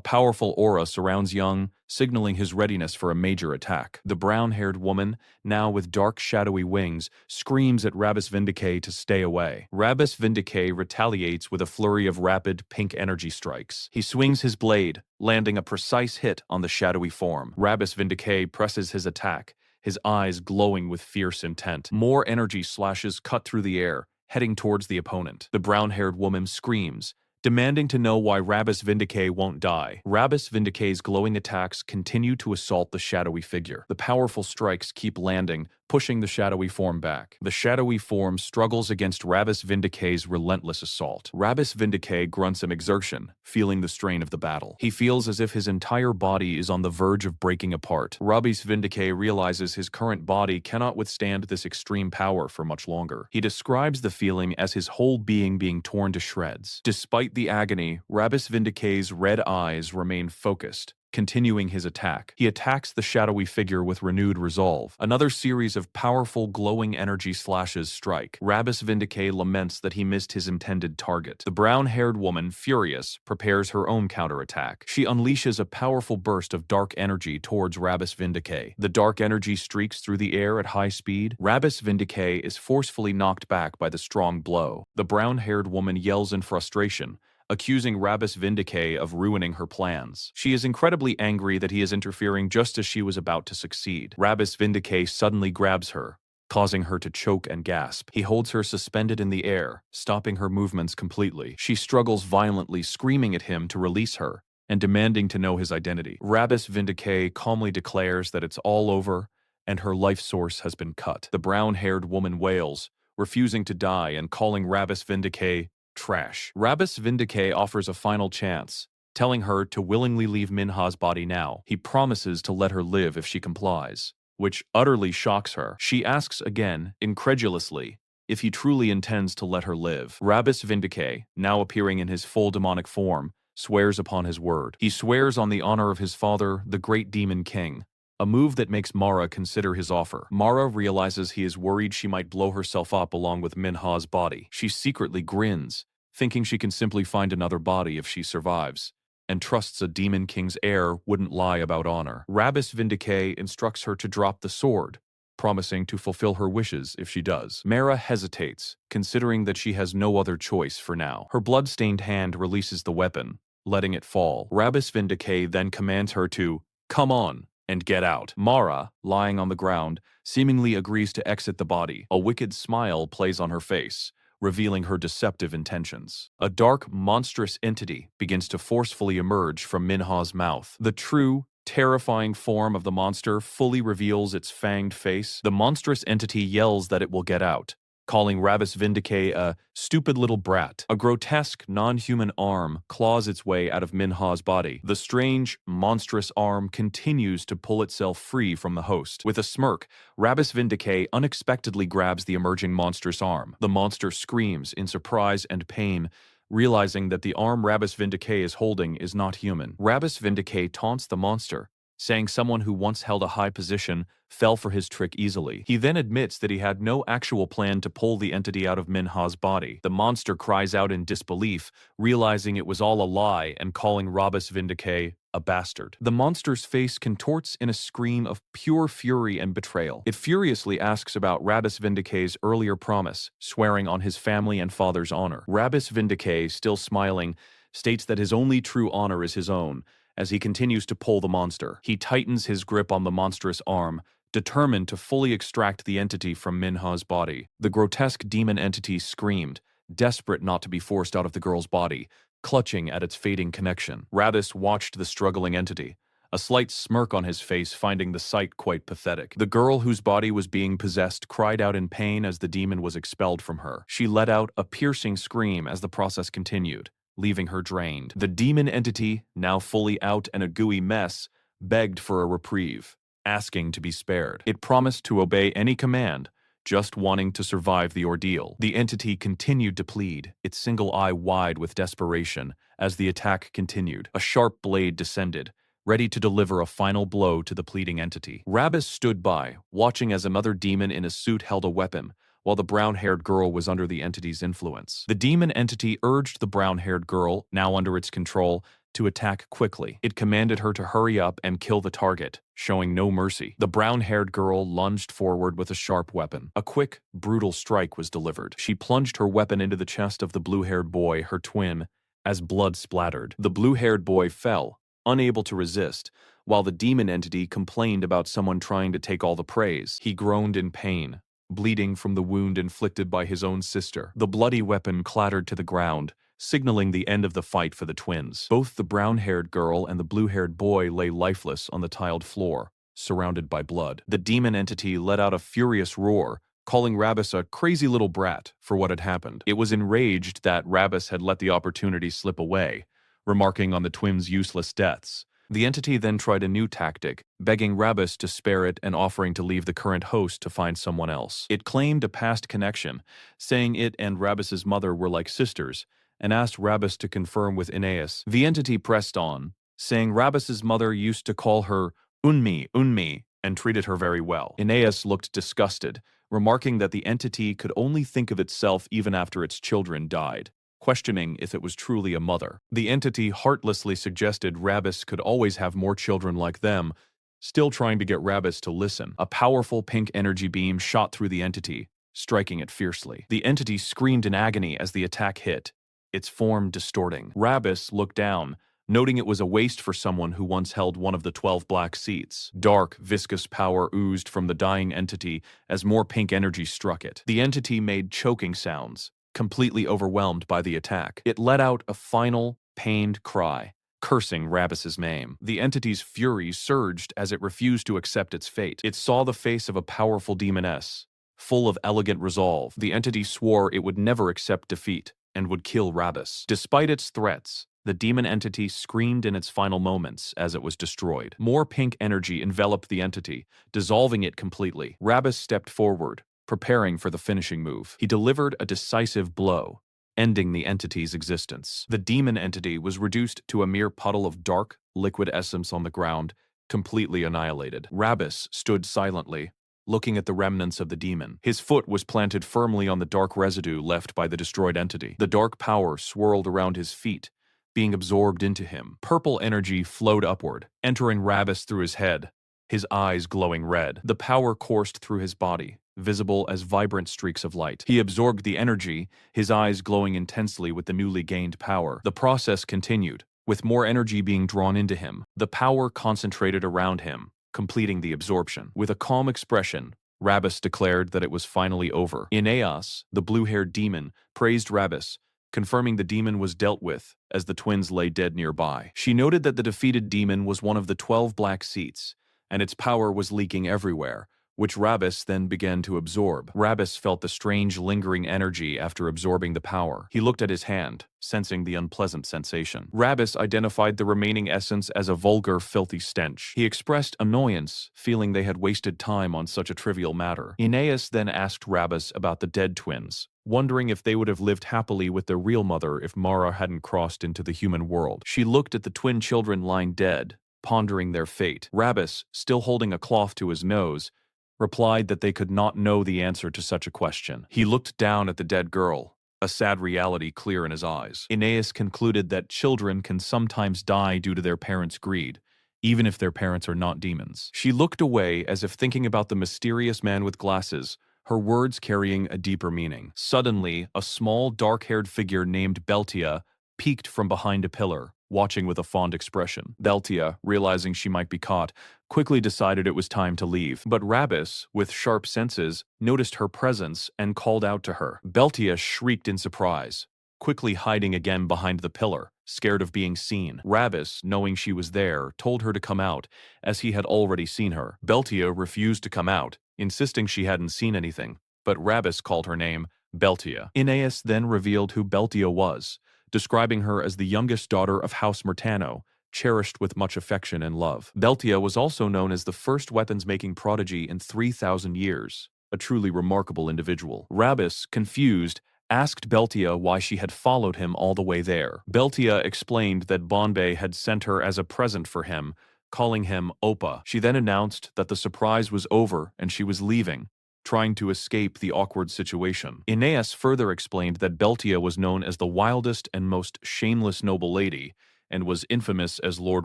powerful aura surrounds Young, signaling his readiness for a major attack. The brown-haired woman, now with dark shadowy wings, screams at Ravis Vindica to stay away. Ravis Vindica retaliates with a flurry of rapid, pink energy strikes. He swings his blade, landing a precise hit on the shadowy form. Ravis Vindica presses his attack, his eyes glowing with fierce intent. More energy slashes cut through the air, heading towards the opponent. The brown-haired woman screams, demanding to know why Ravis Vindica won't die. Ravis Vindica's glowing attacks continue to assault the shadowy figure. The powerful strikes keep landing, pushing the shadowy form back. The shadowy form struggles against Ravis Vindica's relentless assault. Ravis Vindica grunts in exertion, feeling the strain of the battle. He feels as if his entire body is on the verge of breaking apart. Ravis Vindica realizes his current body cannot withstand this extreme power for much longer. He describes the feeling as his whole being torn to shreds. Despite the agony, Ravis Vindica's red eyes remain focused, continuing his attack. He attacks the shadowy figure with renewed resolve. Another series of powerful glowing energy slashes strike. Ravis Vindica laments that he missed his intended target. The brown-haired woman, furious, prepares her own counterattack. She unleashes a powerful burst of dark energy towards Ravis Vindica. The dark energy streaks through the air at high speed. Ravis Vindica is forcefully knocked back by the strong blow. The brown-haired woman yells in frustration, accusing Ravis Vindica of ruining her plans. She is incredibly angry that he is interfering just as she was about to succeed. Ravis Vindica suddenly grabs her, causing her to choke and gasp. He holds her suspended in the air, stopping her movements completely. She struggles violently, screaming at him to release her and demanding to know his identity. Ravis Vindica calmly declares that it's all over and her life source has been cut. The brown-haired woman wails, refusing to die and calling Ravis Vindica trash. Ravis Vindica offers a final chance, telling her to willingly leave Manhwa's body now. He promises to let her live if she complies, which utterly shocks her. She asks again, incredulously, if he truly intends to let her live. Ravis Vindica, now appearing in his full demonic form, swears upon his word. He swears on the honor of his father, the great demon king, a move that makes Mara consider his offer. Mara realizes he is worried she might blow herself up along with Manhwa's body. She secretly grins, thinking she can simply find another body if she survives, and trusts a demon king's heir wouldn't lie about honor. Ravis Vindica instructs her to drop the sword, promising to fulfill her wishes if she does. Mara hesitates, considering that she has no other choice for now. Her blood-stained hand releases the weapon, letting it fall. Ravis Vindica then commands her to, "Come on," and get out. Mara, lying on the ground, seemingly agrees to exit the body. A wicked smile plays on her face, revealing her deceptive intentions. A dark, monstrous entity begins to forcefully emerge from Manhwa's mouth. The true, terrifying form of the monster fully reveals its fanged face. The monstrous entity yells that it will get out, calling Ravis Vindica a stupid little brat. A grotesque, non-human arm claws its way out of Manhwa's body. The strange, monstrous arm continues to pull itself free from the host. With a smirk, Ravis Vindica unexpectedly grabs the emerging monstrous arm. The monster screams in surprise and pain, realizing that the arm Ravis Vindica is holding is not human. Ravis Vindica taunts the monster, saying someone who once held a high position fell for his trick easily. He then admits that he had no actual plan to pull the entity out of Manhwa's body. The monster cries out in disbelief, realizing it was all a lie and calling Ravis Vindica a bastard. The monster's face contorts in a scream of pure fury and betrayal. It furiously asks about Ravis Vindica's earlier promise, swearing on his family and father's honor. Ravis Vindica, still smiling, states that his only true honor is his own. As he continues to pull the monster, he tightens his grip on the monstrous arm, determined to fully extract the entity from Manhwa's body. The grotesque demon entity screamed, desperate not to be forced out of the girl's body, clutching at its fading connection. Ravis watched the struggling entity, a slight smirk on his face, finding the sight quite pathetic. The girl whose body was being possessed cried out in pain as the demon was expelled from her. She let out a piercing scream as the process continued, leaving her drained. The demon entity, now fully out and a gooey mess, begged for a reprieve, asking to be spared. It promised to obey any command, just wanting to survive the ordeal. The entity continued to plead, its single eye wide with desperation, as the attack continued. A sharp blade descended, ready to deliver a final blow to the pleading entity. Ravis stood by, watching as another demon in a suit held a weapon, while the brown-haired girl was under the entity's influence. The demon entity urged the brown-haired girl, now under its control, to attack quickly. It commanded her to hurry up and kill the target, showing no mercy. The brown-haired girl lunged forward with a sharp weapon. A quick, brutal strike was delivered. She plunged her weapon into the chest of the blue-haired boy, her twin, as blood splattered. The blue-haired boy fell, unable to resist, while the demon entity complained about someone trying to take all the praise. He groaned in pain, bleeding from the wound inflicted by his own sister. The bloody weapon clattered to the ground, signaling the end of the fight for the twins. Both the brown-haired girl and the blue-haired boy lay lifeless on the tiled floor, surrounded by blood. The demon entity let out a furious roar, calling Ravis a crazy little brat for what had happened. It was enraged that Ravis had let the opportunity slip away, remarking on the twins' useless deaths. The entity then tried a new tactic, begging Ravis to spare it and offering to leave the current host to find someone else. It claimed a past connection, saying it and Ravis's mother were like sisters, and asked Ravis to confirm with Aeneas. The entity pressed on, saying Ravis's mother used to call her Unmi, and treated her very well. Aeneas looked disgusted, remarking that the entity could only think of itself even after its children died, questioning if it was truly a mother. The entity heartlessly suggested Ravis could always have more children like them, still trying to get Ravis to listen. A powerful pink energy beam shot through the entity, striking it fiercely. The entity screamed in agony as the attack hit, its form distorting. Ravis looked down, noting it was a waste for someone who once held one of the 12 black seats. Dark, viscous power oozed from the dying entity as more pink energy struck it. The entity made choking sounds, completely overwhelmed by the attack. It let out a final, pained cry, cursing Ravis's name. The entity's fury surged as it refused to accept its fate. It saw the face of a powerful demoness, full of elegant resolve. The entity swore it would never accept defeat and would kill Ravis. Despite its threats, the demon entity screamed in its final moments as it was destroyed. More pink energy enveloped the entity, dissolving it completely. Ravis stepped forward, preparing for the finishing move. He delivered a decisive blow, ending the entity's existence. The demon entity was reduced to a mere puddle of dark, liquid essence on the ground, completely annihilated. Ravis stood silently, looking at the remnants of the demon. His foot was planted firmly on the dark residue left by the destroyed entity. The dark power swirled around his feet, being absorbed into him. Purple energy flowed upward, entering Ravis through his head, his eyes glowing red. The power coursed through his body, visible as vibrant streaks of light. He absorbed the energy, his eyes glowing intensely with the newly gained power. The process continued, with more energy being drawn into him. The power concentrated around him, completing the absorption. With a calm expression, Ravis declared that it was finally over. Aeneas, the blue-haired demon, praised Ravis, confirming the demon was dealt with as the twins lay dead nearby. She noted that the defeated demon was one of the 12 black seats, and its power was leaking everywhere, which Ravis then began to absorb. Ravis felt the strange lingering energy after absorbing the power. He looked at his hand, sensing the unpleasant sensation. Ravis identified the remaining essence as a vulgar, filthy stench. He expressed annoyance, feeling they had wasted time on such a trivial matter. Aeneas then asked Ravis about the dead twins, wondering if they would have lived happily with their real mother if Mara hadn't crossed into the human world. She looked at the twin children lying dead, pondering their fate. Ravis, still holding a cloth to his nose, replied that they could not know the answer to such a question. He looked down at the dead girl, a sad reality clear in his eyes. Aeneas concluded that children can sometimes die due to their parents' greed, even if their parents are not demons. She looked away as if thinking about the mysterious man with glasses, her words carrying a deeper meaning. Suddenly, a small, dark-haired figure named Beltia peeked from behind a pillar, watching with a fond expression. Beltia, realizing she might be caught, quickly decided it was time to leave. But Ravis, with sharp senses, noticed her presence and called out to her. Beltia shrieked in surprise, quickly hiding again behind the pillar, scared of being seen. Ravis, knowing she was there, told her to come out, as he had already seen her. Beltia refused to come out, insisting she hadn't seen anything, but Ravis called her name Beltia. Aeneas then revealed who Beltia was, describing her as the youngest daughter of House Murtano, cherished with much affection and love. Beltia was also known as the first weapons-making prodigy in 3,000 years, a truly remarkable individual. Ravis, confused, asked Beltia why she had followed him all the way there. Beltia explained that Bombay had sent her as a present for him, calling him Opa. She then announced that the surprise was over and she was leaving, trying to escape the awkward situation. Aeneas further explained that Beltia was known as the wildest and most shameless noble lady, and was infamous as Lord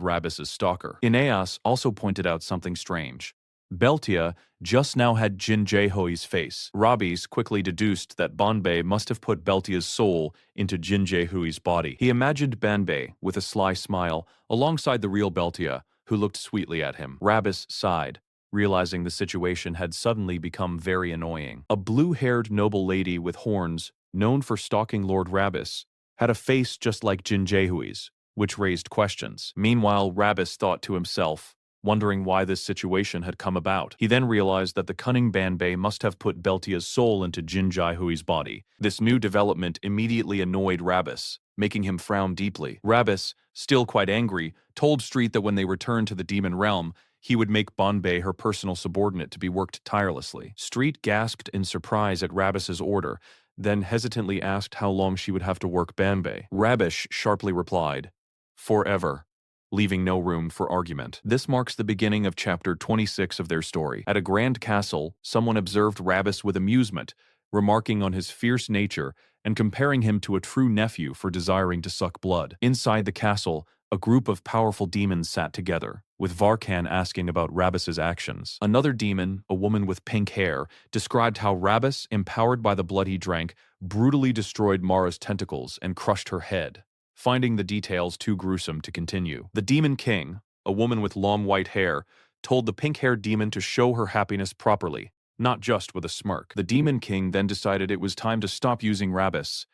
Ravis's stalker. Aeneas also pointed out something strange. Beltia just now had Jin Jaehoi's face. Ravis quickly deduced that Banbei must have put Beltia's soul into Jin Jaehoi's body. He imagined Banbei, with a sly smile, alongside the real Beltia, who looked sweetly at him. Ravis sighed, realizing the situation had suddenly become very annoying. A blue-haired noble lady with horns, known for stalking Lord Ravis, had a face just like Jin Jaehoi's, which raised questions. Meanwhile, Ravis thought to himself, wondering why this situation had come about. He then realized that the cunning Banbei must have put Beltia's soul into Jin Jaehoi's body. This new development immediately annoyed Ravis, making him frown deeply. Ravis, still quite angry, told Street that when they returned to the demon realm, he would make Banbei her personal subordinate to be worked tirelessly. Street gasped in surprise at Ravis's order, then hesitantly asked how long she would have to work Banbei. Ravis sharply replied, "Forever," leaving no room for argument. This marks the beginning of chapter 26 of their story. At a grand castle, someone observed Ravis with amusement, remarking on his fierce nature and comparing him to a true nephew for desiring to suck blood. Inside the castle, a group of powerful demons sat together, with Varkan asking about Ravis's actions. Another demon, a woman with pink hair, described how Ravis, empowered by the blood he drank, brutally destroyed Mara's tentacles and crushed her head, finding the details too gruesome to continue. The Demon King, a woman with long white hair, told the pink-haired demon to show her happiness properly, not just with a smirk. The Demon King then decided it was time to stop using Ravis,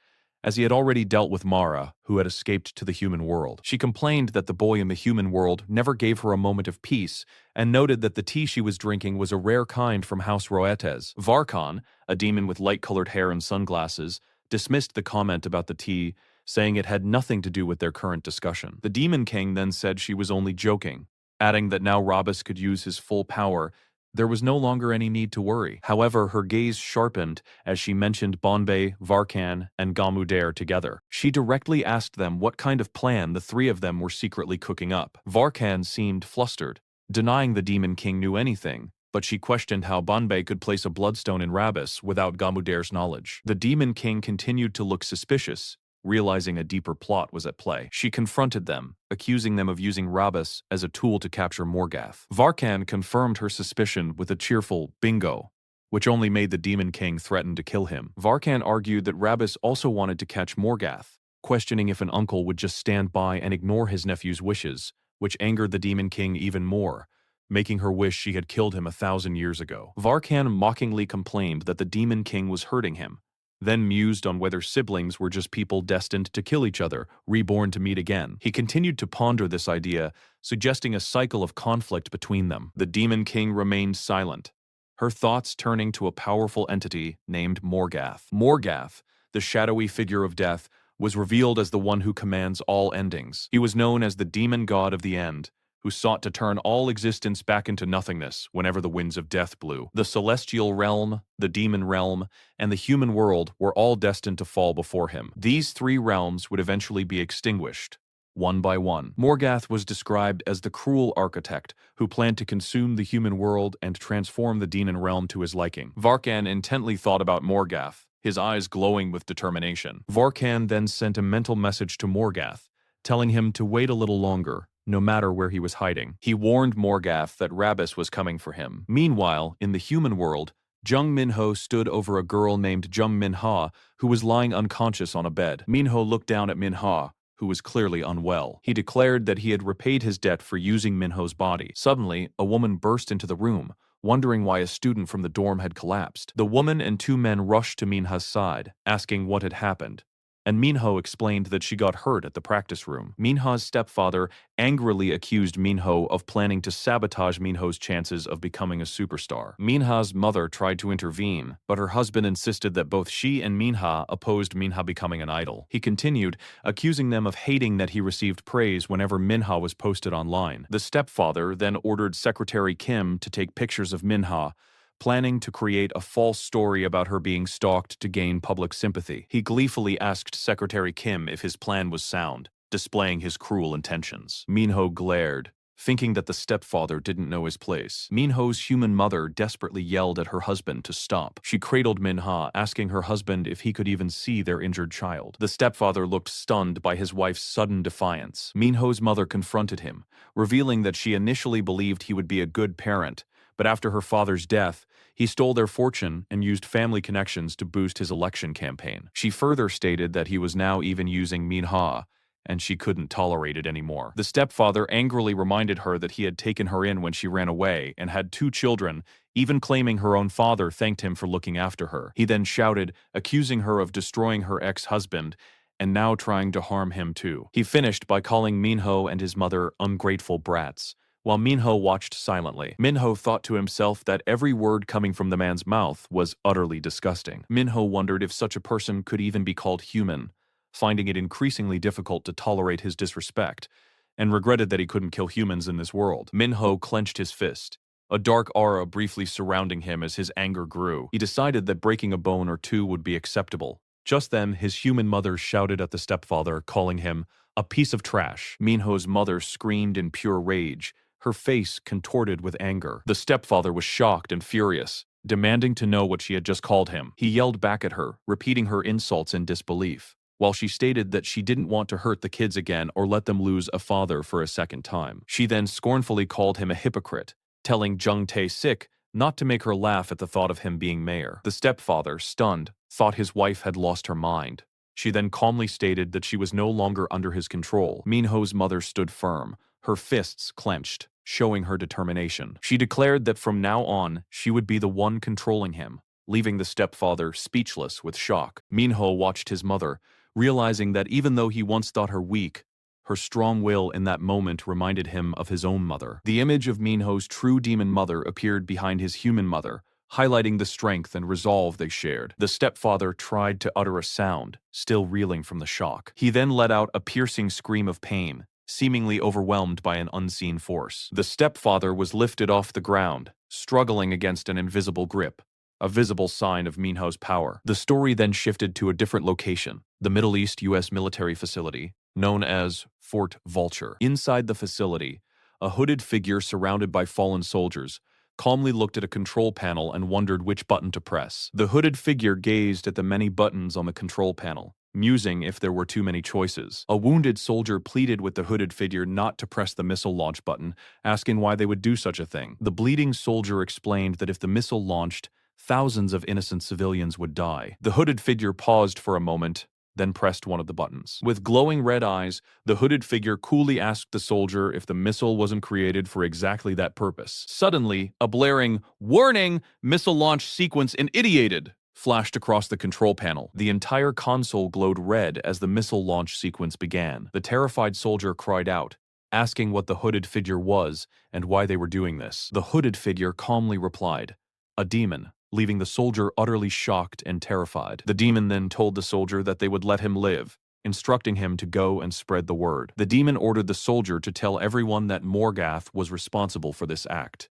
as he had already dealt with Mara, who had escaped to the human world. She complained that the boy in the human world never gave her a moment of peace, and noted that the tea she was drinking was a rare kind from House Roetes. Varkan, a demon with light-colored hair and sunglasses, dismissed the comment about the tea, saying it had nothing to do with their current discussion. The Demon King then said she was only joking, adding that now Ravis could use his full power. There was no longer any need to worry. However, her gaze sharpened as she mentioned Banbei, Varkan, and Gamudere together. She directly asked them what kind of plan the three of them were secretly cooking up. Varkan seemed flustered, denying the Demon King knew anything, but she questioned how Banbei could place a bloodstone in Ravis without Gamudere's knowledge. The Demon King continued to look suspicious, realizing a deeper plot was at play. She confronted them, accusing them of using Ravis as a tool to capture Morgath. Varkan confirmed her suspicion with a cheerful bingo, which only made the Demon King threaten to kill him. Varkan argued that Ravis also wanted to catch Morgath, questioning if an uncle would just stand by and ignore his nephew's wishes, which angered the Demon King even more, making her wish she had killed him 1,000 years ago. Varkan mockingly complained that the Demon King was hurting him, then mused on whether siblings were just people destined to kill each other, reborn to meet again. He continued to ponder this idea, suggesting a cycle of conflict between them. The Demon King remained silent, her thoughts turning to a powerful entity named Morgath. Morgath, the shadowy figure of death, was revealed as the one who commands all endings. He was known as the demon god of the end, who sought to turn all existence back into nothingness whenever the winds of death blew. The celestial realm, the demon realm, and the human world were all destined to fall before him. These three realms would eventually be extinguished, one by one. Morgath was described as the cruel architect who planned to consume the human world and transform the demon realm to his liking. Varkan intently thought about Morgath, his eyes glowing with determination. Varkan then sent a mental message to Morgath, telling him to wait a little longer, no matter where he was hiding. He warned Morgath that Ravis was coming for him. Meanwhile, in the human world, Jung Minho stood over a girl named Jung Minha, who was lying unconscious on a bed. Minho looked down at Minha, who was clearly unwell. He declared that he had repaid his debt for using Minho's body. Suddenly, a woman burst into the room, wondering why a student from the dorm had collapsed. The woman and two men rushed to Minha's side, asking what had happened, and Minho explained that she got hurt at the practice room. Minha's stepfather angrily accused Minho of planning to sabotage Minho's chances of becoming a superstar. Minha's mother tried to intervene, but her husband insisted that both she and Minha opposed Minha becoming an idol. He continued, accusing them of hating that he received praise whenever Minha was posted online. The stepfather then ordered Secretary Kim to take pictures of Minha, planning to create a false story about her being stalked to gain public sympathy. He gleefully asked Secretary Kim if his plan was sound, displaying his cruel intentions. Minho glared, thinking that the stepfather didn't know his place. Minho's human mother desperately yelled at her husband to stop. She cradled Minha, asking her husband if he could even see their injured child. The stepfather looked stunned by his wife's sudden defiance. Minho's mother confronted him, revealing that she initially believed he would be a good parent, but after her father's death, he stole their fortune and used family connections to boost his election campaign. She further stated that he was now even using Minha, and she couldn't tolerate it anymore. The stepfather angrily reminded her that he had taken her in when she ran away and had 2 children, even claiming her own father thanked him for looking after her. He then shouted, accusing her of destroying her ex-husband and now trying to harm him too. He finished by calling Minho and his mother ungrateful brats, while Minho watched silently. Minho thought to himself that every word coming from the man's mouth was utterly disgusting. Minho wondered if such a person could even be called human, finding it increasingly difficult to tolerate his disrespect, and regretted that he couldn't kill humans in this world. Minho clenched his fist, a dark aura briefly surrounding him as his anger grew. He decided that breaking a bone or 2 would be acceptable. Just then, his human mother shouted at the stepfather, calling him a piece of trash. Minho's mother screamed in pure rage, her face contorted with anger. The stepfather was shocked and furious, demanding to know what she had just called him. He yelled back at her, repeating her insults in disbelief, while she stated that she didn't want to hurt the kids again or let them lose a father for a second time. She then scornfully called him a hypocrite, telling Jung Tae-sik not to make her laugh at the thought of him being mayor. The stepfather, stunned, thought his wife had lost her mind. She then calmly stated that she was no longer under his control. Minho's mother stood firm, her fists clenched, showing her determination. She declared that from now on, she would be the one controlling him, leaving the stepfather speechless with shock. Minho watched his mother, realizing that even though he once thought her weak, her strong will in that moment reminded him of his own mother. The image of Minho's true demon mother appeared behind his human mother, highlighting the strength and resolve they shared. The stepfather tried to utter a sound, still reeling from the shock. He then let out a piercing scream of pain, seemingly overwhelmed by an unseen force. The stepfather was lifted off the ground, struggling against an invisible grip, a visible sign of Minho's power. The story then shifted to a different location, the Middle East U.S. military facility, known as Fort Vulture. Inside the facility, a hooded figure surrounded by fallen soldiers calmly looked at a control panel and wondered which button to press. The hooded figure gazed at the many buttons on the control panel, musing if there were too many choices. A wounded soldier pleaded with the hooded figure not to press the missile launch button, asking why they would do such a thing. The bleeding soldier explained that if the missile launched, thousands of innocent civilians would die. The hooded figure paused for a moment, then pressed one of the buttons. With glowing red eyes, the hooded figure coolly asked the soldier if the missile wasn't created for exactly that purpose. Suddenly, a blaring, "Warning! Missile launch sequence initiated!" flashed across the control panel. The entire console glowed red as the missile launch sequence began. The terrified soldier cried out, asking what the hooded figure was and why they were doing this. The hooded figure calmly replied, "A demon," leaving the soldier utterly shocked and terrified. The demon then told the soldier that they would let him live, instructing him to go and spread the word. The demon ordered the soldier to tell everyone that Morgath was responsible for this act.